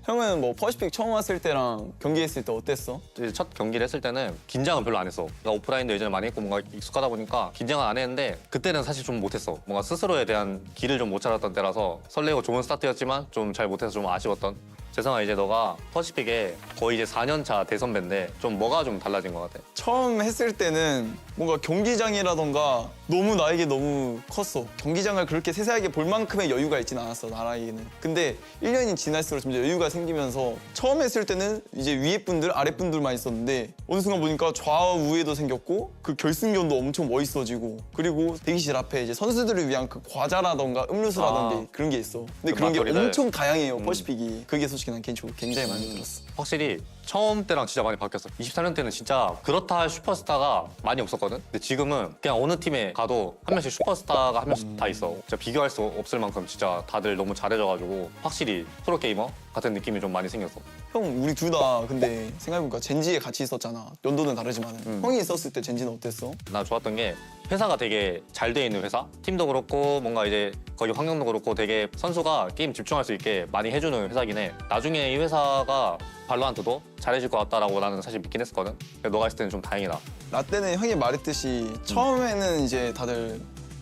형은 뭐 퍼시픽 처음 왔을 때랑 경기했을 때 어땠어? 이제 첫 경기를 했을 때는 긴장은 별로 안 했어. 나 오프라인도 예전에 많이 했고 뭔가 익숙하다 보니까 긴장은 안 했는데 그때는 사실 좀 못했어. 뭔가 스스로에 대한 길을 좀 못 찾았던 때라서 설레고 좋은 스타트였지만 좀 잘 못해서 좀 아쉬웠던. 재성아, 이제 너가 퍼시픽에 거의 이제 4년차 대선배인데 좀 뭐가 좀 달라진 것 같아? 처음 했을 때는 뭔가 경기장이라던가 너무 나에게 너무 컸어. 경기장을 그렇게 세세하게 볼 만큼의 여유가 있진 않았어, 나라에게는. 근데 1년이 지날수록 점점 여유가 생기면서 처음 했을 때는 이제 위에 분들, 아래 분들만 있었는데 어느 순간 보니까 좌우에도 생겼고 그 결승전도 엄청 멋있어지고 그리고 대기실 앞에 이제 선수들을 위한 그 과자라던가 음료수라던가 그런 게 있어. 근데 그 그런 게 막걸리들. 엄청 다양해요, 퍼시픽이. 그게 솔직히 난 개인적으로 굉장히 마음에 들었어. 확실히 처음 때랑 진짜 많이 바뀌었어. 24년 때는 진짜 그렇다 할 슈퍼스타가 많이 없었거든. 근데 지금은 그냥 어느 팀에 가도 한 명씩 슈퍼스타가 한 명씩 다 있어. 진짜 비교할 수 없을 만큼 진짜 다들 너무 잘해져가지고 확실히 프로게이머 같은 느낌이 좀 많이 생겼어. 형, 우리 둘 다 근데 생각해보니까 젠지에 같이 있었잖아. 연도는 다르지만 형이 있었을 때 젠지는 어땠어? 나 좋았던 게 회사가 되게 잘 돼 있는 회사? 팀도 그렇고 뭔가 이제 거기 환경도 그렇고 되게 선수가 게임 집중할 수 있게 많이 해주는 회사긴 해. 나중에 이 회사가 발로란트도 잘해줄 것 같다라고 나는 사실 믿긴 했었거든. 근데 너가 있을 때는 좀 다행이다. 나 때는 형이 말했듯이 처음에는 이제 다들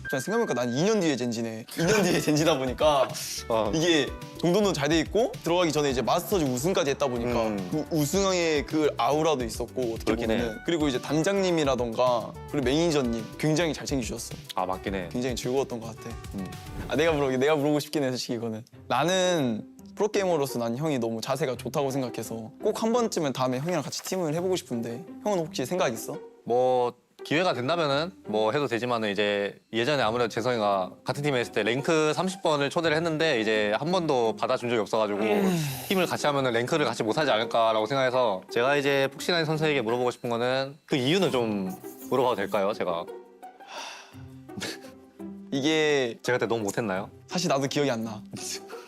그냥 생각해보니까 난 2년 뒤에 젠지네. 2년 뒤에 젠지다 보니까 이게 정도는 잘 돼 있고 들어가기 전에 이제 마스터즈 우승까지 했다 보니까 그 우승의 그 아우라도 있었고 어떻게 보면은 그리고 이제 단장님이라던가 그리고 매니저님 굉장히 잘 챙겨주셨어. 아, 맞긴 해. 굉장히 즐거웠던 것 같아. 아, 내가 물어보고 싶긴 해, 솔직히 이거는. 나는 프로게이머로서 난 형이 너무 자세가 좋다고 생각해서 꼭 한 번쯤은 다음에 형이랑 같이 팀을 해보고 싶은데 형은 혹시 생각 있어? 뭐 기회가 된다면은 뭐 해도 되지만은 이제 예전에 아무래도 재성이가 같은 팀에 있을 때 랭크 30번을 초대를 했는데 이제 한 번도 받아준 적이 없어가지고 팀을 같이 하면은 랭크를 같이 못 하지 않을까라고 생각해서 제가 이제 푹신한 선수에게 물어보고 싶은 거는 그 이유는 좀 물어봐도 될까요, 제가? 이게 제가 그때 너무 못했나요? 사실 나도 기억이 안 나.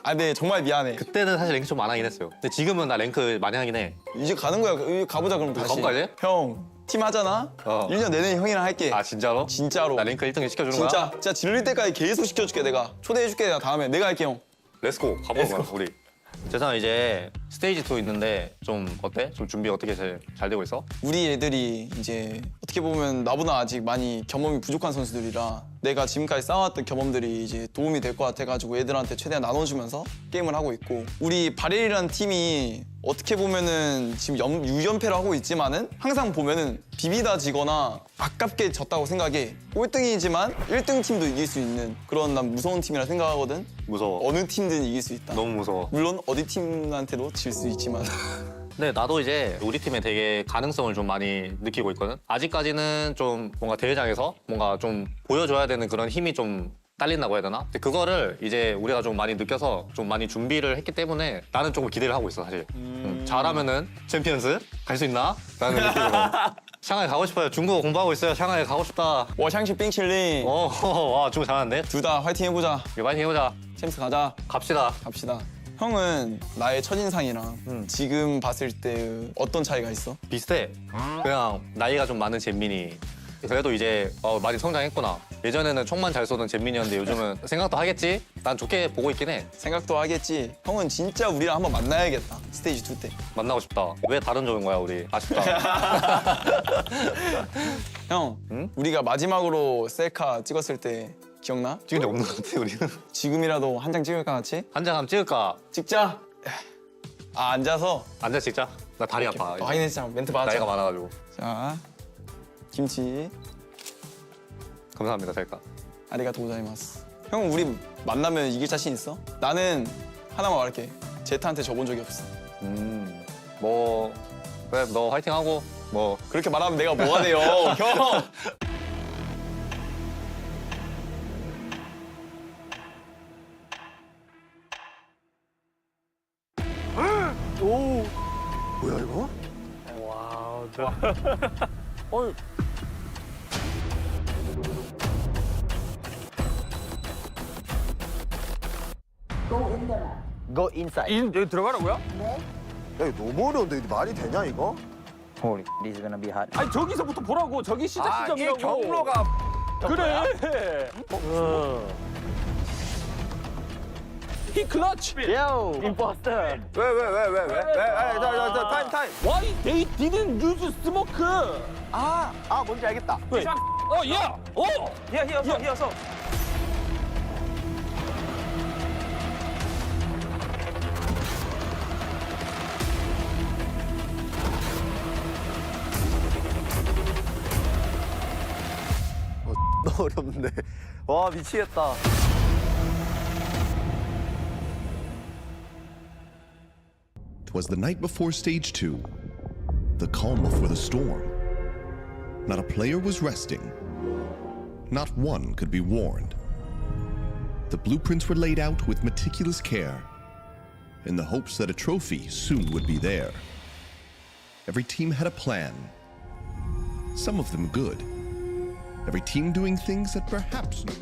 아, 네, 정말 미안해. 그때는 사실 랭크 좀 안 하긴 했어요. 근데 지금은 나 랭크 많이 하긴 해. 이제 가는 거야. 가보자 그럼 다시. 가볼까 이제? 형, 팀 하잖아? 1년 내내 형이랑 할게. 아, 진짜로? 진짜로. 나 랭크 1등 시켜주는 거야? 진짜 질릴 때까지 계속 시켜줄게 내가. 초대해줄게 내가 다음에. 내가 할게 형. 렛츠고 가보는 거야 우리. 재성아, 이제 스테이지 2 있는데 좀 어때? 좀 준비 어떻게 잘 되고 있어? 우리 애들이 이제 어떻게 보면 나보다 아직 많이 경험이 부족한 선수들이라 내가 지금까지 쌓아왔던 경험들이 이제 도움이 될 것 같아가지고 애들한테 최대한 나눠주면서 게임을 하고 있고 우리 바렐이라는 팀이 어떻게 보면은 지금 유연패를 하고 있지만은 항상 보면은 비비다 지거나 아깝게 졌다고 생각해. 꼴등이지만 1등 팀도 이길 수 있는 그런 난 무서운 팀이라 생각하거든. 무서워. 어느 팀든 이길 수 있다. 너무 무서워. 물론 어디 팀한테도 질 수 있지만. 근데 나도 이제 우리 팀에 되게 가능성을 좀 많이 느끼고 있거든. 아직까지는 좀 뭔가 대회장에서 뭔가 좀 보여줘야 되는 그런 힘이 좀 딸린다고 해야 되나? 근데 그거를 이제 우리가 좀 많이 느껴서 좀 많이 준비를 했기 때문에 나는 조금 기대를 하고 있어, 사실. 잘하면은 챔피언스 갈 수 있나? 라는 느낌으로. 샹하이 가고 싶어요. 중국어 공부하고 있어요. 샹하이 가고 싶다. 와, 샹시 빙칠링. 와, 중국 잘하는데? 둘 다 화이팅 해보자. 화이팅 해보자. 챔스 가자. 갑시다. 형은 나의 첫인상이랑 지금 봤을 때 어떤 차이가 있어? 비슷해. 그냥 나이가 좀 많은 잼민이. 그래도 이제 많이 성장했구나. 예전에는 총만 잘 쏘던 잼민이었는데 요즘은 생각도 하겠지? 난 좋게 보고 있긴 해. 생각도 하겠지. 형은 진짜 우리랑 한번 만나야겠다. 스테이지 2 때. 만나고 싶다. 왜 다른 쪽인 거야, 우리? 아쉽다. 형, 우리가 마지막으로 셀카 찍었을 때 기억나? 찍은 적 없는 것 같아, 우리는. 지금이라도 한 장 찍을까, 같이? 한 장 한번 찍을까? 찍자. 아, 앉아서? 앉아 찍자. 나 다리 아파. 확인했잖아. 멘트 받았잖아. 나이가 많아가지고. 자, 김치. 감사합니다, 셀카. 아리가토 고자이마스. 형, 우리 만나면 이길 자신 있어? 나는 하나만 말할게. 제타한테 져본 적이 없어. 뭐 그래, 너 화이팅하고 뭐 그렇게 말하면 내가 뭐가 돼요, 형. 오. 뭐야 이거? 와우. 어. Go inside. 여기 들어가라고요? 네. 야, 이거 너무 어려운데 이거 말이 되냐 이거? Holy, this is gonna be hard. 아니 저기서부터 보라고. 저기 시작 지점이라고. 이게 경로가 그래. 히 클러치. Yo, imposter. 왜? 자, 타임. Why they didn't use smoke? 뭔지 알겠다. 왜? 히어서. 너무 어렵네. 와 미치겠다. Twas the night before stage 2, the calm before the storm. Not a player was resting. Not one could be warned. The blueprints were laid out with meticulous care, in the hopes that a trophy soon would be there. Every team had a plan, some of them good. Every team doing things that perhaps no.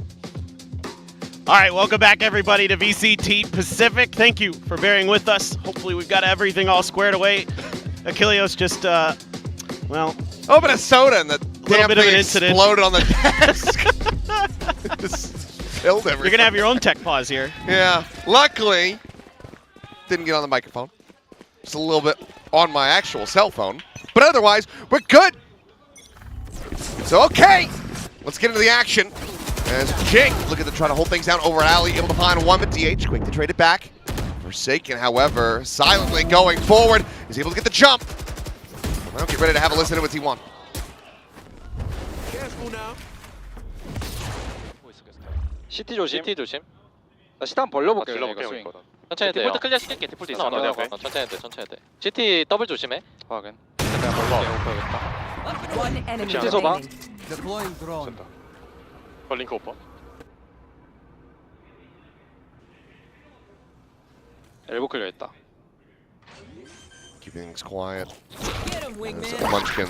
All right, welcome back, everybody, to VCT Pacific. Thank you for bearing with us. Hopefully we've got everything all squared away. Achilleos just, well... Open a soda and the damn bit of thing an incident. exploded on the desk. Just killed everything. You're going to have your own tech pause here. Yeah. Luckily, didn't get on the microphone. Just a little bit on my actual cell phone. But otherwise, we're good. So, okay. Let's get into the action. As Jake looking to try to hold things down over alley, able to find one, but DH quick to trade it back. Forsaken, however, silently going forward, is able to get the jump. Well, get ready to have a listen to what T1. Careful now. CT 조심. 나 CT 한번 벌려볼게. 천천히 돼. 디폴트 클리어 시킬게. 디폴트 있어. 천천히 돼. CT 더블 조심해. 확인. 그냥 벌려. One enemy CT 쏘봐. remaining. Deploying drone. 링크 오빠. 엘보 클리어 했다. Keeping things quiet. Munchkin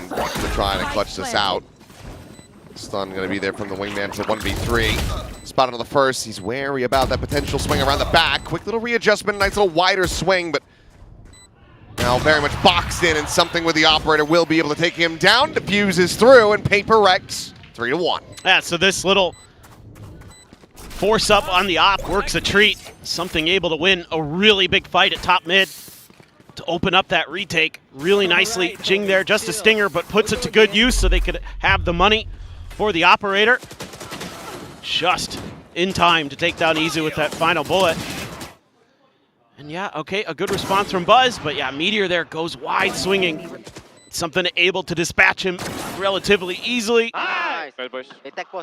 trying to clutch this out. Stun going to be there from the wingman for 1v3. Spotted on the first. He's wary about that potential swing around the back. Quick little readjustment, nice little wider swing, but now very much boxed in, and something with the operator will be able to take him down. Diffuses through, and PRX 3-1. Yeah, so this little force up on the op works a treat. Something able to win a really big fight at top mid to open up that retake really nicely. Jing there, just a stinger, but puts it to good use so they could have the money for the operator. Just in time to take down Izu with that final bullet. And yeah, okay, a good response from Buzz, but yeah, Meteor there goes wide swinging. Something able to dispatch him relatively easily.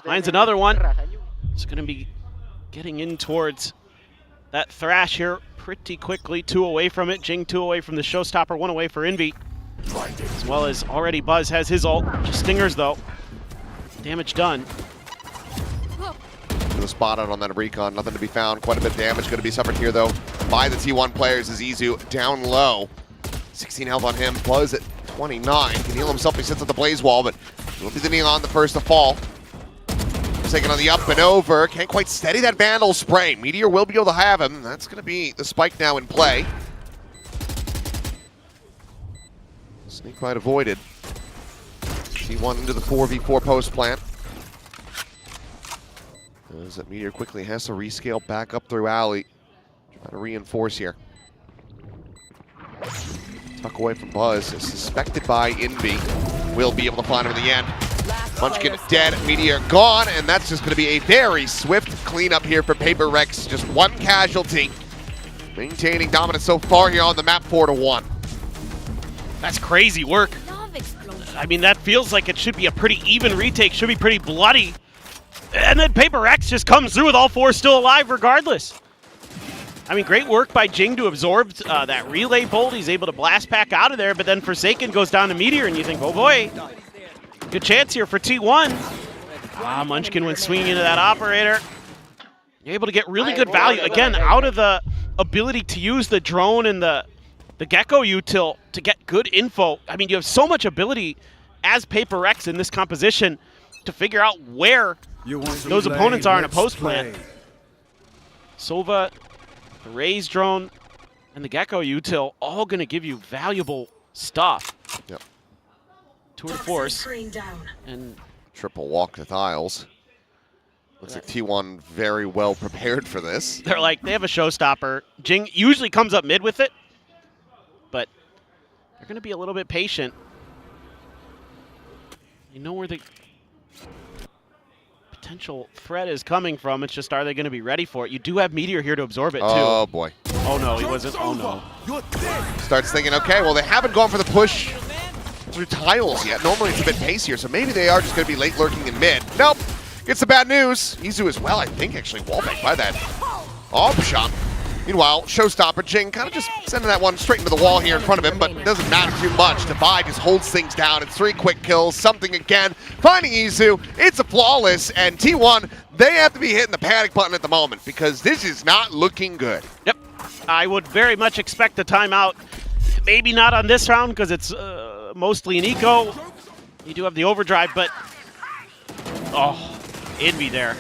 Finds another one. It's going to be getting in towards that Thrash here pretty quickly. 2 away from it. Jing 2 away from the showstopper, 1 away for Envy. As well as already Buzz has his ult. Just stingers though. Damage done. The spot out on that recon, nothing to be found. Quite a bit of damage going to be suffered here though by the T1 players as Izu down low. 16 health on him. Buzz at 29. Can heal himself. He sits at the blaze wall, but will be the Neon the first to fall. Taking on the up and over. Can't quite steady that Vandal spray. Meteor will be able to have him. That's going to be the spike now in play. Sneak bite avoided. T1 into the 4v4 post plant. As that Meteor quickly has to rescale back up through alley. Trying to reinforce here. Tuck away from Buzz. Is suspected by Envy. Will be able to find him in the end. Munchkin dead, Meteor gone, and that's just going to be a very swift cleanup here for PRX. Just one casualty. Maintaining dominance so far here on the map, 4-1. That's crazy work. I mean, that feels like it should be a pretty even retake, should be pretty bloody. And then PRX just comes through with all 4 still alive regardless. I mean, great work by Jing to absorb that relay bolt. He's able to blast back out of there, but then Forsaken goes down to Meteor, and you think, oh boy, good chance here for T1. Munchkin went swinging into that operator. You're able to get really good value. Again, out of the ability to use the drone and the Gecko util to get good info. I mean, you have so much ability as PRX in this composition to figure out where those opponents are in a post plant. Sova, the Raze drone, and the Gecko util all going to give you valuable stuff. Yep. Tour de force. And triple walk to Thiles. Looks like T1 very well prepared for this. they're like, they have a showstopper. Jing usually comes up mid with it, but they're going to be a little bit patient. You know where the potential threat is coming from. It's just, are they going to be ready for it? You do have Meteor here to absorb it, too. Oh, boy. Oh, no, he wasn't. Oh, no. Starts thinking, okay, well, they haven't gone for the push through Tiles yet. Normally it's a bit pacier, so maybe they are just going to be late lurking in mid. Nope. Gets the bad news. Izu as well, I think, actually wallbanged by that AWP shot. Meanwhile, showstopper Jing kind of just sending that one straight into the wall here in front of him, but it doesn't matter too much. Divide just holds things down. It's 3 quick kills, something again. Finding Izu, it's a flawless, and T1, they have to be hitting the panic button at the moment because this is not looking good. Yep. I would very much expect a timeout. Maybe not on this round because it's mostly an eco. You do have the overdrive, but oh, Envy there.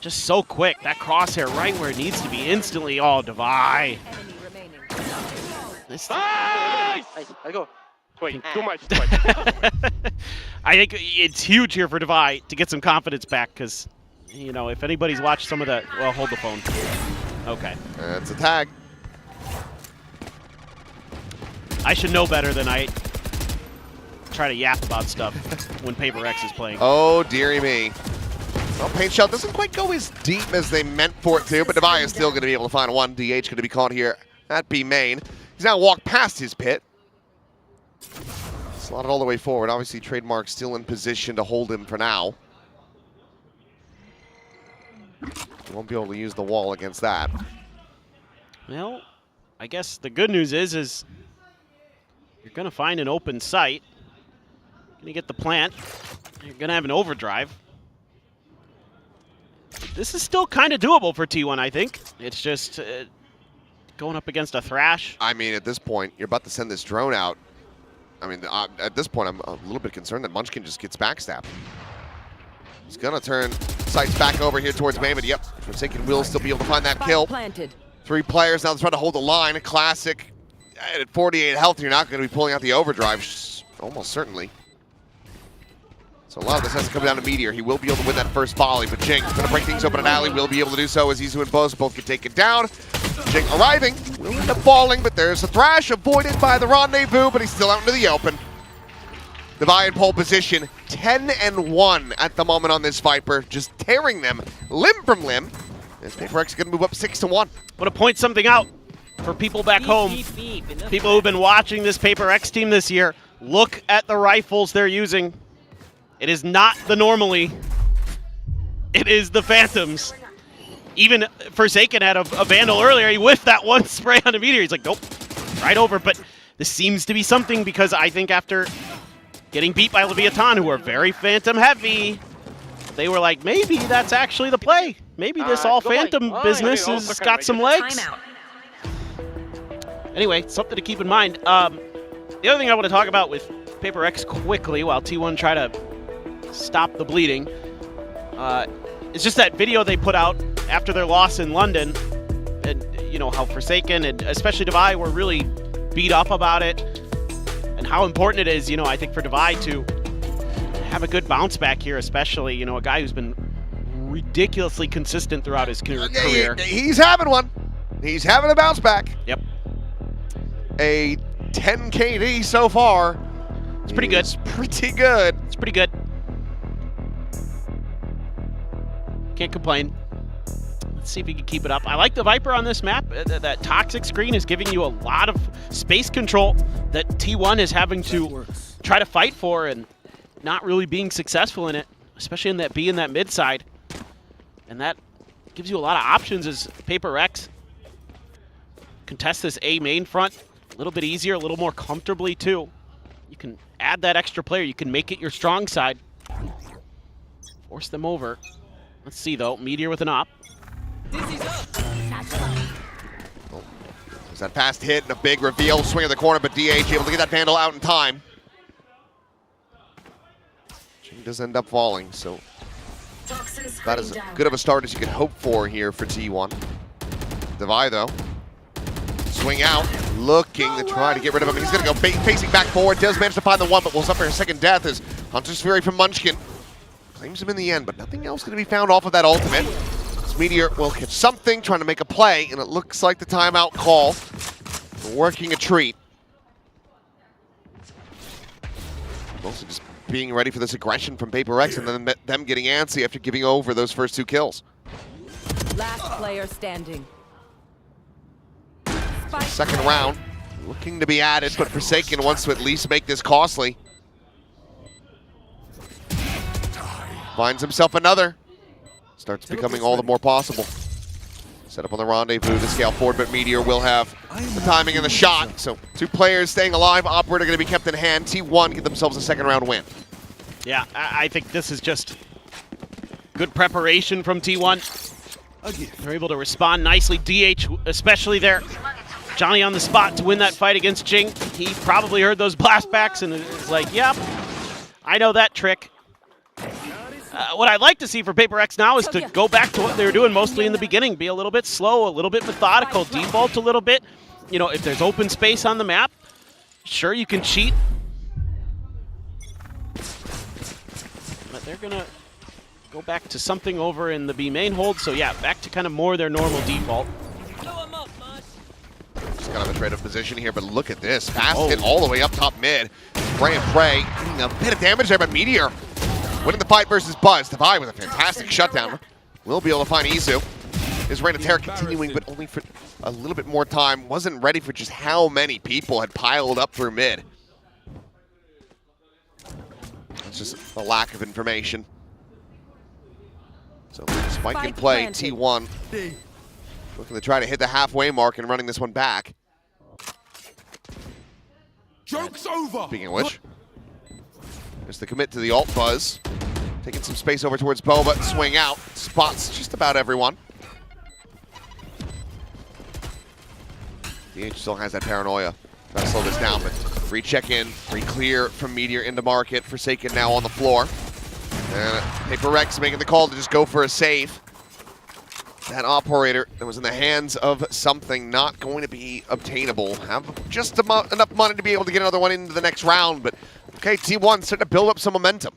Just so quick. That crosshair right where it needs to be instantly. Oh, Devi. I go. Wait, too much. I think it's huge here for Devi to get some confidence back because, you know, if anybody's watched some of that, well, hold the phone. Okay. That's a tag. I should know better than I try to yap about stuff when PRX is playing. Oh, dearie me. Well, Paint Shell doesn't quite go as deep as they meant for it to, but Devi is still going to be able to find one. DH going to be caught here at B main. He's now walked past his pit. Slotted all the way forward. Obviously, Trademark still in position to hold him for now. He won't be able to use the wall against that. Well, I guess the good news is you're going to find an open site. You're going to get the plant. You're going to have an overdrive. This is still kind of doable for T1, I think. It's just going up against a Thrash. I mean, at this point, you're about to send this drone out. I mean, at this point, I'm a little bit concerned that Munchkin just gets backstabbed. He's going to turn sights back over here towards main, but yep, Forsaken will still be able to find that kill. Planted. 3 players now trying to hold the line. Classic. At 48 health, you're not going to be pulling out the overdrive, almost certainly. So a lot of this has to come down to Meteor. He will be able to win that first volley, but Jing going to break things open at Alley. Will be able to do so as Izu and both can take it down. Jing arriving, will end up falling, but there's a Thrash avoided by the Rendezvous, but he's still out into the open. Devi in pole position, 10-1 at the moment on this Viper, just tearing them limb from limb. As PRX is going to move up 6-1. Want to point something out for people back home, people who've been watching this PRX team this year. Look at the rifles they're using. It is not the normally. It is the Phantoms. Even Forsaken had a Vandal earlier. He whiffed that one spray on a Meteor. He's like, nope, right over. But this seems to be something because I think after getting beat by Leviathan, who are very Phantom heavy, they were like, maybe that's actually the play. Maybe this all Phantom business has got some legs. Anyway, something to keep in mind. The other thing I want to talk about with PRX quickly while T1 try to stop the bleeding. It's just that video they put out after their loss in London, and you know how Forsaken and especially Devi were really beat up about it, and how important it is, you know, I think for Devi to have a good bounce back here, especially, you know, a guy who's been ridiculously consistent throughout his career. He's having one. He's having a bounce back. Yep. A 10 KD so far. It's pretty good. It's pretty good. It's pretty good. Can't complain. Let's see if he can keep it up. I like the Viper on this map. That toxic screen is giving you a lot of space control that T1 is having to try to fight for and not really being successful in it, especially in that B and that mid side. And that gives you a lot of options as PRX contest this A main front a little bit easier, a little more comfortably too. You can add that extra player. You can make it your strong side. Force them over. Let's see, though. Meteor with an op. Oh, there's that fast hit and a big reveal. Swing of the corner, but DH able to get that Vandal out in time. Jing does end up falling, so that is as good of a start as you can hope for here for T1. Devi, though, Swing out, looking to try to get rid of him. He's going to go facing back forward. Does manage to find the one, but will suffer a second death as Hunter's Fury from Munchkin claims him in the end, but nothing else going to be found off of that ultimate. This Meteor will catch something, trying to make a play, and it looks like the timeout call. Working a treat. Mostly just being ready for this aggression from PRX and then them getting antsy after giving over those first 2 kills. Last player standing. Second round, looking to be added, but Forsaken wants to at least make this costly. Finds himself another. Starts becoming all the more possible. Set up on the rendezvous to scale forward, but Meteor will have the timing and the shot. So 2 players staying alive. Operator going to be kept in hand. T1 get themselves a second round win. Yeah, I think this is just good preparation from T1. They're able to respond nicely. DH especially there. Johnny on the spot to win that fight against Jing. He probably heard those blastbacks and is like, yep, I know that trick. What I'd like to see for PRX now is to go back to what they were doing mostly in the beginning. Be a little bit slow, a little bit methodical, default a little bit. You know, if there's open space on the map, sure, you can cheat. But they're going to go back to something over in the B main hold. So yeah, back to kind of more their normal default. Just kind of a trade-off position here, but look at this. Fast hit all the way up top mid. Spray and pray. Getting a bit of damage there, but Meteor winning the fight versus Buzz. Divide with a fantastic shutdown. Will be able to find Izu. His reign of terror continuing, but only for a little bit more time. Wasn't ready for just how many people had piled up through mid. It's just a lack of information. So Spike in play, T1. Looking to try to hit the halfway mark and running this one back. Joke's over! Speaking of which, there's the commit to the ult Buzz. Taking some space over towards Boba, swing out, spots just about everyone. DH still has that paranoia. Try to slow this down, but recheck in, re-clear from Meteor into market. Forsaken now on the floor. And PRX making the call to just go for a save. That operator that was in the hands of something not going to be obtainable. Have just enough money to be able to get another one into the next round, but okay, T1 starting to build up some momentum.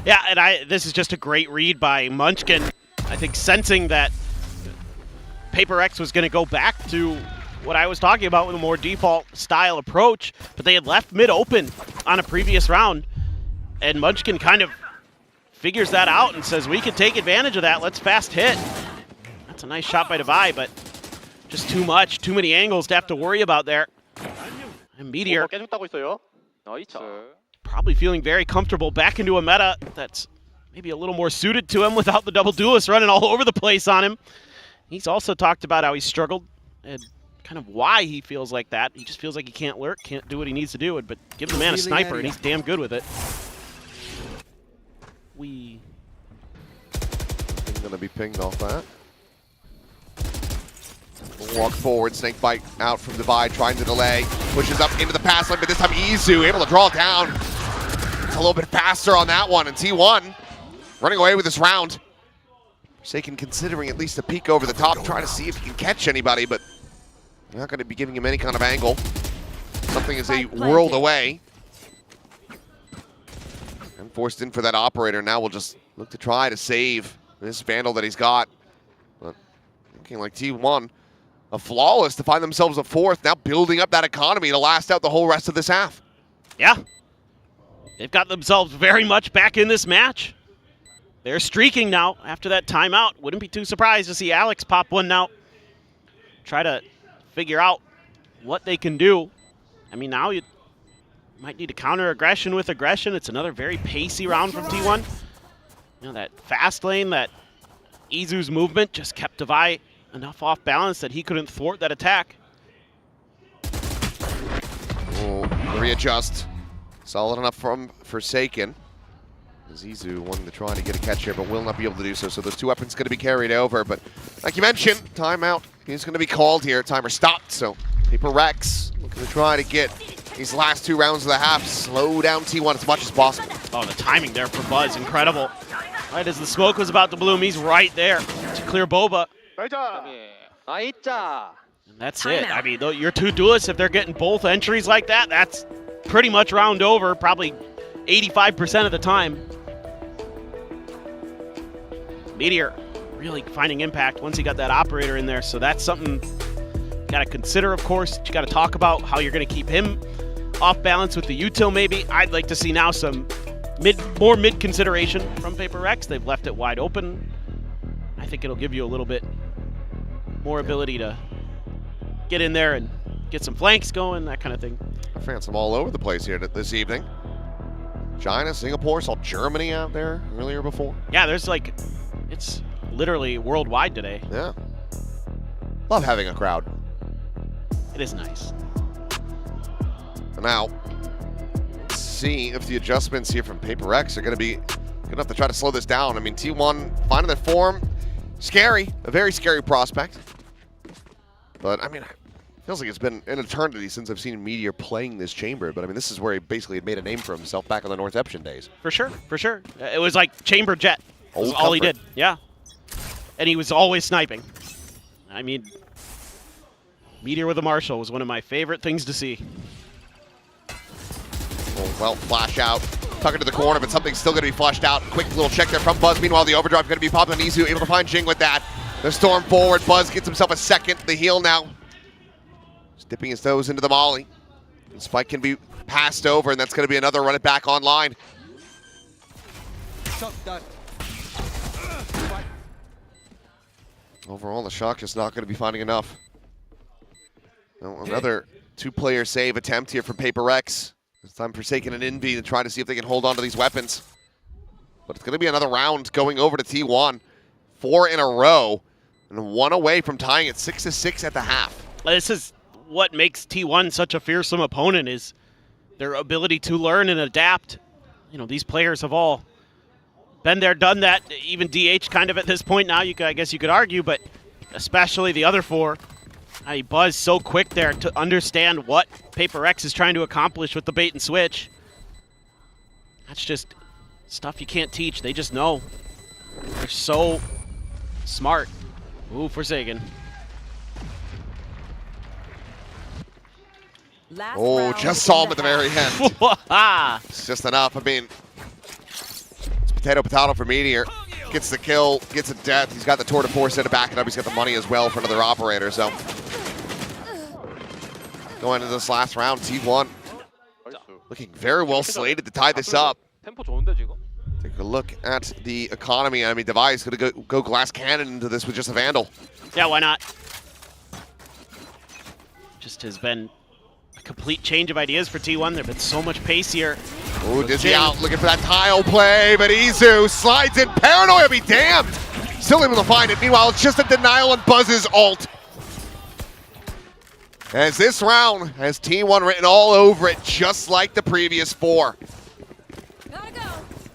Yeah, and this is just a great read by Munchkin. I think sensing that PRX was going to go back to what I was talking about with a more default style approach, but they had left mid open on a previous round, and Munchkin kind of figures that out and says, we can take advantage of that, let's fast hit. That's a nice shot by Divide, but just too much, too many angles to have to worry about there. And Meteor probably feeling very comfortable back into a meta that's maybe a little more suited to him without the double duelist running all over the place on him. He's also talked about how he struggled and kind of why he feels like that. He just feels like he can't lurk, can't do what he needs to do, but give the man a sniper and he's damn good with it. Going to be pinged off that. Walk forward, snake bite out from Divide, trying to delay, pushes up into the pass lane, but this time Izu able to draw it down. It's a little bit faster on that one, and T1 running away with this round. Forsaken considering at least a peek over the top, trying to see if he can catch anybody, but they're not going to be giving him any kind of angle. Something is a world away. And forced in for that operator. Now we'll just look to try to save this Vandal that he's got. But looking like T1, a flawless to find themselves a fourth, now building up that economy to last out the whole rest of this half. Yeah. They've got themselves very much back in this match. They're streaking now after that timeout. Wouldn't be too surprised to see Alex pop one now. Try to figure out what they can do. I mean, now you might need to counter aggression with aggression. It's another very pacey round from T1. You know, that fast lane, that Izu's movement just kept Divide enough off balance that he couldn't thwart that attack. Oh, readjust. Solid enough from Forsaken. Izu wanting to try to get a catch here, but will not be able to do so. So those two weapons going to be carried over. But like you mentioned, timeout is going to be called here. Timer stopped. So PRX looking to try to get these last 2 rounds of the half, slow down T1 as much as possible. Oh, the timing there for Buzz, incredible. Right as the smoke was about to bloom, he's right there to clear Boba. That's it. I mean, your two duelists, if they're getting both entries like that, that's pretty much round over, probably 85% of the time. Meteor really finding impact once he got that operator in there, so that's something you got to consider, of course. You got to talk about how you're going to keep him off balance with the util maybe. I'd like to see now some more mid consideration from PRX. They've left it wide open. I think it'll give you a little bit more ability to get in there and get some flanks going, that kind of thing. Fans from all over the place here this evening. China, Singapore, saw Germany out there earlier before. Yeah, there's like, it's literally worldwide today. Yeah. Love having a crowd. It is nice. And now, let's see if the adjustments here from PRX are going to be good enough to try to slow this down. I mean, T1 finding their form, scary, a very scary prospect. But, I mean, it feels like it's been an eternity since I've seen Meteor playing this chamber. But, I mean, this is where he basically had made a name for himself back on the Northception days. For sure, for sure. It was like chamber jet. Old all he comfort. did, yeah. And he was always sniping. I mean, Meteor with a Marshall was one of my favorite things to see. Well, flash out. Tuck into the corner, but something's still going to be flushed out. Quick little check there from Buzz. Meanwhile, the overdrive going to be popped on Izu, able to find Jing with that. The storm forward. Buzz gets himself a second. The heal now. Just dipping his toes into the molly. And Spike can be passed over, and that's going to be another run it back online. Overall, the Shock is not going to be finding enough. Now, another two-player save attempt here from PRX. It's time for Forsaken and Envy to try to see if they can hold on to these weapons. But it's going to be another round going over to T1. 4 in a row, and 1 away from tying it 6-6 at the half. This is what makes T1 such a fearsome opponent, is their ability to learn and adapt. You know, these players have all been there, done that. Even DH kind of at this point now, I guess you could argue, but especially the other 4. He buzzed so quick there to understand what PRX is trying to accomplish with the bait and switch. That's just stuff you can't teach. They just know. They're so smart. Ooh, Forsaken. Oh, just saw him at the very end. It's just enough. I mean, it's potato for Meteor. Gets the kill, gets a death. He's got the tour de force to back it up. He's got the money as well for another operator. So going into this last round, T1 looking very well slated to tie this up. Take a look at the economy. I mean, Device going to go glass cannon into this with just a Vandal. Yeah, why not? Just has been a complete change of ideas for T1. There's been so much pace here. Ooh, Dizzy out, looking for that tile play, but Izu slides in. Paranoia be damned! Still able to find it. Meanwhile, it's just a denial on Buzz's ult. As this round has T1 written all over it, just like the previous 4.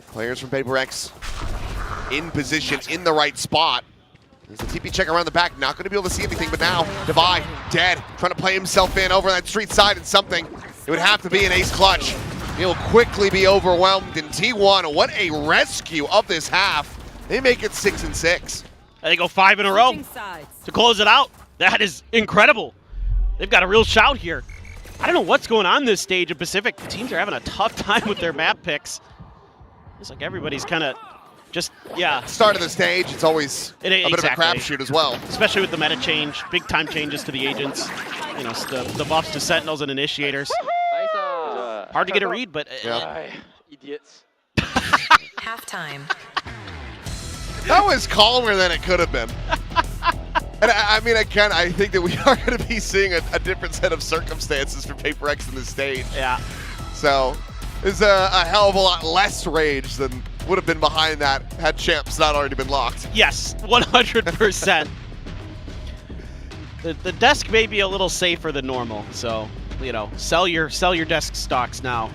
Players from PRX in position, in the right spot. There's the TP check around the back, not going to be able to see anything, but now Devi dead, trying to play himself in over that street side and something. It would have to be an ace clutch. He'll quickly be overwhelmed in T1. What a rescue of this half. They make it 6-6. They go 5 in a row to close it out. That is incredible. They've got a real shout here. I don't know what's going on this stage of Pacific. The teams are having a tough time with their map picks. It's like everybody's kind of just, yeah. Start of the stage, it's always a bit of a crapshoot as well. Especially with the meta change, big time changes to the agents. You know, the buffs to Sentinels and Initiators. Hard to get a read, but... Idiots. Halftime. That was calmer than it could have been. And I mean, again, I think that we are going to be seeing a different set of circumstances for PRX in this stage. Yeah. So, there's a hell of a lot less rage than would have been behind that had champs not already been locked. Yes, 100%. The desk may be a little safer than normal, so, you know, sell your desk stocks now.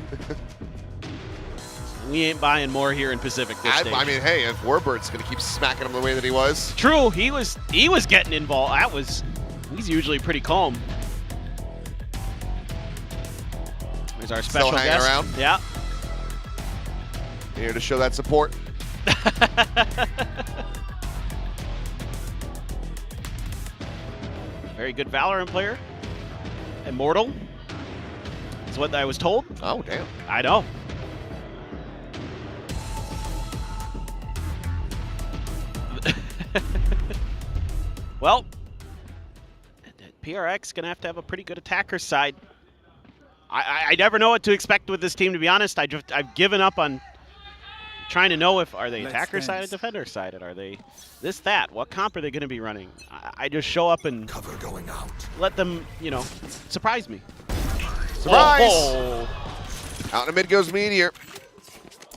We ain't buying more here in Pacific this stage. I mean, hey, if Warbird's going to keep smacking him the way that he was. True, he was getting involved. He's usually pretty calm. There's our special Still hanging guest. around. Yeah. Here to show that support. Very good Valorant player. Immortal. That's what I was told. Oh, damn. I know. Well, PRX gonna have to have a pretty good attacker side. I never know what to expect with this team, to be honest. I've given up on trying to know if are they attacker side or defender sided. Are they this, that? What comp are they going to be running? I just show up and Cover going out. Let them, you know, surprise me. Surprise! Oh. Out in the mid goes Meteor.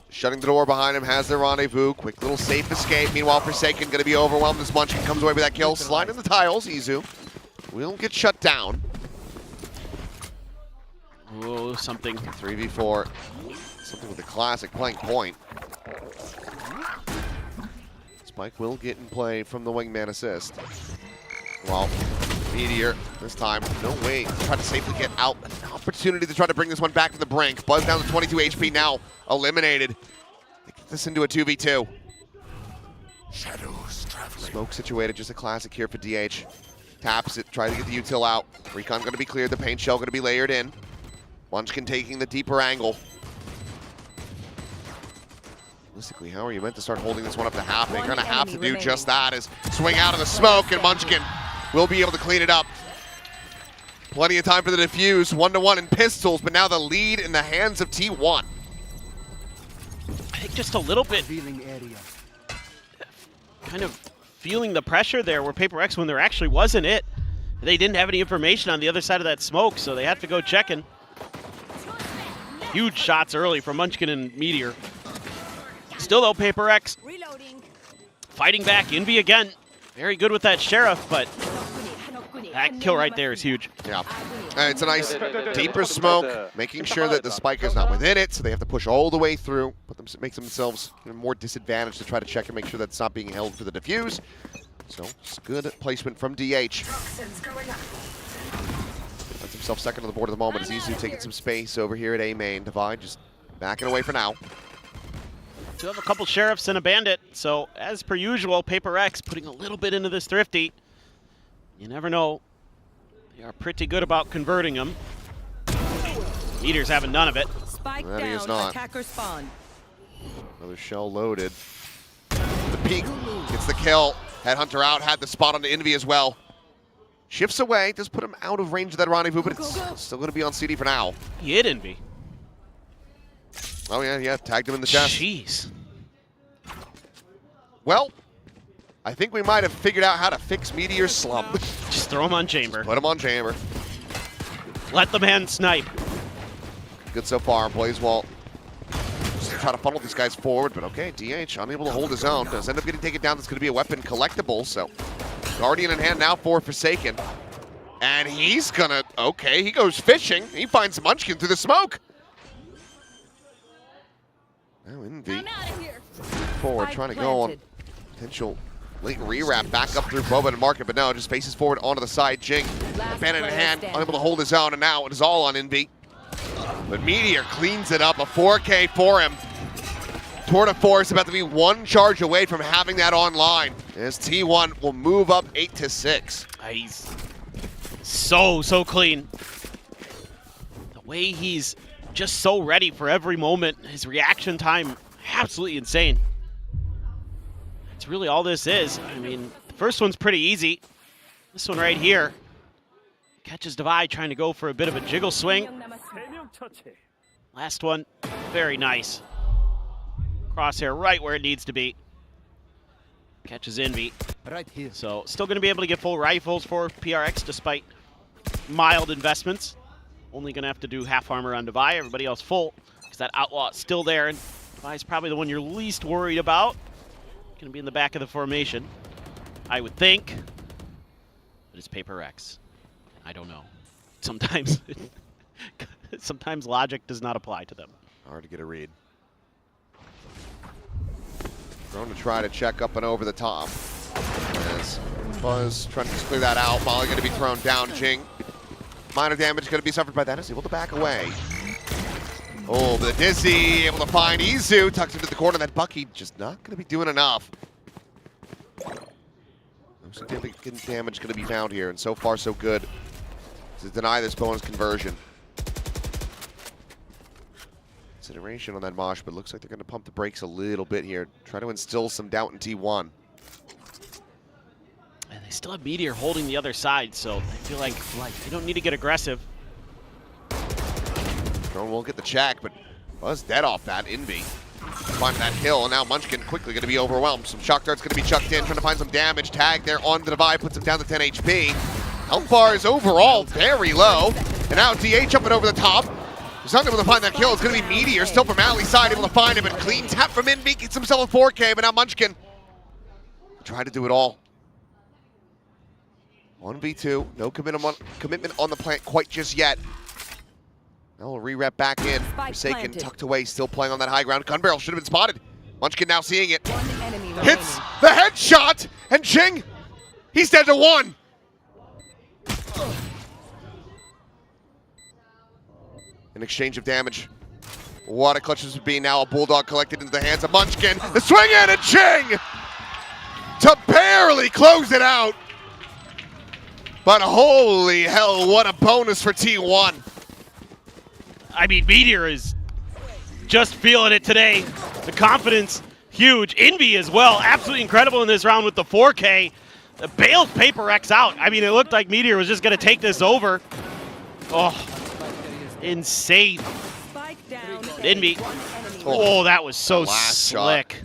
Shutting the door behind him, has their rendezvous. Quick little safe escape. Meanwhile, Forsaken going to be overwhelmed as Munchkin comes away with that kill. Slide in the tiles, Izu will get shut down. Oh, something. 3v4. Something with the classic playing point. Spike will get in play from the wingman assist. Well, Meteor, this time, no way. Try to safely get out. An opportunity to try to bring this one back to the brink. Buzz down to 22 HP now. Eliminated. They get this into a 2v2. Shadows traveling. Smoke situated, just a classic here for DH. Taps it, try to get the util out. Recon going to be cleared, the paint shell going to be layered in. Munchkin taking the deeper angle. Realistically, how are you meant to start holding this one up to half? They're going to have to do just that, is swing out of the smoke, and Munchkin will be able to clean it up. Plenty of time for the defuse, 1-1 in pistols, but now the lead in the hands of T1. I think just a little bit kind of feeling the pressure there where PRX, when there actually wasn't it. They didn't have any information on the other side of that smoke, so they have to go checking. Huge shots early from Munchkin and Meteor. Still though, PRX fighting back. Envy again. Very good with that Sheriff, but that kill right there is huge. Yeah. It's a nice deeper smoke, making sure that the spike is not within it, so they have to push all the way through, make themselves more disadvantaged to try to check and make sure that it's not being held for the defuse. So, it's good placement from DH. That's himself second on the board at the moment as Izu taking some space over here at A main. Divide just backing away for now. Do have a couple Sheriffs and a Bandit, so as per usual, PRX putting a little bit into this Thrifty. You never know. They are pretty good about converting them. Meteor's having none of it. Spike That he is down, not. attacker spawn. Another shell loaded. The peek gets the kill. Headhunter out, had the spot on the Envy as well. Shifts away, does put him out of range of that rendezvous, but it's still going to be on CD for now. He hit Envy. Oh yeah, tagged him in the chest. Jeez. Well, I think we might have figured out how to fix Meteor's slump. Just throw him on Chamber. Just put him on Chamber. Let the man snipe. Good so far, Blazewall. Just try to funnel these guys forward, but okay, DH unable to hold his own. Does end up getting taken down. That's going to be a weapon collectible, so Guardian in hand now for Forsaken. And he's gonna, okay, he goes fishing. He finds Munchkin through the smoke. Now Envy forward, trying to go on potential late rewrap back up through Boba and Market, but no, just faces forward onto the side. Jing, Bandit in hand, unable to hold his own, and now it is all on Envy. But Meteor cleans it up, a 4K for him. Tour de Force about to be one charge away from having that online, as T1 will move up 8-6. He's so clean. The way he's just so ready for every moment, his reaction time, absolutely insane. It's really all this is. I mean, the first one's pretty easy. This one right here catches Divide trying to go for a bit of a jiggle swing. Last one, very nice. Crosshair right where it needs to be. Catches Envy. Right here. So still going to be able to get full rifles for PRX despite mild investments. Only going to have to do half armor on Divide. Everybody else full because that Outlaw is still there. And Divide's probably the one you're least worried about. Going to be in the back of the formation, I would think. But it's PRX. I don't know. Sometimes, sometimes logic does not apply to them. Hard to get a read. Drone to try to check up and over the top. As Buzz trying to just clear that out. Molly going to be thrown down. Jing. Minor damage going to be suffered by that. Is able to back away. Oh, the Dizzy able to find Izu. Tucks into the corner. That Bucky just not going to be doing enough. significant damage going to be found here, and so far so good to deny this bonus conversion. Consideration on that Mosh, but looks like they're going to pump the brakes a little bit here. Try to instill some doubt in T1. And they still have Meteor holding the other side, so I feel like they don't need to get aggressive. Drone won't get the check, but Buzz dead off that. Envy find that kill, and now Munchkin quickly going to be overwhelmed. Some shock darts going to be chucked in, trying to find some damage. Tag there on the divide, puts him down to 10 HP. Health bar is overall very low, and now DH jumping over the top. He's not able to find that kill. It's going to be Meteor, still from Alley's side, able to find him, and clean tap from Envy, gets himself a 4K, but now Munchkin try to do it all. 1v2, no commitment on the plant quite just yet. Now we'll re-rep back in. Forsaken tucked away, still playing on that high ground. Gun barrel should have been spotted. Munchkin now seeing it. Hits the headshot, and Jing, he's dead to 1. An exchange of damage. What a clutch this would be. Now a Bulldog collected into the hands of Munchkin. The swing in, and Jing to barely close it out. But holy hell, what a bonus for T1. I mean, Meteor is just feeling it today. The confidence, huge. Envy as well, absolutely incredible in this round with the 4K. Bailed PRX out. I mean, it looked like Meteor was just going to take this over. Oh, insane. Envy. Oh, that was so slick.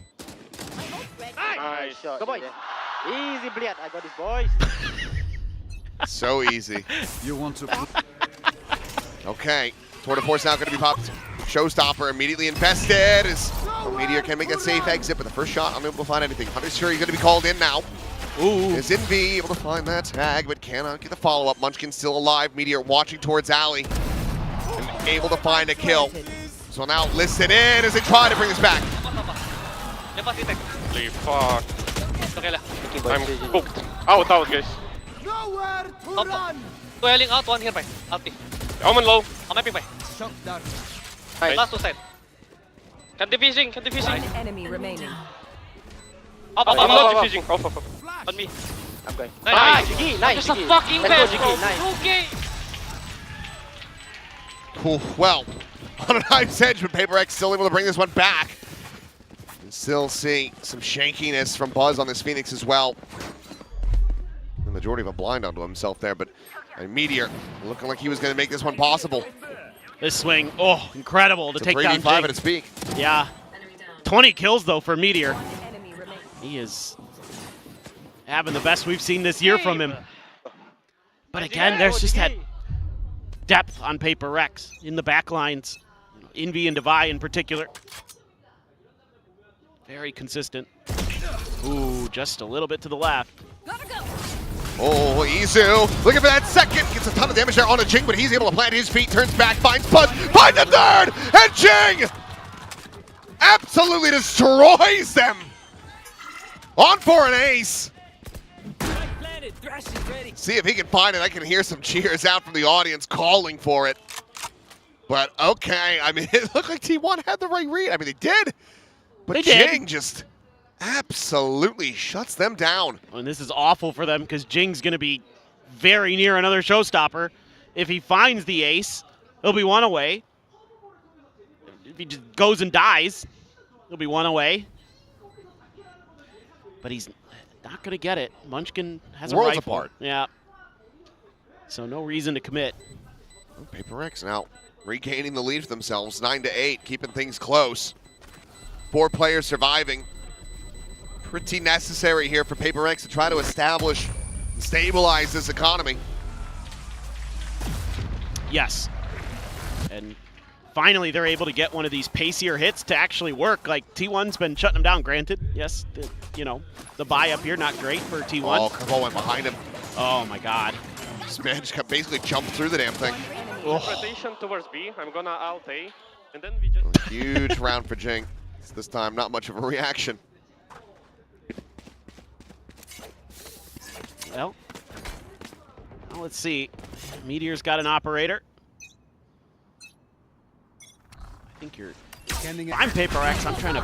Nice shot. Come on. Easy, Bliat. I got this, boys. So easy. You want to... Okay. Tour de Force now going to be popped. Showstopper immediately invested as Meteor can make that safe exit, but the first shot unable to find anything. Hunter's Fury going to be called in now. Ooh. Is Envy able to find that tag, but cannot get the follow-up. Munchkin still alive. Meteor watching towards Alley and able to find a kill. So now listen in as they try to bring this back. Holy fuck. I'm cooked. Out, guys. Nowhere to run. Dwelling out, one here by. Out B. Omen low. I'm mapping by. Nice. Last two side. Can defusing, can defusing. One enemy remaining. I'm not defusing. Off. On me. I'm going. Nice. Jiggy, nice. Just a Jiggy. fucking Let's go, best, Jiggy, bro. nice. Okay. Cool. Well, on a knife's edge, but PRX still able to bring this one back. And still see some shankiness from Buzz on this Phoenix as well. The majority of a blind onto himself there, but Meteor looking like he was going to make this one possible. This swing, oh, incredible to take down Jing. 3v5 at its peak. Yeah. 20 kills, though, for Meteor. He is having the best we've seen this year from him. But again, there's just that depth on PRX in the back lines. Envy and Devi in particular. Very consistent. Ooh, just a little bit to the left. Oh, Izu looking for that second. Gets a ton of damage there on a Jing, but he's able to plant his feet, turns back, finds Buzz, finds the third, and Jing absolutely destroys them. On for an ace. See if he can find it. I can hear some cheers out from the audience calling for it. But okay, I mean, it looked like T1 had the right read. I mean, they did. But They Jing did. just absolutely shuts them down. And this is awful for them because Jing's going to be very near another showstopper. If he finds the ace, he'll be one away. If he just goes and dies, he'll be one away. But he's not going to get it. Munchkin has Worlds a rifle. apart. Yeah. So no reason to commit. PRX now regaining the lead for themselves, 9-8, keeping things close. 4 players surviving. Pretty necessary here for PRX to try to establish and stabilize this economy. Yes. And finally they're able to get one of these pacier hits to actually work. Like T1's been shutting them down, granted. Yes, the buy up here, not great for T1. Oh, Kavo went behind him. Oh my god. This man just basically jumped through the damn thing. Rotation towards B. I'm gonna alt A. And then we just... Huge round for Jing. This time, not much of a reaction. Well, let's see. Meteor's got an operator. I think you're... I'm PRX. I'm trying to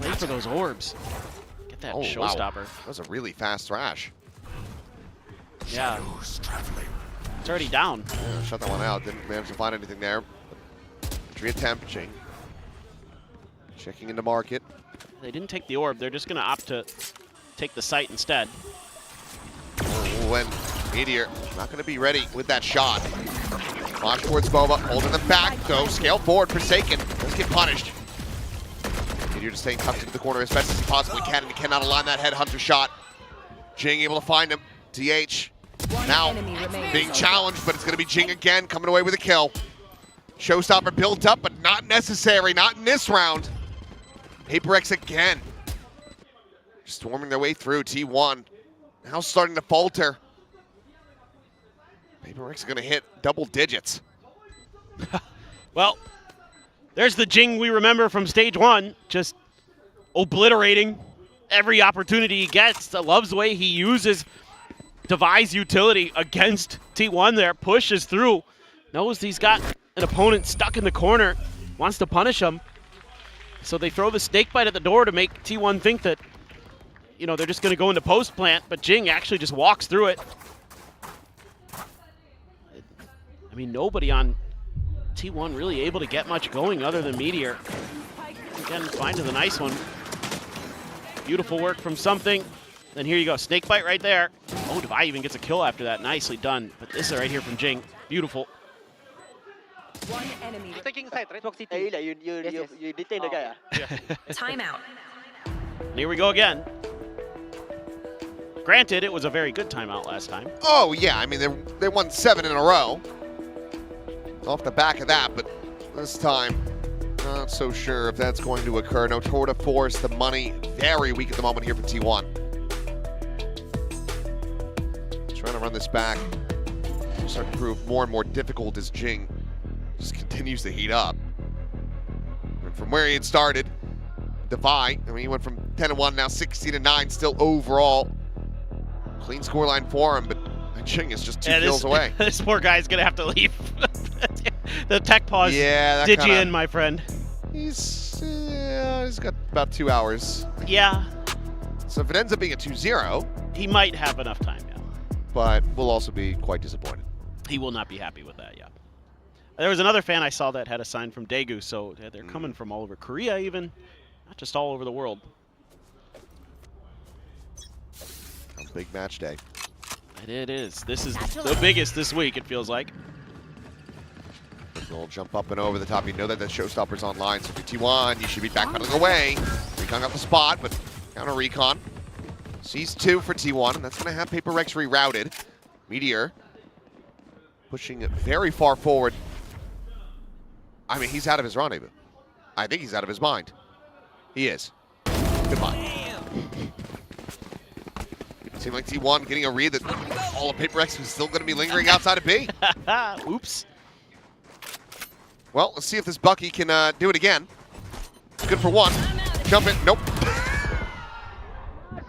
play for those orbs. Get that showstopper. Wow. That was a really fast thrash. Yeah. It's already down. Yeah, shut that one out. Didn't manage to find anything there. Entry attempt, Jing. Checking into market. They didn't take the orb. They're just going to opt to take the site instead. Oh, and Meteor not going to be ready with that shot. Launch towards Boba, holding them back, though. Scale forward, Forsaken. Let's get punished. Meteor just staying tucked into the corner as best as he possibly can, and he cannot align that headhunter shot. Jing able to find him. DH now being challenged, but it's going to be Jing again, coming away with a kill. Showstopper built up, but not necessary, not in this round. PRX again. Storming their way through. T1 now starting to falter. PRX going to hit double digits. Well, there's the Jing we remember from stage 1, just obliterating every opportunity he gets. I love the way he uses Devi's utility against T1 there, pushes through, knows he's got an opponent stuck in the corner, wants to punish him. So they throw the snake bite at the door to make T1 think that, you know, they're just going to go into post plant, but Jing actually just walks through it. I mean, nobody on T1 really able to get much going other than Meteor. Again, finding the nice one. Beautiful work from something. Then here you go, snake bite right there. Oh, Devi even gets a kill after that. Nicely done. But this is right here from Jing. Beautiful. One enemy. Taking inside, right? You detain the guy. Timeout. Here we go again. Granted, it was a very good timeout last time. Oh, yeah. I mean, they won 7 in a row. Off the back of that, but this time, not so sure if that's going to occur. No tour de force. The money very weak at the moment here for T1. Trying to run this back. Starting to prove more and more difficult as Jing just continues to heat up. And from where he had started, Devi, I mean, he went from 10-1, now 16-9, still overall. Clean scoreline for him, but Jing is just 2 kills away. This poor guy's going to have to leave. The tech pause did you in, my friend. He's got about 2 hours. Yeah. So if it ends up being a 2-0, he might have enough time, yeah. But we'll also be quite disappointed. He will not be happy with that, yeah. There was another fan I saw that had a sign from Daegu, so they're coming from all over Korea even, not just all over the world. A big match day. It is. This is the biggest this week, it feels like. They'll jump up and over the top. You know that Showstopper's online, so for T1, you should be backpedaling away. Recon got the spot, but counter recon. Sees 2 for T1, and that's going to have PRX rerouted. Meteor pushing it very far forward. I mean, he's out of his rendezvous. I think he's out of his mind. He is. Goodbye. Seemed like T1 getting a read that all of PRX was still going to be lingering outside of B. Oops. Well, let's see if this Bucky can do it again. Good for 1. Jump it. Nope.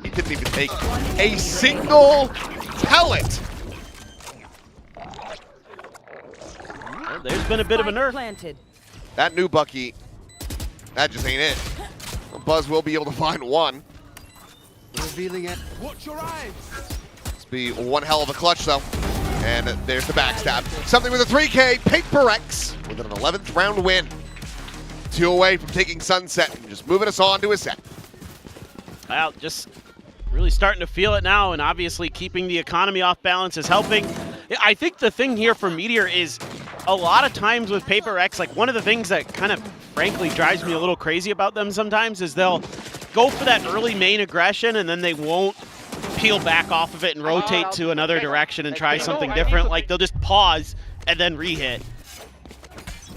He didn't even take a single pellet. Well, there's been a bit of a nerf. Planted. That new Bucky, that just ain't it. Buzz will be able to find 1. Revealing it. Watch your eyes. This be one hell of a clutch, though. And there's the backstab. Something with a 3K. PRX with an 11th round win. 2 away from taking Sunset and just moving us on to a set. Well, just really starting to feel it now, and obviously keeping the economy off balance is helping. I think the thing here for Meteor is a lot of times with PRX, like one of the things that kind of frankly drives me a little crazy about them sometimes is they'll go for that early main aggression and then they won't peel back off of it and rotate to another direction and try something different. Like they'll just pause and then re-hit.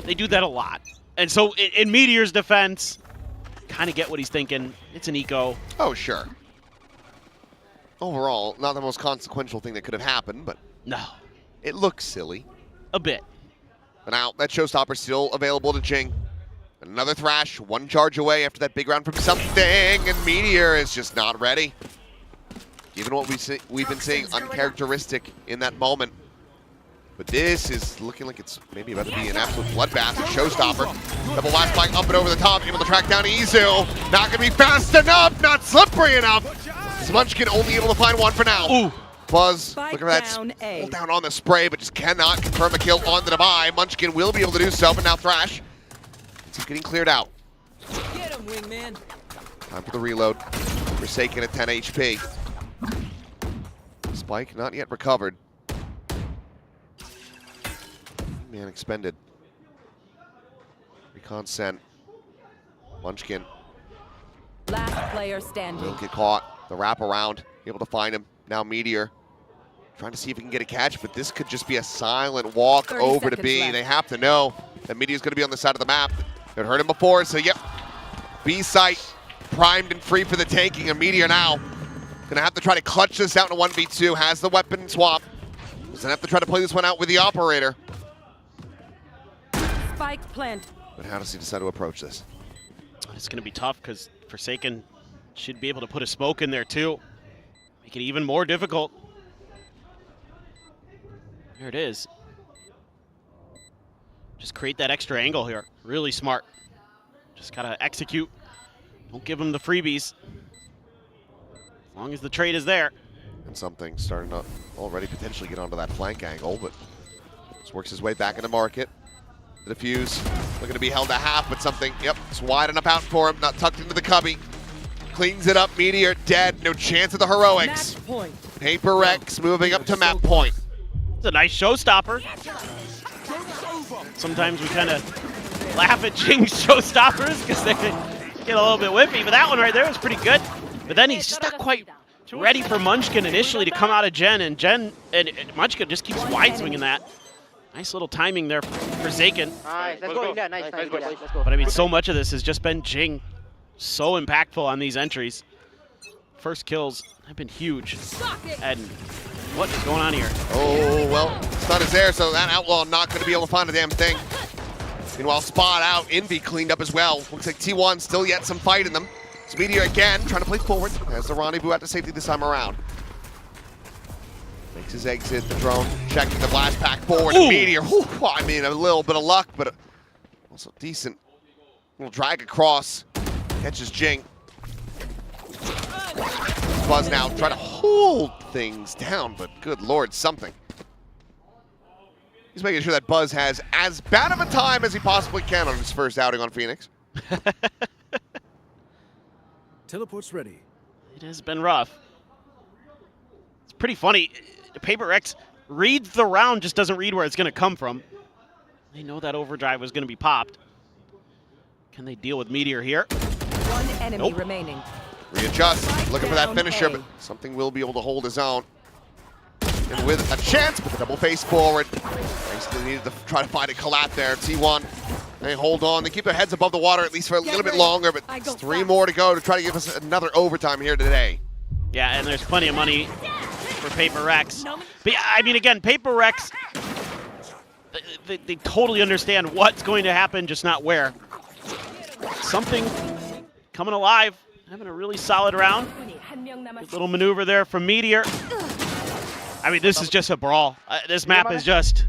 They do that a lot. And so in Meteor's defense, kind of get what he's thinking. It's an eco. Oh, sure. Overall, not the most consequential thing that could have happened, but no, it looks silly. A bit. But now that Showstopper still available to Jing. Another thrash, 1 charge away after that big round from something, and Meteor is just not ready. Given what we've been seeing, uncharacteristic in that moment. But this is looking like it's maybe about to be an absolute bloodbath. Showstopper, double last bite up and over the top, able to track down Izu. Not gonna be fast enough, not slippery enough. Munchkin only able to find 1 for now. Ooh. Buzz looking for that hold down on the spray, but just cannot confirm a kill on the Dubai. Munchkin will be able to do so, but now Thrash is getting cleared out. Get him, wingman. Time for the reload. Forsaken at 10 HP. Spike not yet recovered. Man expended. Recon sent. Munchkin Last player standing. will get caught. The wraparound, able to find him. Now Meteor trying to see if he can get a catch, but this could just be a silent walk 30 over to seconds B. left. They have to know that Meteor's going to be on the side of the map. They'd heard him before, so yep. B site primed and free for the taking. A Meteor now going to have to try to clutch this out in a 1v2. Has the weapon swap. Doesn't have to try to play this one out with the operator. Spike plant. But how does he decide to approach this? It's going to be tough because Forsaken should be able to put a smoke in there too. Make it even more difficult. There it is. Just create that extra angle here. Really smart. Just got to execute. Don't give him the freebies. As long as the trade is there. And something starting to already potentially get onto that flank angle, but just works his way back into market. The defuse looking to be held to half, but something, yep, it's wide enough out for him, not tucked into the cubby. Cleans it up, Meteor dead, no chance of the heroics. PRX moving up to map point. It's a nice showstopper. Sometimes we kind of laugh at Jing's showstoppers because they get a little bit whippy, but that one right there was pretty good. But then he's just not quite ready for Munchkin initially to come out of Gen, and Munchkin just keeps wide swinging that. Nice little timing there for Forsaken. Nice, let's go. Yeah, nice, let's go. But I mean, so much of this has just been Jing. So impactful on these entries. First kills have been huge. And what is going on here? Oh, well, stun is there, so that Outlaw not going to be able to find a damn thing. Meanwhile, Spot out, Envy cleaned up as well. Looks like T1 still yet some fight in them. It's Meteor again, trying to play forward. Has the rendezvous out to safety this time around. Makes his exit, the drone checking the blast pack forward. And Meteor, whew, I mean, a little bit of luck, but also decent. Little drag across, catches Jing. Buzz now trying to hold things down, but good lord, something. He's making sure that Buzz has as bad of a time as he possibly can on his first outing on Phoenix. Teleport's ready. It has been rough. It's pretty funny. PRX reads the round, just doesn't read where it's going to come from. They know that overdrive was going to be popped. Can they deal with Meteor here? One enemy remaining. Readjust, looking for that finisher, but something will be able to hold his own. And with a chance, but the double face forward. Basically needed to try to find a collat there. T1, they hold on. They keep their heads above the water at least for a little bit longer, but there's 3 more to go to try to give us another overtime here today. Yeah, and there's plenty of money for PRX. But yeah, I mean, again, PRX, they totally understand what's going to happen, just not where. Something coming alive, having a really solid round. Good little maneuver there from Meteor. I mean, this is just a brawl. This map is just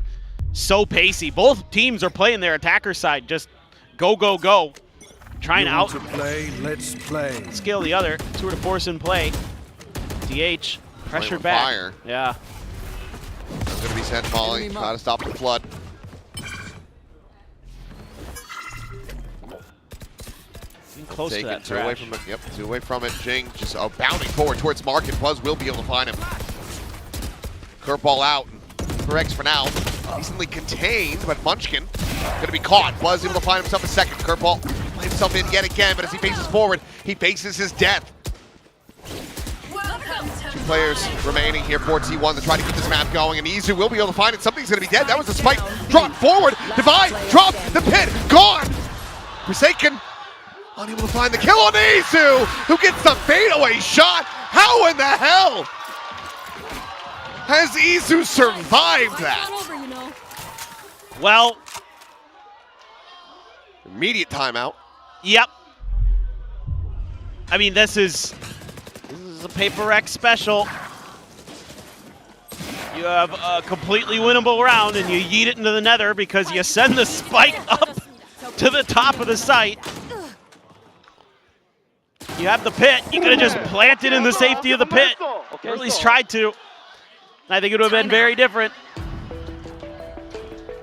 so pacey. Both teams are playing their attacker side, just go, go, go. Trying out. To play, let's play. Scale the other, tour de force in play. DH, pressured back. Fire. Yeah. Going to be sent volley, try to stop the flood. Close to that two away from it. Yep, 2 away from it. Jing just bounding forward towards market. Buzz will be able to find him. Curveball out. PRX for now. Decently contained, but Munchkin going to be caught. Buzz able to find himself a second. Curveball played himself in yet again, but as he faces forward, he faces his death. 2 players remaining here for T1 to try to keep this map going, and Izu will be able to find it. Something's going to be dead. That was a spike. Drop forward. Divide. Drop. The pit. Gone. Forsaken. Unable to find the kill on Izu, who gets the fadeaway shot. How in the hell has Izu survived that? Well, immediate timeout. Yep. I mean, this is a PRX special. You have a completely winnable round, and you yeet it into the nether because you send the spike up to the top of the site. You have the pit. You could have just planted in the safety of the pit. Or at least tried to. I think it would have been very different.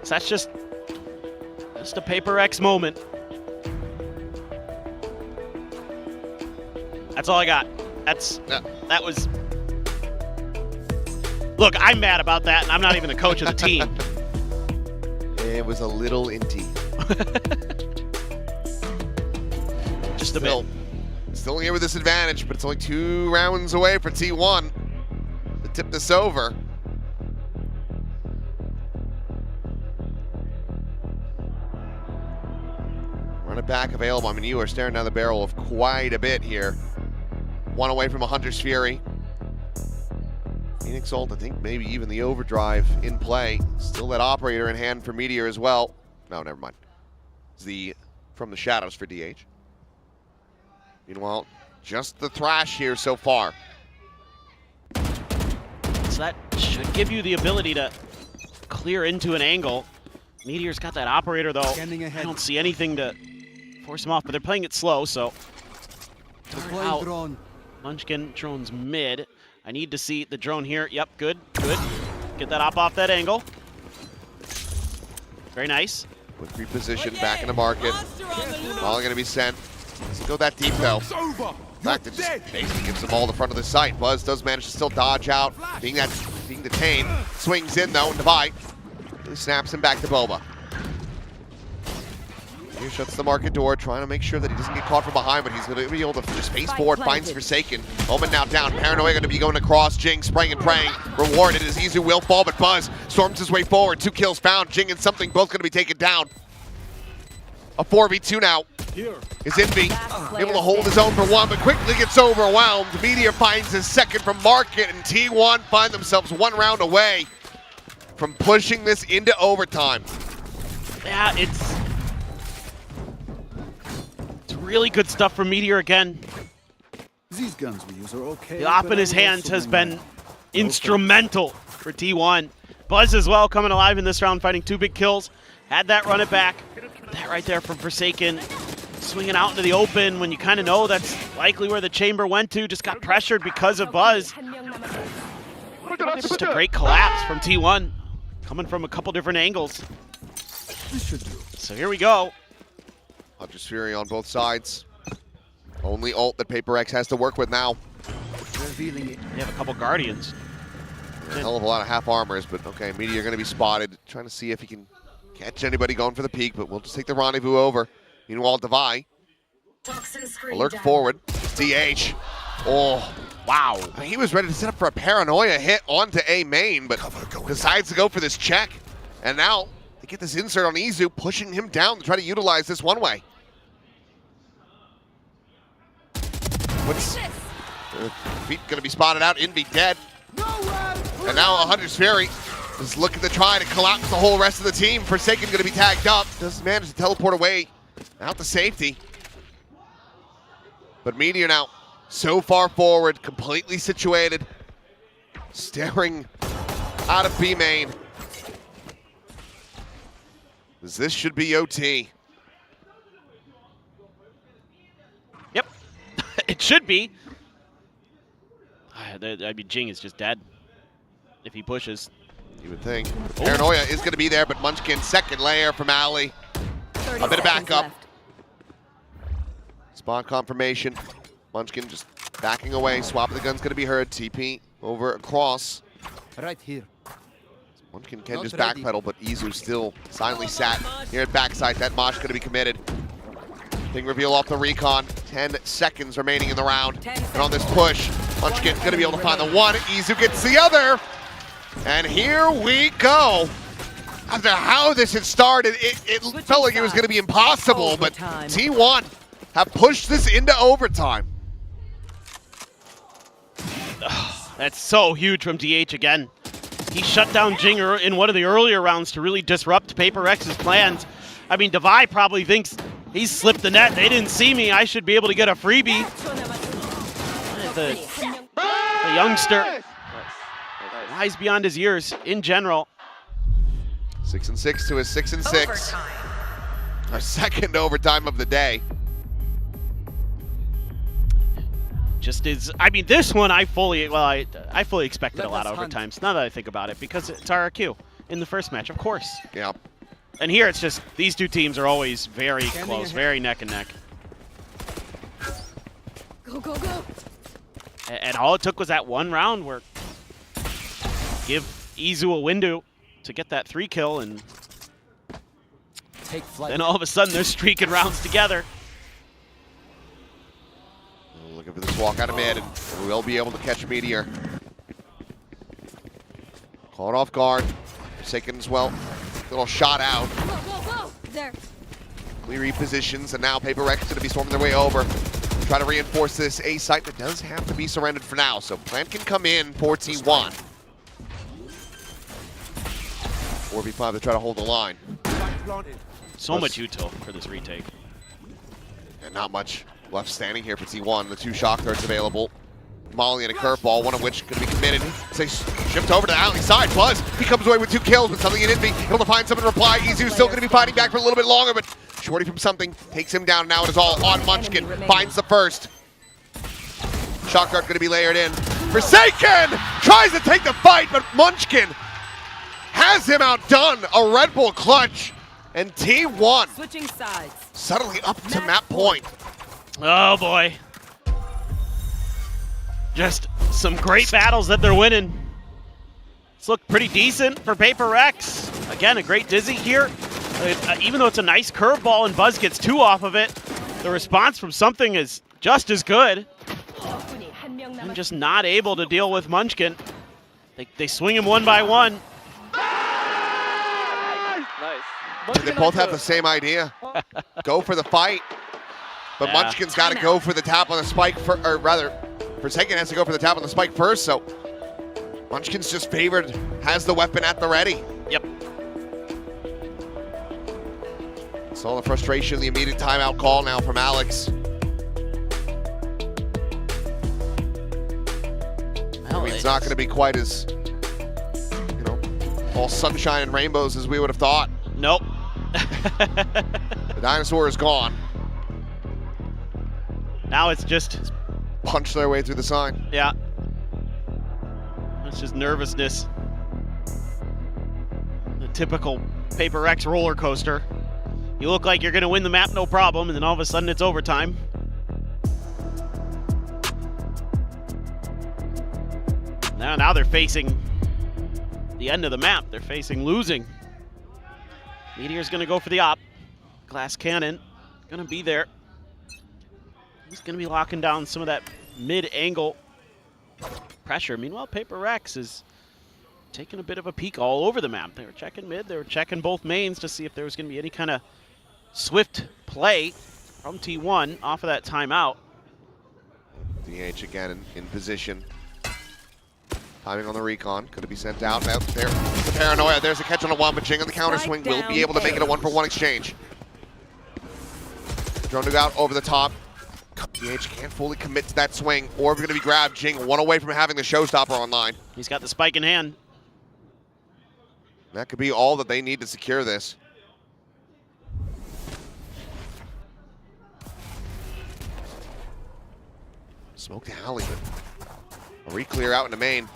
So that's just a PRX moment. That's all I got. That was. Look, I'm mad about that, and I'm not even the coach of the team. It was a little inty. Just a bit. Still here with this advantage, but it's only 2 rounds away for T1 to tip this over. Run it back available. I mean, you are staring down the barrel of quite a bit here. 1 away from a Hunter's Fury. Phoenix ult, I think maybe even the overdrive in play. Still that operator in hand for Meteor as well. No, never mind. It's the from the shadows for DH. Meanwhile, just the thrash here so far. So that should give you the ability to clear into an angle. Meteor's got that operator though. I don't see anything to force him off, but they're playing it slow, so. Out. Munchkin, drone's mid. I need to see the drone here. Yep, good. Get that off that angle. Very nice. With reposition back in the market. All going to be sent. Doesn't go that deep though. In fact, it just basically gives them all the front of the site. Buzz does manage to still dodge out, being detained. Swings in though, and Devi snaps him back to Boba. He shuts the market door, trying to make sure that he doesn't get caught from behind, but he's going to be able to just face forward, finds Forsaken. Omen now down, Paranoia going to be going across, Jing spraying and praying. Rewarded as Izu will fall, but Buzz storms his way forward. 2 kills found, Jing and something both going to be taken down. A 4v2 now is Envy, able to hold his own for 1, but quickly gets overwhelmed. Meteor finds his second from Market, and T1 find themselves 1 round away from pushing this into overtime. Yeah, it's really good stuff from Meteor again. These guns we use are okay. The op in his hands has been instrumental for T1. Buzz as well coming alive in this round, fighting 2 big kills. Had that run it back. That right there from Forsaken. Swinging out into the open when you kind of know that's likely where the chamber went to. Just got pressured because of Buzz. Just a great collapse from T1. Coming from a couple different angles. So here we go. Hunter's Fury on both sides. Only ult that PRX has to work with now. They have a couple Guardians. A hell of a lot of half armors, but okay, Meteor going to be spotted. Trying to see if he can catch anybody going for the peak, but we'll just take the rendezvous over. Meanwhile, Devi. Alert forward. DH. Oh, wow. He was ready to set up for a Paranoia hit onto A main, but decides to go for this check. And now they get this insert on Izu, pushing him down to try to utilize this one way. What's feet going to be spotted out? Envy dead. And now a Hunter's Fury is looking to try to collapse the whole rest of the team. Forsaken going to be tagged up. Doesn't manage to teleport away out to safety. But Meteor now so far forward, completely situated, staring out of B main. This should be OT. Yep, it should be. I mean, Jing is just dead if he pushes. You would think. Paranoia is going to be there, but Munchkin, second layer from Ali. A bit of backup. Spawn confirmation. Munchkin just backing away. Swap of the gun's going to be heard. TP over across. Right here. Munchkin can just backpedal, but Izu still silently sat here at backside. That mosh going to be committed. Thing reveal off the recon. 10 seconds remaining in the round. And on this push, Munchkin going to be able to find the one. Izu gets the other. And here we go. After how this had started, it felt like it was going to be impossible, but T1 have pushed this into overtime. That's so huge from DH again. He shut down Jinger in one of the earlier rounds to really disrupt PRX's plans. I mean, Devi probably thinks he's slipped the net. They didn't see me. I should be able to get a freebie. The youngster, wise beyond his years in general. 6-6 to a 6-6. Our second overtime of the day. just is. I mean, this one I fully expected a lot of overtimes. Now that I think about it, because it's RRQ in the first match, of course. Yeah. And here it's just these two teams are always very close, very neck and neck. Go, go, go. And all it took was that one round where give Izu a window to get that 3 kill, and Take flight. then all of a sudden they're streaking rounds together. Looking for this walk out of mid, and we'll be able to catch Meteor. Caught off guard. Forsaken as well. Little shot out. Whoa, whoa, whoa. There. Clear repositions, and now PRX is going to be storming their way over. Try to reinforce this A site that does have to be surrendered for now, so Plant can come in for T1. 4v5 to try to hold the line. So much util for this retake. And not much left standing here for T1. The 2 shock darts available. Molly and a curveball, one of which could be committed. They shift over to the alley side. Buzz, he comes away with 2 kills, but something in Envy. Able to find someone to reply. Izu's still going to be fighting back for a little bit longer, but Shorty from something takes him down. Now it is all on Munchkin. Finds the first. Shock dart going to be layered in. Forsaken tries to take the fight, but Munchkin has him outdone. A Red Bull clutch, and T1 Switching sides. suddenly up to map point. Oh boy. Just some great battles that they're winning. It's looked pretty decent for PRX. Again, a great dizzy here. Even though it's a nice curveball and Buzz gets 2 off of it, the response from something is just as good. I'm just not able to deal with Munchkin. They swing him one by one. Nice. They both have the same idea. Go for the fight. But Yeah. Munchkin's got to go for the tap on the spike, or rather, Forsaken has to go for the tap on the spike first, so Munchkin's just favored, has the weapon at the ready. Yep. Saw the frustration, the immediate timeout call now from Alex. I mean, it's not going to be quite as, you know, all sunshine and rainbows as we would have thought. Nope. The dinosaur is gone. Now it's just punch their way through the sign. Yeah. It's just nervousness. The typical PRX roller coaster. You look like you're going to win the map, no problem, and then all of a sudden it's overtime. Now they're facing the end of the map. They're facing losing. Meteor's going to go for the op. Glass Cannon going to be there. He's going to be locking down some of that mid-angle pressure. Meanwhile, PRX is taking a bit of a peek all over the map. They were checking mid. They were checking both mains to see if there was going to be any kind of swift play from T1 off of that timeout. DH again in position. Timing on the recon. Could it be sent out? Now, there's the paranoia. There's a catch on a one, but Jing on the counter swing will be able to make it a 1-for-1 exchange. Drone to go out over the top. DH can't fully commit to that swing. Orb going to be grabbed. Jing one away from having the showstopper online. He's got the spike in hand. That could be all that they need to secure this. Smoke the alley, but a re-clear out in the main.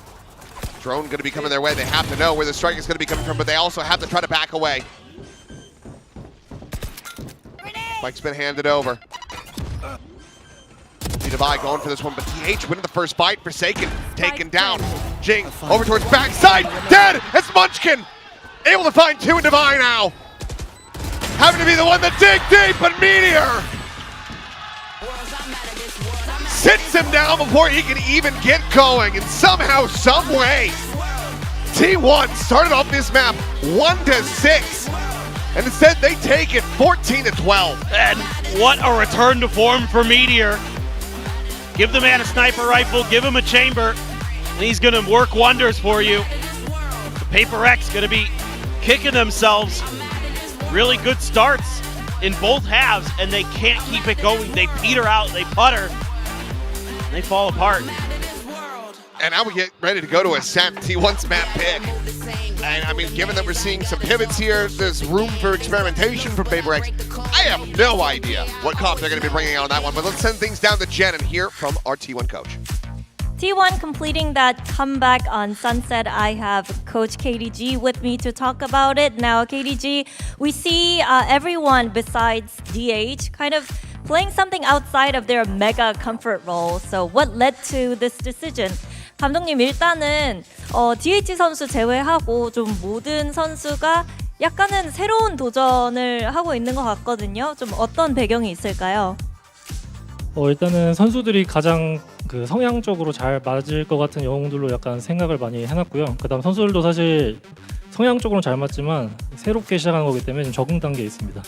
Drone going to be coming their way. They have to know where the strike is going to be coming from, but they also have to try to back away. Spike's been handed over. Divide going for this one, but TH winning the first fight. Forsaken taken down. Jing over towards backside. Dead! It's Munchkin! Able to find 2 in Divine now. Having to be the one that dig deep, but Meteor sits him down before he can even get going, and somehow, some way, T1 started off this map 1-6, and instead they take it 14-12. And what a return to form for Meteor. Give the man a sniper rifle, give him a chamber, and he's going to work wonders for you. The PRX going to be kicking themselves. Really good starts in both halves, and they can't keep it going. They peter out, they putter, and they fall apart. And now we get ready to go to Ascent. T1's map pick. And I mean, given that we're seeing some pivots here, there's room for experimentation from PRX. I have no idea what comp they're going to be bringing out on that one, but let's send things down to Jen and hear from our T1 coach. T1 completing that comeback on Sunset. I have Coach KDG with me to talk about it. Now, KDG, we see everyone besides DH kind of playing something outside of their mega comfort role. So what led to this decision? 감독님, 일단은 DH 선수 제외하고 좀 모든 선수가 약간은 새로운 도전을 하고 있는 것 같거든요. 좀 어떤 배경이 있을까요? 일단은 선수들이 가장 그 성향적으로 잘 맞을 것 같은 영웅들로 약간 생각을 많이 해놨고요. 그다음 선수들도 사실 성향적으로는 잘 맞지만 새롭게 시작하는 거기 때문에 좀 적응 단계에 있습니다.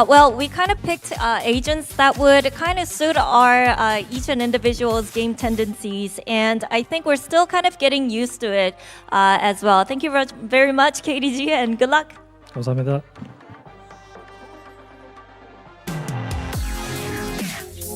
Well, we kind of picked agents that would kind of suit our each and individual's game tendencies, and I think we're still kind of getting used to it as well. Thank you very much, KDG, and good luck. 감사합니다.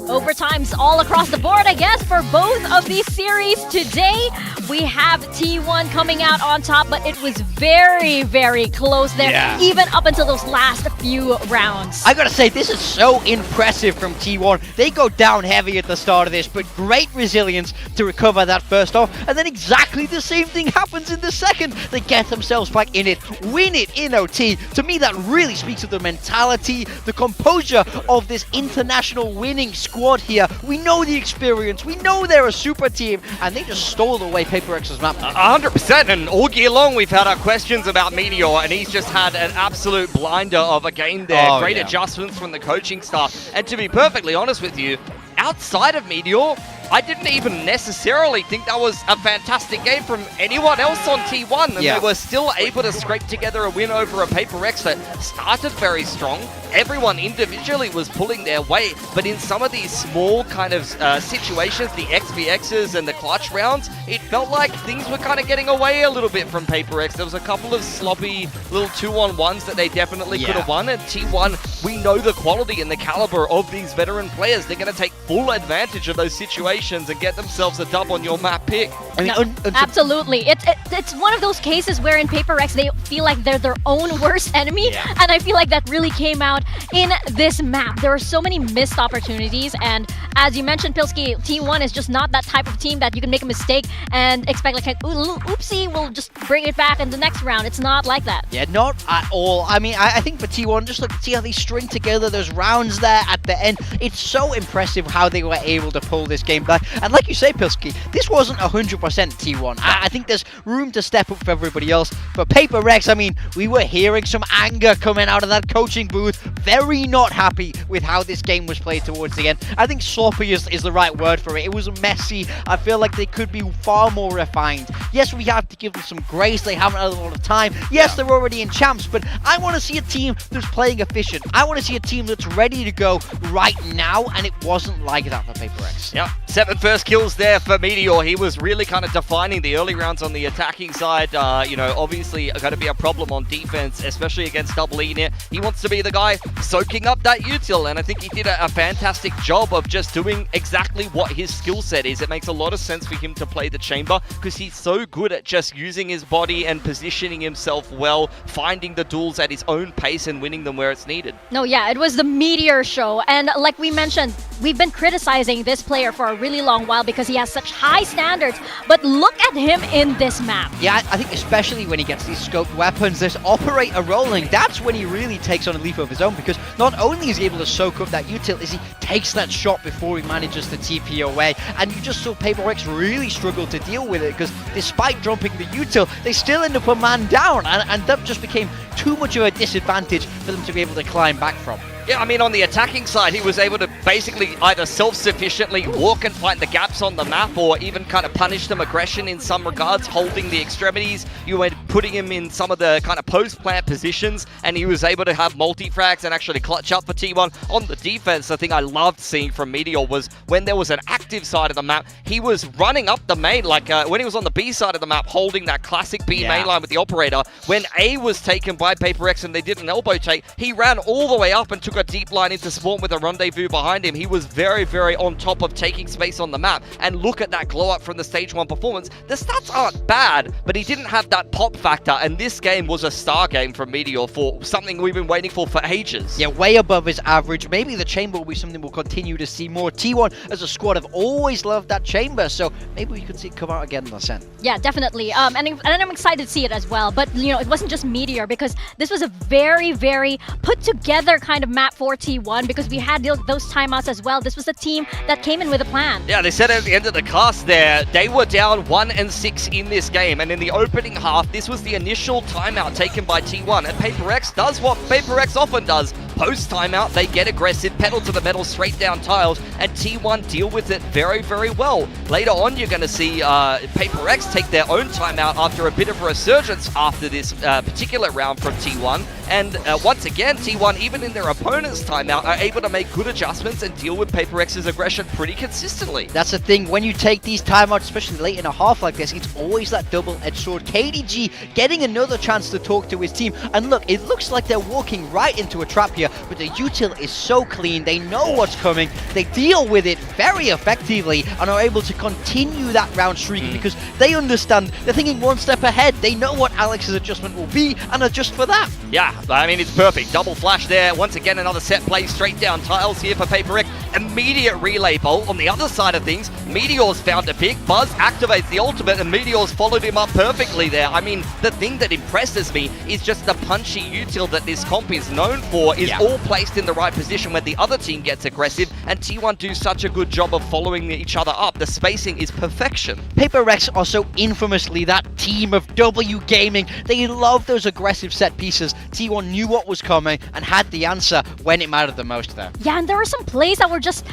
Overtimes all across the board, I guess, for both of these series. Today, we have T1 coming out on top, but it was very, very close there, even up until those last few rounds. I gotta say, this is so impressive from T1. They go down heavy at the start of this, but great resilience to recover that first off, and then exactly the same thing happens in the second. They get themselves back in it, win it in OT. To me, that really speaks of the mentality, the composure of this international winning squad here. We know the experience, we know they're a super team, and they just stole away PRX's map. 100%, and all year long we've had our questions about Meteor, and he's just had an absolute blinder of a game there. Great adjustments from the coaching staff, and to be perfectly honest with you, outside of Meteor, I didn't even necessarily think that was a fantastic game from anyone else on T1, and they were still able to scrape together a win over a PRX that started very strong. Everyone individually was pulling their weight, but in some of these small kind of situations, the XVXs and the clutch rounds, it felt like things were kind of getting away a little bit from PRX. There was a couple of sloppy little 2-on-1s that they definitely could have won, and T1, we know the quality and the caliber of these veteran players. They're going to take full advantage of those situations and get themselves a dub on your map pick. Absolutely. It's one of those cases where in PRX they feel like they're their own worst enemy, and I feel like that really came out in this map. There are so many missed opportunities, and as you mentioned, Pilski, T1 is just not that type of team that you can make a mistake and expect like, oopsie, we'll just bring it back in the next round. It's not like that. Yeah, not at all. I mean, I think for T1, just look, see how they string together those rounds there at the end. It's so impressive how they were able to pull this game back. And like you say, Pilski, this wasn't 100% T1. I think there's room to step up for everybody else. For PRX, I mean, we were hearing some anger coming out of that coaching booth. Very not happy with how this game was played towards the end. I think sloppy is the right word for it. It was messy. I feel like they could be far more refined. Yes, we have to give them some grace. They haven't had a lot of time. Yes, they're already in champs, but I want to see a team that's playing efficient. I want to see a team that's ready to go right now, and it wasn't like that for PRX. Yep, 7 first kills there for Meteor. He was really kind of defining the early rounds on the attacking side. You know, obviously going to be a problem on defense, especially against Double E. He wants to be the guy soaking up that util, and I think he did a fantastic job of just doing exactly what his skill set is. It makes a lot of sense for him to play the chamber because he's so good at just using his body and positioning himself well, finding the duels at his own pace and winning them where it's needed. No, yeah, it was the Meteor show, and like we mentioned, we've been criticizing this player for a really long while because he has such high standards, but look at him in this map. Yeah, I think especially when he gets these scoped weapons, this operator rolling, that's when he really takes on a leap of his own, because not only is he able to soak up that util, is he takes that shot before he manages to TP away, and you just saw PRX really struggle to deal with it, because despite dropping the util, they still end up a man down, and that just became too much of a disadvantage for them to be able to climb back from. Yeah, I mean, on the attacking side, he was able to basically either self-sufficiently walk and find the gaps on the map, or even kind of punish them aggression in some regards, holding the extremities. You were putting him in some of the kind of post-plant positions, and he was able to have multi-frags and actually clutch up for T1. On the defense, the thing I loved seeing from Meteor was when there was an active side of the map, he was running up the main, like when he was on the B side of the map, holding that classic B main line with the operator. When A was taken by PRX and they did an elbow take, he ran all the way up and took took a deep line into spawn with a rendezvous behind him. He was very, very on top of taking space on the map. And look at that glow up from the stage 1 performance. The stats aren't bad, but he didn't have that pop factor. And this game was a star game from Meteor for something we've been waiting for ages. Yeah, way above his average. Maybe the chamber will be something we'll continue to see more. T1 as a squad have always loved that chamber, so maybe we could see it come out again in the Ascent. Yeah, definitely. And I'm excited to see it as well. But, you know, it wasn't just Meteor, because this was a very, very put together kind of map for T1, because we had those timeouts as well. This was a team that came in with a plan. Yeah, they said at the end of the cast there, they were down 1-6 in this game. And in the opening half, this was the initial timeout taken by T1. And PRX does what PRX often does. Post timeout, they get aggressive, pedal to the metal, straight down tiles, and T1 deal with it very, very well. Later on, you're going to see PRX take their own timeout after a bit of a resurgence after this particular round from T1. And once again, T1, even in their opponent's timeout, are able to make good adjustments and deal with PRX's aggression pretty consistently. That's the thing, when you take these timeouts, especially late in a half like this, it's always that double-edged sword. KDG getting another chance to talk to his team. And look, it looks like they're walking right into a trap here, but the util is so clean, they know what's coming, they deal with it very effectively, and are able to continue that round streak because they understand, they're thinking one step ahead, they know what Alex's adjustment will be, and adjust for that. Yeah, I mean, it's perfect. Double flash there. Once again, another set play straight down tiles here for PRX. Immediate relay bolt. On the other side of things, Meteor's found a pick. Buzz activates the ultimate, and Meteor's followed him up perfectly there. I mean, the thing that impresses me is just the punchy util that this comp is known for is all placed in the right position when the other team gets aggressive, and T1 do such a good job of following each other up. The spacing is perfection. PRX are so infamously that team of W Gaming. They love those aggressive set pieces. T1 knew what was coming and had the answer when it mattered the most there. Yeah, and there were some plays that were just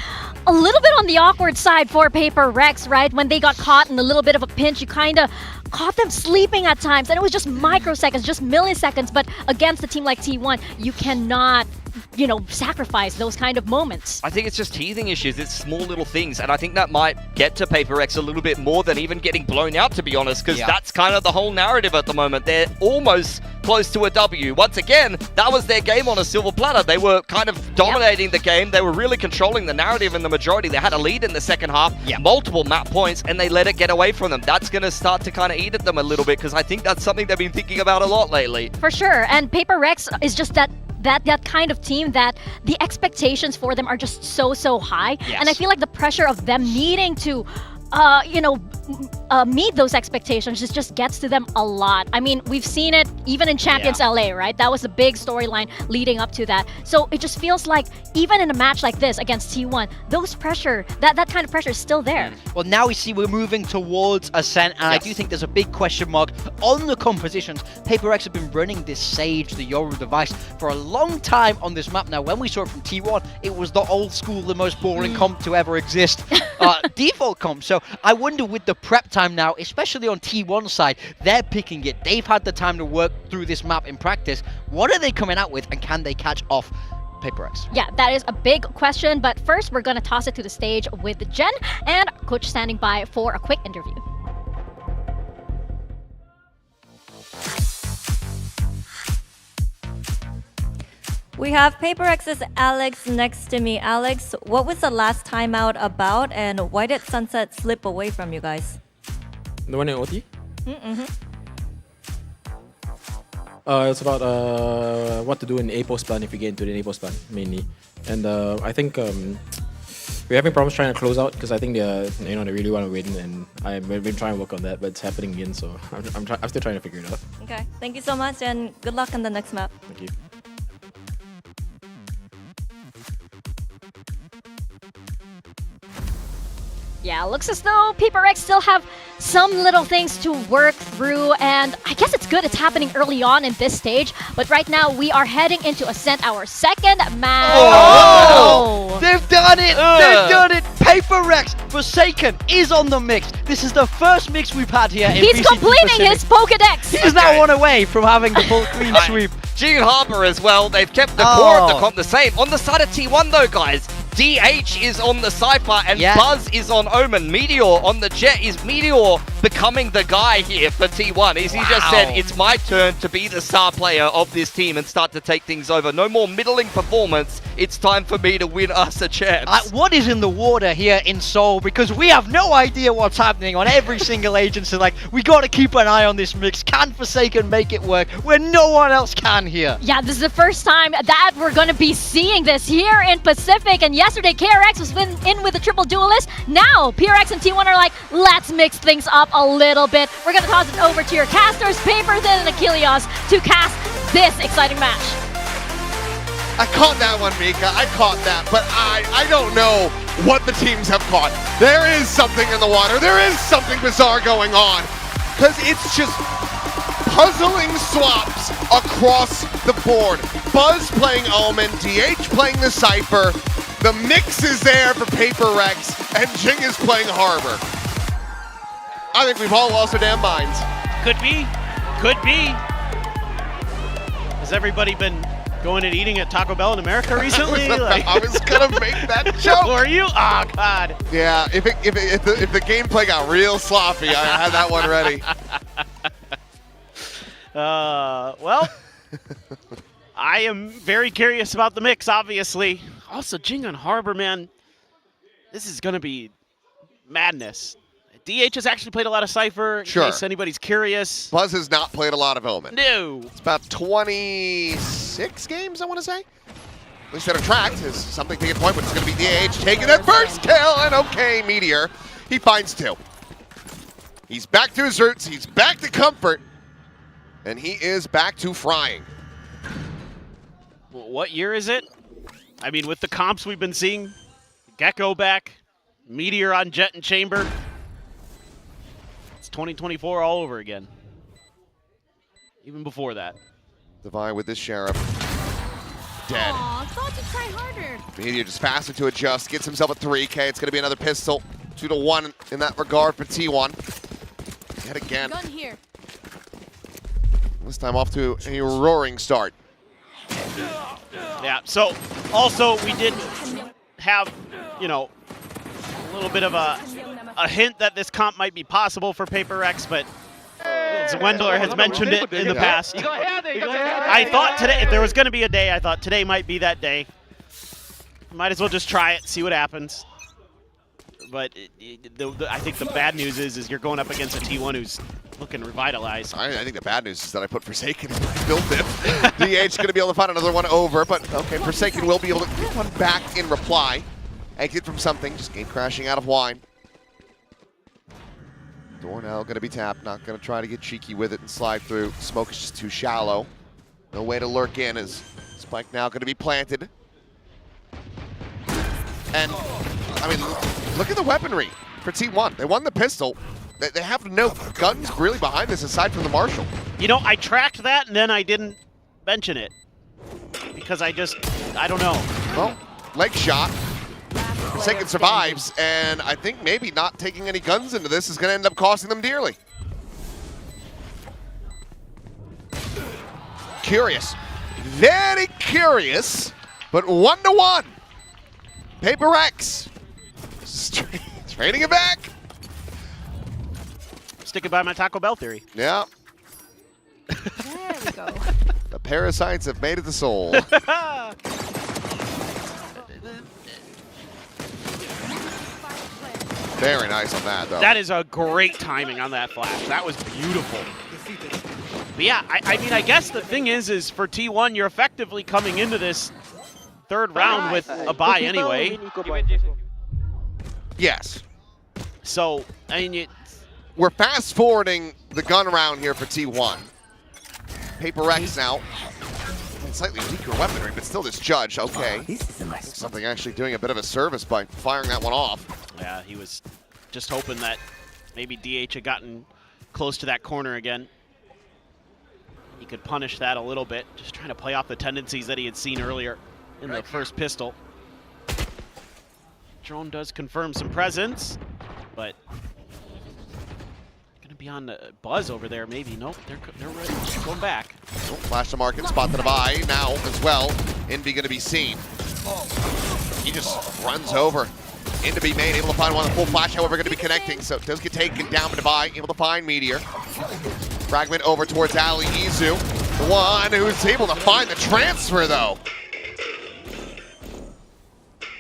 a little bit on the awkward side for PRX, right? When they got caught in a little bit of a pinch, you kind of caught them sleeping at times, and it was just microseconds, just milliseconds. But against a team like T1, you cannot, you know, sacrifice those kind of moments. I think it's just teething issues. It's small little things, and I think that might get to PRX a little bit more than even getting blown out, to be honest, because that's kind of the whole narrative at the moment. They're almost close to a W. Once again, that was their game on a silver platter. They were kind of dominating the game. They were really controlling the narrative in the majority. They had a lead in the second half, multiple map points, and they let it get away from them. That's going to start to kind of eat at them a little bit, because I think that's something they've been thinking about a lot lately. For sure, and PRX is just that kind of team that the expectations for them are just so high. And I feel like the pressure of them needing to meet those expectations just gets to them a lot. I mean, we've seen it even in Champions LA, right? That was the big storyline leading up to that. So it just feels like even in a match like this against T1, those pressure, that kind of pressure is still there. Well, now we see we're moving towards Ascent, and I do think there's a big question mark on the compositions. PRX have been running this Sage, the Yoru device, for a long time on this map now. When we saw it from T1, it was the old school, the most boring comp to ever exist, default comp. So I wonder with the prep time now, especially on T1 side, they're picking it. They've had the time to work through this map in practice. What are they coming out with, and can they catch off PRX? Yeah, that is a big question, but first we're going to toss it to the stage with Jen and Coach standing by for a quick interview. We have PRX's Alex next to me. Alex, what was the last timeout about, and why did Sunset slip away from you guys? The one in OT? It's about what to do in A post plan if you get into the A post plan mainly, and I think we're having problems trying to close out because I think they really want to win, and I've been trying to work on that, but it's happening again. So I'm still trying to figure it out. Okay, thank you so much, and good luck on the next map. Thank you. Yeah, looks as though PRX still have some little things to work through, and I guess it's good it's happening early on in this stage, but right now we are heading into Ascent, our second match. Oh! They've done it! They've done it! PRX Forsaken is on the mix. This is the first mix we've had here in He's VCT completing Pacific. his Pokedex! He's now one away from having the full clean sweep. Gene Harper as well. They've kept the core of the comp the same. On the side of T1 though, guys, DH is on the Cypher and Buzz is on Omen. Meteor on the Jet is Meteor becoming the guy here for T1. He just said, it's my turn to be the star player of this team and start to take things over. No more middling performance. It's time for me to win us a chance. What is in the water here in Seoul? Because we have no idea what's happening on every single agency. Like, we got to keep an eye on this mix. Can Forsaken make it work when no one else can here? Yeah, this is the first time that we're going to be seeing this here in Pacific. And yesterday, KRX was in with a triple duelist. Now, PRX and T1 are like, let's mix things up a little bit. We're going to toss it over to your casters, Papers, and Achilles to cast this exciting match. I caught that one, Mika. I caught that, but I don't know what the teams have caught. There is something in the water. There is something bizarre going on, because it's just puzzling swaps across the board. Buzz playing Omen, DH playing the Cypher. The mix is there for PRX, and Jing is playing Harbor. I think we've all lost our damn minds. Could be. Could be. Has everybody been going and eating at Taco Bell in America recently? I was gonna make that joke. Were you? Oh God. Yeah, if the gameplay got real sloppy, I had that one ready. Well, I am very curious about the mix, obviously. Also, Jing on Harbor, man, this is gonna be madness. DH has actually played a lot of Cypher, in case anybody's curious. Buzz has not played a lot of Omen. No. It's about 26 games, I want to say. At least that are tracked is something to get point, but it's going to be DH taking that first kill, and okay, Meteor. He finds 2. He's back to his roots, he's back to comfort, and he is back to frying. What year is it? I mean, with the comps we've been seeing, Gecko back, Meteor on Jet and Chamber. 2024 all over again. Even before that. Divine with this Sheriff. Dead. Aw, thought you'd try harder. Meteor just faster to adjust, gets himself a 3K. It's going to be another pistol. 2-1 in that regard for T1. Yet again. Gun here. This time off to a roaring start. Yeah, so also we did have, you know, a little bit of a hint that this comp might be possible for PRX, but Wendler has mentioned it in the past. I thought today, if there was going to be a day, I thought today might be that day. Might as well just try it, see what happens. But I think the bad news is you're going up against a T1 who's looking revitalized. I think the bad news is that I put Forsaken in my build dip. DH going to be able to find another one over, but okay, Forsaken will be able to get one back in reply. Exit from something, just game crashing out of wine. Door now going to be tapped, not going to try to get cheeky with it and slide through. Smoke is just too shallow. No way to lurk in as Spike now going to be planted. And, I mean, look at the weaponry for T1. They won the pistol. They have no guns really behind this aside from the Marshall. You know, I tracked that and then I didn't mention it. Because I don't know. Well, leg shot. Forsaken survives, and I think maybe not taking any guns into this is going to end up costing them dearly. Curious. Very curious, but 1-1. PRX. Trading it back. Sticking by my Taco Bell theory. Yeah. There we go. The parasites have made it to Seoul. Very nice on that, though. That is a great timing on that flash. That was beautiful. But yeah, I mean, I guess the thing is for T1, you're effectively coming into this third round with a bye anyway. Yes. So, I mean, we're fast forwarding the gun round here for T1. PRX now. Slightly weaker weaponry, but still this Judge, okay. Something actually doing a bit of a service by firing that one off. Yeah, he was just hoping that maybe DH had gotten close to that corner again. He could punish that a little bit, just trying to play off the tendencies that he had seen earlier in the first pistol. Drone does confirm some presence, but gonna be on the Buzz over there, maybe. Nope, they're ready. Going back. Oh, flash to market, spot to the buy now as well. Envy gonna be seen. He just runs over into B main, able to find one. The full flash, however, going to be connecting. So it does get taken down by Dubai, able to find Meteor. Fragment over towards Ali Izu. The one who's able to find the transfer, though.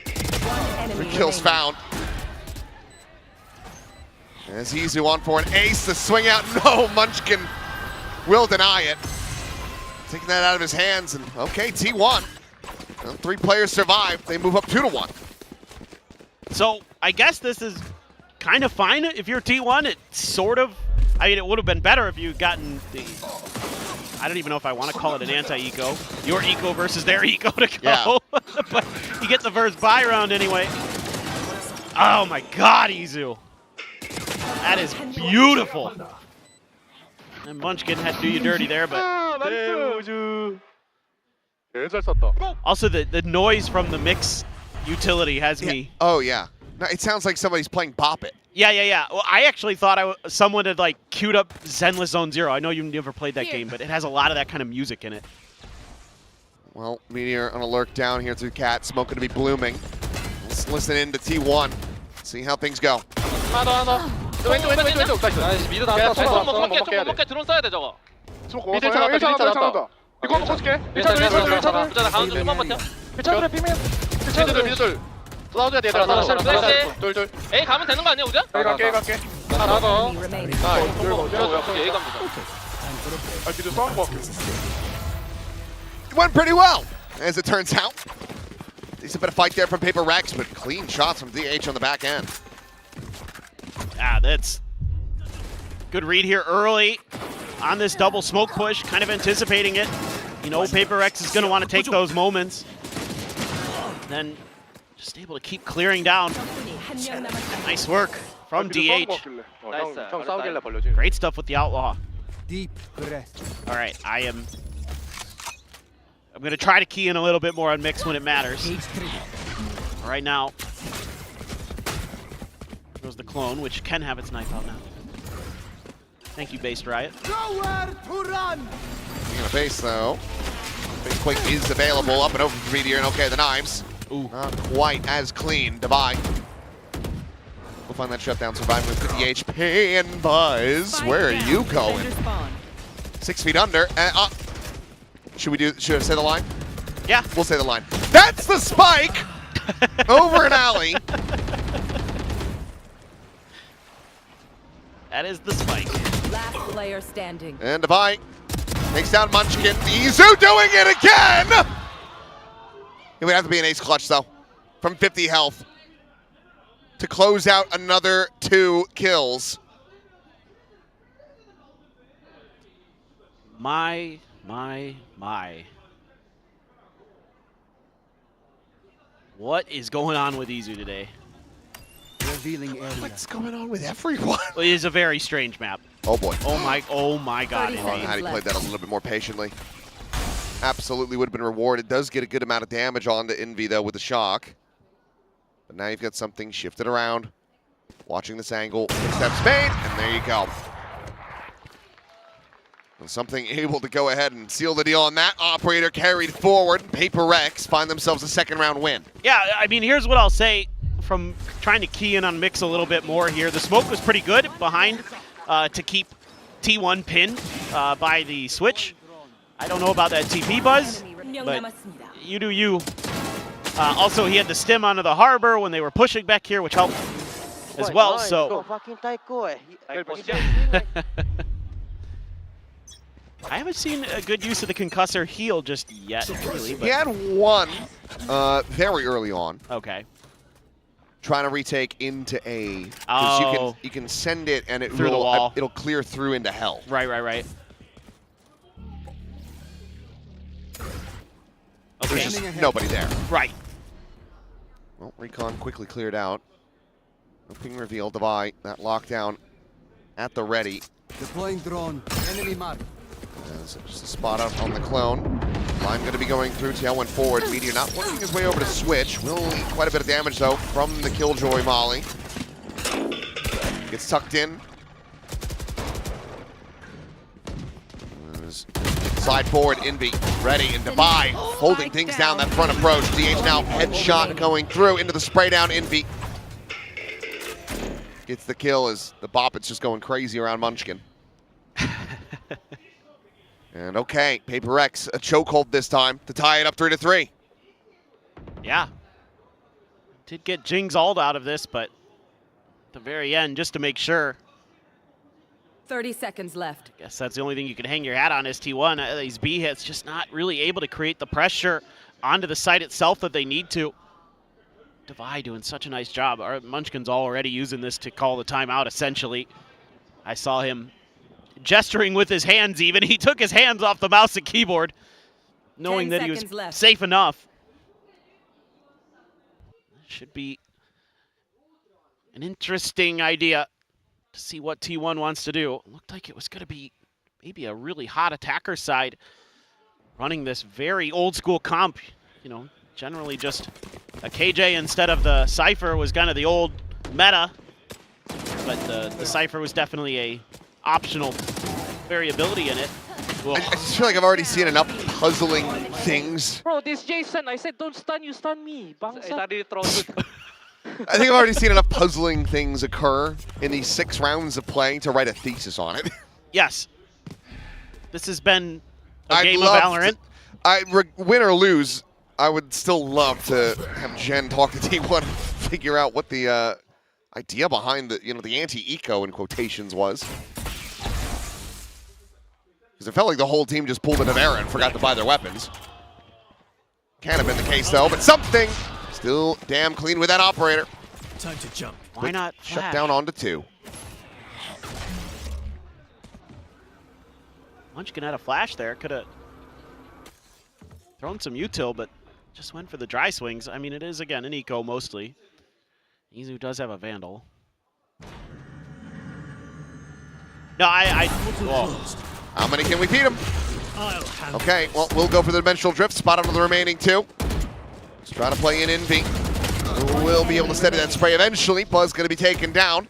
3 kills found. As Izu on for an ace, the swing out. No, Munchkin will deny it. Taking that out of his hands, and okay, T1. Well, 3 players survive. They move up 2-1. So I guess this is kind of fine if you're T1. It sort of, I mean, it would have been better if you'd gotten the, I don't even know if I want to call it an anti-eco. Your eco versus their eco to go. Yeah. But you get the first buy round anyway. Oh my God, Izu. That is beautiful. And Munchkin had to do you dirty there, but also the noise from the mix utility has me. Oh yeah. No, it sounds like somebody's playing Bop It. Yeah. Well, I actually thought someone had like queued up Zenless Zone Zero. I know you've never played that game, but it has a lot of that kind of music in it. Well, Meteor on a lurk down here through Cat. Smoke going to be blooming. Let's listen in to T1. See how things go. 왼쪽. 나이스. 미드 나왔다. 못 먹게 드론 써야 돼 저거. 미드 찾았다. 이거 한번 꽂을게. 1차들. 가운데 좀만 버텨. 1차들에 피면. 1차들. 싸워줘야 돼 얘들아. 둘. A 가면 되는 거 아니야 우자? 갈게. 하나 더. A 갑니다. 아 미드 싸운 거 같아. It went pretty well, as it turns out. Decent bit of fight there from PRX, but clean shots from DH on the back end. That's good read here early on this double smoke push, kind of anticipating it. You know, PRX is going to want to take those moments. Then just able to keep clearing down. Nice work from DH. Great stuff with the Outlaw. Deep breath. All right, I'm going to try to key in a little bit more on mix when it matters. Right now, goes the clone, which can have its knife out now. Thank you, Based Riot. Nowhere to run. Speaking of base, though, Base Quake is available up and over for Meteor, and okay, the knives. Ooh. Not quite as clean. Divide. We'll find that shutdown surviving with 50 HP. And Buzz, where are you going? 6 feet under. Should I say the line? Yeah. We'll say the line. That's the spike! Over an alley. That is the spike. Last player standing. And Divide takes down Munchkin. Izu doing it again! It would have to be an ace clutch, though, from 50 health to close out another 2 kills. My. What is going on with Izu today? Revealing area. What's going on with everyone? It is a very strange map. Oh boy. Oh my God. Had he played that a little bit more patiently, absolutely would have been rewarded. Does get a good amount of damage onto Envy, though, with the shock. But now you've got something shifted around. Watching this angle, steps made, and there you go. And something able to go ahead and seal the deal on that. Operator carried forward. PRX find themselves a 2nd round win. Yeah, I mean, here's what I'll say from trying to key in on Mix a little bit more here. The smoke was pretty good behind to keep T1 pinned by the switch. I don't know about that TP Buzz, but you do you. Also, he had the stim onto the harbor when they were pushing back here, which helped as well. So I haven't seen a good use of the concussor heal just yet, really. But he had one very early on. Okay. Trying to retake into A. Oh. You can send it and it Through the wall. It'll clear through into hell. Right. Okay. There's just nobody there. Right. Well, Recon quickly cleared out. No ping reveal, Divide. That lockdown at the ready. Deploying drone. Enemy mark. So just a spot out on the clone. Line going to be going through. TL went forward. Meteor not working his way over to switch. Will eat quite a bit of damage, though, from the Killjoy Molly. Gets tucked in. Slide forward, Envy, ready, and Divide holding things down that front approach. DH now headshot going through into the spray down, Envy. gets the kill as the Boppet's just going crazy around Munchkin. And okay, PRX, a chokehold this time to tie it up 3-3. Yeah. Did get Jing's ult out of this, but at the very end, just to make sure. 30 seconds left. Guess that's the only thing you can hang your hat on is T1. These B hits just not really able to create the pressure onto the site itself that they need to. Devi doing such a nice job. Munchkin's already using this to call the timeout, essentially. I saw him gesturing with his hands even. He took his hands off the mouse and keyboard, knowing that he was safe enough. Should be an interesting idea to see what T1 wants to do. Looked like it was going to be maybe a really hot attacker side running this very old school comp. You know, generally just a KJ instead of the Cypher was kind of the old meta, but the Cypher was definitely a optional variability in it. I just feel like I've already seen enough puzzling things. Bro, this Jason, I said don't stun, you stun me. I think I've already seen enough puzzling things occur in these 6 rounds of playing to write a thesis on it. Yes. This has been a game of Valorant. Win or lose, I would still love to have Jen talk to T1 and figure out what the idea behind the the anti-eco in quotations was. Because it felt like the whole team just pulled a Nevera and forgot to buy their weapons. Can't have been the case though, but something still damn clean with that operator. Time to jump. Why not Shut flash? down onto 2. Munchkin had a flash there. Could have thrown some util, but just went for the dry swings. I mean, it is, again, an eco mostly. Izu does have a Vandal. No, well, how many can we beat him? Okay, well, we'll go for the Dimensional Drift, spot on the remaining 2. Just trying to play in Envy. We'll be able to steady that spray eventually. Buzz going to be taken down.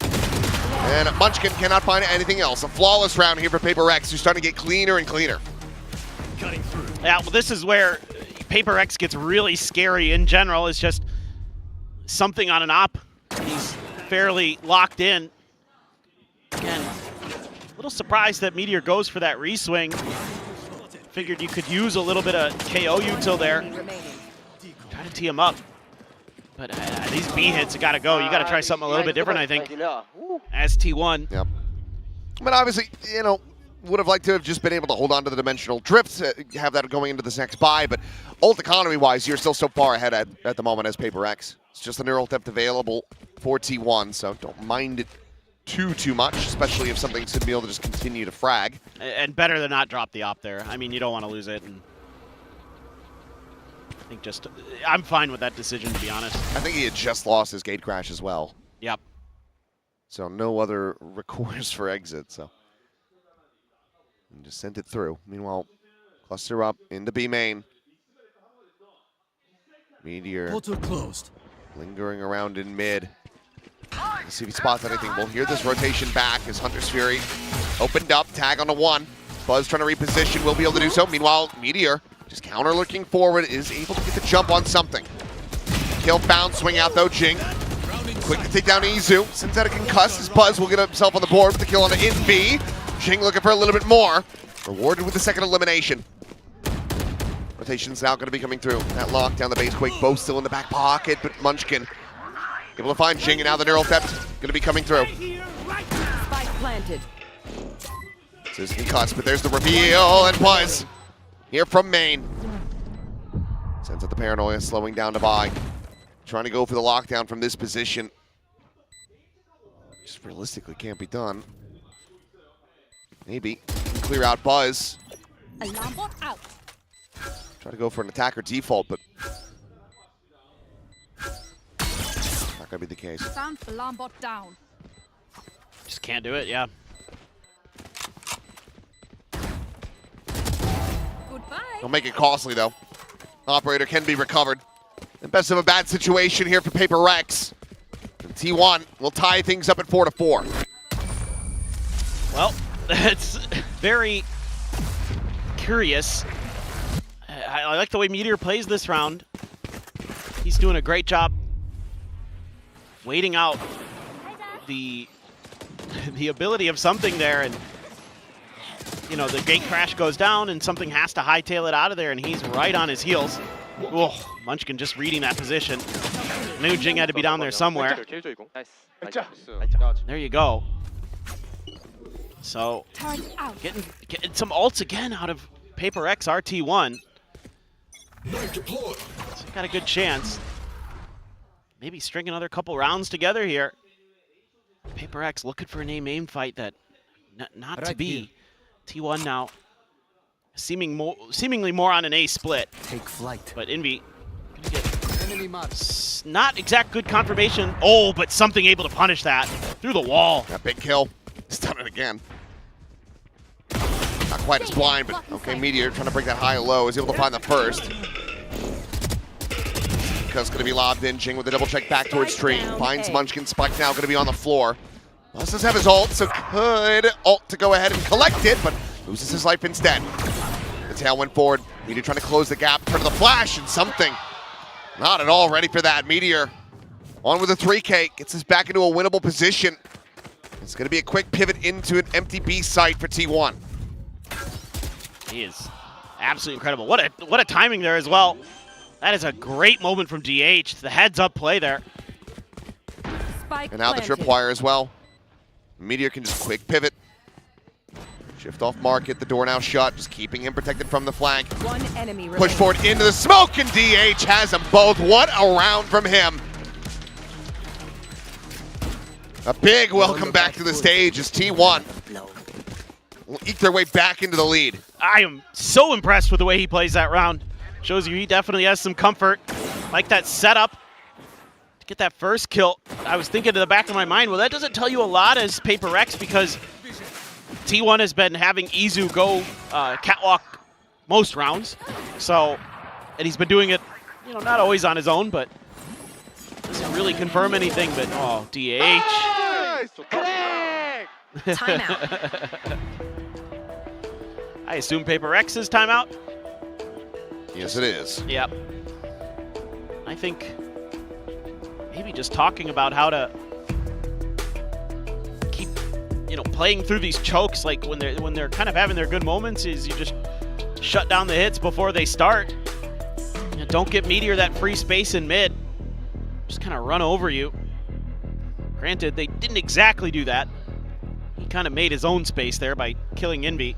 And Munchkin cannot find anything else. A flawless round here for PRX, who's starting to get cleaner and cleaner. Cutting through. Yeah, well, this is where PRX gets really scary in general. It's just something on an op. He's fairly locked in. Again, a little surprised that Meteor goes for that reswing. Figured you could use a little bit of KO util there. Try to tee him up. But these B hits have got to go. You got to try something a little bit different, I think, as T1. Yep. I mean, obviously, would have liked to have just been able to hold on to the Dimensional Drift, have that going into this next buy, but ult economy-wise, you're still so far ahead at the moment as PRX. It's just the neural depth available for T1, so don't mind it too much, especially if something's going to be able to just continue to frag. And better than not drop the op there. I mean, you don't want to lose it. And I think I'm fine with that decision, to be honest. I think he had just lost his gate crash as well. Yep. So no other recourse for exit, so. And just sent it through. Meanwhile, cluster up into B main. Meteor Portal closed. Lingering around in mid. Let's see if he spots anything. We'll hear this rotation back as Hunter's Fury opened up. Tag onto 1. Buzz trying to reposition. Will be able to do so. Meanwhile, Meteor just counter looking forward. Is able to get the jump on something. Kill found. Swing out though. Jing. Quick to take down Izu. Synthetic concussed as Buzz will get himself on the board with the kill on the Envy. Jing looking for a little bit more. Rewarded with the second elimination. Rotation's now going to be coming through. That lock down the base Quake. Both still in the back pocket, but Munchkin able to find Jing, and now the neural theft going to be coming through. Spike planted. So it's concussed, but there's the reveal, and Buzz here from main. Sends out the paranoia, slowing down Devi. Trying to go for the lockdown from this position. Just realistically can't be done. Maybe clear out Buzz. Alarm bot out. Try to go for an attacker default, but not gonna be the case. Sound alarm bot down. Just can't do it, yeah. Goodbye. Don't make it costly though. Operator can be recovered. The best of a bad situation here for PRX. And T1 will tie things up at 4-4. Well, it's very curious. I like the way Meteor plays this round. He's doing a great job waiting out the ability of something there, and you know, the gate crash goes down and something has to hightail it out of there, and he's right on his heels. Oh, Munchkin just reading that position. Knew Jing had to be down there somewhere. There you go. So, getting some ults again out of Paper X RT1. So got a good chance. Maybe string another couple rounds together here. Paper X looking for an aim fight that not to be. T1 now seemingly more on an A split. Take flight. But Envy gonna get not exact good confirmation. Oh, but something able to punish that through the wall. That big kill. He's done it again. Not quite as blind, but okay, Meteor trying to break that high and low. Is able to find the first. Because going to be lobbed in. Jing with the double check back towards Tree. Finds Munchkin. Spike now going to be on the floor. Does have his ult, so could ult to go ahead and collect it, but loses his life instead. The tail went forward. Meteor trying to close the gap, turn to the flash, and something. Not at all ready for that. Meteor on with a 3K, gets us back into a winnable position. It's going to be a quick pivot into an empty B site for T1. He is absolutely incredible. What a timing there as well. That is a great moment from DH. The heads-up play there. And now the tripwire as well. Meteor can just quick pivot. Shift off market, the door now shut, just keeping him protected from the flank. One enemy Push forward into the smoke, and DH has them both. What a round from him. A big welcome back to the stage as T1 will eke their way back into the lead. I am so impressed with the way he plays that round. Shows you he definitely has some comfort. Like that setup to get that first kill. I was thinking in the back of my mind, well, that doesn't tell you a lot as Paper X, because T1 has been having Izu go catwalk most rounds. So, and he's been doing it, you know, not always on his own, but doesn't really confirm anything. But oh, DH. Timeout. I assume Paper X's timeout. Yes, it is. Yep. I think maybe just talking about how to keep, you know, playing through these chokes, like when they're kind of having their good moments, is you just shut down the hits before they start. You know, don't get Meteor that free space in mid. Just kind of run over you. Granted, they didn't exactly do that. He kind of made his own space there by killing Envy.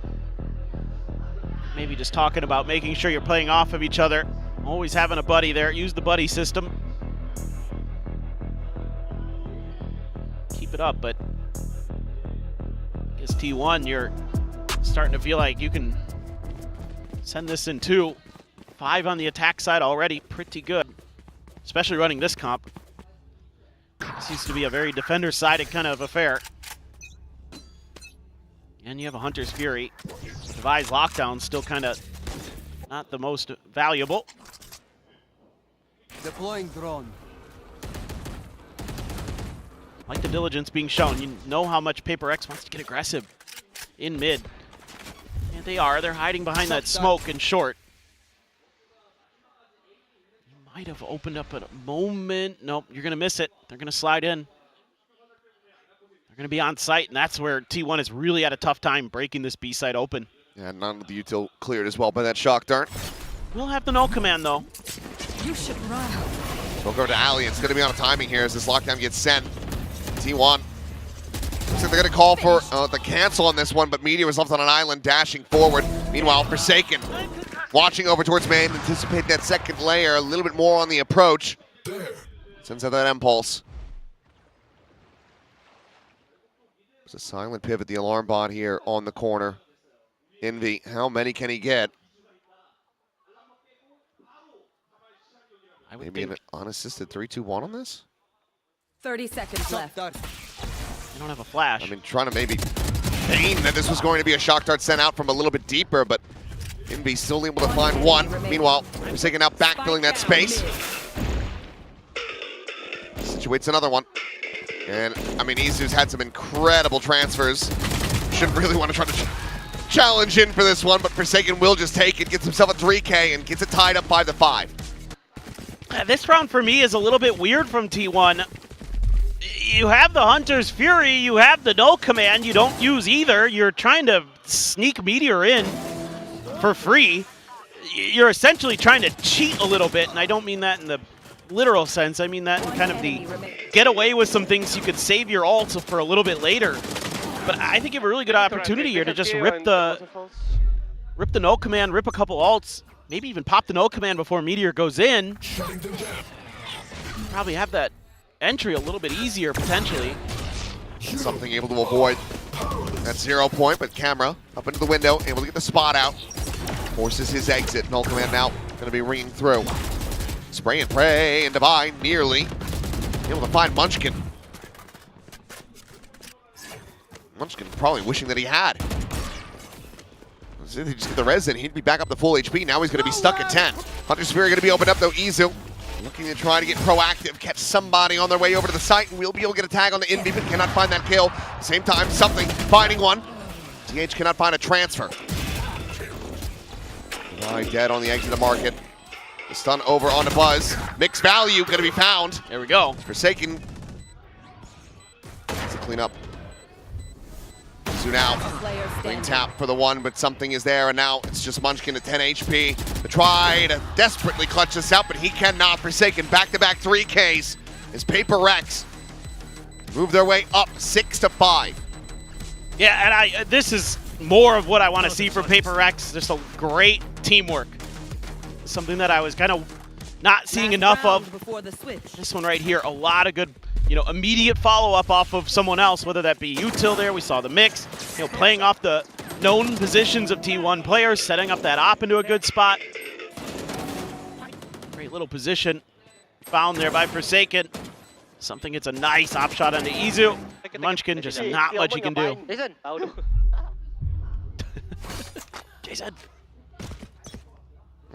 Maybe just talking about making sure you're playing off of each other. Always having a buddy there. Use the buddy system. Keep it up, but I guess T1, you're starting to feel like you can send this in 2. 5 on the attack side already. Pretty good. Especially running this comp. This used to be a very defender-sided kind of affair. And you have a Hunter's Fury. Devi's Lockdown still kind of not the most valuable. Deploying drone. Like the diligence being shown. You know how much Paper X wants to get aggressive in mid. And they are. They're hiding behind that smoke and short. You might have opened up at a moment. Nope, you're going to miss it. They're going to slide in. Going to be on site, and that's where T1 has really had a tough time breaking this B site open. Yeah, none of the util cleared as well by that shock dart. We'll have the null command though. You should run. We'll go to Ali. It's going to be on a timing here as this lockdown gets sent. T1. Looks like they're going to call for the cancel on this one, but Meteor was left on an island dashing forward. Meanwhile, Forsaken watching over towards main, anticipating that second layer, a little bit more on the approach. Sends out that impulse. It's a silent pivot, the alarm bot here on the corner. Envy, how many can he get? Maybe an unassisted 3-2-1 on this? 30 seconds left. You don't have a flash. I mean, trying to maybe feign that this was going to be a shock dart sent out from a little bit deeper, but Envy still able to find one. Meanwhile, Forsaken now backfilling that space. Situates another one. And, I mean, Izu's had some incredible transfers. Shouldn't really want to try to challenge in for this one, but Forsaken will just take it, gets himself a 3K, and gets it tied up 5-5. This round for me is a little bit weird from T1. you have the Hunter's Fury, you have the null command, you don't use either. You're trying to sneak Meteor in for free. You're essentially trying to cheat a little bit, and I don't mean that in the literal sense. I mean that in kind of the get away with some things you could save your ults for a little bit later. But I think you have a really good opportunity here to just rip the null command, rip a couple ults, maybe even pop the null command before Meteor goes in. Probably have that entry a little bit easier, potentially. Something able to avoid that 0 point, but Camera up into the window, able to get the spot out. Forces his exit. Null command now going to be ringing through. Spray and pray, and Divine nearly able to find Munchkin. Munchkin probably wishing that he had. He just get the res in, he'd be back up to full HP. Now he's going to be stuck at 10. Hunter's Fury going to be opened up though. Izu looking to try to get proactive, catch somebody on their way over to the site, and we'll be able to get a tag on the Envy, but cannot find that kill. At the same time, Something finding one. TH cannot find a transfer. Dead on the exit of the market. The stun over on the Buzz. Mixed value going to be found. There we go. Forsaken. It's a cleanup. Izu now. Green tap for the one, but Something is there, and now it's just Munchkin at 10 HP to try to desperately clutch this out, but he cannot. Forsaken back-to-back 3Ks as PRX move their way up 6-5. Yeah, and this is more of what I want to see from PRX. Just a great teamwork. Something that I was kind of not seeing enough of. This one right here, a lot of good, immediate follow-up off of someone else, whether that be Util there, we saw the mix, playing off the known positions of T1 players, setting up that op into a good spot. Great little position found there by Forsaken. Something gets a nice op shot onto Izu. Munchkin, just not much he can do. Jason.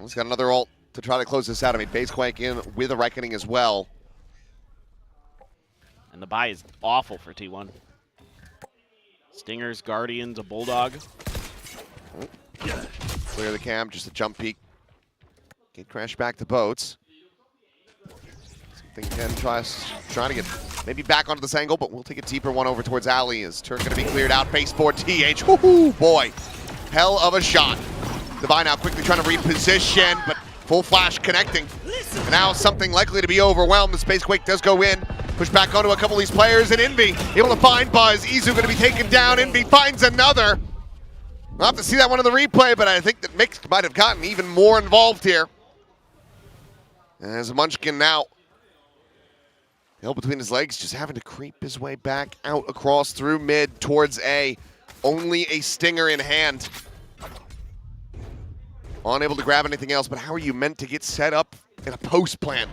He's got another ult to try to close this out. I mean, Basequake in with a Reckoning as well. And the buy is awful for T1. Stingers, Guardians, a Bulldog. Clear the cam, just a jump peek. Get crash back to boats. Something can try to get maybe back onto this angle, but we'll take a deeper one over towards Alley. Is turret going to be cleared out? Base for TH. Woohoo, boy. Hell of a shot. Divine now quickly trying to reposition, but full flash connecting. And now Something likely to be overwhelmed. The Spacequake does go in. Push back onto a couple of these players, and Envy able to find Buzz. Izu going to be taken down. Envy finds another. We'll have to see that one in the replay, but I think that Mixed might have gotten even more involved here. As Munchkin now held between his legs, just having to creep his way back out across through mid towards A. Only a Stinger in hand. Unable to grab anything else, but how are you meant to get set up in a post plant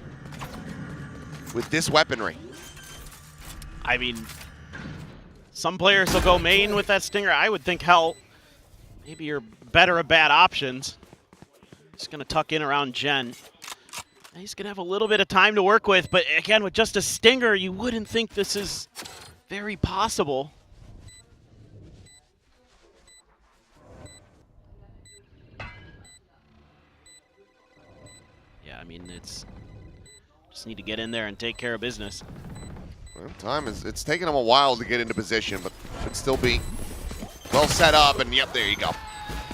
with this weaponry? I mean, some players will go main with that Stinger. I would think, hell, maybe you're better at bad options. Just going to tuck in around Jen. He's going to have a little bit of time to work with, but again, with just a Stinger, you wouldn't think this is very possible. I mean, it's just need to get in there and take care of business. Well, it's taken him a while to get into position, but should still be well set up. And yep, there you go.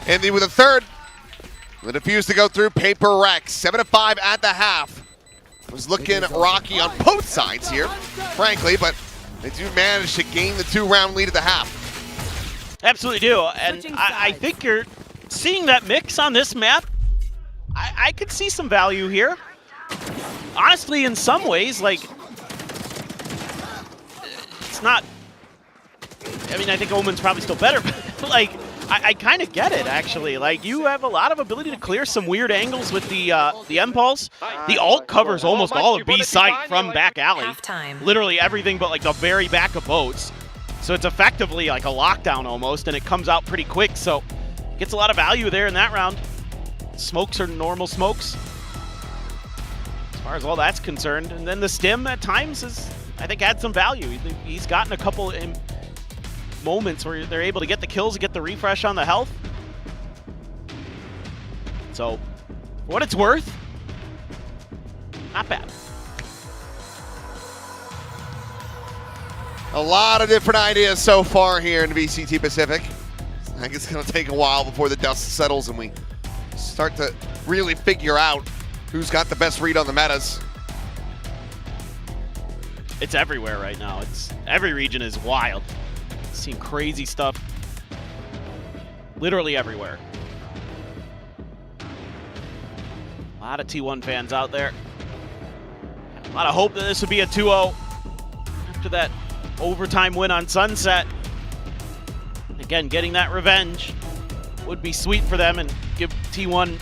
And with a third, the defuse to go through. PRX 7-5 at the half. Was looking rocky on both sides here, frankly, but they do manage to gain the 2-round lead at the half. Absolutely do, and I think you're seeing that mix on this map. I could see some value here. Honestly, in some ways, like, it's not, I mean, I think Omen's probably still better, but like, I kind of get it, actually. Like, you have a lot of ability to clear some weird angles with the Impulse. The ult covers almost all of B's site from back alley. Literally everything but like the very back of boats. So it's effectively like a lockdown almost, and it comes out pretty quick, so gets a lot of value there in that round. Smokes are normal smokes, as far as all that's concerned. And then the stim at times is, I think, had some value. He's gotten a couple moments where they're able to get the kills, get the refresh on the health. So, for what it's worth, not bad. A lot of different ideas so far here in VCT Pacific. I think it's going to take a while before the dust settles and we start to really figure out who's got the best read on the metas. It's everywhere right now. Every region is wild. Seeing crazy stuff literally everywhere. A lot of T1 fans out there. A lot of hope that this would be a 2-0 after that overtime win on Sunset. Again, getting that revenge would be sweet for them and give T1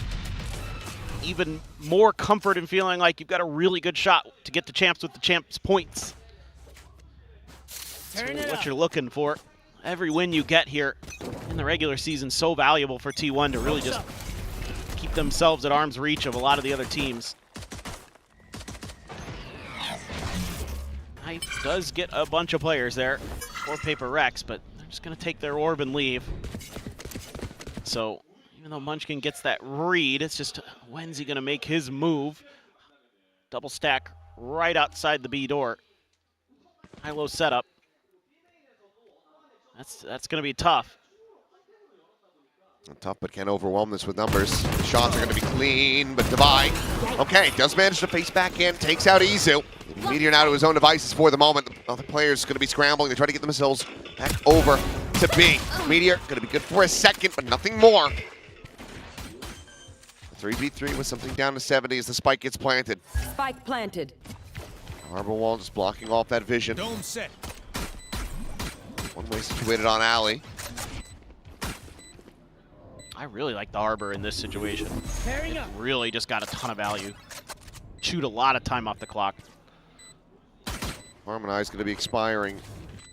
even more comfort in feeling like you've got a really good shot to get the champs with the champs points. That's really what you're looking for. Every win you get here in the regular season is so valuable for T1 to really just keep themselves at arm's reach of a lot of the other teams. Knife does get a bunch of players there for PRX, but they're just going to take their orb and leave. So even though Munchkin gets that read, it's just when's he going to make his move? Double stack right outside the B door. High-low setup. That's going to be tough. Tough, but can't overwhelm this with numbers. The shots are going to be clean, but Devi, okay, does manage to face back in, takes out Izu. Meteor now to his own devices for the moment. The other players going to be scrambling. They try to get themselves back over to B. Meteor going to be good for a second, but nothing more. 3v3 with something down to 70 as the spike gets planted. Spike planted. Harbor wall just blocking off that vision. Dome set. One way situated on alley. I really like the Harbor in this situation. It really just got a ton of value. Shoot a lot of time off the clock. Harmonize going to be expiring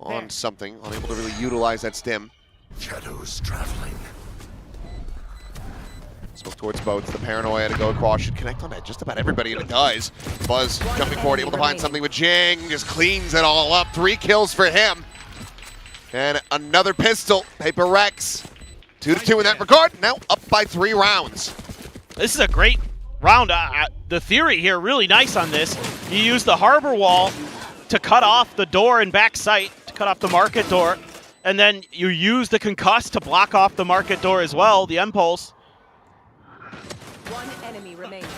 on something, unable to really utilize that stim. Shadows traveling. Smoke towards boats. The paranoia to go across should connect on that. Just about everybody, and it does. Buzz jumping forward, able to find something with Jing. Just cleans it all up. 3 kills for him. And another pistol. PRX. 2-2 in that regard. Now up by 3 rounds. This is a great round. The theory here really nice on this. You use the Harbor wall to cut off the door and back sight, to cut off the market door. And then you use the concuss to block off the market door as well, the impulse. One enemy remaining.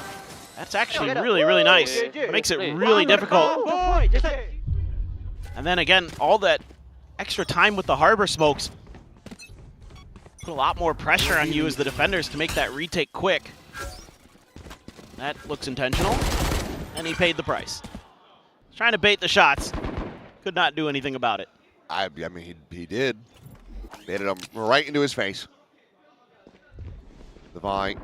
That's actually really, really nice. It makes it really difficult. And then again, all that extra time with the Harbor smokes put a lot more pressure on you as the defenders to make that retake quick. That looks intentional, and he paid the price. Trying to bait the shots, could not do anything about it. I mean, he did. Baited him right into his face. Devi.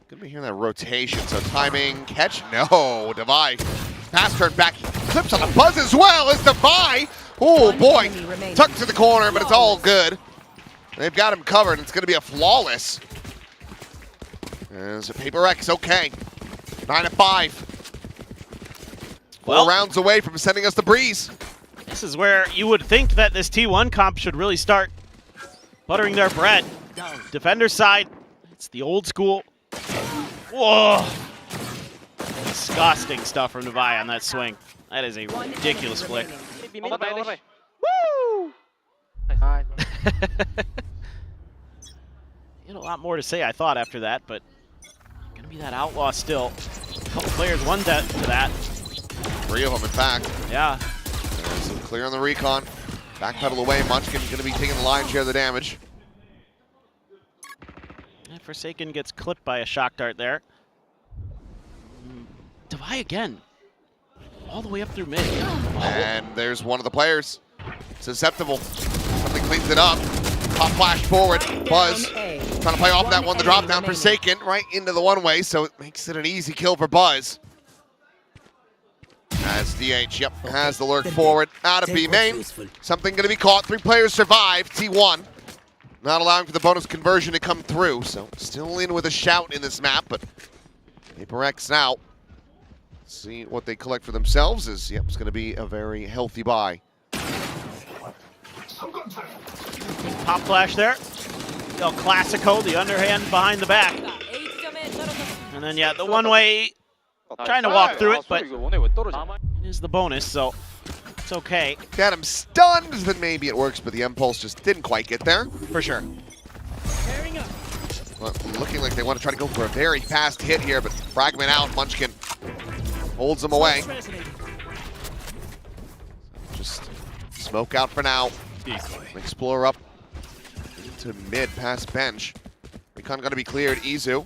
Gonna be hearing that rotation, so timing, catch, no. Devi, pass turn back, clips on the Buzz as well as Devi. Oh boy, tucked to the corner, but it's all good. They've got him covered. It's going to be a flawless. There's a PRX, okay. 9-5. 4 rounds away from sending us the breeze. This is where you would think that this T1 comp should really start buttering their bread. Defender side, it's the old school. Whoa! Disgusting stuff from Devi on that swing. That is a ridiculous flick. Woo! He had a lot more to say, I thought, after that, but gonna be that outlaw still. A couple players, one death to that. 3 of them, in fact. Yeah. So clear on the recon. Backpedal away. Munchkin gonna be taking the lion's share of the damage. And Forsaken gets clipped by a shock dart there. Devi again. All the way up through mid. And there's one of the players. Susceptible. Something cleans it up. Pop flash forward. Buzz trying to play off that one. The drop down. Forsaken right into the one-way, so it makes it an easy kill for Buzz. As DH, yep, has the lurk forward. Out of B main. Something going to be caught. 3 players survive. T1 not allowing for the bonus conversion to come through, so still in with a shout in this map, but PRX now. See what they collect for themselves is, yep, it's going to be a very healthy buy. Pop flash there. El Clasico, the underhand behind the back. And then, yeah, the one-way, trying to walk through it, but it is the bonus, so It's okay. Got him stunned, then maybe it works, but the impulse just didn't quite get there. For sure. Well, looking like they want to try to go for a very fast hit here, but fragment out, Munchkin holds them away. Just smoke out for now. Explorer up to mid, past bench. Recon going to be cleared. Izu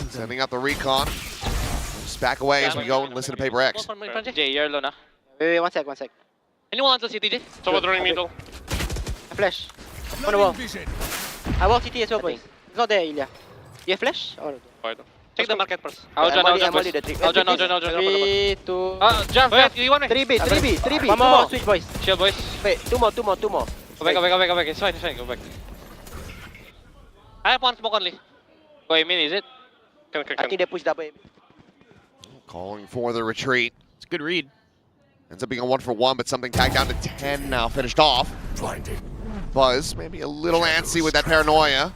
sending out the recon. Just back away as we go and listen to Paper X. Jay, you're alone, ah. Wait, 1 sec, 1 sec. Anyone wants to CT, Jay? Someone running middle. Flash. On the wall. I walk CT as well, boys. It's not there, Ilya. You have flash? Or... Check the market first. I'm I'll only the trick. join. 3, 2... Jump, you want me? 3B, 3B, 3B. One 2 more, more. switch, boys. Chill, boys. Wait, 2 more. Go back. It's fine, go back. I have one smoke only. Go aim in, is it? I think they push double aim. Calling for the retreat. It's a good read. Ends up being a 1-for-1, but something tagged down to 10 now, finished off. Buzz, maybe a little antsy with that paranoia.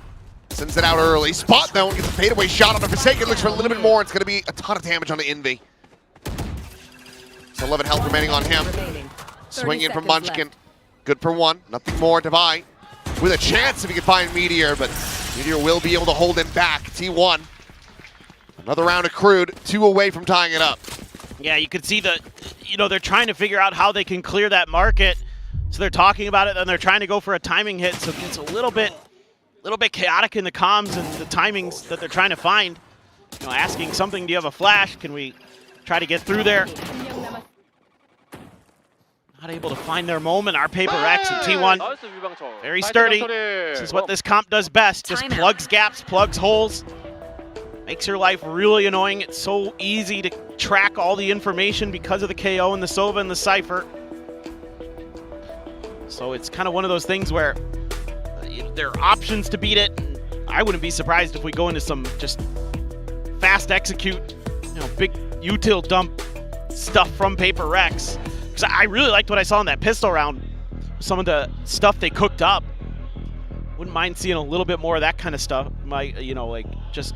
Sends it out early. Spot though, gets a fadeaway shot on the Forsaken. Looks for a little bit more. It's going to be a ton of damage on the Envy. So 11 health remaining on him. Swing in from Munchkin. Good for 1. Nothing more. Divide with a chance if he can find Meteor, but Meteor will be able to hold him back. T1. Another round accrued. 2 away from tying it up. Yeah, you could see the, they're trying to figure out how they can clear that market. So they're talking about it, and they're trying to go for a timing hit. So it gets a little bit chaotic in the comms and the timings that they're trying to find. Asking something, do you have a flash? Can we try to get through there? Not able to find their moment. Our Paper X and T1, very sturdy. This is what this comp does best. Just plugs gaps, plugs holes. Makes your life really annoying. It's so easy to track all the information because of the KO and the Sova and the Cypher. So it's kind of one of those things where there are options to beat it. I wouldn't be surprised if we go into some just fast execute, big util dump stuff from Paper X. Because I really liked what I saw in that pistol round. Some of the stuff they cooked up. Wouldn't mind seeing a little bit more of that kind of stuff. Just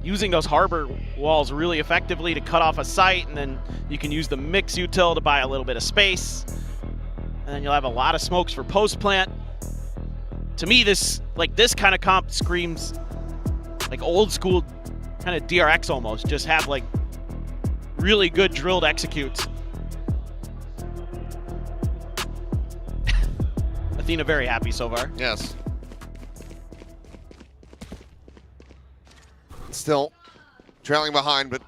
using those harbor walls really effectively to cut off a site, and then you can use the mix util to buy a little bit of space. And then you'll have a lot of smokes for post plant. To me, this kind of comp screams like old school kind of DRX almost. Just have like really good drilled executes. Athena very happy so far. Yes. Still trailing behind, but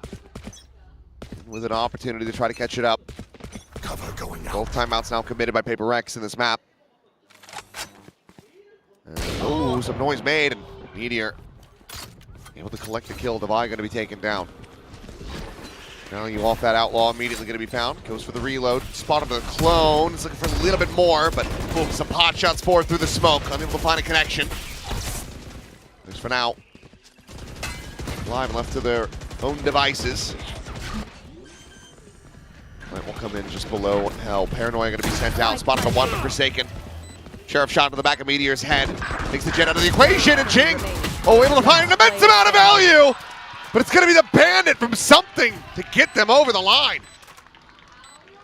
with an opportunity to try to catch it up. Cover going out. Both timeouts now committed by Paper X in this map. Oh, some noise made, and Meteor able to collect the kill. Divide going to be taken down. Now you off that Outlaw, immediately going to be found. Goes for the reload. Spotted the clone. He's looking for a little bit more, but some pot shots forward through the smoke. Unable to find a connection. Just for now. Live left to their own devices. Light will come in just below Hell. Paranoia going to be sent out. Spotted the 1 for Forsaken. Sheriff shot to the back of Meteor's head. Takes the jet out of the equation, and Jing, able to find an immense amount of value. But it's going to be the Bandit from something to get them over the line.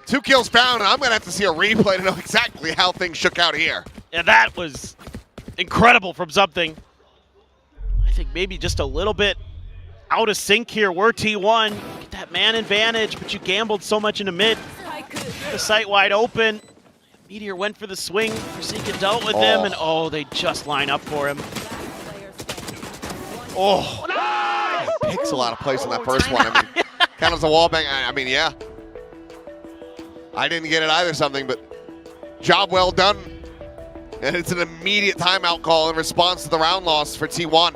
2 kills found, and I'm going to have to see a replay to know exactly how things shook out here. Yeah, that was incredible from something. I think maybe just a little bit out of sync here. We're T1. Get that man advantage, but you gambled so much into mid. The site wide open. Meteor went for the swing. Forsaken dealt with him, and they just line up for him. Pixel out of place on that first one. I mean, kind of as a wall bang. I mean, yeah. I didn't get it either, something, but job well done. And it's an immediate timeout call in response to the round loss for T1.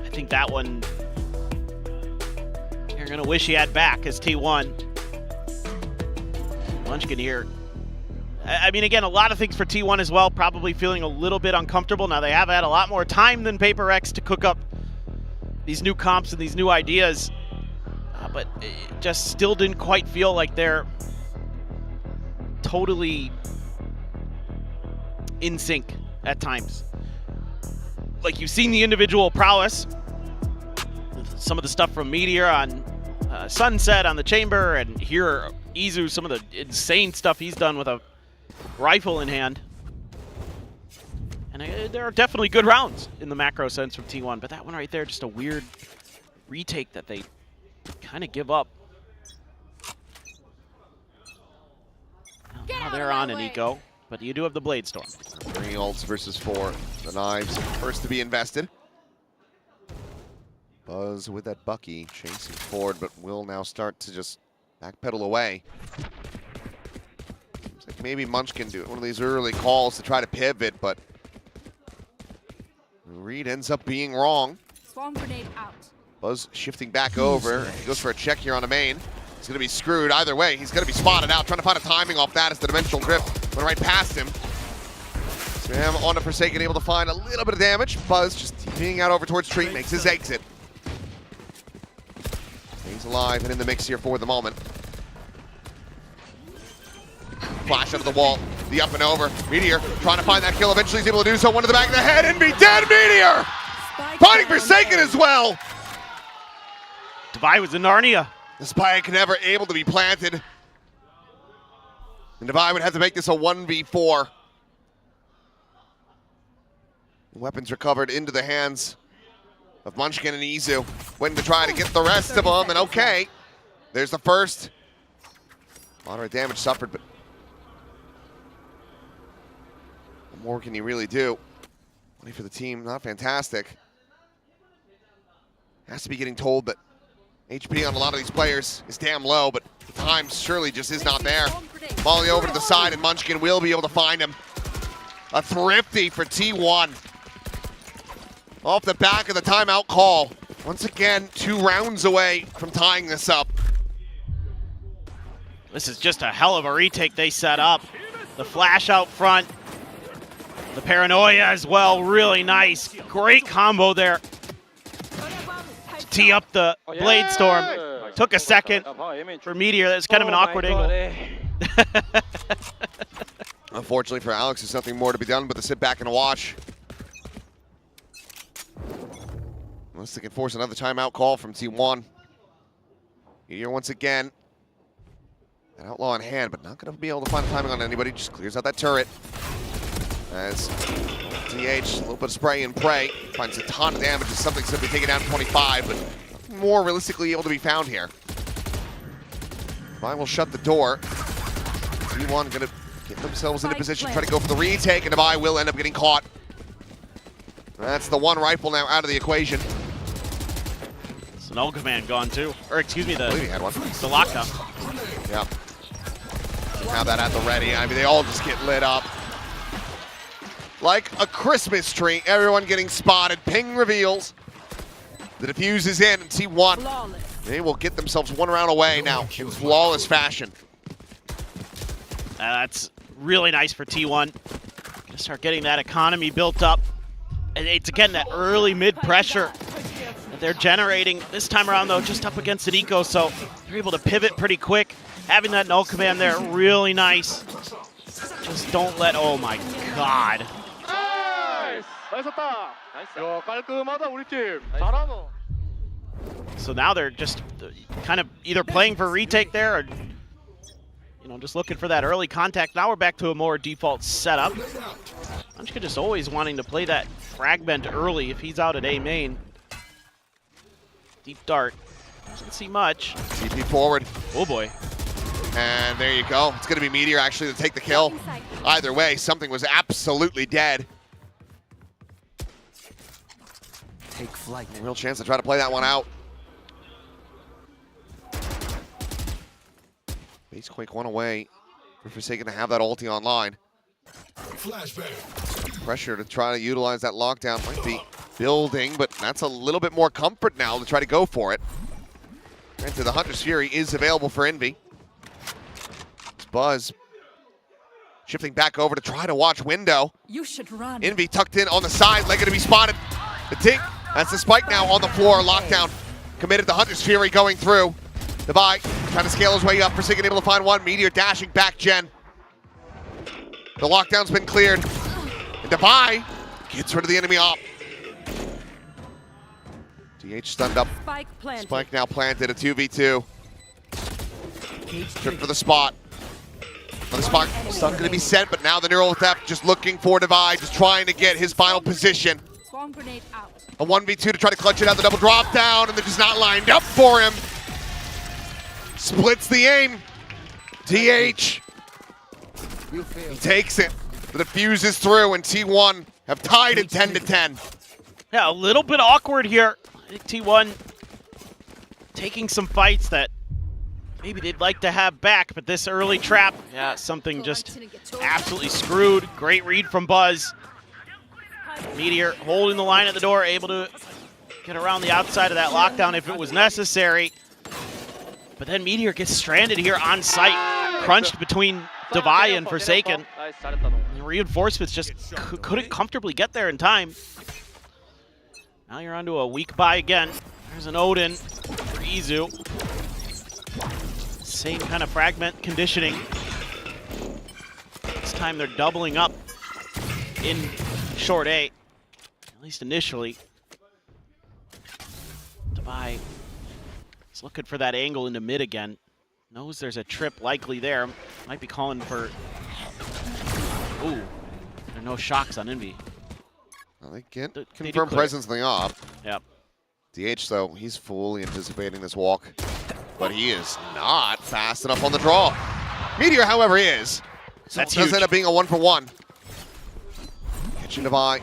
I think that one you're going to wish he had back as T1. Munchkin here. I mean, again, a lot of things for T1 as well, probably feeling a little bit uncomfortable. Now, they have had a lot more time than Paper X to cook up these new comps and these new ideas, but it just still didn't quite feel like they're totally in sync at times. Like, you've seen the individual prowess, some of the stuff from Meteor on Sunset on the chamber, and here Izu, some of the insane stuff he's done with a rifle in hand. And there are definitely good rounds in the macro sense from T1, but that one right there, just a weird retake that they kind of give up. Now they're on an eco, but you do have the Blade Storm. 3 ults versus 4. The knives first to be invested. Buzz with that Bucky chasing forward, but will now start to just backpedal away. Seems like maybe Munch can do it. One of these early calls to try to pivot, but Reed ends up being wrong. Swarm grenade out. Buzz shifting back over. He goes for a check here on a main. He's going to be screwed either way. He's going to be spotted out, trying to find a timing off that as the dimensional drift went right past him. Sam on to Forsaken, able to find a little bit of damage. Buzz just being out over towards Tree, makes his exit. Stays alive and in the mix here for the moment. Flash out of the wall, the up and over. Meteor trying to find that kill. Eventually he's able to do so. One to the back of the head and be dead. Meteor finding Forsaken as well. Devi was in Narnia. The spike never able to be planted. And Devi would have to make this a 1v4. Weapons recovered into the hands of Munchkin and Izu. Went to try to get the rest of them, and okay. There's the first. Moderate damage suffered, but what more can you really do? Money for the team, not fantastic. Has to be getting told that HP on a lot of these players is damn low, but the time surely just is not there. Molly over to the side, and Munchkin will be able to find him. A thrifty for T1. Off the back of the timeout call. Once again, 2 rounds away from tying this up. This is just a hell of a retake they set up. The flash out front. The paranoia as well, really nice. Great combo there. To tee up the Blade Storm. Took a second for Meteor. That's kind of an awkward angle. Unfortunately for Alex, there's nothing more to be done but to sit back and watch. Unless they can force another timeout call from T1. Meteor once again. An outlaw in hand, but not going to be able to find a timing on anybody. Just clears out that turret. As TH, a little bit of spray and pray. Finds a ton of damage. It's something simply taken down 25, but nothing more realistically able to be found here. Devi will shut the door. T1 going to get themselves into position, try to go for the retake, and Devi will end up getting caught. That's the one rifle now out of the equation. It's an Null Command gone too. Or excuse me, I believe he had one. The lockdown. Yep. Have that at the ready. I mean, they all just get lit up. Like a Christmas tree, everyone getting spotted. Ping reveals. The defuse is in, and T1. They will get themselves 1 round away now in flawless fashion. That's really nice for T1. Gonna start getting that economy built up. And it's again that early mid pressure that they're generating. This time around though, just up against an eco, so they're able to pivot pretty quick. Having that null command there, really nice. Just don't let, oh my god. So now they're just kind of either playing for retake there or just looking for that early contact. Now we're back to a more default setup. Munchkin just always wanting to play that fragment early if he's out at A main. Deep dart. Doesn't see much. TP forward. Oh boy. And there you go. It's going to be Meteor actually to take the kill. Either way, something was absolutely dead. Take flight. Real chance to try to play that one out. Base Quake 1 away for Forsaken to have that ulti online. Flashbang. Pressure to try to utilize that lockdown might be building, but that's a little bit more comfort now to try to go for it. Granted, the Hunter's Fury is available for Envy. It's Buzz shifting back over to try to watch window. You should run. Envy tucked in on the side, Lega to be spotted. The tink, that's the spike now on the floor. Lockdown committed, the Hunter's Fury going through. Devi trying to scale his way up. Forsaken able to find one. Meteor dashing back gen. The lockdown's been cleared. And Devi gets rid of the enemy op. DH stunned up. Spike planted. Spike now planted, a 2v2. Trip for the spot. Another spot stun going to be sent, but now the Neural Theft just looking for Divide, just trying to get his final position. Swarm grenade out. A 1v2 to try to clutch it out, the double drop down, and they're just not lined up for him. Splits the aim. DH. He takes it. The defuse is through, and T1 have tied it 10-10. Yeah, a little bit awkward here. I think T1 taking some fights that maybe they'd like to have back, but this early trap, yeah, something just absolutely screwed. Great read from Buzz. Meteor holding the line at the door, able to get around the outside of that lockdown if it was necessary. But then Meteor gets stranded here on site, crunched between Devi and Forsaken. The reinforcements just couldn't comfortably get there in time. Now you're onto a weak buy again. There's an Odin for Izu. Same kind of fragment conditioning. This time they're doubling up in short A, at least initially. Devi is looking for that angle into mid again. Knows there's a trip likely there. Might be calling for... Ooh, there are no shocks on Envy. Well, they get confirmed presence in the op. Yep. DH, though, he's fully anticipating this walk, but he is not fast enough on the draw. Meteor, however, is. So That's it does huge. end up being a 1-for-1. Kitchen Devi.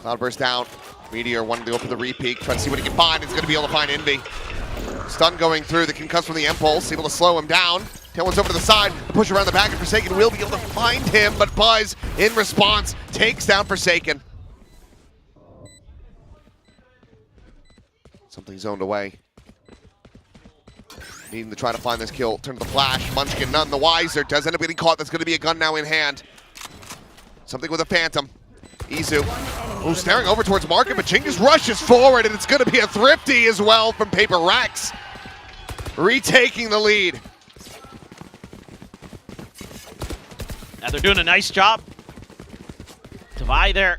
Cloudburst down. Meteor wanting to go for the re-peek, try to see what he can find. He's going to be able to find Envy. Stun going through, the concuss from the impulse, able to slow him down. Tailwind's over to the side, push around the back, and Forsaken will be able to find him, but Buzz, in response, takes down Forsaken. Something zoned away. Needing to try to find this kill, turn to the flash. Munchkin none the wiser, does end up getting caught. That's going to be a gun now in hand. Something with a Phantom. Izu, who's staring over towards Market, but Ching just rushes forward, and it's going to be a thrifty as well from PRX. Retaking the lead. Now they're doing a nice job. Devi there,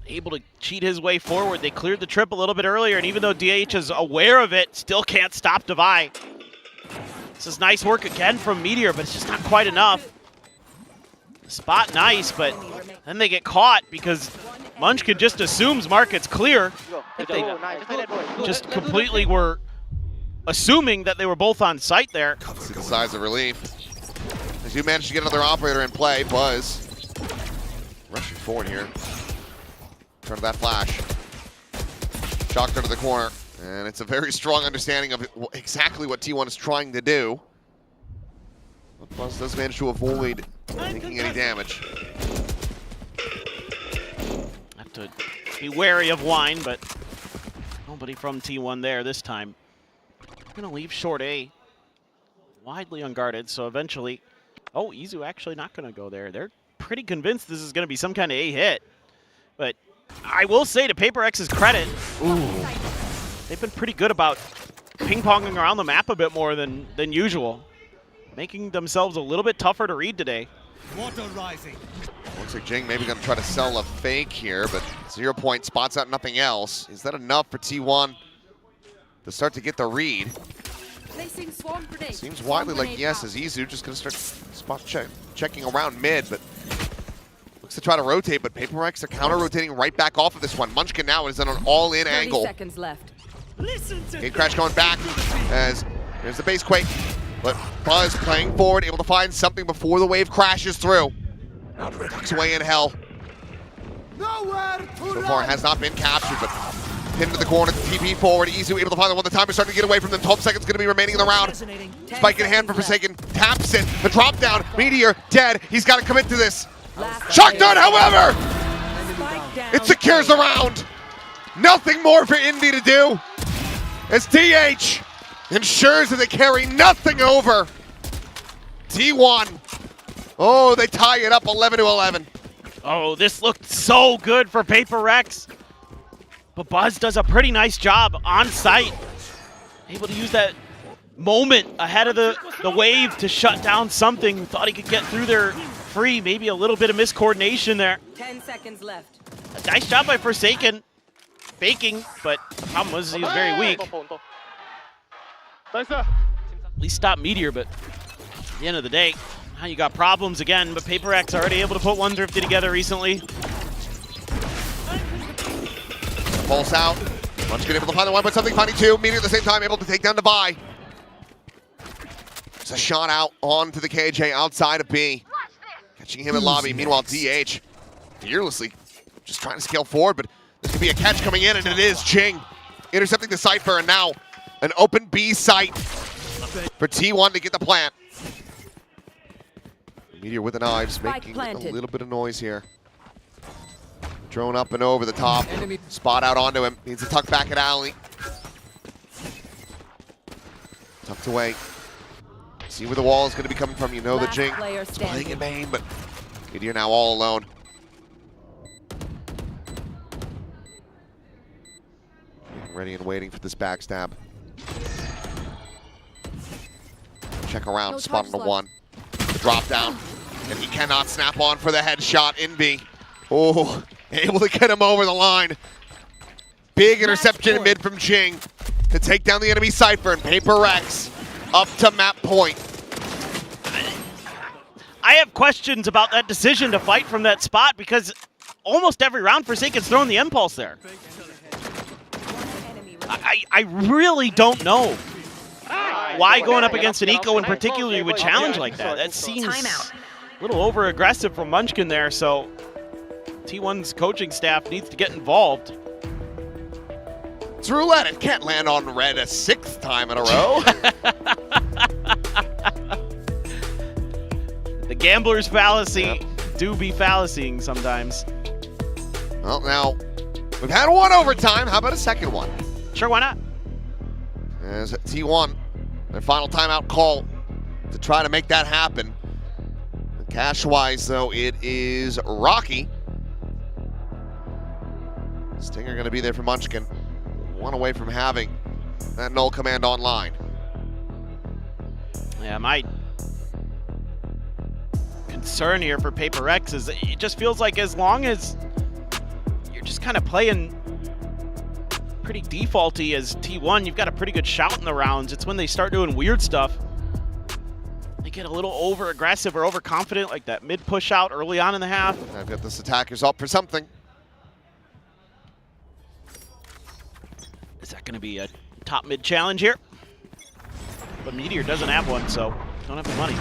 able to cheat his way forward. They cleared the trip a little bit earlier, and even though DH is aware of it, still can't stop Devi. This is nice work again from Meteor, but it's just not quite enough. Spot nice, but then they get caught because Munchkin just assumes Market's clear. I think they just completely were assuming that they were both on site there. See the size of relief. As you manage to get another operator in play, Buzz rushing forward here. Turn to that flash. Shocked her to the corner, and it's a very strong understanding of exactly what T1 is trying to do. But Buzz does manage to avoid taking any damage. Have to be wary of Wine, but nobody from T1 there this time. Gonna leave short A. Widely unguarded, so eventually... Oh, Izu actually not gonna go there. They're pretty convinced this is gonna be some kind of A hit. But I will say to PRX's credit, they've been pretty good about ping-ponging around the map a bit more than usual. Making themselves a little bit tougher to read today. Water rising. Looks like Jing maybe gonna try to sell a fake here, but 0 point spots out nothing else. Is that enough for T1 to start to get the read? Placing swarm grenade. Seems widely like yes, as Izu just gonna start spot checking around mid, but looks to try to rotate, but PRX are counter-rotating right back off of this one. Munchkin now is on an all-in angle. 30 seconds left. Gate Crash going back as there's the base quake, but Buzz playing forward, able to find something before the wave crashes through. Tucks away in hell. So far has not been captured, but pinned to the corner, TP forward, Izu able to find the one. The time is starting to get away from them. 12 seconds going to be remaining in the round. Spike in hand for Forsaken, taps it, the drop down, Meteor dead. He's got to commit to this. Shock dart, however, it secures the round. Nothing more for Envy to do as DH ensures that they carry nothing over. T1, oh, they tie it up 11-11. Oh, this looked so good for PRX. But Buzz does a pretty nice job on site. Able to use that moment ahead of the wave to shut down something. Thought he could get through there free. Maybe a little bit of miscoordination there. 10 seconds left. A nice job by Forsaken. faking, but the problem was he was very weak. At least stop Meteor, but at the end of the day, now you got problems again, but PRX already able to put 150 together recently. Pulse out. Munchkin able to find the one, but something finding two. Meteor at the same time able to take down Devi. It's a shot out onto the KJ outside of B. Catching him in lobby. Meanwhile, DH fearlessly just trying to scale forward, but this could be a catch coming in, and it is Jing intercepting the Cypher, and now an open B site for T1 to get the plant. Meteor with the knives, making a little bit of noise here. Drone up and over the top. Spot out onto him. Needs to tuck back at alley. Tucked away. See where the wall is going to be coming from. You know that Jing is playing in main, but Meteor now all alone. Getting ready and waiting for this backstab. Check around, spot on the one. The drop down. And he cannot snap on for the headshot in B. Oh, able to get him over the line. Big interception in mid from Jing to take down the enemy Cypher, and PRX up to map point. I have questions about that decision to fight from that spot because almost every round Forsaken's thrown the impulse there. I really don't know why going up against an eco in particular would challenge like that. That seems a little over-aggressive from Munchkin there, so T1's coaching staff needs to get involved. It's roulette. It can't land on red a 6th time in a row. The gambler's fallacy do be fallacying sometimes. Well, now, we've had one overtime. How about a second one? Sure, why not? As T1, their final timeout call to try to make that happen. Cash-wise, though, it is Rocky. Stinger going to be there for Munchkin. One away from having that null command online. Yeah, my concern here for PRX is it just feels like as long as you're just kind of playing pretty defaulty as T1, you've got a pretty good shout in the rounds. It's when they start doing weird stuff, they get a little over-aggressive or overconfident, like that mid-push out early on in the half. I've got this attackers up for something. Is that going to be a top mid challenge here? But Meteor doesn't have one, so don't have the money.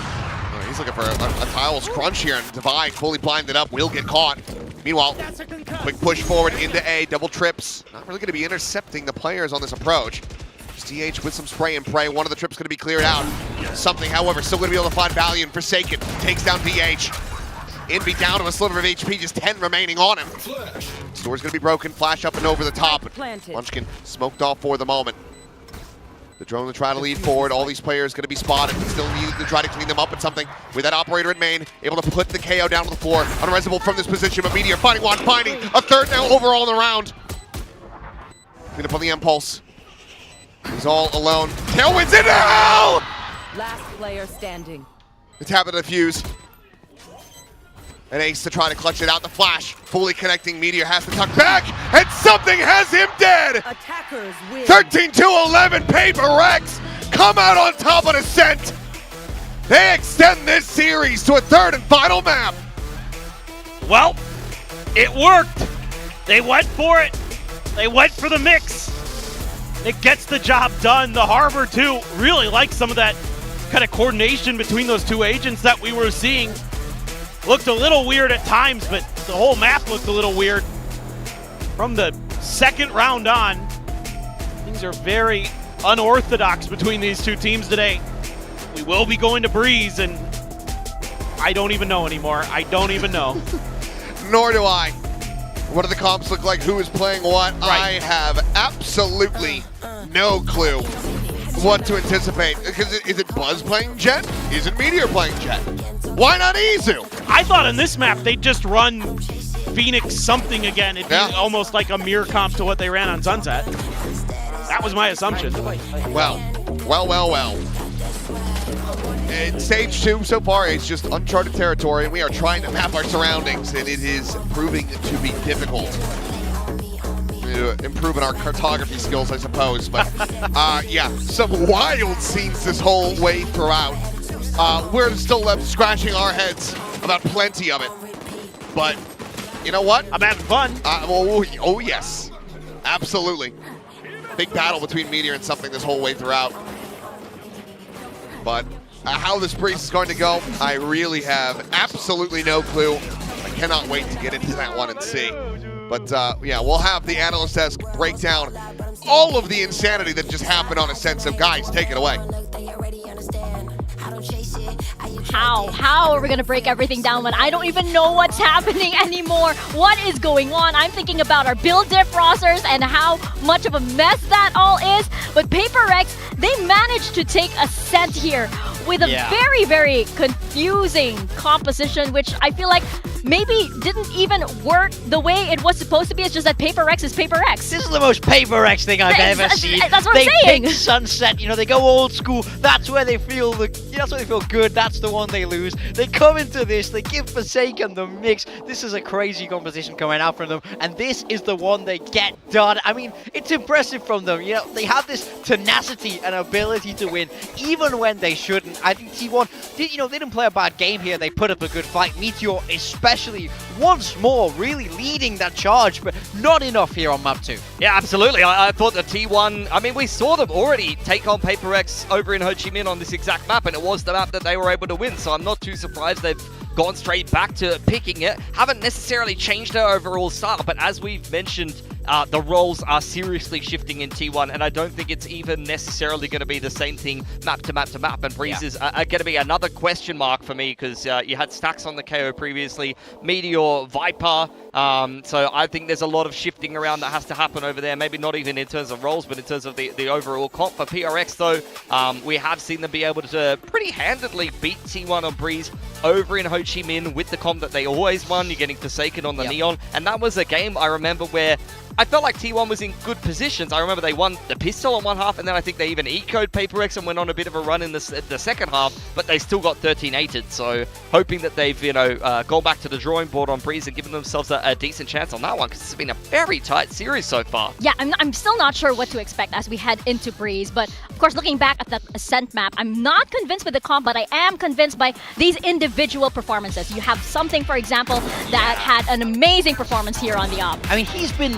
He's looking for a Tiles crunch here, and Devi fully blinded up, will get caught. Meanwhile, quick push forward into A, double trips. Not really going to be intercepting the players on this approach. Just DH with some spray and pray. One of the trips going to be cleared out. Something, however, still going to be able to find value, and Forsaken takes down DH. Inby down to a sliver of HP, just 10 remaining on him. Store's going to be broken, flash up and over the top. Munchkin smoked off for the moment. The drone to try to lead forward. All these players going to be spotted. Still need to try to clean them up at something. With that operator in main, able to put the KO down to the floor. Unresable from this position, but Meteor finding one, finding a third now overall in the round. Clean up on the impulse. He's all alone. Tailwind's in now! Last player standing. The tap of the fuse. An ace to try to clutch it out. The flash fully connecting. Meteor has to tuck back, and something has him dead. Attackers win. 13-11. PRX come out on top on Ascent. They extend this series to a third and final map. Well, it worked. They went for it. They went for the mix. It gets the job done. The Harbor, too, really likes some of that kind of coordination between those two agents that we were seeing. Looked a little weird at times, but the whole map looked a little weird. From the second round on, things are very unorthodox between these two teams today. We will be going to Breeze, and I don't even know anymore. I don't even know. Nor do I. What do the comps look like? Who is playing what? Right. I have absolutely no clue what to anticipate. Because is it Buzz playing Jet? Is it Meteor playing Jet? Why not Izu? I thought on this map they'd just run Phoenix something again. It'd be almost like a mirror comp to what they ran on Sunset. That was my assumption. Well. In stage 2 so far, it's just uncharted territory, and we are trying to map our surroundings, and it is proving to be difficult. need to improve in our cartography skills, I suppose. But yeah, some wild scenes this whole way throughout. We're still left scratching our heads about plenty of it. But you know what? I'm having fun. Oh yes, absolutely. Big battle between Meteor and something this whole way throughout. But how this breeze is going to go, I really have absolutely no clue. I cannot wait to get into that one and see. But yeah, we'll have the analyst desk break down all of the insanity that just happened on a sense of, guys, take it away. How are we gonna break everything down when I don't even know what's happening anymore? What is going on? I'm thinking about our build diff rosters and how much of a mess that all is. But PRX, they managed to take ascent here with a very, very confusing composition, which I feel like maybe didn't even work the way it was supposed to be. It's just that PRX is PRX. This is the most PRX thing I've ever seen. That's what I'm saying. They pick Sunset, you know, they go old school. That's where they feel that's where they feel good. That's the one they lose. They come into this, they give Forsaken the mix. This is a crazy composition coming out from them, and this is the one they get done. I mean, it's impressive from them. You know, they have this tenacity and ability to win, even when they shouldn't. I think T1, they didn't play a bad game here. They put up a good fight. Meteor especially once more really leading that charge, but not enough here on map 2. Yeah, absolutely. I thought the T1, I mean, we saw them already take on PRX over in Ho Chi Minh on this exact map, and it was the map that they were able to win, so I'm not too surprised they've gone straight back to picking it. Haven't necessarily changed their overall style, but as we've mentioned, the roles are seriously shifting in T1, and I don't think it's even necessarily going to be the same thing map to map to map, and Breezes are going to be another question mark for me, because you had Stacks on the KO previously, Meteor, Viper, so I think there's a lot of shifting around that has to happen over there, maybe not even in terms of roles, but in terms of the overall comp. For PRX though, we have seen them be able to pretty handedly beat T1 on Breeze over in Ho Chi Minh with the comp that they always won. You're getting Forsaken on the Neon, and that was a game I remember where I felt like T1 was in good positions. I remember they won the pistol in one half, and then I think they even ecoed PRX and went on a bit of a run in the second half, but they still got 13-8'd. So hoping that they've, gone back to the drawing board on Breeze and given themselves a decent chance on that one, because it's been a very tight series so far. Yeah, I'm still not sure what to expect as we head into Breeze, but of course, looking back at the Ascent map, I'm not convinced with the comp, but I am convinced by these individual performances. You have something, for example, that had an amazing performance here on the op. I mean, he's been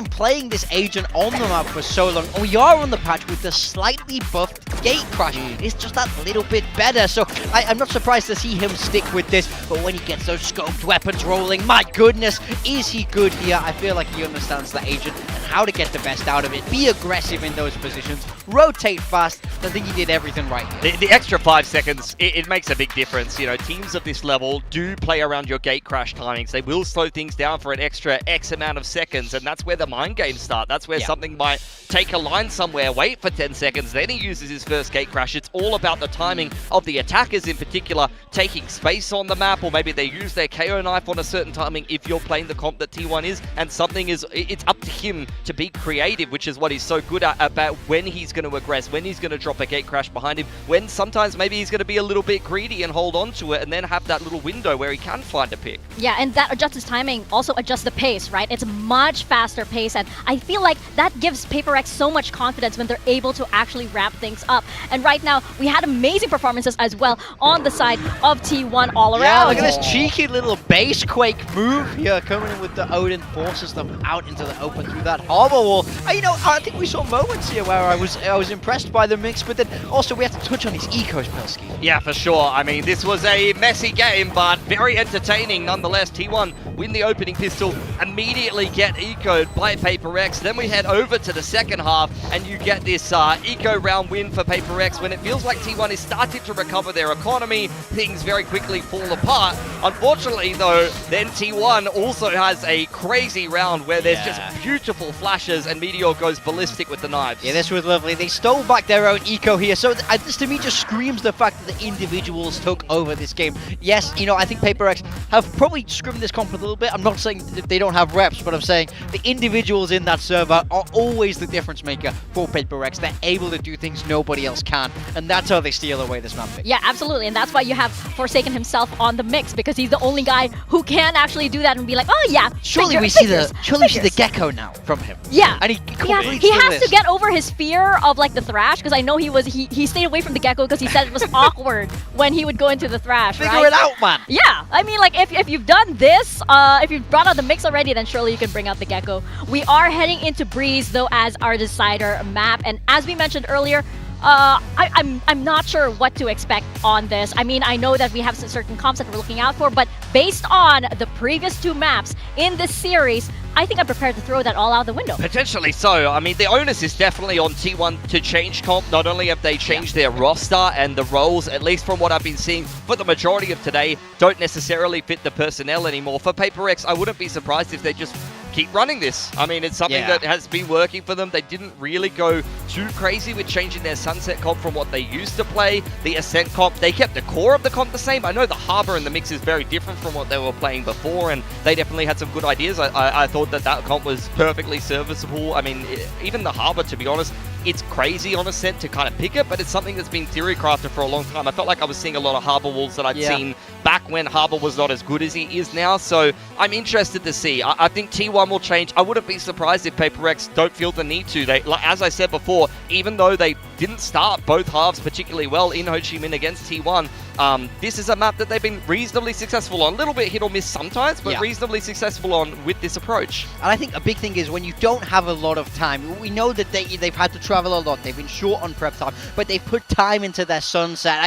playing this agent on the map for so long, and we are on the patch with the slightly buffed gate crash. It's just that little bit better, so I'm not surprised to see him stick with this, but when he gets those scoped weapons rolling, my goodness, is he good here? I feel like he understands the agent and how to get the best out of it, be aggressive in those positions, rotate fast. I think he did everything right. The extra 5 seconds, it makes a big difference. Teams of this level do play around your gate crash timings. They will slow things down for an extra X amount of seconds, and that's where the mind games start. That's where something might take a line somewhere, wait for 10 seconds, then he uses his first gate crash. It's all about the timing of the attackers in particular, taking space on the map, or maybe they use their KO knife on a certain timing if you're playing the comp that T1 is, and it's up to him to be creative, which is what he's so good at, about when he's going to aggress, when he's going to drop a gate crash behind him, when sometimes maybe he's going to be a little bit greedy and hold on to it, and then have that little window where he can find a pick. Yeah, and that adjusts his timing, also adjusts the pace, right? It's a much faster pace, and I feel like that gives PRX so much confidence when they're able to actually ramp things up. And right now, we had amazing performances as well on the side of T1 all around. Yeah, look at this cheeky little base quake move here, coming in with the Odin, forces them out into the open through that harbor wall. I think we saw moments here where I was impressed by the mix, but then also we have to touch on these ecos, Pilski. Yeah, for sure. I mean, this was a messy game, but very entertaining nonetheless. T1 win the opening pistol, immediately get ecoed by PRX. Then we head over to the second half, and you get this eco round win for PRX when it feels like T1 is starting to recover their economy. Things very quickly fall apart. Unfortunately, though, then T1 also has a crazy round where there's just beautiful flashes, and Meteor goes ballistic with the knives. Yeah, this was lovely. They stole back their own eco here. So this to me just screams the fact that the individuals took over this game. Yes, you know, I think PRX have probably scrimmed this comp a little bit. I'm not saying that they don't have reps, but I'm saying the individuals in that server are always the difference maker for PRX. They're able to do things nobody else can, and that's how they steal away this map pick. Yeah, absolutely, and that's why you have Forsaken himself on the mix, because he's the only guy who can actually do that and be like, oh yeah, Surely we see the gecko now from him. Yeah, and he has to get over his fear of like the thrash, because I know he stayed away from the gecko because he said it was awkward when he would go into the thrash. Figure it out, man. Yeah, I mean, like if you've done this, if you've brought out the mix already, then surely you can bring out the gecko. We are heading into Breeze though as our decider map, and as we mentioned earlier, I'm not sure what to expect on this. I mean, I know that we have some certain comps that we're looking out for, but based on the previous 2 maps in this series, I think I'm prepared to throw that all out the window. Potentially so. I mean, the onus is definitely on T1 to change comp. Not only have they changed their roster and the roles, at least from what I've been seeing for the majority of today, don't necessarily fit the personnel anymore. For PRX, I wouldn't be surprised if they just keep running this. I mean, it's something that has been working for them. They didn't really go too crazy with changing their Sunset comp from what they used to play. The Ascent comp, they kept the core of the comp the same. I know the Harbor and the mix is very different from what they were playing before, and they definitely had some good ideas. I thought that comp was perfectly serviceable. I mean, even the Harbor, to be honest, it's crazy on Ascent to kind of pick it, but it's something that's been theory crafted for a long time. I felt like I was seeing a lot of Harbor walls that I'd seen back when Harbor was not as good as he is now, so I'm interested to see. I think T1 will change. I wouldn't be surprised if PRX don't feel the need to. They, like, as I said before, even though they didn't start both halves particularly well in Ho Chi Minh against T1, this is a map that they've been reasonably successful on. A little bit hit or miss sometimes, but reasonably successful on with this approach. And I think a big thing is when you don't have a lot of time, we know that they've had to travel a lot, they've been short on prep time, but they've put time into their Sunset.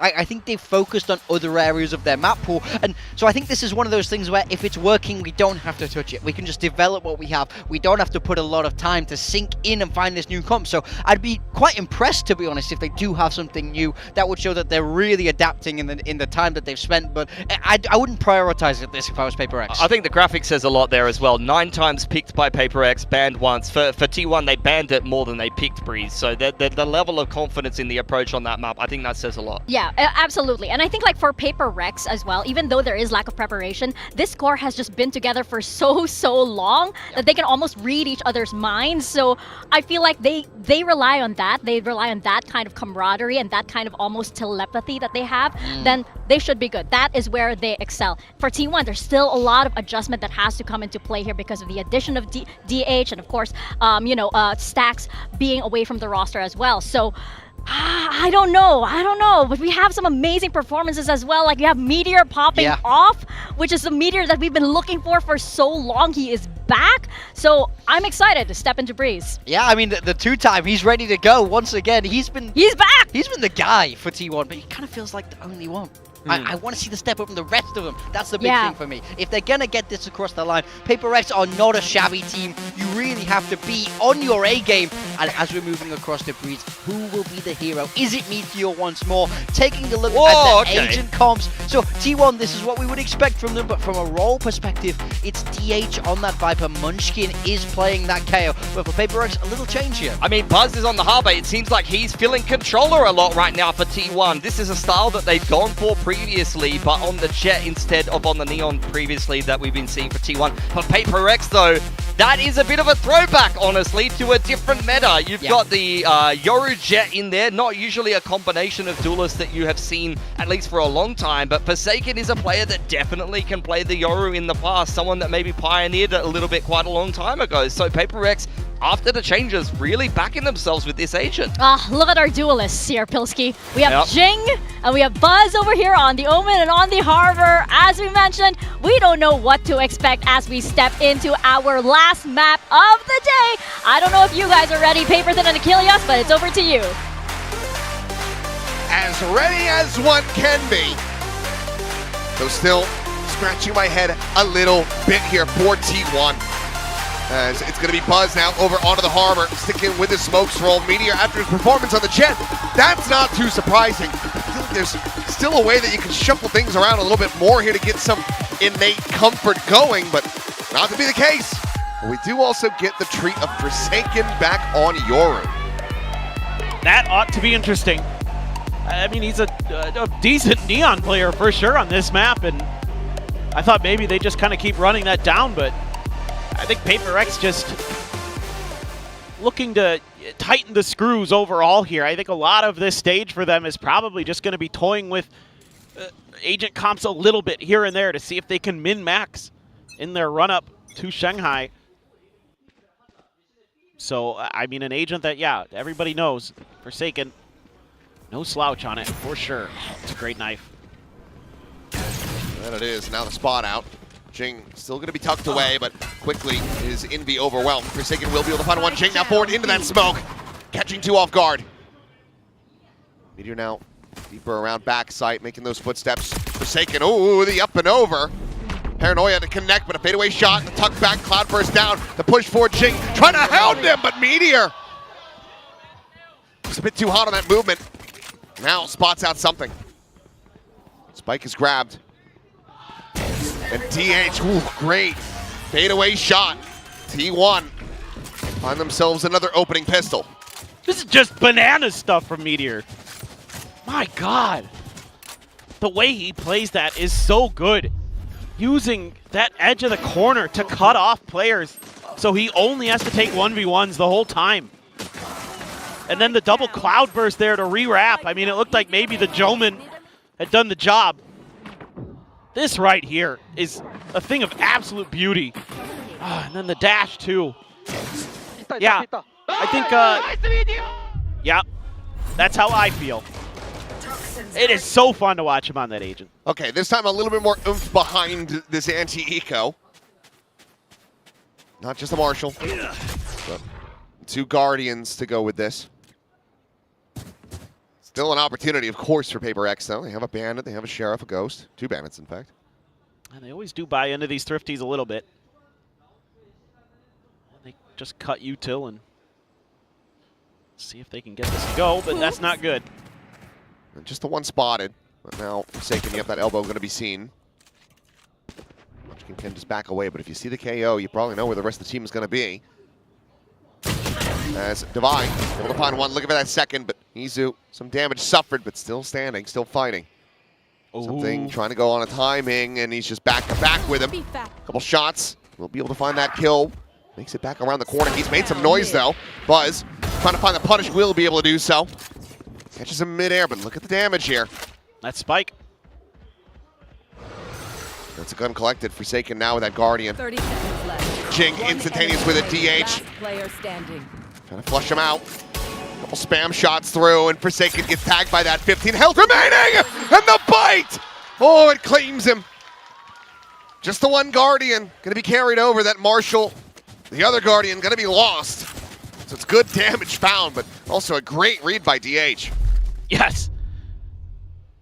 I think they've focused on other areas of their map pool, and so I think this is one of those things where if it's working, we don't have to touch it. We can just develop what we have. We don't have to put a lot of time to sink in and find this new comp. So I'd be quite impressed, to be honest, if they do have something new that would show that they're really adapting in the time that they've spent. But I wouldn't prioritize it this if I was PRX. I think the graphic says a lot there as well. 9 times picked by PRX, banned once. For T1, they banned it more than they picked Breeze. So the level of confidence in the approach on that map, I think that says a lot. Yeah, absolutely. And I think like for PRX as well, even though there is lack of preparation, this core has just been together for so long that they can almost read each other's minds. So I feel like they rely on that. They rely on that kind of camaraderie and that kind of almost telepathy that they have. Then they should be good. That is where they excel. For T1, there's still a lot of adjustment that has to come into play here because of the addition of DH and of course, Stacks being away from the roster as well. So I don't know, but we have some amazing performances as well. Like you have Meteor popping off, which is the Meteor that we've been looking for so long. He is back, so I'm excited to step into Breeze. Yeah, I mean the 2-time, he's ready to go once again. He's back. He's been the guy for T1, but he kind of feels like the only one. I want to see the step up from the rest of them. That's the big thing for me. If they're going to get this across the line, PRX are not a shabby team. You really have to be on your A game. And as we're moving across the Breeze, who will be the hero? Is it Meteor once more? Taking a look at the agent comps. So T1, this is what we would expect from them, but from a role perspective, it's DH on that Viper. Munchkin is playing that KO. But for PRX, a little change here. I mean, Buzz is on the Harbor. It seems like he's filling controller a lot right now for T1. This is a style that they've gone for previously, but on the Jet instead of on the Neon previously that we've been seeing for T1. For PRX though, that is a bit of a throwback, honestly, to a different meta. You've got the Yoru Jet in there, not usually a combination of duelists that you have seen, at least for a long time, but Forsaken is a player that definitely can play the Yoru in the past, someone that maybe pioneered it a little bit quite a long time ago. So PRX, after the changes, really backing themselves with this agent. Look at our duelists here, Pilsky. We have Jing and we have Buzz over here on the Omen and on the Harbor. As we mentioned, we don't know what to expect as we step into our last map of the day. I don't know if you guys are ready, Paperthin and Achilles, but it's over to you. As ready as one can be. So still scratching my head a little bit here for T1. As it's going to be Buzz now over onto the Harbor, sticking with his smokes roll. Meteor after his performance on the Jet. That's not too surprising. I feel like there's still a way that you can shuffle things around a little bit more here to get some innate comfort going, but not to be the case. But we do also get the treat of Forsaken back on Yoru. That ought to be interesting. I mean, he's a decent Neon player for sure on this map, and I thought maybe they just kind of keep running that down, but I think PRX just looking to tighten the screws overall here. I think a lot of this stage for them is probably just going to be toying with agent comps a little bit here and there to see if they can min-max in their run-up to Shanghai. So, I mean, an agent that, yeah, everybody knows, Forsaken, no slouch on it, for sure. It's a great knife. And it is. Now the spot out. Jing still going to be tucked away, but quickly is Envy overwhelmed. Forsaken will be able to find one. Jing now forward into that smoke. Catching two off guard. Meteor now deeper around backside, making those footsteps. Forsaken, ooh, the up and over. Paranoia to connect, but a fadeaway shot. The tuck back, Cloudburst down. The push forward, Jing trying to hound him, but Meteor just a bit too hot on that movement. Now spots out something. Spike is grabbed. And DH, ooh, great fadeaway shot. T1 find themselves another opening pistol. This is just banana stuff from Meteor. My God. The way he plays that is so good. Using that edge of the corner to cut off players so he only has to take 1v1s the whole time. And then the double Cloudburst there to re-wrap. I mean, it looked like maybe the Joman had done the job. This right here is a thing of absolute beauty. And then the dash too. Yeah, I think, yeah, that's how I feel. It is so fun to watch him on that agent. Okay, this time a little bit more oomph behind this anti-eco. Not just a Marshall, but two Guardians to go with this. Still an opportunity, of course, for PRX, though. They have a Bandit, they have a Sheriff, a Ghost. Two Bandits, in fact. And they always do buy into these Thrifties a little bit. They just cut util and see if they can get this to go, but that's not good. Just the one spotted, but now Forsaken, you have that elbow going to be seen. Munchkin can just back away, but if you see the KO, you probably know where the rest of the team is going to be. As Divine able to find one, looking for that second, but Izu, some damage suffered, but still standing, still fighting. Something trying to go on a timing, and he's just back to back with him. Couple shots, we'll be able to find that kill. Makes it back around the corner. He's made some noise though. Buzz trying to find the punish, will be able to do so. Catches him midair, but look at the damage here. That's Spike. That's a gun collected. Forsaken now with that Guardian. 30 seconds left. Jing instantaneous with a DH. Last player standing. Trying to flush him out. Couple spam shots through, and Forsaken gets tagged by that 15 health remaining! And the bite! Oh, it claims him. Just the one Guardian. Gonna be carried over. That Marshall, the other Guardian, gonna be lost. So it's good damage found, but also a great read by DH. Yes.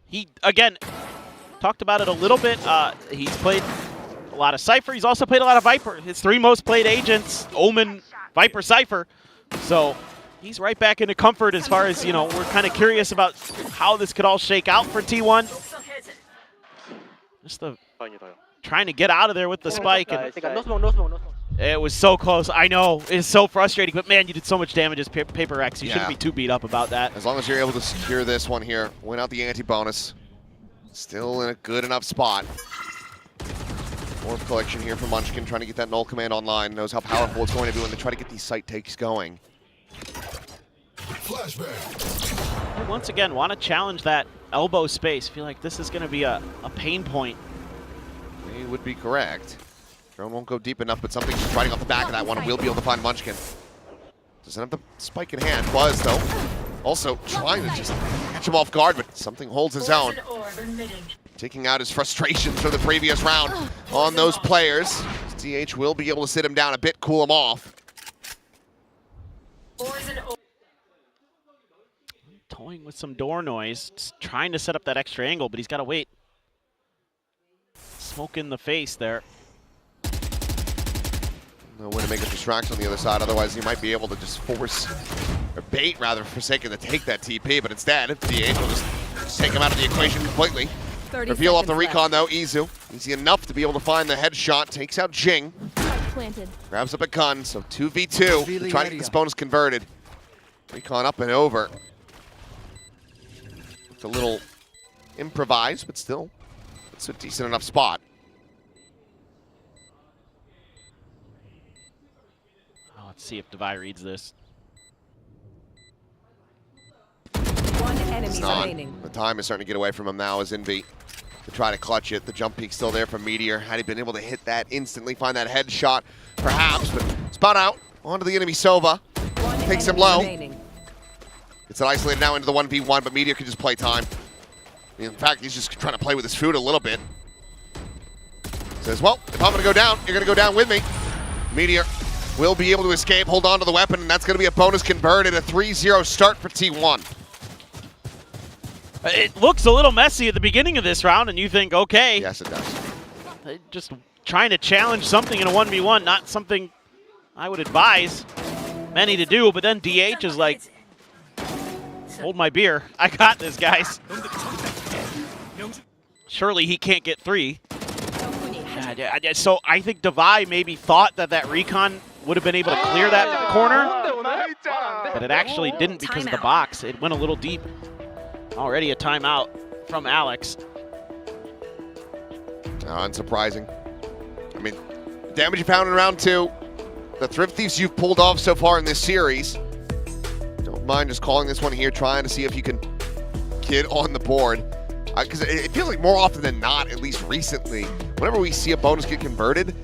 He, again, talked about it a little bit. He's played a lot of Cypher. He's also played a lot of Viper. His three most played agents, Omen, Viper, Cypher. So he's right back into comfort as far as, you know, we're kind of curious about how this could all shake out for T1. Just the trying to get out of there with the spike. And it was so close. I know. It's so frustrating. But, man, you did so much damage as PRX. You shouldn't be too beat up about that. As long as you're able to secure this one here, win out the anti-bonus. Still in a good enough spot. More collection here from Munchkin, trying to get that null command online. Knows how powerful it's going to be when they try to get these site takes going. Flashback. Once again, want to challenge that elbow space. Feel like this is going to be a pain point. They would be correct. Drone won't go deep enough, but something's just riding off the back of that one, and we'll be able to find Munchkin. Doesn't have the spike in hand. Buzz, though, also trying to just catch him off guard, but something holds his own. Taking out his frustrations from the previous round on those players. DH will be able to sit him down a bit, cool him off. Toying with some door noise, just trying to set up that extra angle, but he's got to wait. Smoke in the face there. No way to make a distraction on the other side, otherwise he might be able to just force, or bait rather, Forsaken to take that TP, but instead, DH will just take him out of the equation completely. Reveal off the recon though, Izu. Easy enough to be able to find the headshot, takes out Jing. Planted. Grabs up a gun, so 2v2, trying to get this bonus converted. Recon up and over. It's a little improvised, but still, it's a decent enough spot. Oh, let's see if Devi reads this. One enemy It's not. remaining. The time is starting to get away from him now as Envy to try to clutch it. The jump peak still there from Meteor. Had he been able to hit that instantly, find that headshot, perhaps, but spot out onto the enemy Sova. Takes him low. Remaining. Gets it isolated now into the 1v1, but Meteor can just play time. In fact, he's just trying to play with his food a little bit. Says, well, if I'm going to go down, you're going to go down with me. Meteor will be able to escape, hold on to the weapon, and that's going to be a bonus converted, a 3-0 start for T1. It looks a little messy at the beginning of this round, and you think, okay. Yes, it does. Just trying to challenge something in a 1v1, not something I would advise many to do, but then DH is like, hold my beer. I got this, guys. Surely he can't get 3. So I think Devi maybe thought that that recon would have been able to clear that corner, but it actually didn't because of the box. It went a little deep. Already a timeout from Alex. Unsurprising. I mean, damage you found in round 2, the Thrift Thieves you've pulled off so far in this series. Don't mind just calling this one here, trying to see if you can get on the board. Because it feels like more often than not, at least recently, whenever we see a bonus get converted,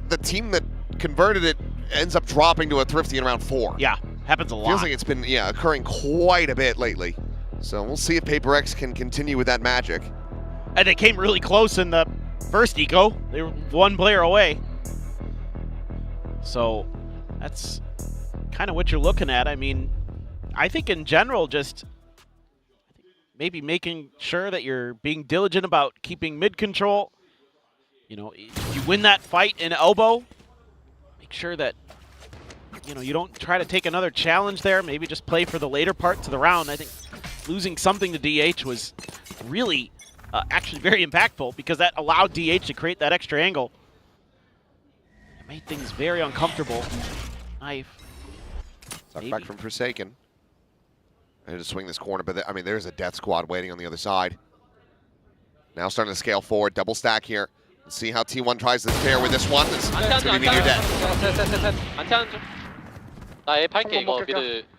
the team that converted it ends up dropping to a Thrifty in round 4. Yeah, happens a lot. Feels like it's been occurring quite a bit lately. So we'll see if PRX can continue with that magic. And they came really close in the first eco. They were 1 player away. So that's kind of what you're looking at. I mean, I think in general, just maybe making sure that you're being diligent about keeping mid control. You know, if you win that fight in elbow, make sure that, you know, you don't try to take another challenge there. Maybe just play for the later parts of the round. I think losing something to DH was really actually very impactful because that allowed DH to create that extra angle. It made things very uncomfortable. Knife. Sucked back from Forsaken. I had to swing this corner, but I mean, there's a death squad waiting on the other side. Now starting to scale forward, double stack here. Let's see how T1 tries to pair with this one. It's going to be Meteor dead. 나 A 팔게. 이거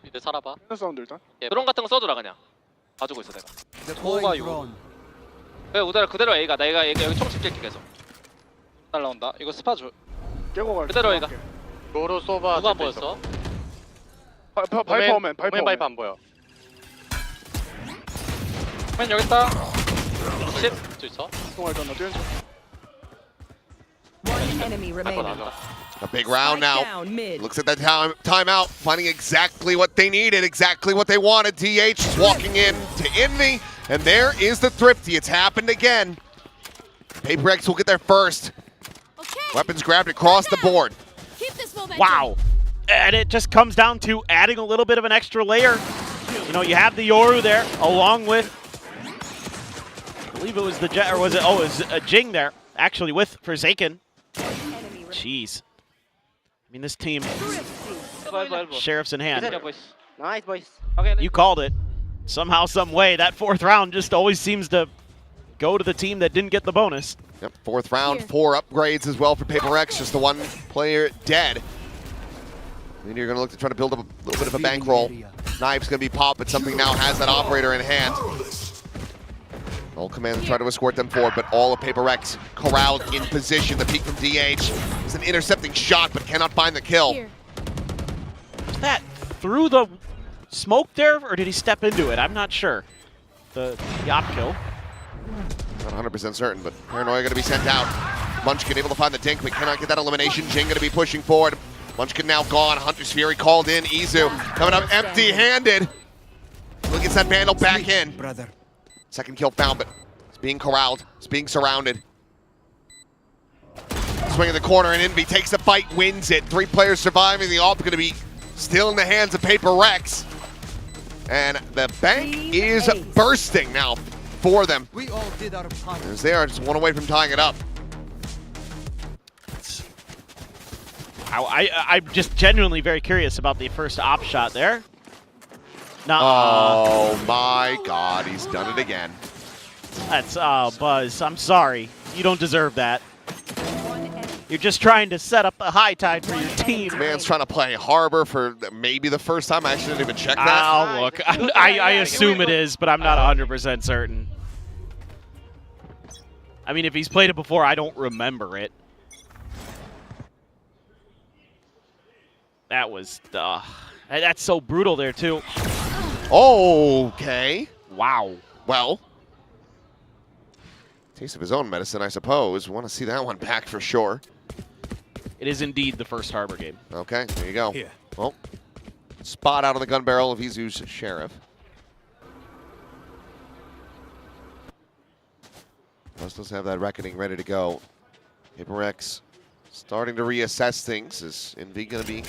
미드 살아봐. 사운드 일단. 드론 같은 거 써주라 그냥. 봐주고 있어 내가. 호가 6. 그래 우다라 그대로 A가. 내가 여기 총 칠게 계속. 날라온다. 이거 스파 줘. 깨고 갈게. 그대로 A가. 로로 쏘바. 누가 안 보였어? 발퍼맨. 바이퍼 안 보여. 맨 여기 있다. 10. 줄 있어? 동할 잖아. 뛰는 중. One enemy remaining. A big round now. Looks at that timeout, finding exactly what they needed, exactly what they wanted. DH is walking in to Envy, and there is the Thrifty. It's happened again. PRX will get there first. Weapons grabbed across the board. Wow. And it just comes down to adding a little bit of an extra layer. You know, you have the Yoru there, along with, I believe it was the Jet, or was it? Oh, it was a Jing there, actually, with Forsaken. Jeez. I mean, this team, sheriffs in hand. Nice, boys. You called it. Somehow, some way, that 4th round just always seems to go to the team that didn't get the bonus. Yep, 4th round, 4 upgrades as well for PRX, just the 1 player dead. And you're going to look to try to build up a little bit of a bankroll. Knife's going to be popped, but something now has that operator in hand. All commands try to escort them forward, but all of PRX corralled in position. The peek from DH is an intercepting shot, but cannot find the kill. Was that through the smoke there, or did he step into it? I'm not sure. The op kill. Not 100% certain, but Paranoia going to be sent out. Munchkin able to find the dink, but cannot get that elimination. Jing going to be pushing forward. Munchkin now gone. Hunter's Fury called in. Izu coming up empty-handed. Look, gets that Vandal back in. Second kill found, but it's being corralled. It's being surrounded. Swing in the corner, and Envy takes the fight, wins it. 3 players surviving. The AWP going to be still in the hands of PRX. And the bank is bursting now for them. We all did our part. As they are just 1 away from tying it up. I'm just genuinely very curious about the first op shot there. Oh my my God, he's done it again. That's, Buzz, I'm sorry. You don't deserve that. You're just trying to set up a high tide for your team. Man's trying to play Harbor for maybe the first time. I actually didn't even check that. I'll look. I assume it is, but I'm not 100% certain. I mean, if he's played it before, I don't remember it. That was, that's so brutal there, too. Okay. Wow. Well, taste of his own medicine, I suppose. We want to see that one back for sure. It is indeed the first Harbor game. Okay, there you go. Here. Well, spot out of the gun barrel of Izu's Sheriff. Buzz does have that Reckoning ready to go. PRX starting to reassess things. Is Envy going to be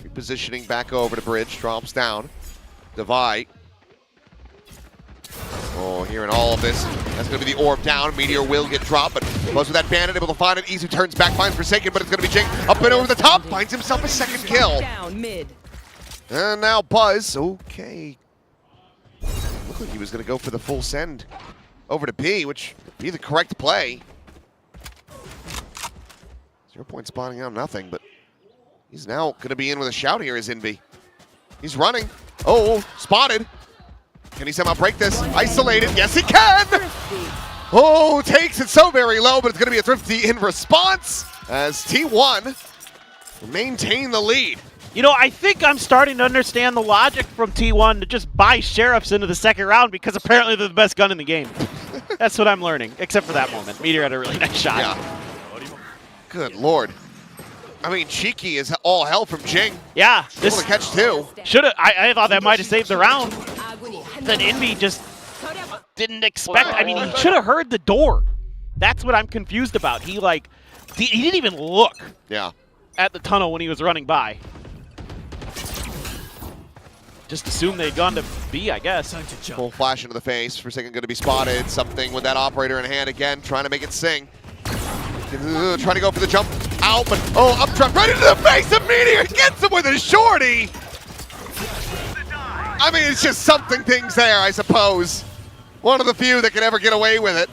repositioning back over to Bridge? Drops down. Divide. Oh, hearing all of this. That's going to be the orb down. Meteor will get dropped, but Buzz with that Bandit able to find it. Izu turns back, finds Forsaken, but it's going to be Jing up and over the top. Finds himself a second kill. Down mid. And now Buzz. Okay. Looked like he was going to go for the full send over to B, which would be the correct play. 0 point spawning out nothing, but he's now going to be in with a shout here as Envy. He's running. Oh, spotted. Can he somehow break this? Isolated. Yes, he can! Oh, takes it so very low, but it's going to be a Thrifty in response as T1 maintain the lead. You know, I think I'm starting to understand the logic from T1 to just buy Sheriffs into the second round because apparently they're the best gun in the game. That's what I'm learning, except for that moment. Meteor had a really nice shot. Yeah. Good Lord. I mean, cheeky is all hell from Jing. Yeah. Able to catch two. I thought that might have saved the round. That Envy just didn't expect. I mean, he should have heard the door. That's what I'm confused about. He didn't even look at the tunnel when he was running by. Just assumed they'd gone to B, I guess. Full flash into the face. Forsaken going to be spotted. Something with that operator in hand again, trying to make it sing. Trying to go for the jump out, but up jump right into the face of Meteor. Gets him with a shorty. I mean, it's just something things there, I suppose. One of the few that can ever get away with it.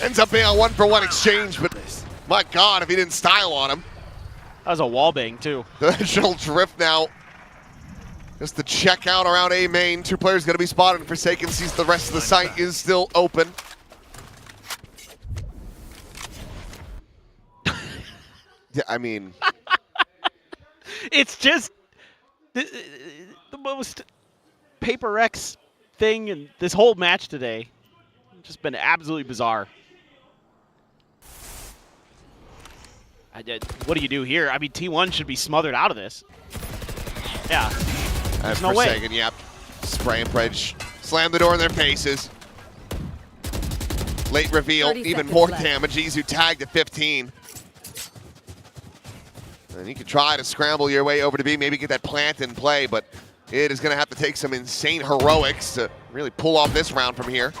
Ends up being a 1-for-1 exchange, but my God, if he didn't style on him. That was a wallbang, too. The additional drift now. Just the check out around A main. Two players going to be spotted. Forsaken sees the rest of the site is still open. Yeah, I mean. It's just the most PRX thing in this whole match today. It's just been absolutely bizarre. What do you do here? I mean, T1 should be smothered out of this. Yeah. There's no way. Forsaken, yep. Spray and Bridge. Slam the door in their faces. Late reveal, even more damage. Izu tagged at 15. And you can try to scramble your way over to B, maybe get that plant in play, but it is going to have to take some insane heroics to really pull off this round from here.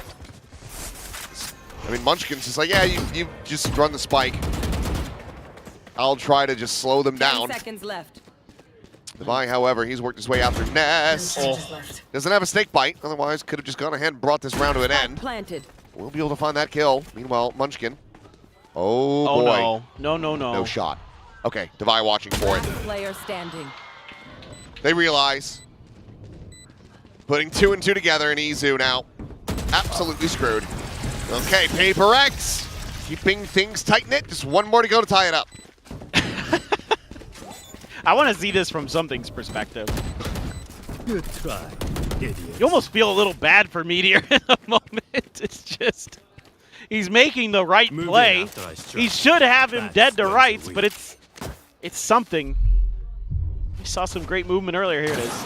I mean, Munchkin's just like, yeah, you just run the spike. I'll try to just slow them down. 10 seconds left. Divine, however, he's worked his way after Nest. Doesn't have a snake bite, otherwise could have just gone ahead and brought this round to an end. Planted. We'll be able to find that kill. Meanwhile, Munchkin. Oh boy. No. No shot. Okay, Divine watching for it. Player standing. They realize. Putting 2 and 2 together in Izu now. Absolutely screwed. Okay, PRX. Keeping things tight-knit. Just one more to go to tie it up. I want to see this from something's perspective. Good try, idiot. You almost feel a little bad for Meteor in the moment. It's just, he's making the right play. He should have him dead to rights, but it's something. We saw some great movement earlier. Here it is.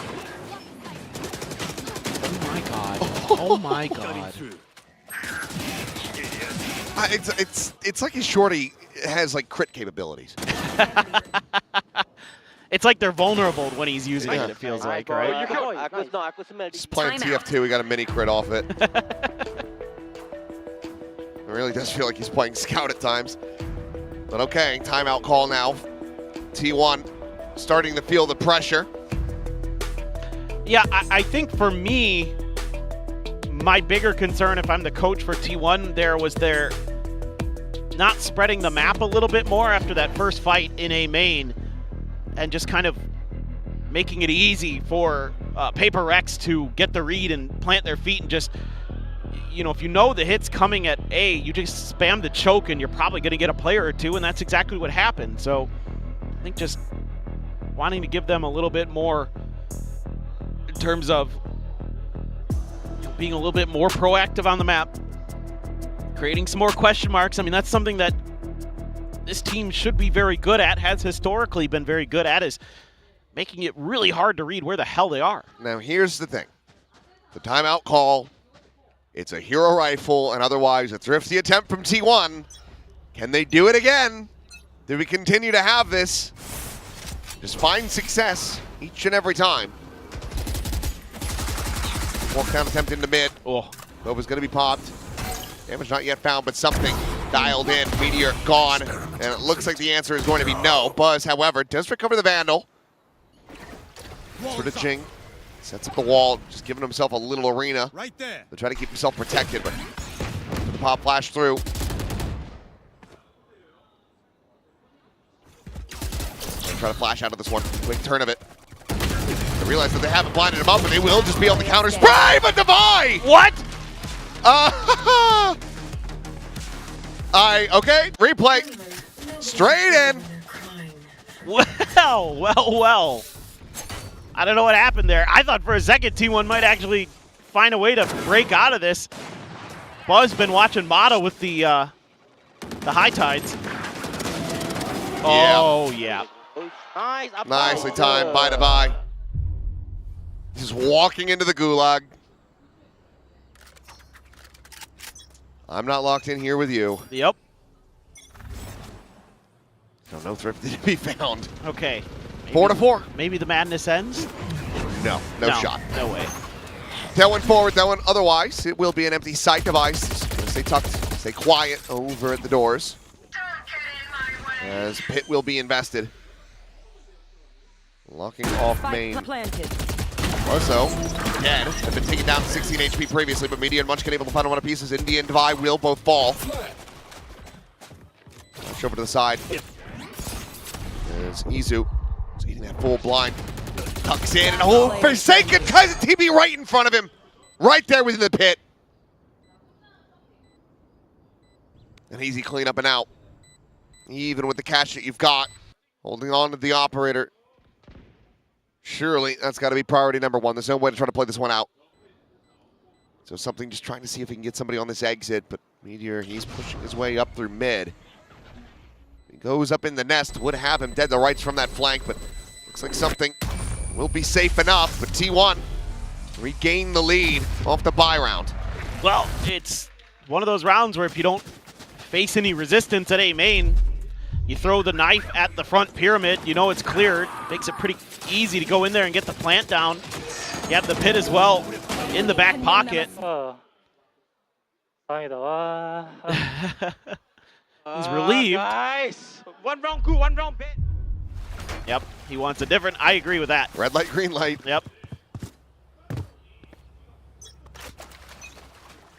Oh my God. Oh my God. It's like his shorty has like crit capabilities. It's like they're vulnerable when he's using it, it feels like, right? Just playing TF2, we got a mini crit off it. It really does feel like he's playing Scout at times. But okay, timeout call now. T1 starting to feel the pressure. Yeah, I think for me, my bigger concern, if I'm the coach for T1, was they're not spreading the map a little bit more after that first fight in A main, and just kind of making it easy for PRX to get the read and plant their feet and just, you know, if you know the hit's coming at A, you just spam the choke and you're probably going to get a player or two, and that's exactly what happened. So I think just wanting to give them a little bit more in terms of being a little bit more proactive on the map, creating some more question marks. I mean, that's something that this team should be very good at, has historically been very good at, is making it really hard to read where the hell they are. Now, here's the thing. The timeout call, it's a hero rifle, and otherwise a thrifty attempt from T1. Can they do it again? Do we continue to have this? Just find success each and every time. Walk down attempt into mid. Oh. Nova's going to be popped. Damage not yet found, but something dialed in. Meteor gone, and it looks like the answer is going to be no. Buzz, however, does recover the Vandal. Sort of Jing. Sets up the wall, just giving himself a little arena. Right there. To try to keep himself protected, but the pop flash through. Try to flash out of this one. Quick turn of it. They realize that they haven't blinded him up, and they will just be able to counter spray, but Devi! What? Okay, replay. Straight in. Well. I don't know what happened there. I thought for a second T1 might actually find a way to break out of this. Buzz been watching Mata with the high tides. Oh, yeah. Nicely timed by Devi. Just walking into the gulag. I'm not locked in here with you. Yep. So no thrifty to be found. Okay. 4-4. Maybe the madness ends? No shot. No way. That one forward, that one otherwise. It will be an empty sight device. Stay tucked, stay quiet over at the doors. As Pit will be invested. Locking off main. Also, dead. Have been taken down to 16 HP previously, but Media and Munchkin able to find one of pieces. India and Devi will both fall. Flash over to the side. There's Izu. He's eating that full blind. Tucks in, and oh, Forsaken tries to TP right in front of him. Right there within the pit. An easy clean up and out. Even with the cash that you've got. Holding on to the operator. Surely that's got to be priority number one. There's no way to try to play this one out. So something just trying to see if he can get somebody on this exit, but Meteor, he's pushing his way up through mid. He goes up in the nest, would have him dead to rights from that flank, but looks like something will be safe enough. But T1 regain the lead off the buy round. Well, it's one of those rounds where if you don't face any resistance at A main, you throw the knife at the front pyramid, you know it's cleared. Makes it pretty easy to go in there and get the plant down. You have the pit as well in the back pocket. He's relieved. Nice. One round good, one round bad. Yep, he wants a different. I agree with that. Red light, green light. Yep.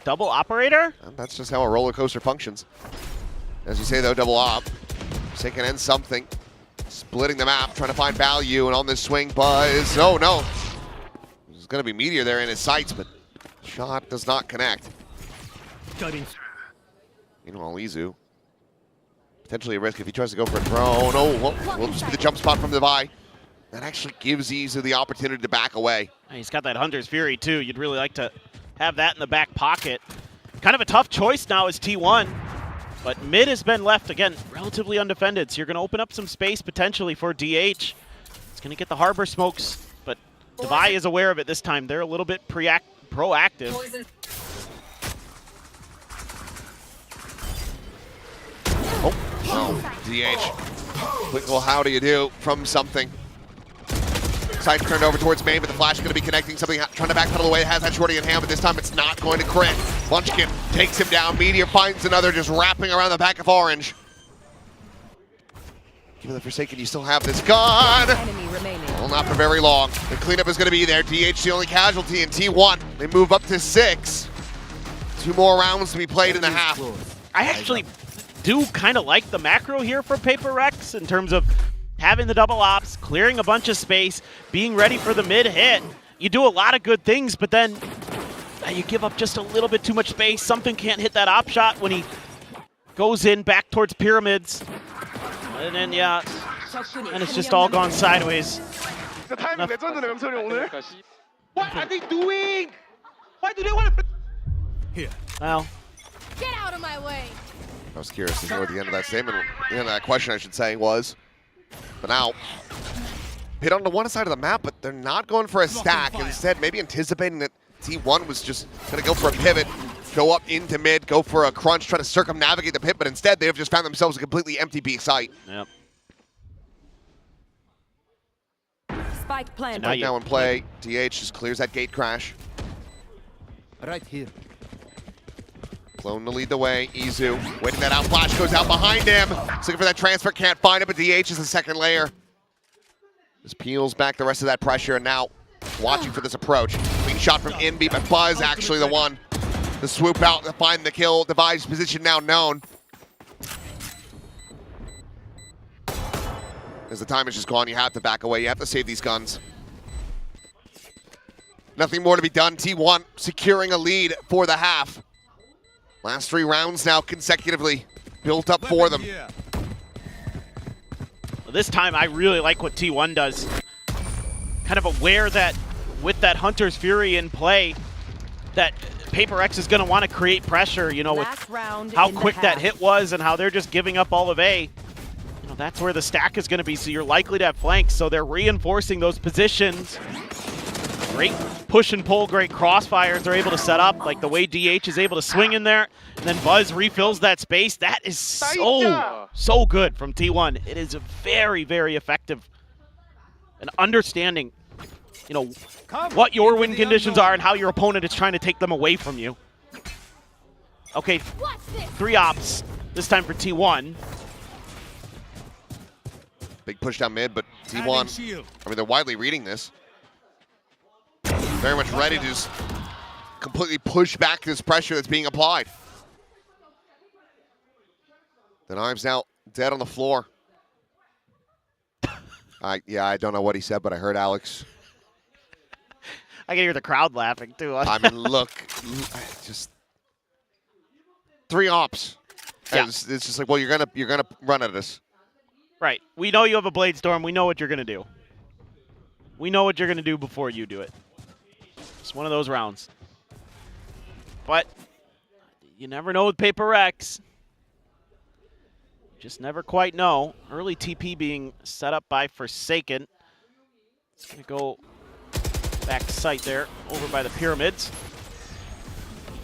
Double operator? And that's just how a roller coaster functions. As you say though, double op. Taking in something. Splitting the map, trying to find value, and on this swing, Buzz. Oh no. There's going to be Meteor there in his sights, but shot does not connect. Meanwhile, Izu. Potentially a risk if he tries to go for a throw. No, will just be the jump spot from Devi. That actually gives Izu the opportunity to back away. He's got that Hunter's Fury too. You'd really like to have that in the back pocket. Kind of a tough choice now is T1. But mid has been left, again, relatively undefended, so you're going to open up some space potentially for DH. It's going to get the harbor smokes, but Devi is aware of it this time. They're a little bit proactive. Oh, DH. Quick little how do you do from something. Sights turned over towards main, but the flash is going to be connecting something, trying to backpedal away. It has that shorty in hand, but this time it's not going to crit. Munchkin takes him down. Meteor finds another, just wrapping around the back of Orange. Given the Forsaken, you still have this gun. Well, not for very long. The cleanup is going to be there. DH the only casualty in T1. They move up to 6. 2 more rounds to be played in the half. I actually do kind of like the macro here for PRX in terms of having the double ops, clearing a bunch of space, being ready for the mid hit. You do a lot of good things, but then you give up just a little bit too much space. Something can't hit that op shot when he goes in back towards pyramids. And then, yeah, and it's just all gone sideways. What are they doing? Why do they want to? Here. Well, Get out of my way. I was curious to know what the end of that statement, the end of that question, I should say, was. But now, hit on the one side of the map, but they're not going for a stack. Instead, maybe anticipating that T1 was just going to go for a pivot, go up into mid, go for a crunch, try to circumnavigate the pit, but instead they have just found themselves a completely empty B site. Yep. Spike planted. Right now in play, DH just clears that gate crash. Right here. Clone to lead the way. Izu waiting that out. Flash goes out behind him. He's looking for that transfer. Can't find it, but DH is the second layer. Just peels back the rest of that pressure, and now watching for this approach. Clean shot from Inby, but Buzz actually the one to swoop out to find the kill. Device position now known. As the time is just gone, you have to back away. You have to save these guns. Nothing more to be done. T1 securing a lead for the half. Last 3 rounds now consecutively built up for them. This time I really like what T1 does. Kind of aware that with that Hunter's Fury in play, that PRX is going to want to create pressure, you know, with how quick that hit was and how they're just giving up all of A. You know, that's where the stack is going to be, so you're likely to have flanks, so they're reinforcing those positions. Great push and pull, great crossfires they're able to set up, like the way DH is able to swing in there, and then Buzz refills that space. That is so good from T1. It is very, very effective. And understanding, you know, what your win conditions are and how your opponent is trying to take them away from you. Okay, 3 ops, this time for T1. Big push down mid, but T1, I mean, they're widely reading this. Very much ready to just completely push back this pressure that's being applied. The Knives now dead on the floor. Yeah, I don't know what he said, but I heard Alex. I can hear the crowd laughing too. I mean, look, just 3 ops. Yeah. It's just like, well, you're gonna run at us. Right. We know you have a Blade Storm. We know what you're gonna do. We know what you're gonna do before you do it. It's one of those rounds. But you never know with PRX. Just never quite know. Early TP being set up by Forsaken. It's going to go back site there, over by the pyramids.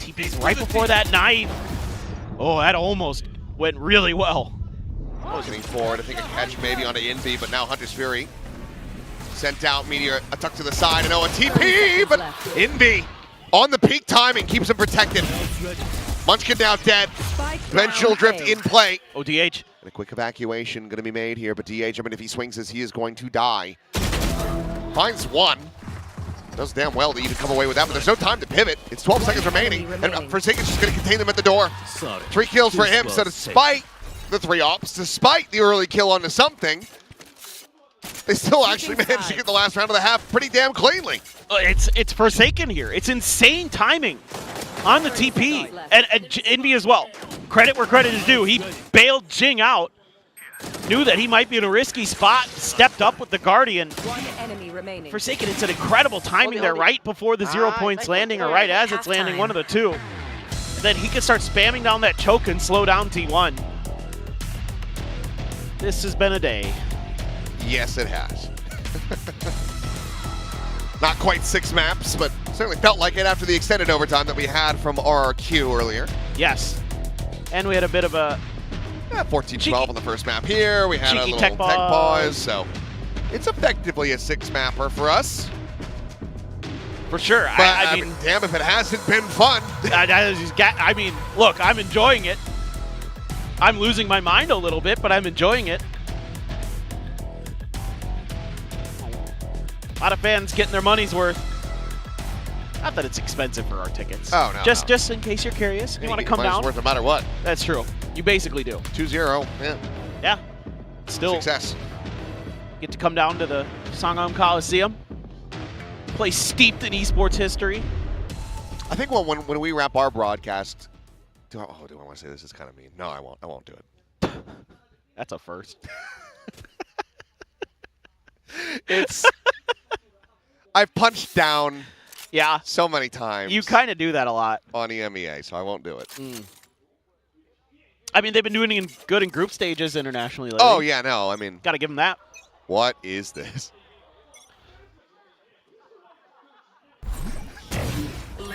TP's right before that knife. Oh, that almost went really well. Getting forward, I think a catch maybe onto Envy, but now Hunter's Fury. Sent out, Meteor, a tuck to the side, and a TP, but Envy on the peak timing, keeps him protected. Munchkin now dead. Vengeful Drift in play. Oh, DH. And a quick evacuation going to be made here, but DH, I mean, if he swings this, he is going to die. Finds one. Does damn well to even come away with that, but there's no time to pivot. It's 12 seconds remaining, and Forsaken's just going to contain them at the door. 3 kills for him, so despite the 3 ops, despite the early kill onto something, they still actually managed to get the last round of the half pretty damn cleanly. It's Forsaken here. It's insane timing on the TP. And Envy as well. Credit where credit is due. He bailed Jing out. Knew that he might be in a risky spot. Stepped up with the Guardian. One enemy remaining. Forsaken, it's an incredible timing there right before the 0 points landing or right as it's landing, one of the two. And then he can start spamming down that choke and slow down T1. This has been a day. Yes, it has. Not quite 6 maps, but certainly felt like it after the extended overtime that we had from RRQ earlier. Yes. And we had a bit of a 14-12 on the first map here. We had a little tech pause, so it's effectively a 6-mapper for us. For sure. But, I mean, damn if it hasn't been fun. I mean, look, I'm enjoying it. I'm losing my mind a little bit, but I'm enjoying it. A lot of fans getting their money's worth. Not that it's expensive for our tickets. Oh, no. Just in case you're curious, you want to come down. Worth no matter what. That's true. You basically do. 2-0. Yeah. Yeah. Still success. Get to come down to the Sangam Coliseum. Place steeped in esports history. I think when we wrap our broadcast, do I want to say this? Is kind of mean. No, I won't. I won't do it. That's a first. It's. I've punched down. Yeah. So many times. You kind of do that a lot on EMEA, so I won't do it. I mean, they've been doing good in group stages internationally lately. Oh yeah, no. I mean, got to give them that. What is this?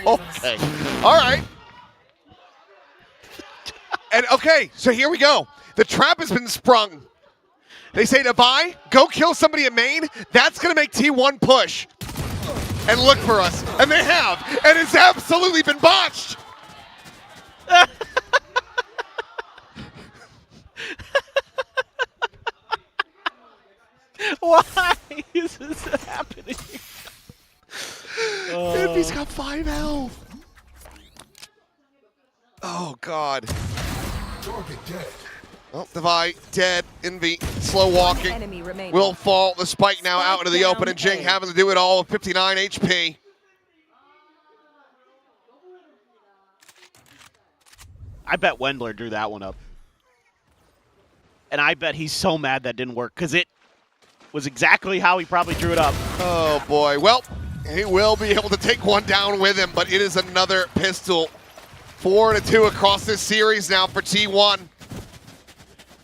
Okay. All right. And okay, so here we go. The trap has been sprung. They say to buy, go kill somebody at main. That's going to make T1 push and look for us. And they have. And it's absolutely been botched. Why is this happening? Envy's got 5 health. Oh, God. Well, Devi dead. Envy slow walking. Enemy remaining. Will fall. The spike now out into the open, and Jing having to do it all with 59 HP. I bet Wendler drew that one up. And I bet he's so mad that didn't work, because it was exactly how he probably drew it up. Oh, boy. Well, he will be able to take one down with him, but it is another pistol. 4-2 across this series now for T1.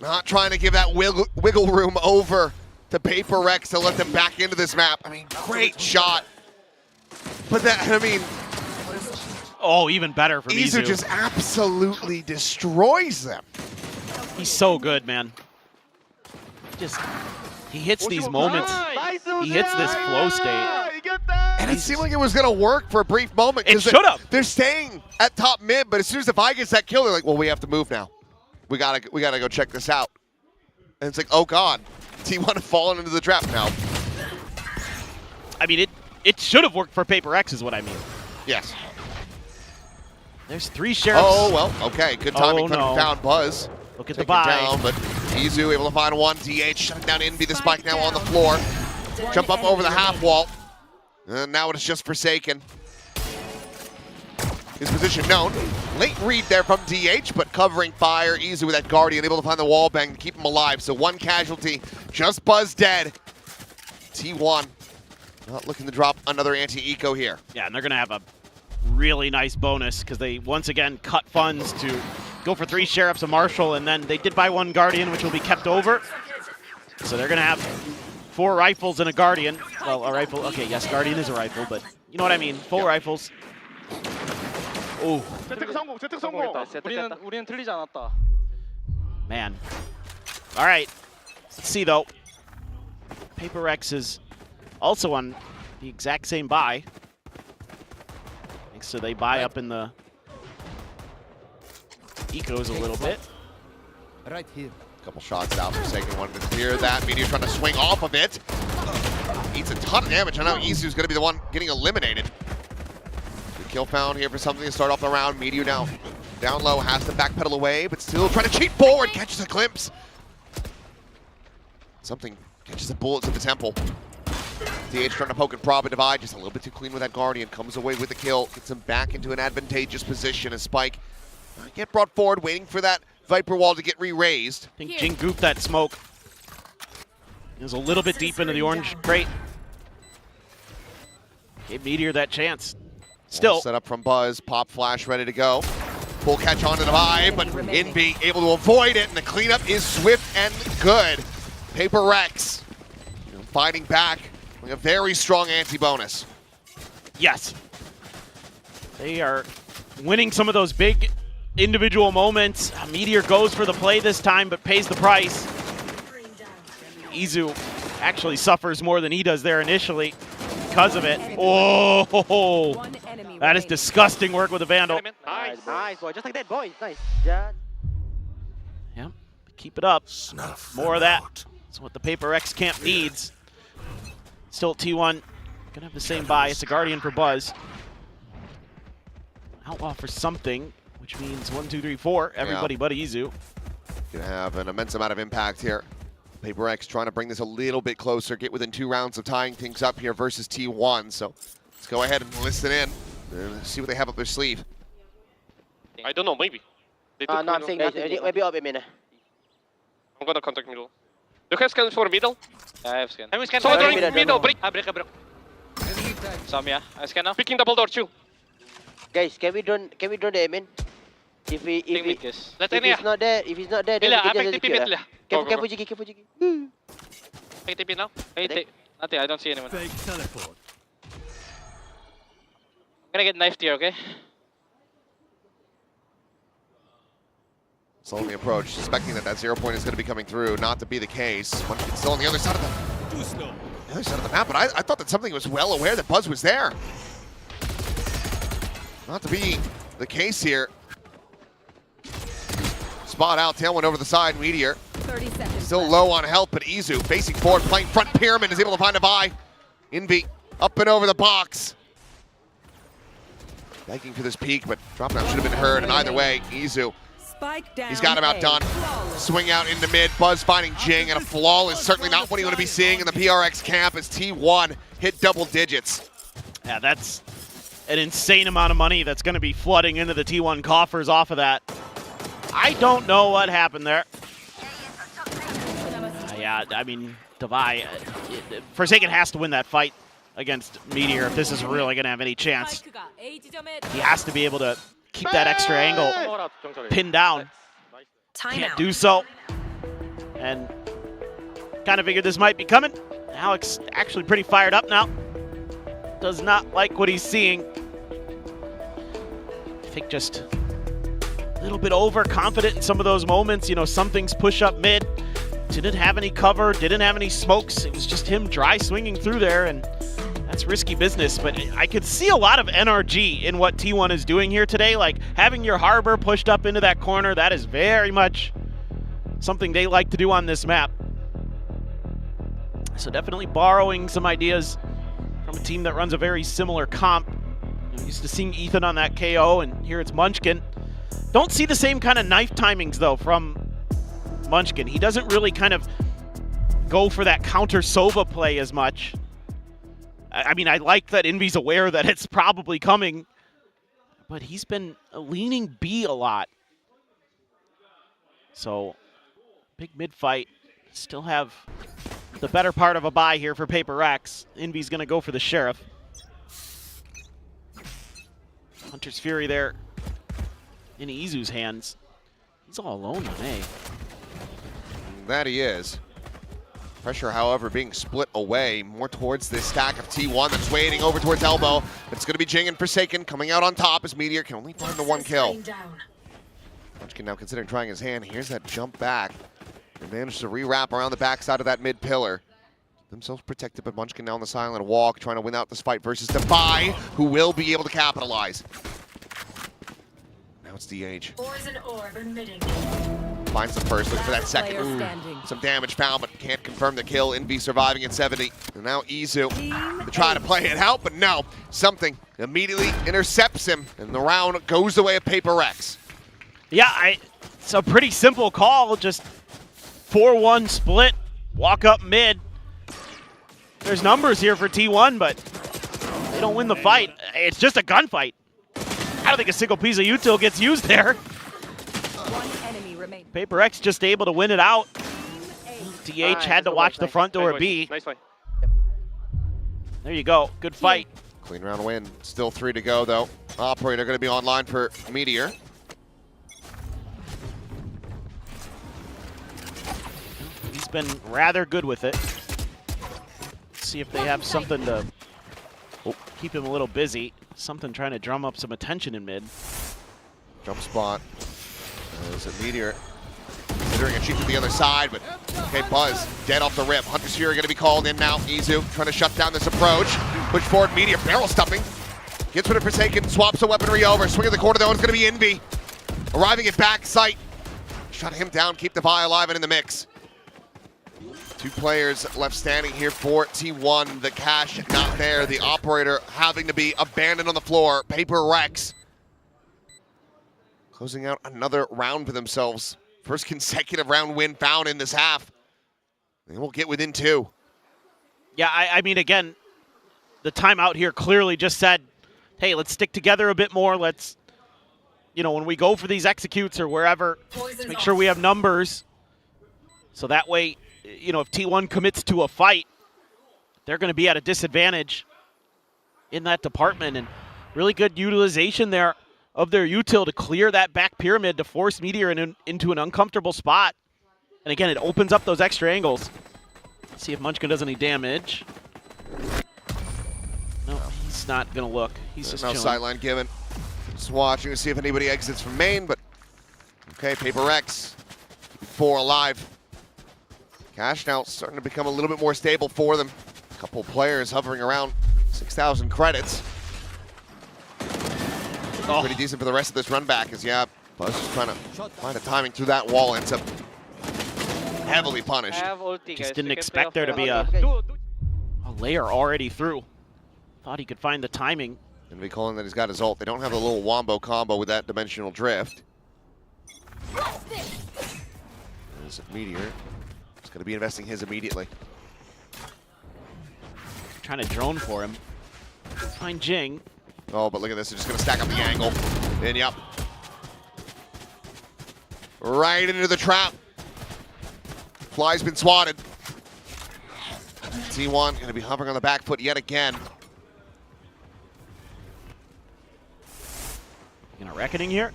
Not trying to give that wiggle room over to PRX to let them back into this map. I mean, great shot. But that, I mean... Oh, even better for Izu just absolutely destroys them. He's so good, man. He hits these moments. He hits this flow state. And it seemed like it was going to work for a brief moment. It should have. They're staying at top mid, but as soon as the Vi gets that kill, they're like, well, we have to move now. We gotta go check this out. And it's like, oh God, T1 have fallen into the trap now. I mean, it should have worked for PRX is what I mean. Yes. There's 3 sheriffs. Oh, well, okay. Good timing to found Buzz. Look at the buy. Down, but Izu able to find one. DH shutting down Envy. The spike now on the floor. Jump up over the half wall. And now it's just Forsaken. His position known. Late read there from DH, but covering fire. Izu with that Guardian, able to find the wall bang to keep him alive. So 1 casualty, just Buzz dead. T1 not looking to drop another anti-eco here. Yeah, and they're going to have a really nice bonus because they once again cut funds to go for 3 sheriffs, a marshal, and then they did buy 1 Guardian, which will be kept over. So they're going to have 4 rifles and a Guardian. Well, a rifle. Okay, yes, Guardian is a rifle, but you know what I mean. 4 rifles. Oh. Man. All right. Let's see, though. PRX is also on the exact same buy. So they buy up in the ecos a little bit. Right here. Couple shots out. Forsaken wanted to clear that. Meteor trying to swing off of it. Eats a ton of damage. I know Izu's going to be the one getting eliminated. Good kill found here for something to start off the round. Meteor now down low, has to backpedal away, but still trying to cheat forward. Catches a glimpse. Something catches a bullet to the temple. DH trying to poke and prob and divide, just a little bit too clean with that Guardian. Comes away with the kill, gets him back into an advantageous position as Spike get brought forward, waiting for that Viper wall to get re-raised. I think Jing goofed that smoke. It was a little bit deep into the orange crate. Gave Meteor that chance. Still. Set up from Buzz, pop flash ready to go. Full catch onto the Vibe, but Envy able to avoid it, and the cleanup is swift and good. PRX fighting back with a very strong anti-bonus. Yes. They are winning some of those big individual moments. Meteor goes for the play this time, but pays the price. Izu actually suffers more than he does there initially because of it. Oh, that is disgusting work with a Vandal. Nice, boy. Just like that, boy. Nice. Yeah. Keep it up. More of that. That's what the PRX camp needs. Still at T1. Gonna have the same buy. It's a Guardian for Buzz. Outlaw for something, which means 1, 2, 3, 4. Everybody but Izu. Gonna have an immense amount of impact here. PRX trying to bring this a little bit closer, get within 2 rounds of tying things up here versus T1. So let's go ahead and listen in and see what they have up their sleeve. I don't know, maybe. No, I'm saying maybe up a minute. I'm gonna contact middle. You have scans for middle? Yeah, I have scan. I'm scan. Someone throwing middle, brick. I break. Some, yeah. I scan now. Picking double door, 2. Guys, can we drone the admin? If he's not there, then we can just execute. Careful, Jiggy, careful, Jiggy. Take TP now. Nothing, I don't see anyone. Fake teleport. I'm gonna get knifed here, okay? Slowly approach, suspecting that 0 point is going to be coming through. Not to be the case. Munchkin's still on the other side of the other side of the map, but I thought that something was well aware that Buzz was there. Not to be the case here. Spot out, tailwind over the side, Meteor. 30 seconds Still left. low on health, but Izu facing forward, playing front pyramid, is able to find a buy. Envy up and over the box. Begging for this peak, but drop down should have been heard, and either way, Izu, Spike down. he's got him outdone. Swing out into mid, Buzz finding Jing, and a flawless, certainly not what you want to be seeing in the PRX camp as T1 hit double digits. Yeah, that's an insane amount of money that's going to be flooding into the T1 coffers off of that. I don't know what happened there. Yeah, I mean, Devi, Forsaken has to win that fight against Meteor if this is really going to have any chance. He has to be able to keep that extra angle pinned down. Can't do so. And kind of figured this might be coming. Alex actually pretty fired up now. Does not like what he's seeing. I think just a little bit overconfident in some of those moments. You know, some things push up mid. Didn't have any cover, didn't have any smokes. It was just him dry swinging through there, and that's risky business. But I could see a lot of NRG in what T1 is doing here today. Like having your harbor pushed up into that corner, that is very much something they like to do on this map. So definitely borrowing some ideas from a team that runs a very similar comp. I'm used to seeing Ethan on that KO, and here it's Munchkin. Don't see the same kind of knife timings, though, from Munchkin. He doesn't really kind of go for that counter Sova play as much. I mean, I like that Envy's aware that it's probably coming, but he's been leaning B a lot. So, big mid fight. Still have the better part of a buy here for PRX. Envy's going to go for the Sheriff. Hunter's Fury there in Izu's hands. He's all alone on A. That he is. Pressure, however, being split away more towards this stack of T1 that's waiting over towards elbow. But it's going to be Jing and Forsaken coming out on top as Meteor can only find the 1 kill. Munchkin now considering trying his hand. Here's that jump back. They managed to re-wrap around the backside of that mid pillar. Themselves protected, but Munchkin now on the silent walk, trying to win out this fight versus Defi, who will be able to capitalize. Now it's DH. Finds the first, looking for that second. Ooh, some damage found, but can't confirm the kill. Envy surviving at 70. And now Izu to try to play it out, but no. Something immediately intercepts him, and the round goes the way of PRX. Yeah, it's a pretty simple call. Just 4-1 split, walk up mid. There's numbers here for T1, but they don't win the fight. It's just a gunfight. I don't think a single piece of util gets used there. PRX just able to win it out. DH had to watch the front door B. Nice fight. There you go. Good fight. Clean round win. Still 3 to go, though. Operator going to be online for Meteor. He's been rather good with it. Let's see if they have something to keep him a little busy. Something trying to drum up some attention in mid. Jump spot. Is it Meteor? Considering a cheat to the other side, but okay, Buzz dead off the rip. Hunter's Fury going to be called in now. Izu trying to shut down this approach. Push forward, Meteor barrel stuffing. Gets rid of Forsaken, swaps the weaponry over. Swing at the corner though, it's going to be Envy. Arriving at back sight. Shut him down, keep the Vi alive and in the mix. 2 players left standing here for T1. The cash not there. The operator having to be abandoned on the floor. PRX closing out another round for themselves. First consecutive round win found in this half. They will get within 2. Yeah, I mean, again, the timeout here clearly just said, hey, let's stick together a bit more. Let's, you know, when we go for these executes or wherever, let's make sure we have numbers. So that way, you know, if T1 commits to a fight, they're going to be at a disadvantage in that department. And really good utilization there of their util to clear that back pyramid to force Meteor into an uncomfortable spot. And again, it opens up those extra angles. Let's see if Munchkin does any damage. No, he's not going to look. He's just no chilling. sideline given. Just watching to see if anybody exits from main, but okay, PRX, 4 alive. Cash now starting to become a little bit more stable for them. A couple players hovering around 6,000 credits. Pretty decent for the rest of this run back as, yeah, Buzz just trying to find a timing through that wall, ends up heavily punished. Just didn't expect there to be a layer already through. Thought he could find the timing. And we calling that he's got his ult. They don't have a little wombo combo with that dimensional drift. There's a Meteor. He's going to be investing his immediately. Trying to drone for him. Find Jing. Oh, but look at this. They're just going to stack up the angle. And yep. Right into the trap. Fly's been swatted. T1 going to be hovering on the back foot yet again. A reckoning here.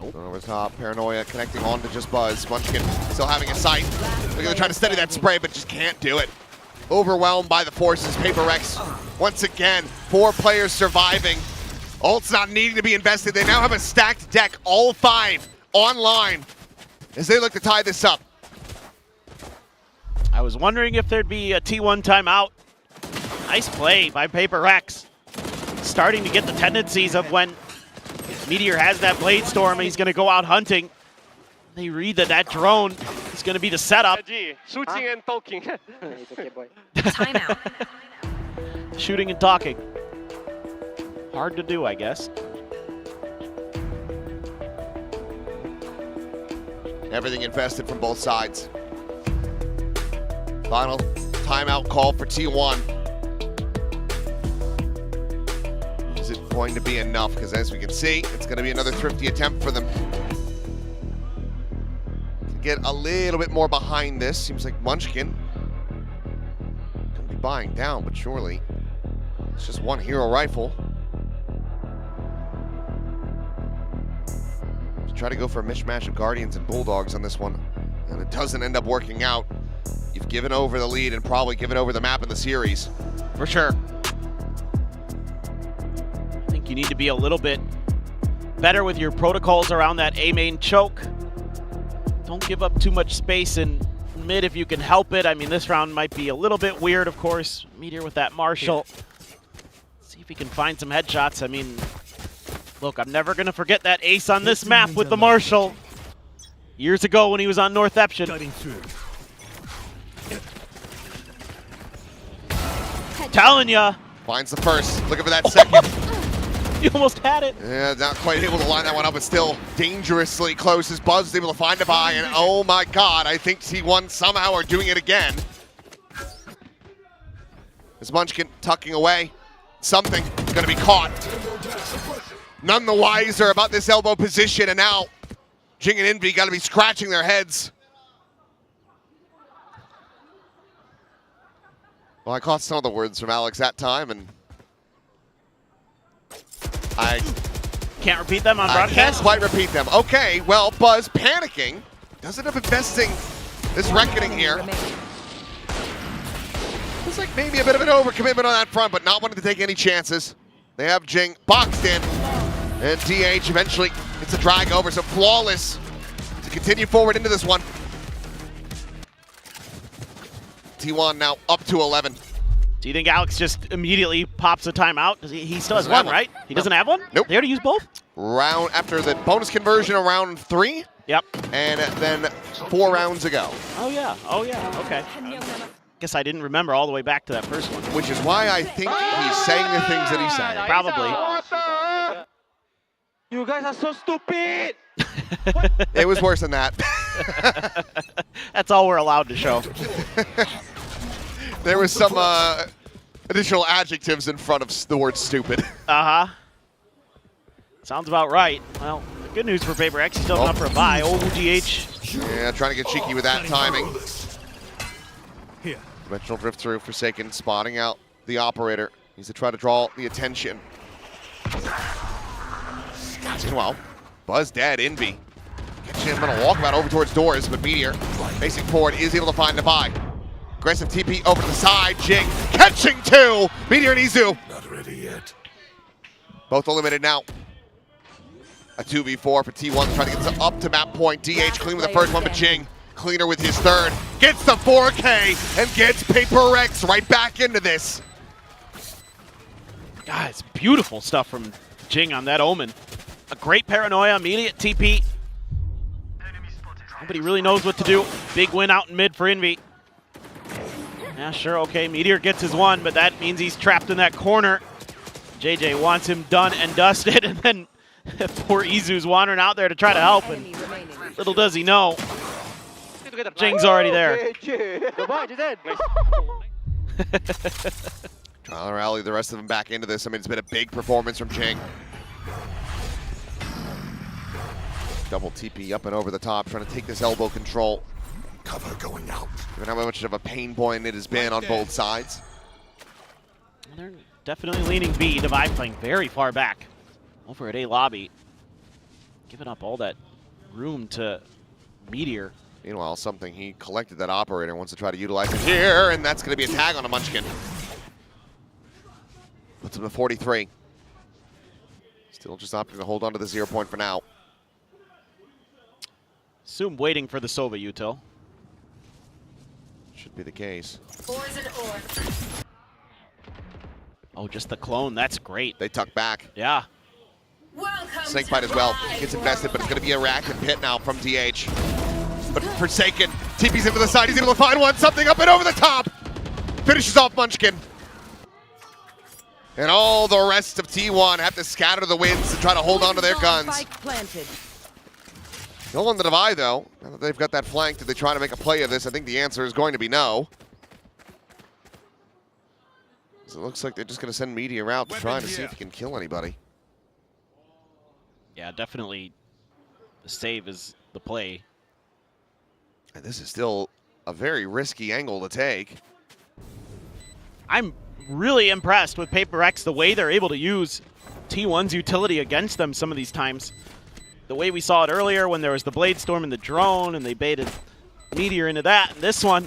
Nope. Over top, Paranoia connecting on to just Buzz. Munchkin still having a sight. Look at them trying to steady that spray, but just can't do it. Overwhelmed by the forces. PRX once again, 4 players surviving. Ult's not needing to be invested. They now have a stacked deck, all 5 online as they look to tie this up. I was wondering if there'd be a T1 timeout. Nice play by PRX. Starting to get the tendencies of when Meteor has that Blade Storm and he's going to go out hunting. They read that that drone is going to be the setup. Shooting and talking. Timeout. Shooting and talking. Hard to do, I guess. Everything invested from both sides. Final timeout call for T1. Is it going to be enough? Because as we can see, it's going to be another thrifty attempt for them. To get a little bit more behind this, seems like Munchkin going to be buying down, but surely it's just one hero rifle. Try to go for a mismatch of Guardians and Bulldogs on this one, and it doesn't end up working out. You've given over the lead and probably given over the map in the series. For sure. I think you need to be a little bit better with your protocols around that A main choke. Don't give up too much space in mid if you can help it. I mean, this round might be a little bit weird, of course. Meteor with that Marshall. See if he can find some headshots. I mean, look, I'm never going to forget that ace on this map with the Marshall. Years ago when he was on North Eption. Telling ya. Finds the first. Looking for that second. You almost had it. Yeah, not quite able to line that one up, but still dangerously close as Buzz is able to find a buy. And oh my God, I think T1 somehow are doing it again. As Munchkin tucking away. Something going to be caught. None the wiser about this elbow position, and now Jing and Envy got to be scratching their heads. Well, I caught some of the words from Alex that time, and I can't repeat them on broadcast? I can't quite repeat them. Okay, well, Buzz panicking. Doesn't end up investing this reckoning here. Looks like maybe a bit of an overcommitment on that front, but not wanting to take any chances. They have Jing boxed in. And DH eventually gets a drag over, so flawless to continue forward into this one. T1 now up to 11. Do you think Alex just immediately pops a timeout? He still has one, right? He doesn't have one? Nope. They already used both? Round after the bonus conversion around 3. Yep. And then 4 rounds ago. Oh yeah, okay. Guess I didn't remember all the way back to that first one. Which is why I think he's saying the things that he's saying. Probably. You guys are so stupid! It was worse than that. That's all we're allowed to show. There was some additional adjectives in front of the word stupid. Uh-huh. Sounds about right. Well, the good news for PRX, he's still up for a bye. GH. Yeah, trying to get cheeky with that timing. Here. Dimensional drift through, Forsaken spotting out the operator. Needs to try to draw the attention. Meanwhile, Buzz dead, Envy. Catching him on a walkabout over towards doors, but Meteor, facing forward, is able to find the buy. Aggressive TP over to the side, Jing catching two! Meteor and Izu. Not ready yet. Both eliminated now. A 2v4 for T1, trying to get up to map point. DH clean with the first one, but Jing cleaner with his third. Gets the 4K and gets PRX right back into this. Guys, beautiful stuff from Jing on that Omen. A great paranoia, immediate TP. Nobody really knows what to do. Big win out in mid for Envy. Yeah, sure, okay, Meteor gets his one, but that means he's trapped in that corner. JJ wants him done and dusted, and then poor Izu's wandering out there to try to help, and little does he know, Jing's already there. Trying to rally the rest of them back into this. I mean, it's been a big performance from Jing. Double TP up and over the top, trying to take this elbow control. Cover going out. Given how much of a pain point it has been on both sides. They're definitely leaning B. Divide playing very far back over at A lobby. Giving up all that room to Meteor. Meanwhile, something he collected that operator, wants to try to utilize it here, and that's going to be a tag on a Munchkin. Puts him to 43. Still just opting to hold on to the 0 point for now. Assume waiting for the Sova util. Should be the case. Oh, just the clone. That's great. They tuck back. Yeah. Snake fight as well. Gets invested, but it's going to be a rack and pit now from DH. But Forsaken TP's into the side. He's able to find one. Something up and over the top. Finishes off Munchkin. And all the rest of T1 have to scatter the winds and try to hold on to their guns. No on the Divide, though. Now that they've got that flank, did they try to make a play of this? I think the answer is going to be no. So it looks like they're just going to send Meteor out to try to see if he can kill anybody. Yeah, definitely the save is the play. And this is still a very risky angle to take. I'm really impressed with PRX, the way they're able to use T1's utility against them some of these times. The way we saw it earlier when there was the Blade Storm and the drone and they baited Meteor into that. And this one,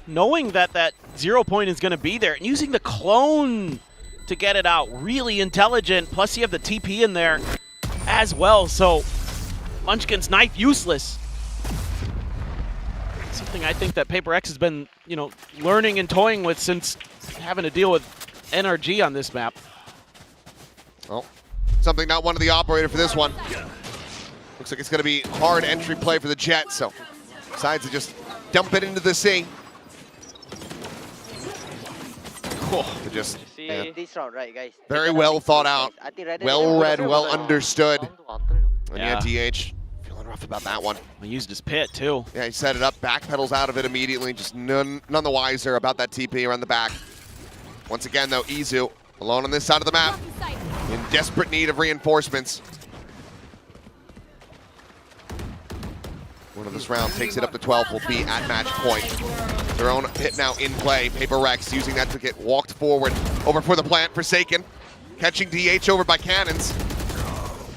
knowing that that 0 point is going to be there and using the clone to get it out. Really intelligent. Plus you have the TP in there as well. So Munchkin's knife useless. Something I think that PRX has been, you know, learning and toying with since having to deal with NRG on this map. Well, something not one of the operator for this one. Looks like it's going to be hard entry play for the Jet, so decides to just dump it into the sea. Cool. To just this round, right, guys? very well thought out, well read, well understood. And Yeah. yeah, DH feeling rough about that one. He used his pit too. Yeah, he set it up, backpedals out of it immediately, just none the wiser about that TP around the back. Once again, though, Izu alone on this side of the map, in desperate need of reinforcements. One of this round takes it up to 12, will be at match point. Their own hit now in play. PRX using that to get walked forward. Over for the plant, Forsaken. Catching DH over by cannons.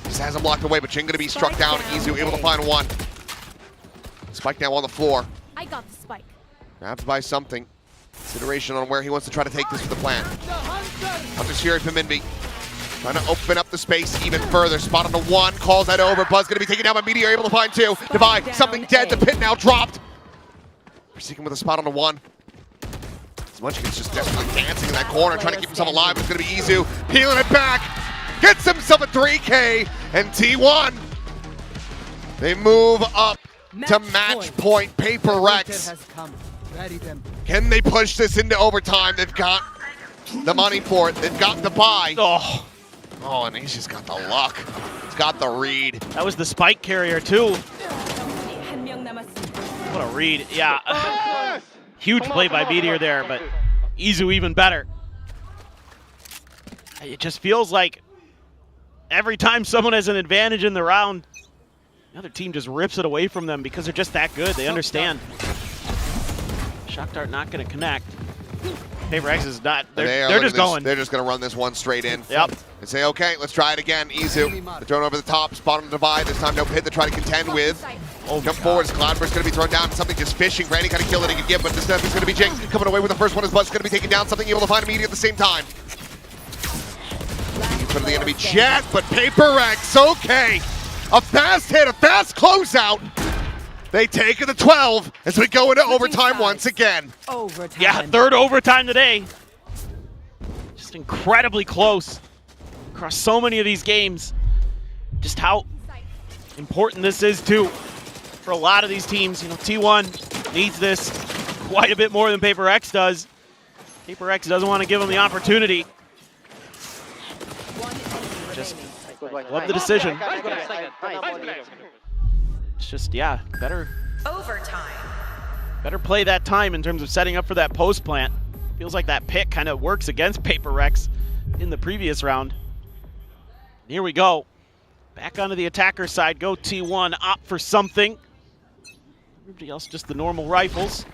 Just has him locked away, but Jing gonna be struck down. Izu able to find one. Spike now on the floor. I got the spike. Grabbed by something. Consideration on where he wants to try to take this for the plant. Hunter's Fury from Envy. Trying to open up the space even further. Spot on the one, calls that over. Buzz gonna be taken down by Meteor, able to find two. Divide, something dead. The pit now dropped. Forsaken with a spot on the one. Munchkin's just desperately dancing in that corner, trying to keep himself alive. It's gonna be Izu, peeling it back. Gets himself a 3K, and T1. They move up to match point. PRX. Can they push this into overtime? They've got the money for it. They've got the buy. Oh. Oh, and he's just got the luck. He's got the read. That was the spike carrier too. What a read. Yeah. Huge play by Meteor there, but Izu even better. It just feels like every time someone has an advantage in the round, the other team just rips it away from them because they're just that good. They understand. Shock Dart not going to connect. PRX is not. They're just going. They're just going to run this one straight in. Yep. And say, okay, let's try it again. Izu, the drone over the top, spot on the divide. This time no pit to try to contend with. Jump forward as Cloudburst going to be thrown down. Something just fishing for any kind of kill that he can get, but this stuff is going to be Jing. Coming away with the first one as Buzz going to be taken down. Something able to find immediately at the same time. In front of the enemy Jet, but PRX, okay. A fast hit, a fast closeout. They take it to 12 as we go into overtime once again. Overtime. Yeah, third overtime today. Just incredibly close across so many of these games. Just how important this is too for a lot of these teams. You know, T1 needs this quite a bit more than PRX does. PRX doesn't want to give them the opportunity. Just love the decision. It's just, yeah, better play that time in terms of setting up for that post plant. Feels like that pick kind of works against PRX in the previous round. Here we go. Back onto the attacker side. Go T1, opt for something. Everybody else just the normal rifles.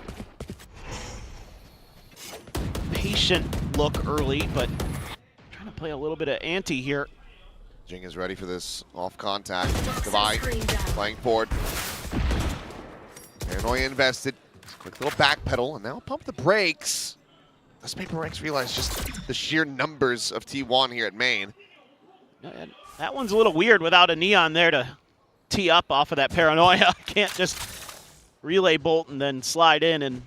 Patient look early, but trying to play a little bit of ante here. Jing is ready for this off contact. Divide, playing forward. Paranoia invested. Quick little back pedal, and now pump the brakes. Does PRX realize just the sheer numbers of T1 here at main? Yeah, that one's a little weird without a Neon there to tee up off of that Paranoia. Can't just relay bolt and then slide in and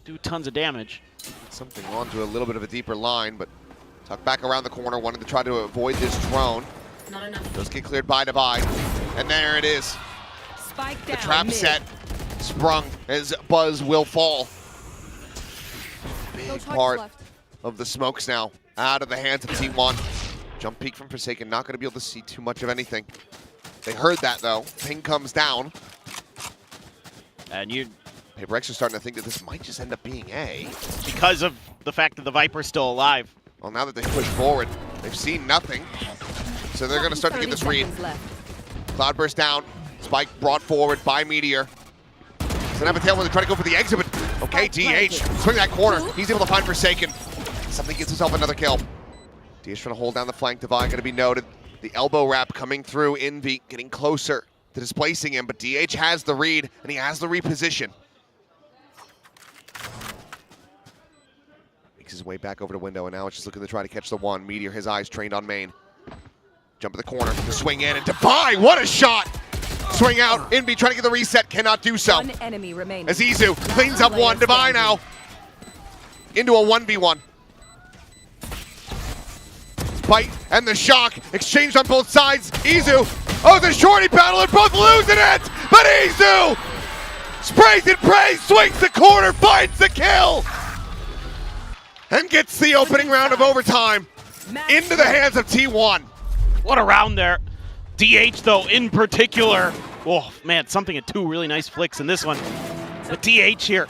do tons of damage. Something onto a little bit of a deeper line, but tuck back around the corner, wanted to try to avoid this drone. Does get cleared by Divide. And there it is. Spike The down, trap mid. set sprung as Buzz will fall. Big part of the smokes now out of the hands of T1. Jump peek from Forsaken, not going to be able to see too much of anything. They heard that though. Ping comes down. And PRX are starting to think that this might just end up being A. Because of the fact that the Viper's still alive. Well, now that they've pushed forward, they've seen nothing. So they're going to start to get this read. Cloudburst down. Spike brought forward by Meteor. Doesn't have a tail when they try to go for the exit, but okay, DH. Swing that corner. He's able to find Forsaken. Something gets himself another kill. DH trying to hold down the flank. Divine going to be noted. The elbow wrap coming through. Envy getting closer to displacing him, but DH has the read, and he has the reposition. Makes his way back over to window, and now it's just looking to try to catch the one. Meteor, his eyes trained on main. Jump in the corner, to swing in, and Defy, what a shot! Swing out, Envy trying to get the reset, cannot do so. One enemy remaining. As Izu cleans up one, Defy now into a 1v1. Bite and the shock, exchanged on both sides. Izu, oh, the shorty battle, and both losing it! But Izu sprays and prays, swings the corner, finds the kill! And gets the opening round of overtime into the hands of T1. What a round there. DH, though, in particular. Oh, man, something at two really nice flicks in this one. But DH here,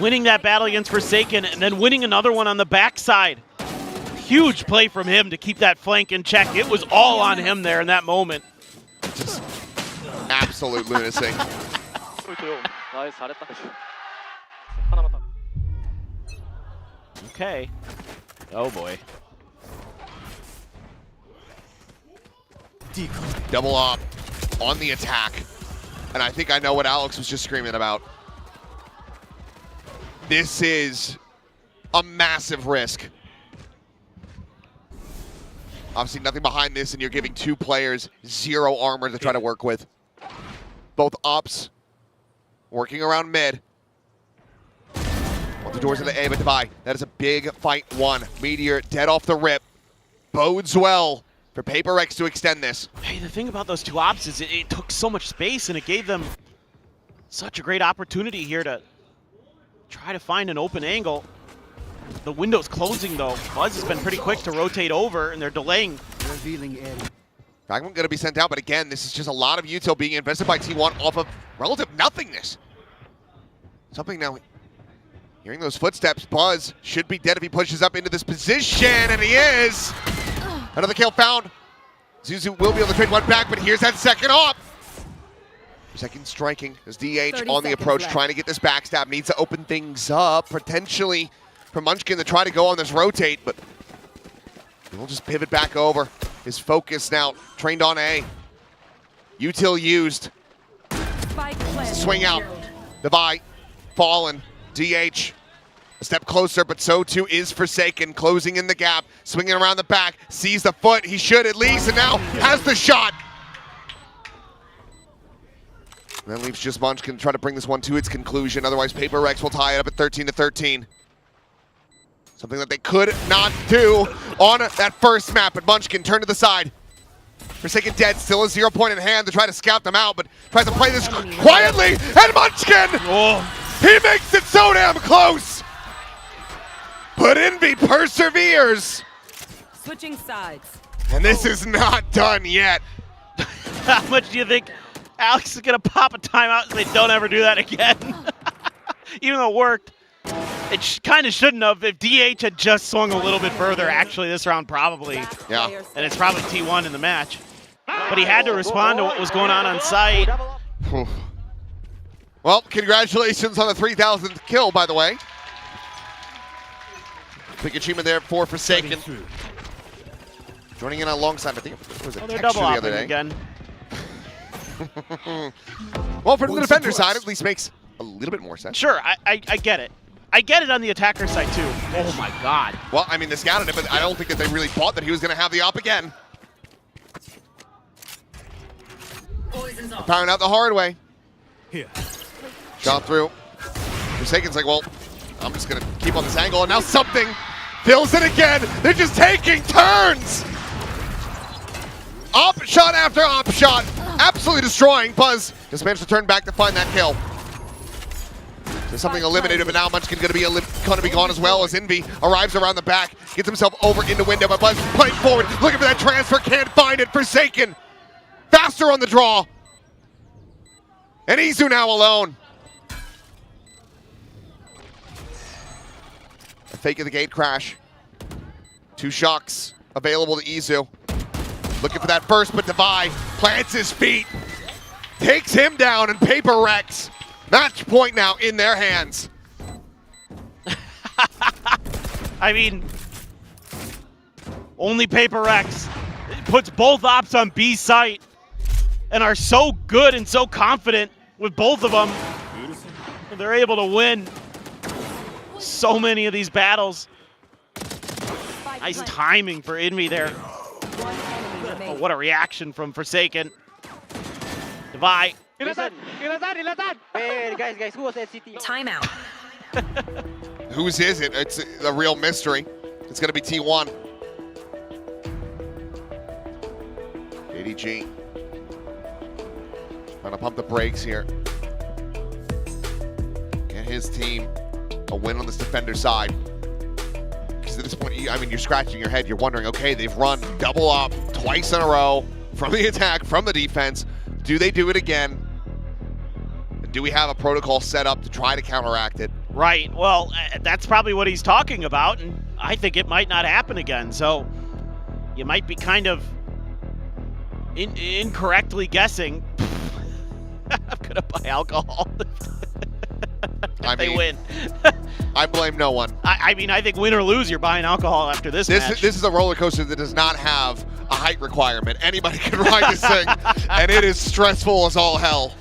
winning that battle against Forsaken and then winning another one on the backside. Huge play from him to keep that flank in check. It was all on him there in that moment. Just absolute lunacy. Okay. Oh, boy. Double up on the attack. And I think I know what Alex was just screaming about. This is a massive risk. Obviously nothing behind this, and you're giving two players zero armor to try to work with. Both ops working around mid. Want the doors of the A, but Divide. That is a big fight one. Meteor dead off the rip. Bodes well for PRX to extend this. Hey, the thing about those two ops is it took so much space, and it gave them such a great opportunity here to try to find an open angle. The window's closing, though. Buzz has been pretty quick to rotate over, and they're delaying Revealing area. Fragment going to be sent out, but again, this is just a lot of util being invested by T1 off of relative nothingness. Something now. Hearing those footsteps, Buzz should be dead if he pushes up into this position, and he is. Another kill found. Zuzu will be able to trade one back, but here's that second off. Second striking as DH on the approach, trying to get this backstab. Needs to open things up, potentially for Munchkin to try to go on this rotate, but we'll just pivot back over. His focus now trained on A. Util used. Swing out. Devi, fallen. DH, a step closer, but so too is Forsaken, closing in the gap, swinging around the back, sees the foot, he should at least, and now has the shot. And that leaves just Munchkin to try to bring this one to its conclusion, otherwise PRX will tie it up at 13-13. Something that they could not do on that first map, but Munchkin turned to the side. Forsaken dead, still a 0 point in hand to try to scout them out, but tries to play this quietly, and Munchkin! He makes it so damn close! But Envy perseveres! Switching sides. And this is not done yet. How much do you think Alex is going to pop a timeout and say, don't ever do that again? Even though it worked. It kind of shouldn't have. If DH had just swung a little bit further, actually this round probably. Yeah. And it's probably T1 in the match. But he had to respond to what was going on site. Well, congratulations on the 3,000th kill, by the way. Big achievement there for Forsaken. Joining in alongside, I think it was a they're texture double the other day. again. Well, from the defender side, at least makes a little bit more sense. Sure, I get it. I get it on the attacker side, too. Oh, my God. Well, I mean, they scouted it, but I don't think that they really thought that he was going to have the op again. Powering out the hard way. Here. Shot through. Forsaken's like, well, I'm just going to keep on this angle, and now something fills it again. They're just taking turns. Op shot after op shot. Absolutely destroying. Buzz just managed to turn back to find that kill. There's something eliminated, but now Munchkin's going to be gone as well as Envy arrives around the back, gets himself over into window, but Buzz playing forward, looking for that transfer, can't find it. Forsaken, faster on the draw. And Izu now alone. A fake of the gate crash. 2 shocks available to Izu. Looking for that first, but Devi plants his feet, takes him down, and PRX. Match point now in their hands. I mean, only PRX puts both ops on B site and are so good and so confident with both of them. They're able to win so many of these battles. Nice timing for Envy there. Oh, what a reaction from Forsaken. Devi. Hey, guys, who was LCT? Timeout. Whose is it? It's a real mystery. It's going to be T1. ADG. Trying to pump the brakes here. Get his team a win on this defender side. Because at this point, I mean, you're scratching your head. You're wondering, okay, they've run double up twice in a row from the attack, from the defense. Do they do it again? Do we have a protocol set up to try to counteract it? Right. Well, that's probably what he's talking about, and I think it might not happen again. So you might be kind of incorrectly guessing. I'm going to buy alcohol if they win. I blame no one. I mean, I think win or lose, you're buying alcohol after this match. This is a roller coaster that does not have a height requirement. Anybody can ride this thing, and it is stressful as all hell.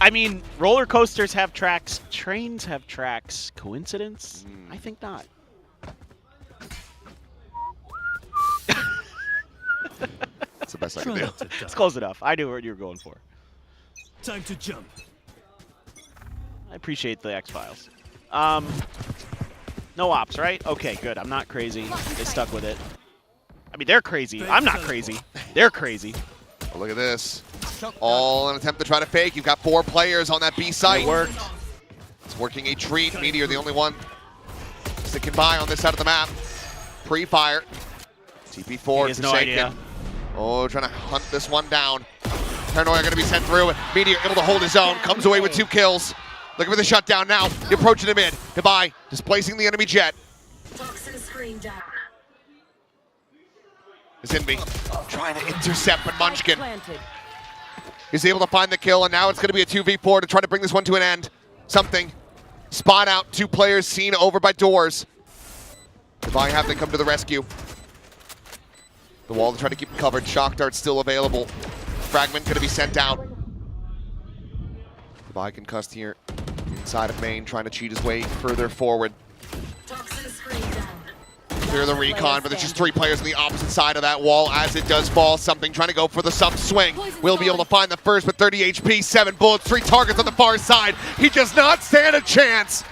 I mean, roller coasters have tracks, trains have tracks. Coincidence? I think not. That's the best I can do. It's close enough. I knew what you were going for. Time to jump. I appreciate the X-Files. No ops, right? Okay, good. I'm not crazy. They stuck with it. I mean, they're crazy. I'm not crazy. They're crazy. Oh, look at this. All an attempt to try to fake. You've got 4 players on that B site. It worked. It's working a treat. Meteor, the only one sticking by on this side of the map. Pre-fire. TP forward, has no idea. Oh, trying to hunt this one down. Paranoia going to be sent through. Meteor able to hold his own. Comes away with 2 kills. Looking for the shutdown now. The approach to the mid. Goodbye. Displacing the enemy jet. Is Envy trying to intercept, but Munchkin is able to find the kill, and now it's going to be a 2v4 to try to bring this one to an end. Something. Spot out. 2 players seen over by doors. Goodbye, have them come to the rescue. The wall to try to keep him covered. Shock dart still available. Fragment going to be sent out. Goodbye concussed here inside of main, trying to cheat his way further forward. Clear the recon, but there's just 3 players on the opposite side of that wall as it does fall. Something trying to go for the sub swing. Will be able to find the first with 30 HP, 7 bullets, 3 targets on the far side. He does not stand a chance.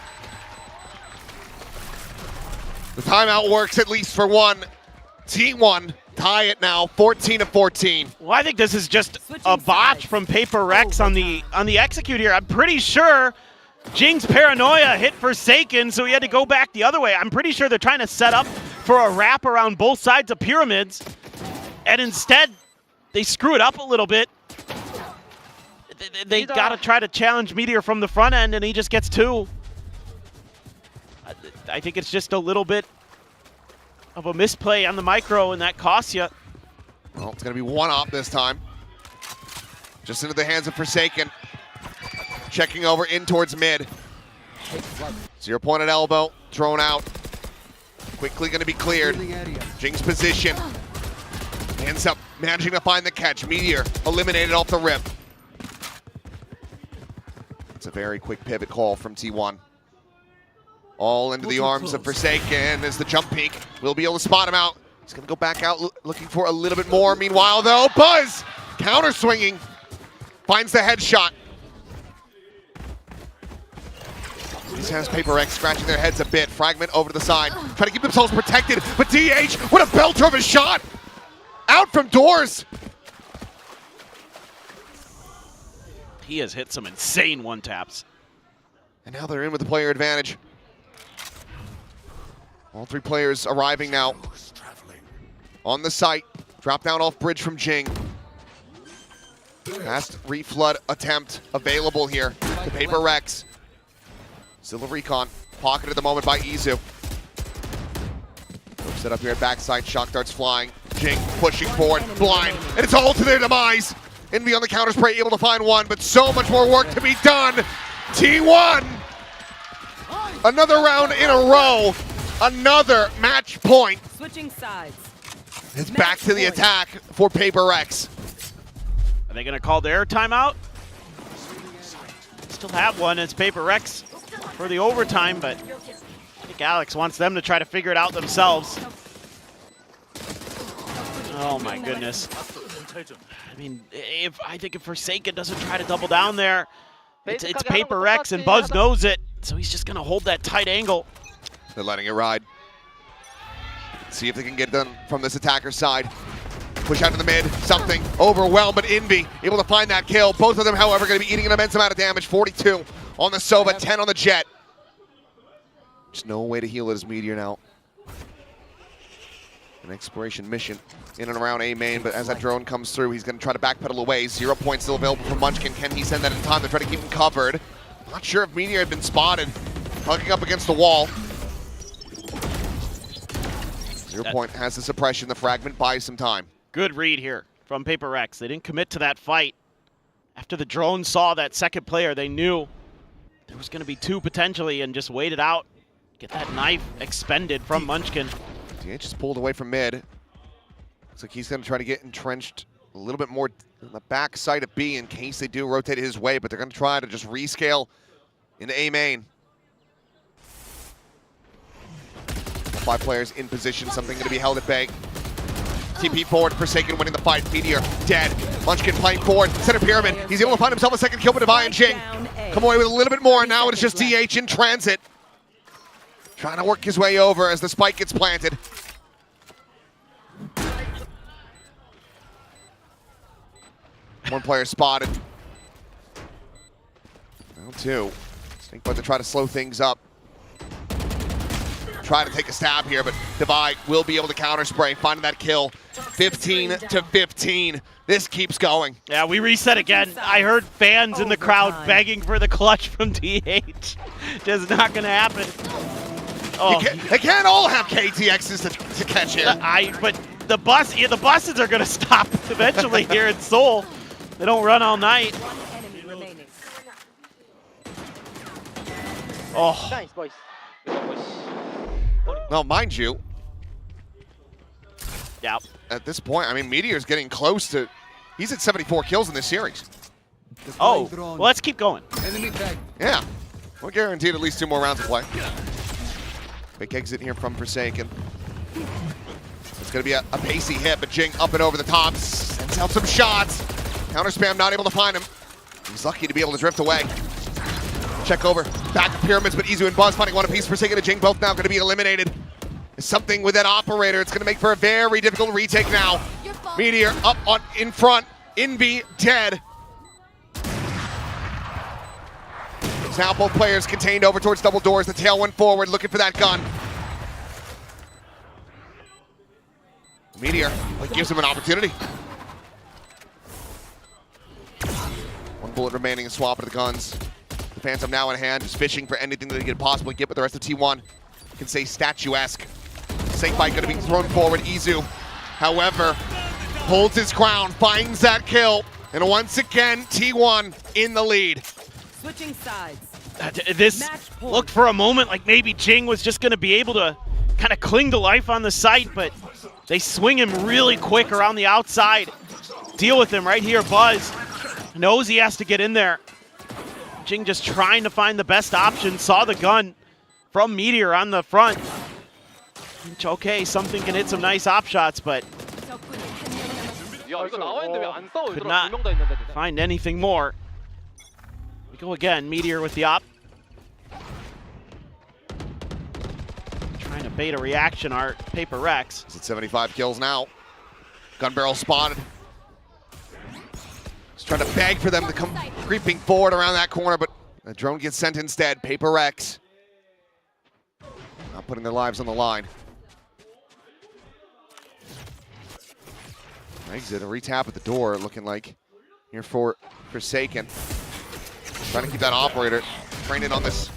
The timeout works at least for one. T1 tie it now, 14-14. Well, I think this is just a botch from PRX on the execute here. I'm pretty sure Jing's Paranoia hit Forsaken, so he had to go back the other way. I'm pretty sure they're trying to set up for a wrap around both sides of pyramids, and instead they screw it up a little bit. They got to try to challenge Meteor from the front end, and he just gets 2. I think it's just a little bit of a misplay on the micro, and that costs you. Well, it's going to be 1 off this time. Just into the hands of Forsaken. Checking over in towards mid. 0 point at elbow, thrown out. Quickly going to be cleared. Jing's position. Ends up managing to find the catch. Meteor eliminated off the rip. It's a very quick pivot call from T1. All into the arms of Forsaken as the jump peek. We'll be able to spot him out. He's going to go back out looking for a little bit more. Meanwhile, though, Buzz counter swinging. Finds the headshot. These has PRX scratching their heads a bit. Fragment over to the side. Trying to keep themselves protected. But DH, what a belter of a shot. Out from doors. He has hit some insane 1-taps. And now they're in with the player advantage. All 3 players arriving now. On the site. Drop down off bridge from Jing. Last reflood attempt available here to PRX. Still a recon. Pocket at the moment by Izu. Set up here at backside. Shock darts flying. Jing pushing forward. Blind. And it's all to their demise. Envy on the counter spray, able to find 1, but so much more work to be done. T1. Another round in a row. Another match point. Switching sides. It's back to the attack for PRX. Are they going to call their timeout? Still have one. It's PRX for the overtime, but I think Alex wants them to try to figure it out themselves. Oh my goodness. I mean, I think if Forsaken doesn't try to double down there, it's PRX and Buzz knows it, so he's just going to hold that tight angle. They're letting it ride. See if they can get it done from this attacker side. Push out to the mid, something overwhelmed, but Envy able to find that kill. Both of them, however, going to be eating an immense amount of damage. 42 on the Sova, 10 on the Jet. There's no way to heal it as Meteor now. An exploration mission in and around A main, but as that drone comes through, he's going to try to backpedal away. 0 points still available for Munchkin. Can he send that in time to try to keep him covered? Not sure if Meteor had been spotted. Hugging up against the wall. 0 point has the suppression. The fragment buys some time. Good read here from PRX. They didn't commit to that fight. After the drone saw that second player, they knew there was going to be 2 potentially and just waited out. Get that knife expended from Munchkin. DH just pulled away from mid. Looks like he's going to try to get entrenched a little bit more on the back side of B in case they do rotate his way, but they're going to try to just rescale into A main. 5 players in position, something going to be held at bay. TP forward, Forsaken winning the fight. Meteor dead. Munchkin playing forward, center pyramid. He's able to find himself a second kill, but Divine and Jing come away with a little bit more. Now it's just DH in transit. Trying to work his way over as the spike gets planted. One player spotted. Round 2. Snakebite to try to slow things up. try to take a stab here, but Divide will be able to counter spray, finding that kill. 15-15. This keeps going. Yeah, we reset again. I heard fans in the crowd begging for the clutch from DH. Just not going to happen. Oh. They can't all have KTXs to catch here. But the buses are going to stop eventually here in Seoul. They don't run all night. Oh. Nice, boys. Now, mind you, yeah. At this point, I mean, Meteor's getting close to. He's at 74 kills in this series. Oh, well, let's keep going. Yeah, we're guaranteed at least 2 more rounds of play. Quick exit here from Forsaken. It's going to be a pacey hit, but Jing up and over the top, sends out some shots. Counter spam, not able to find him. He's lucky to be able to drift away. Check over, back to Pyramids, but Izu and Buzz finding one apiece. Forsaken and Jing both now going to be eliminated. There's something with that operator. It's going to make for a very difficult retake now. Meteor up in front. Invi dead. Now both players contained over towards double doors. The tail went forward, looking for that gun. Meteor gives him an opportunity. 1 bullet remaining and swap of the guns. The Phantom now in hand, just fishing for anything that he could possibly get, but the rest of T1 can say statuesque. Safe fight going to be thrown forward. Izu, however, holds his ground, finds that kill, and once again, T1 in the lead. Switching sides. This looked for a moment like maybe Jing was just going to be able to kind of cling to life on the site, but they swing him really quick around the outside. Deal with him right here. Buzz knows he has to get in there. Jing just trying to find the best option. Saw the gun from Meteor on the front. Which, okay, something can hit some nice op shots, but could not find anything more. We go again, Meteor with the op. Trying to bait a reaction art, PRX. He's at 75 kills now. Gun barrel spotted. He's trying to beg for them to come creeping forward around that corner, but the drone gets sent instead. PRX. Not putting their lives on the line. Exit, a retap at the door, looking like here for Forsaken. Trying to keep that operator trained in on this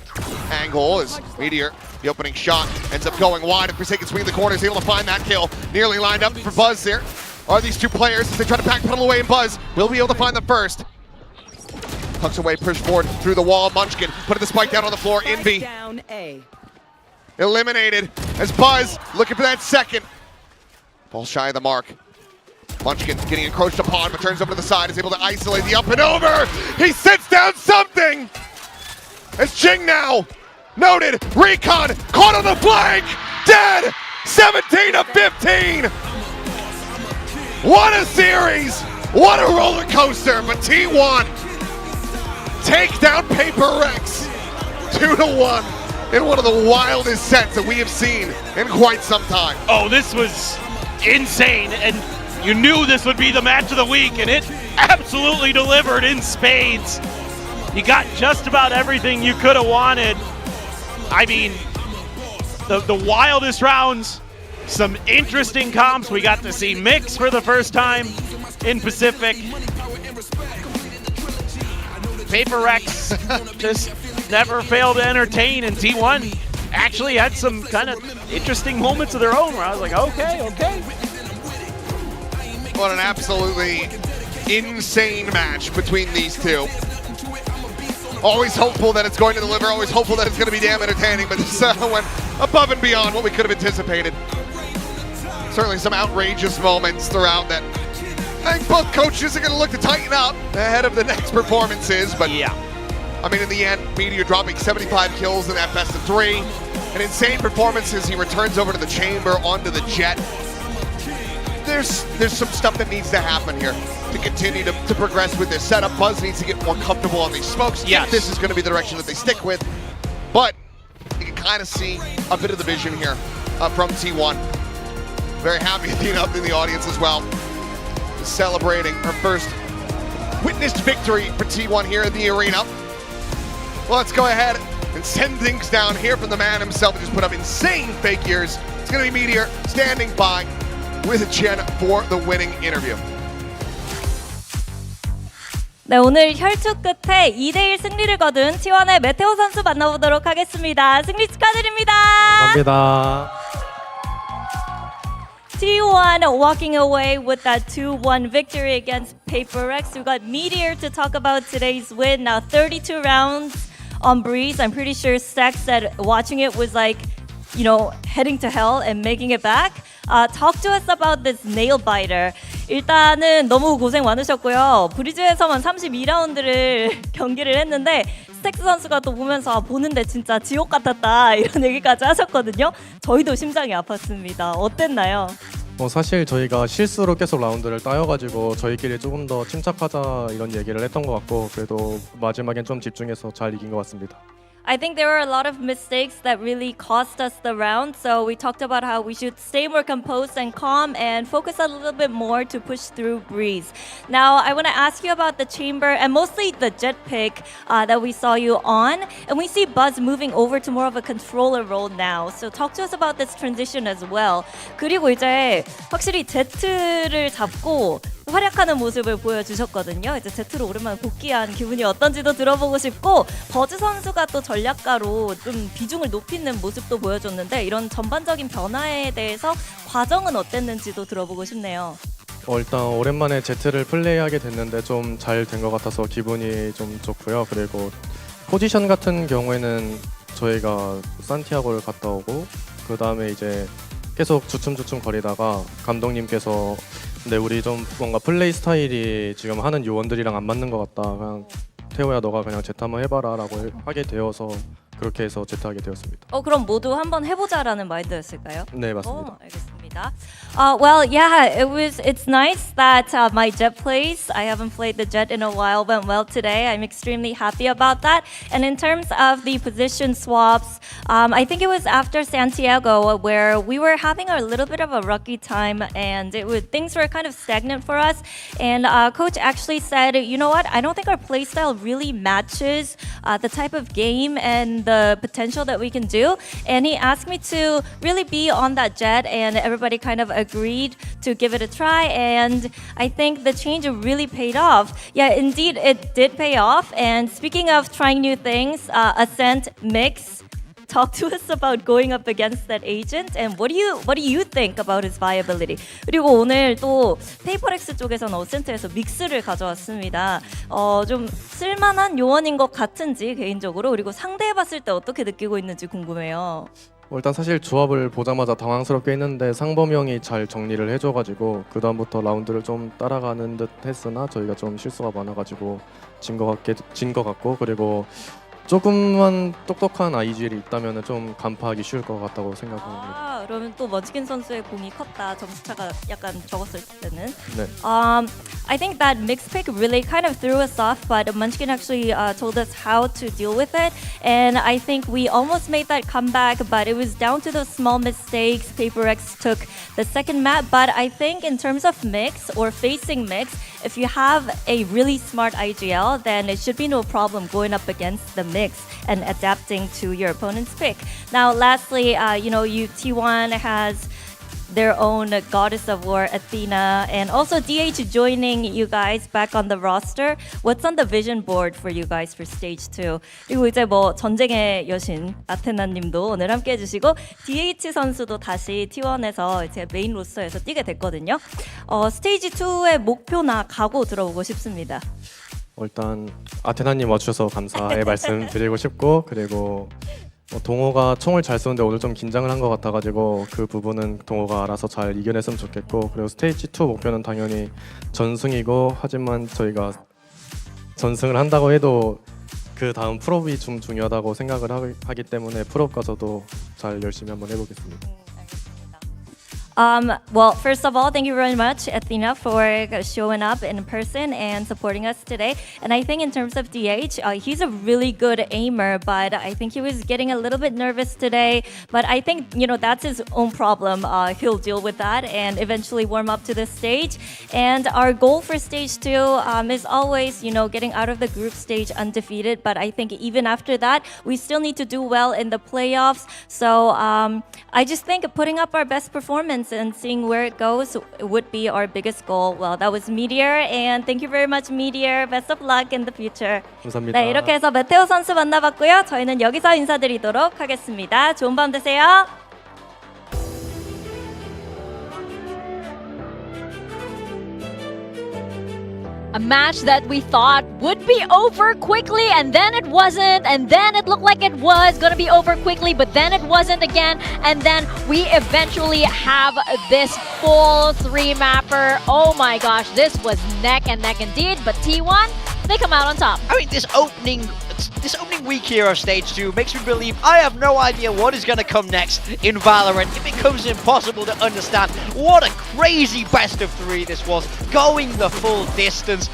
angle as Meteor, the opening shot, ends up going wide, and Forsaken swinging the corner, is able to find that kill. Nearly lined up for Buzz here. Are these 2 players as they try to backpedal away, and Buzz will be able to find the first. Tucks away, push forward through the wall. Munchkin putting the spike down on the floor. Invi Down A. eliminated as Buzz looking for that second. Falls shy of the mark. Munchkin getting encroached upon, but turns over to the side, is able to isolate the up and over. He sits down something. It's Jing now. Noted. Recon caught on the flank. Dead. 17-15. What a series. What a roller coaster. But T1 take down PRX 2-1 in one of the wildest sets that we have seen in quite some time. Oh, this was insane. And you knew this would be the match of the week, and it absolutely delivered in spades. You got just about everything you could have wanted. I mean, the wildest rounds, some interesting comps. We got to see Mix for the first time in Pacific. PRX just never failed to entertain, and T1 actually had some kind of interesting moments of their own where I was like, okay. What an absolutely insane match between these two. Always hopeful that it's going to deliver, always hopeful that it's going to be damn entertaining, but this went above and beyond what we could have anticipated. Certainly some outrageous moments throughout that I think both coaches are going to look to tighten up ahead of the next performances, but yeah. I mean, in the end, Meteor dropping 75 kills in that best of 3. An insane performances. He returns over to the chamber, onto the jet. There's some stuff that needs to happen here to continue to progress with this setup. Buzz needs to get more comfortable on these smokes. Yes. If this is going to be the direction that they stick with. But you can kind of see a bit of the vision here from T1. Very happy Athena up in the audience as well. Celebrating her first witnessed victory for T1 here in the arena. Well, let's go ahead and send things down here from the man himself who just put up insane figures. It's going to be Meteor standing by with Jen for the winning interview. 네, 오늘 혈투 끝에 2대1 승리를 거둔 T1의 메테오 선수 만나보도록 하겠습니다. 승리 축하드립니다. 감사합니다. T1 walking away with that 2-1 victory against PRX. We got Meteor to talk about today's win. Now 32 rounds on Breeze. I'm pretty sure Stack said watching it was like, you know, heading to hell and making it back. Talk to us about this nail biter. 일단은 너무 고생 많으셨고요. 브리즈에서만 32라운드를 경기를 했는데 스택스 선수가 또 보면서 보는데 진짜 지옥 같았다 이런 얘기까지 하셨거든요. 저희도 심장이 아팠습니다. 어땠나요? 사실 저희가 실수로 계속 라운드를 따여가지고 저희끼리 조금 더 침착하자 이런 얘기를 했던 것 같고 그래도 마지막엔 좀 집중해서 잘 이긴 것 같습니다. I think there were a lot of mistakes that really cost us the round. So we talked about how we should stay more composed and calm and focus a little bit more to push through Breeze. Now, I want to ask you about the chamber and mostly the jet pick that we saw you on. And we see Buzz moving over to more of a controller role now. So talk to us about this transition as well. 그리고 이제 확실히 Z를 잡고 활약하는 모습을 보여주셨거든요. 이제 Z로 오랜만에 복귀한 기분이 어떤지도 들어보고 싶고 버즈 선수가 또 전략가로 좀 비중을 높이는 모습도 보여줬는데 이런 전반적인 변화에 대해서 과정은 어땠는지도 들어보고 싶네요. 일단 오랜만에 Z를 플레이하게 됐는데 좀 잘 된 것 같아서 기분이 좀 좋고요. 그리고 포지션 같은 경우에는 저희가 산티아고를 갔다 오고 그 다음에 이제 계속 주춤주춤 거리다가 감독님께서 근데 우리 좀 뭔가 플레이 스타일이 지금 하는 요원들이랑 안 맞는 것 같다. 그냥 태호야 너가 그냥 제트 한번 해봐라 라고 하게 되어서 그렇게 해서 제트 하게 되었습니다. 그럼 모두 한번 해보자라는 마인드였을까요? 네, 맞습니다. 알겠습니다. Well, yeah, it's nice that my jet plays, I haven't played the jet in a while, went well today. I'm extremely happy about that. And in terms of the position swaps, I think it was after Santiago where we were having a little bit of a rocky time and things were kind of stagnant for us. And coach actually said, you know what, I don't think our play style really matches the type of game and the potential that we can do. And he asked me to really be on that jet and everybody kind of agreed to give it a try, and I think the change really paid off. Yeah, indeed, it did pay off. And speaking of trying new things, Ascent Mix, talk to us about going up against that agent, and what do you think about his viability? 그리고 오늘 또 PRX 쪽에서는 어센트에서 믹스를 가져왔습니다. 좀 쓸만한 요원인 것 같은지 개인적으로, 그리고 상대해봤을 때 어떻게 느끼고 있는지 궁금해요. 일단 사실 조합을 보자마자 당황스럽게 했는데 상범이 형이 잘 정리를 해줘가지고 그 다음부터 라운드를 좀 따라가는 듯 했으나 저희가 좀 실수가 많아가지고 진 것 같고 그리고 조금만 똑똑한 IGL이 있다면 좀 간파하기 쉬울 것 같다고 생각합니다. 그러면 또 먼치킨 선수의 공이 컸다. 점수차가 약간 적었을 때는. 네. I think that mix pick really kind of threw us off, but Munchkin actually told us how to deal with it, and I think we almost made that comeback, but it was down to those small mistakes. PRX took the second map, but I think in terms of mix or facing mix, if you have a really smart IGL, then it should be no problem going up against the mix and adapting to your opponent's pick. Now, lastly, T1 has their own goddess of war, Athena, and also DH joining you guys back on the roster. What's on the vision board for you guys for stage 2? 그리고 이제 전쟁의 여신 아테나님도 오늘 함께 해주시고 DH 선수도 다시 T1에서 이제 메인 로스터에서 뛰게 됐거든요. 스테이지 2의 목표나 각오 들어보고 싶습니다. 일단 아테나님 와주셔서 감사의 말씀 드리고 싶고 그리고 동호가 총을 잘 쏘는데 오늘 좀 긴장을 한 것 같아가지고 그 부분은 동호가 알아서 잘 이겨냈으면 좋겠고 그리고 스테이지 2 목표는 당연히 전승이고 하지만 저희가 전승을 한다고 해도 그 다음 풀업이 좀 중요하다고 생각을 하기 때문에 풀업 가서도 잘 열심히 한번 해보겠습니다. Well, first of all, thank you very much, Athena, for showing up in person and supporting us today. And I think in terms of DH, he's a really good aimer, but I think he was getting a little bit nervous today. But I think, that's his own problem. He'll deal with that and eventually warm up to the stage. And our goal for stage 2 is always, getting out of the group stage undefeated. But I think even after that, we still need to do well in the playoffs. So I just think putting up our best performance and seeing where it goes would be our biggest goal. Well, that was Meteor, and thank you very much, Meteor. Best of luck in the future. 감사합니다. 네, 이렇게 해서 메테오 선수 만나봤고요. 저희는 여기서 인사드리도록 하겠습니다. 좋은 밤 되세요. A match that we thought would be over quickly, and then it wasn't, and then it looked like it was gonna be over quickly, but then it wasn't again, and then we eventually have this full 3-mapper. Oh my gosh, this was neck and neck indeed, but T1, they come out on top. I mean, this opening week here of Stage 2 makes me believe I have no idea what is going to come next in Valorant. It becomes impossible to understand what a crazy best of 3 this was, going the full distance,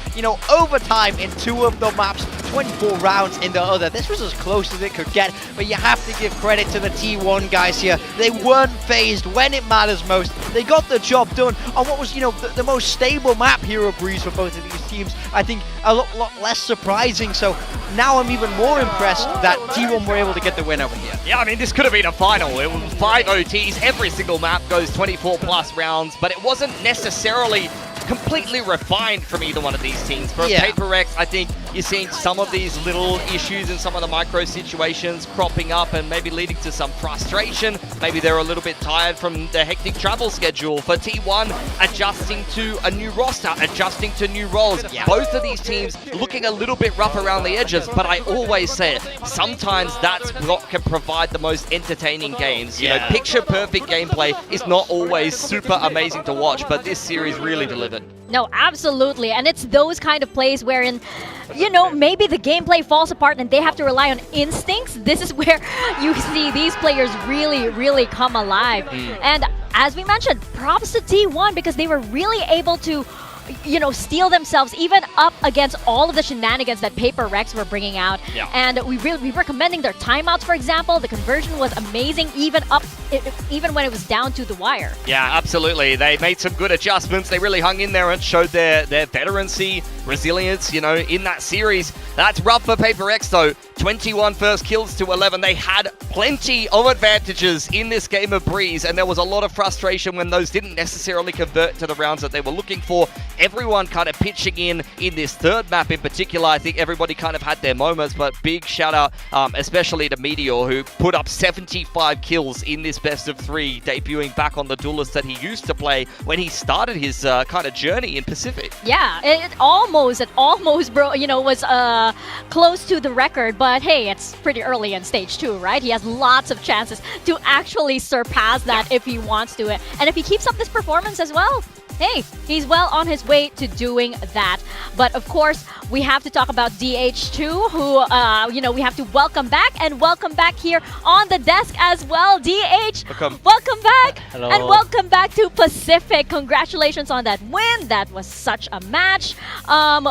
overtime in 2 of the maps, 24 rounds in the other. This was as close as it could get, but you have to give credit to the T1 guys here. They weren't phased when it matters most. They got the job done on what was, the most stable map, Hero Breeze, for both of these teams. I think a lot less surprising, so now I'm even more impressed that T1 were able to get the win over here. Yeah, I mean, this could have been a final. It was 5 OTs. Every single map goes 24 plus rounds, but it wasn't necessarily completely refined from either one of these teams. For PRX, I think you're seeing some of these little issues in some of the micro situations cropping up and maybe leading to some frustration. Maybe they're a little bit tired from the hectic travel schedule. For T1, adjusting to a new roster, adjusting to new roles. Both of these teams looking a little bit rough around the edges, but I always say it, sometimes that's what can provide the most entertaining games. You know, picture perfect gameplay is not always super amazing to watch, but this series really delivered. No, absolutely. And it's those kind of plays wherein, maybe the gameplay falls apart and they have to rely on instincts. This is where you see these players really, really come alive. And as we mentioned, props to T1 because they were really able to steal themselves even up against all of the shenanigans that PRX were bringing out. And we were commending their timeouts, for example. The conversion was amazing, even when it was down to the wire. Yeah, absolutely. They made some good adjustments. They really hung in there and showed their veterancy, resilience, in that series. That's rough for PRX though. 21 first kills to 11. They had plenty of advantages in this game of Breeze, and there was a lot of frustration when those didn't necessarily convert to the rounds that they were looking for. Everyone kind of pitching in this third map in particular. I think everybody kind of had their moments, but big shout out especially to Meteor, who put up 75 kills in this best of 3, debuting back on the duelist that he used to play when he started his kind of journey in Pacific. Yeah, it almost was close to the record, but hey, it's pretty early in stage 2, right? He has lots of chances to actually surpass that if he wants to. And if he keeps up this performance as well, hey, he's well on his way to doing that. But of course, we have to talk about DH2, who, we have to welcome back here on the desk as well. DH, welcome back. Hello. And welcome back to Pacific. Congratulations on that win. That was such a match.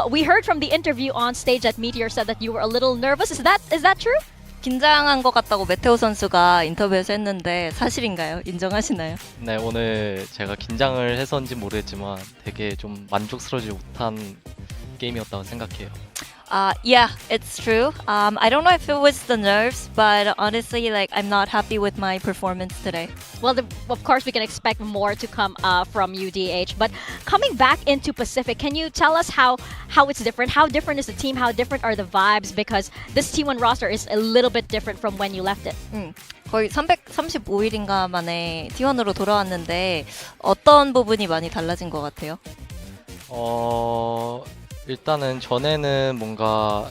We heard from the interview on stage that Meteor said that you were a little nervous. Is that true? 긴장한 것 같다고 메테오 선수가 인터뷰에서 했는데 사실인가요? 인정하시나요? 네, 오늘 제가 긴장을 해서인지 모르겠지만 되게 좀 만족스러우지 못한 게임이었다고 생각해요. Yeah, it's true. I don't know if it was the nerves, but honestly, I'm not happy with my performance today. Well, of course, we can expect more to come from UDH. But coming back into Pacific, can you tell us how it's different? How different is the team? How different are the vibes? Because this T1 roster is a little bit different from when you left it. 거의 335일인가 만에 T1으로 돌아왔는데 어떤 부분이 많이 달라진 것 같아요? 일단은 전에는 뭔가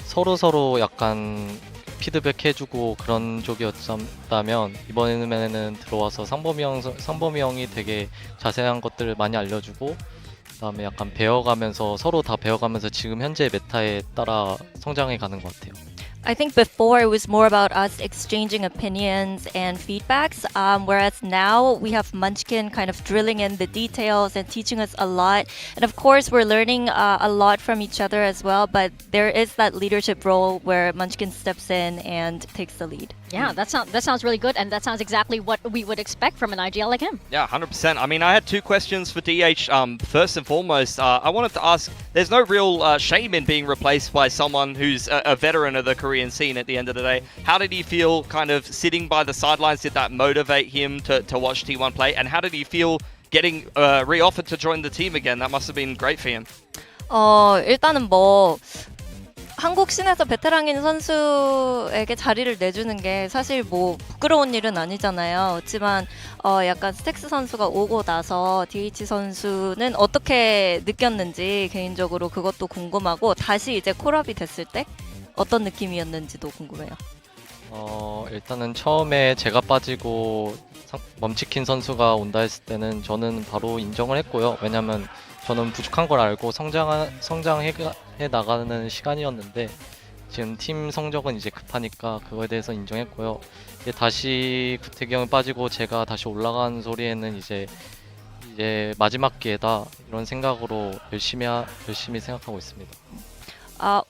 서로 약간 피드백 해주고 그런 쪽이었다면 이번에는 들어와서 상범이 형이 되게 자세한 것들을 많이 알려주고 그다음에 약간 배워가면서 서로 다 배워가면서 지금 현재 메타에 따라 성장해 가는 것 같아요. I think before it was more about us exchanging opinions and feedbacks, whereas now we have Munchkin kind of drilling in the details and teaching us a lot. And of course, we're learning a lot from each other as well, but there is that leadership role where Munchkin steps in and takes the lead. Yeah, that sounds really good, and that sounds exactly what we would expect from an IGL like him. Yeah, 100%. I mean, I had two questions for DH. First and foremost, I wanted to ask, there's no real shame in being replaced by someone who's a veteran of the Korean scene at the end of the day. How did he feel kind of sitting by the sidelines? Did that motivate him to watch T1 play? And how did he feel getting re-offered to join the team again? That must have been great for him. 일단은 뭐 한국 씬에서 베테랑인 선수에게 자리를 내주는 게 사실 뭐 부끄러운 일은 아니잖아요. 그렇지만 약간 스택스 선수가 오고 나서 DH 선수는 어떻게 느꼈는지 개인적으로 그것도 궁금하고 다시 이제 콜업이 됐을 때 어떤 느낌이었는지도 궁금해요. 일단은 처음에 제가 빠지고 멈치킨 선수가 온다 했을 때는 저는 바로 인정을 했고요. 왜냐면 저는 부족한 걸 알고 성장해 나가는 시간이었는데 지금 팀 성적은 이제 급하니까 그거에 대해서 인정했고요. 이제 다시 구태기 형이 빠지고 제가 다시 올라간 소리에는 이제 마지막 기회다 이런 생각으로 열심히 생각하고 있습니다.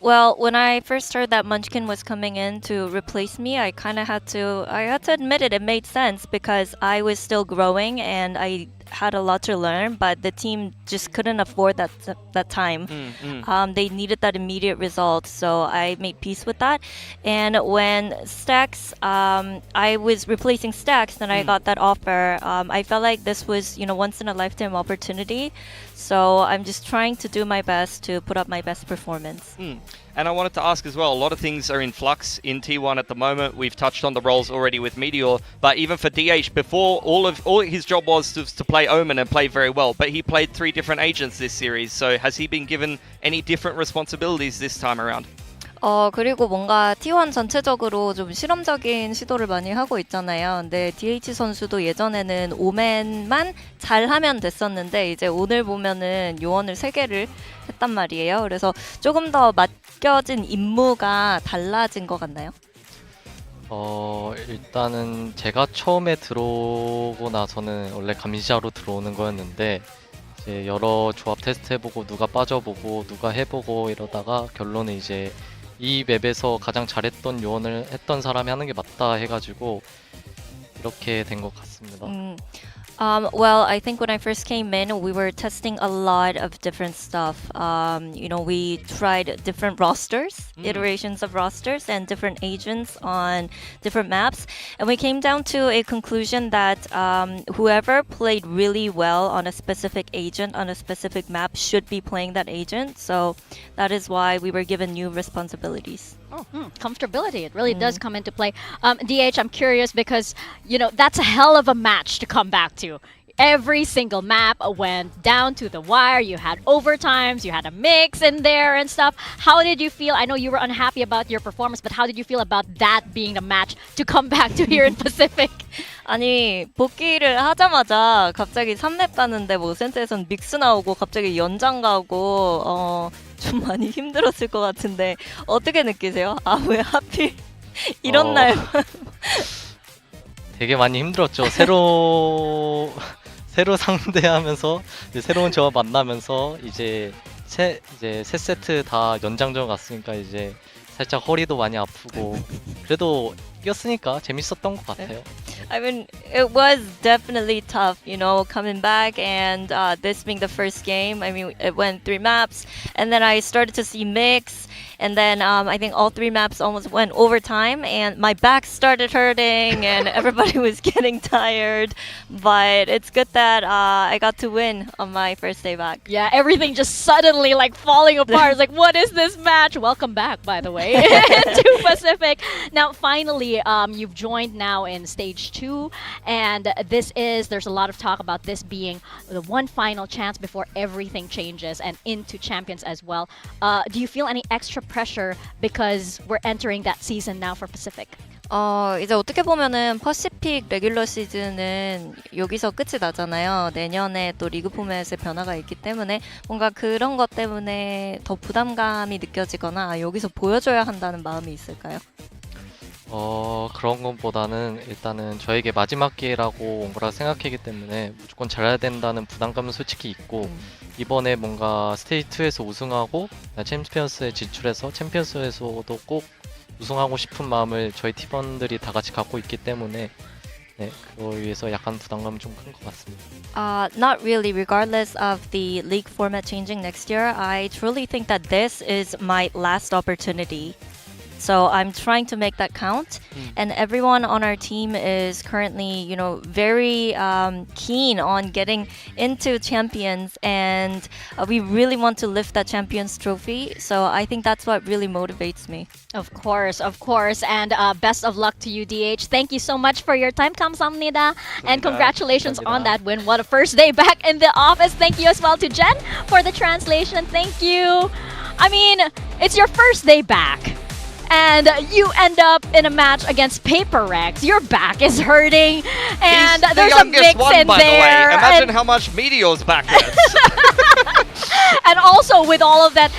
Well, when I first heard that Munchkin was coming in to replace me, I had to admit it. It made sense because I was still growing and I had a lot to learn, but the team just couldn't afford that time. They needed that immediate result, so I made peace with that. And when Stacks, I was replacing Stacks, and I got that offer. I felt like this was, once in a lifetime opportunity. So I'm just trying to do my best to put up my best performance. And I wanted to ask as well, a lot of things are in flux in T1 at the moment. We've touched on the roles already with Meteor, but even for DH, before all his job was to play Omen and play very well, but he played 3 different agents this series. So has he been given any different responsibilities this time around? 그리고 뭔가 T1 전체적으로 좀 실험적인 시도를 많이 하고 있잖아요. 근데 DH 선수도 예전에는 오맨만 잘하면 됐었는데 이제 오늘 보면은 요원을 3개를 했단 말이에요. 그래서 조금 더 맡겨진 임무가 달라진 것 같나요? 일단은 제가 처음에 들어오고 나서는 원래 감시자로 들어오는 거였는데 이제 여러 조합 테스트 해보고 누가 빠져보고 누가 해보고 이러다가 결론은 이제 이 맵에서 가장 잘했던 요원을 했던 사람이 하는 게 맞다 해가지고 이렇게 된 것 같습니다. Well, I think when I first came in, we were testing a lot of different stuff. We tried different rosters, iterations of rosters, and different agents on different maps. And we came down to a conclusion that whoever played really well on a specific agent on a specific map should be playing that agent. So that is why we were given new responsibilities. Comfortability, it really does come into play. DH, I'm curious because, that's a hell of a match to come back to. Every single map went down to the wire. You had overtimes, you had a mix in there and stuff. How did you feel? I know you were unhappy about your performance, but how did you feel about that being the match to come back to here in Pacific? 아니 복귀를 하자마자 갑자기 3렙 가는데 뭐 센터에선 믹스 나오고 갑자기 연장 가고 좀 많이 힘들었을 것 같은데 어떻게 느끼세요? 왜 하필 이런 날? 되게 많이 힘들었죠. 새로 상대하면서 이제 새로운 조합 만나면서 이제 세 세트 다 연장전 갔으니까 이제 살짝 허리도 많이 아프고 그래도 이겼으니까 재밌었던 것 같아요. I mean, it was definitely tough, coming back and this being the first game. I mean, it went 3 maps and then I started to see mix and then I think all 3 maps almost went overtime and my back started hurting and everybody was getting tired. But it's good that I got to win on my first day back. Yeah, everything just suddenly falling apart. It's like, what is this match? Welcome back, by the way, to Pacific. Now, finally, you've joined now in stage 2, and there's a lot of talk about this being the one final chance before everything changes and into champions as well. Do you feel any extra pressure because we're entering that season now for Pacific? 이제 어떻게 보면은 퍼시픽 레귤러 시즌은 여기서 끝이 나잖아요. 내년에 또 리그 포맷의 변화가 있기 때문에 뭔가 그런 것 때문에 더 부담감이 느껴지거나 여기서 보여줘야 한다는 마음이 있을까요? 그런 것보다는 일단은 저에게 마지막 기회라고 온 거라 생각하기 때문에 무조건 잘해야 된다는 부담감은 솔직히 있고 이번에 뭔가 스테이지 2에서 우승하고 챔피언스에 진출해서 챔피언스에서도 꼭 우승하고 싶은 마음을 저희 팀원들이 다 같이 갖고 있기 때문에 네, 그걸 위해서 약간 부담감은 좀 큰 것 같습니다. Not really. Regardless of the league format changing next year, I truly think that this is my last opportunity. So I'm trying to make that count, and everyone on our team is currently, very keen on getting into champions, and we really want to lift that champions trophy. So I think that's what really motivates me. Of course, and best of luck to you, DH. Thank you so much for your time, 감사합니다, and congratulations on that win. What a first day back in the office. Thank you as well to Jen for the translation. Thank you. I mean, it's your first day back. And you end up in a match against PRX. Your back is hurting, and He's there's the a mix one, in by there. The way. Imagine how much Meteor's back hurts. And also with all of that,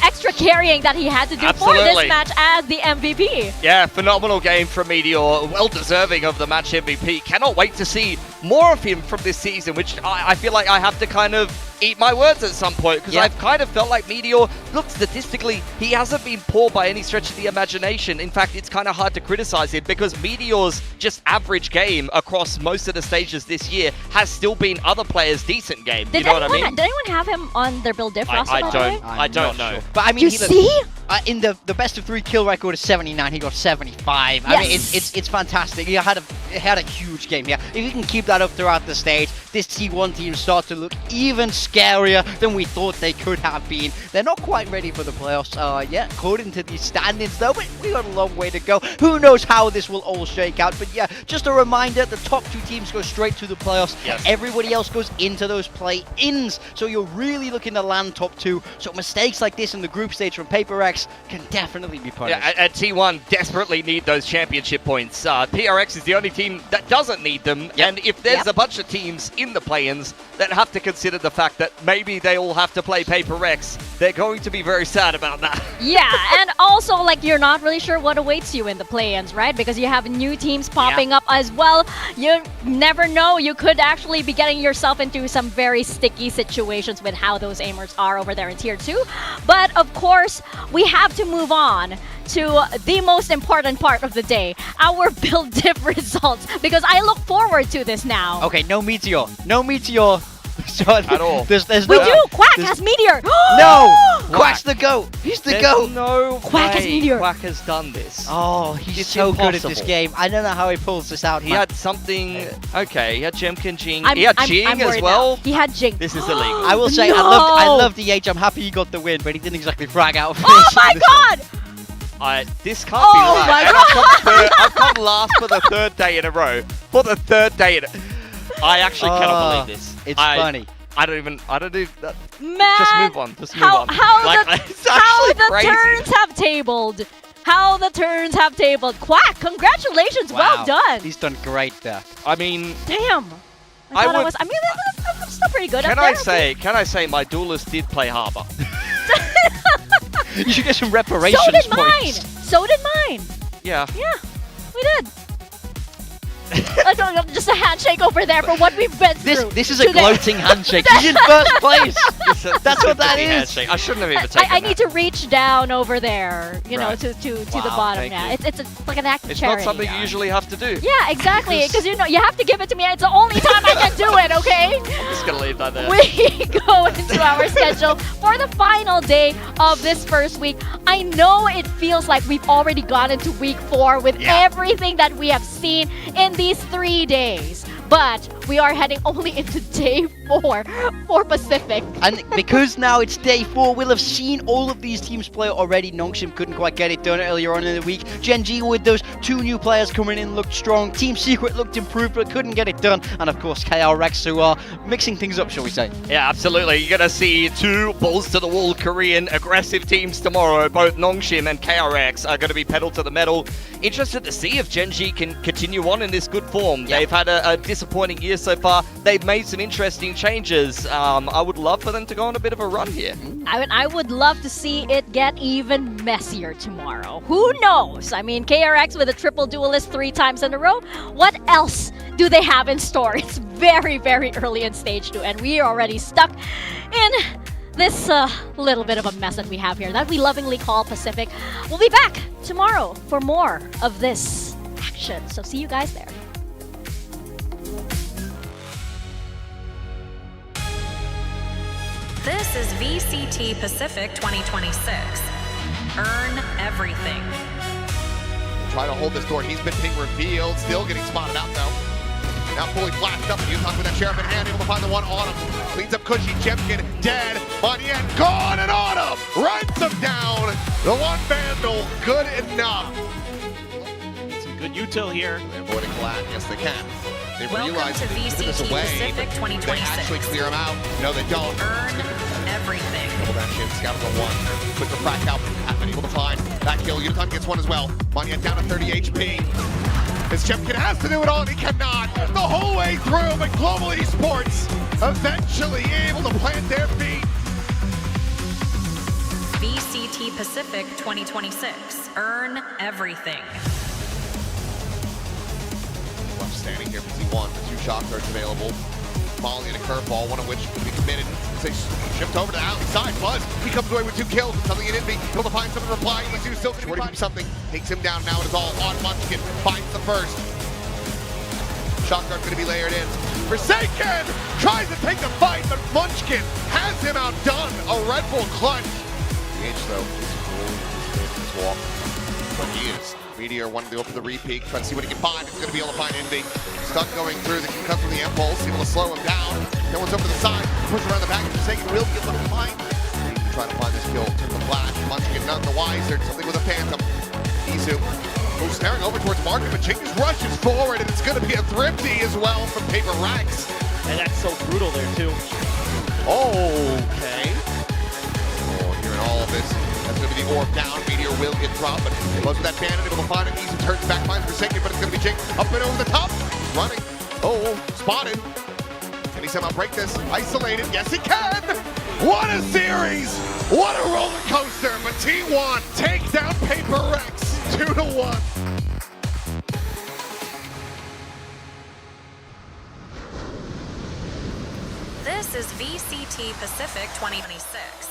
extra carrying that he had to do for this Absolutely. match as the MVP. Yeah, phenomenal game from Meteor. Well deserving of the match MVP. Cannot wait to see more of him from this season, which I feel like I have to kind of eat my words at some point, because I've kind of felt like Meteor, look, statistically, he hasn't been poor by any stretch of the imagination. In fact, it's kind of hard to criticize him because Meteor's just average game across most of the stages this year has still been other players' decent game. Did You know what I mean? anyone have him on their build diff roster? I don't know. Sure. But I mean, You see? In the best of 3 kill record is 79. He got 75. I mean, it's fantastic. He had a huge game here. If you can keep that up throughout the stage, this T1 team starts to look even scarier than we thought they could have been. They're not quite ready for the playoffs yet, according to these standings though, but we got a long way to go. Who knows how this will all shake out? But yeah, just a reminder: the top 2 teams go straight to the playoffs. Yes. Everybody else goes into those play-ins. So you're really looking to land top 2. So mistakes like this in the group stage from PRX can definitely be punished. Yeah, and T1 desperately need those championship points. PRX is the only team that doesn't need them, and if there's a bunch of teams in the play-ins that have to consider the fact that maybe they all have to play PRX, they're going to be very sad about that. Yeah, and also, you're not really sure what awaits you in the play-ins, right? Because you have new teams popping up as well. You never know. You could actually be getting yourself into some very sticky situations with how those aimers are over there in Tier 2. But, of course, we have to move on to the most important part of the day, our build diff results, because I look forward to this now. Okay, no Meteor. No Meteor. At all. There's We no, do! Quack has Meteor! No! Quack's the GOAT! He's the There's GOAT! no Quack has way Meteor. Quack has done this. Oh, he's It's so good at this impossible. game. I don't know how he pulls this out. He man. had something... Okay, he had Jemkin Jing. I'm- He had I'm Jing as worried well. now. He had Jing. This is illegal. I will say, No! I love DH. I'm happy he got the win, but he didn't exactly frag out. Oh my god! This can't Oh be right. my And I've come last for the 3rd day in a row. For the 3rd day in a... I actually cannot believe this. It's funny. I don't even that. Man, Just move on. Just move how, on. How It's how actually the crazy. turns have tabled. How the turns have tabled. Quack, congratulations, well done. He's done great there. I mean, Damn. I would- I'm still pretty good can at I that. say my duelist did play Harbor? You should get some reparations So did points. mine. So did mine. Yeah. Yeah, we did. Just a handshake over there for what we've been through. This is a today. gloating handshake. He's in first place. That's what that is. Handshake. I shouldn't have even taken I need to reach down over there, Right. to the Wow, bottom. thank Yeah, you. it's like an act of It's charity. not something you usually have to do. Yeah, exactly. Because you have to give it to me. It's the only time I can do it. Okay. I'm just gonna leave that there. We go into our schedule for the final day of this first week. I know it feels like we've already gone into week 4 with everything that we have seen in these 3 days. But we are heading only into day 4 for Pacific. And because now it's day 4, we'll have seen all of these teams play already. Nongshim couldn't quite get it done earlier on in the week. Gen G with those 2 new players coming in looked strong. Team Secret looked improved but couldn't get it done. And of course PRX, who are mixing things up, shall we say. Yeah, absolutely. You're going to see 2 balls-to-the-wall Korean aggressive teams tomorrow. Both Nongshim and KRX are going to be pedal to the metal. Interested to see if Gen G can continue on in this good form. They've had a disappointing year so far. They've made some interesting changes. I would love for them to go on a bit of a run here. I would love to see it get even messier tomorrow. Who knows? I mean, KRX with a triple duelist 3 times in a row. What else do they have in store? It's very, very early in stage 2, and we are already stuck in this little bit of a mess that we have here that we lovingly call Pacific. We'll be back tomorrow for more of this action. So see you guys there. This is VCT Pacific 2026. Earn everything. Try to hold this door. He's been being revealed. Still getting spotted out though. Now fully flashed up. Utah with that sheriff in hand, able to find the one on him. Cleans up Cushy. Jemkin dead. Monien gone and on him. Runs him down. The one Vandal. Good enough. Some good util here. They're avoiding Glad. Yes, they can. They realize to if they put this VCT away, Pacific 2026. they actually clear him out. No, they don't. Earn everything. Double dash in, scout on 1. Quick to frack out. Happen able to find that kill. Uniton gets one as well. Monien down to 30 HP. As Jemkin has to do it all, and he cannot. The whole way through, but Global Esports eventually able to plant their feet. VCT Pacific 2026. Earn everything. Left standing here for T1 with 2 shock darts available. Molly and a curveball, one of which could be committed. They shift over to the outside. Buzz, he comes away with 2 kills. Something in Envy, able to find something replying. Let's see who's still shorty from something. Takes him down. Now it is all on Munchkin. Finds the first. Shock dart going to be layered in. Forsaken tries to take the fight, but Munchkin has him outdone. A Red Bull clutch. The H though is rolling his walk, but he is. Meteor wanting to go for the repeat, trying to see what he can find. He's going to be able to find Envy. Stuck going through. The comes from the impulse, able to slow him down. No one's over to the side. Push around the back. Forsaken will be able to find. Trying to find this kill. Turn the flash. Munchkin none the wiser. Something with a phantom. Izu goes staring over towards Martin, but Jingus rushes forward, and it's going to be a thrifty as well from PRX. And that's so brutal there too. Okay. Oh, hearing all of this. That's going to be the orb down. Meteor will get dropped, but goes with that bandit, able to find him. Easy turns back, finds Forsaken, but it's going to be Jink up and over the top. Running. Oh, spotted. Can he somehow break this? Isolated. Yes, he can. What a series. What a roller coaster. But T1 takes down PRX 2-1. This is VCT Pacific 2026.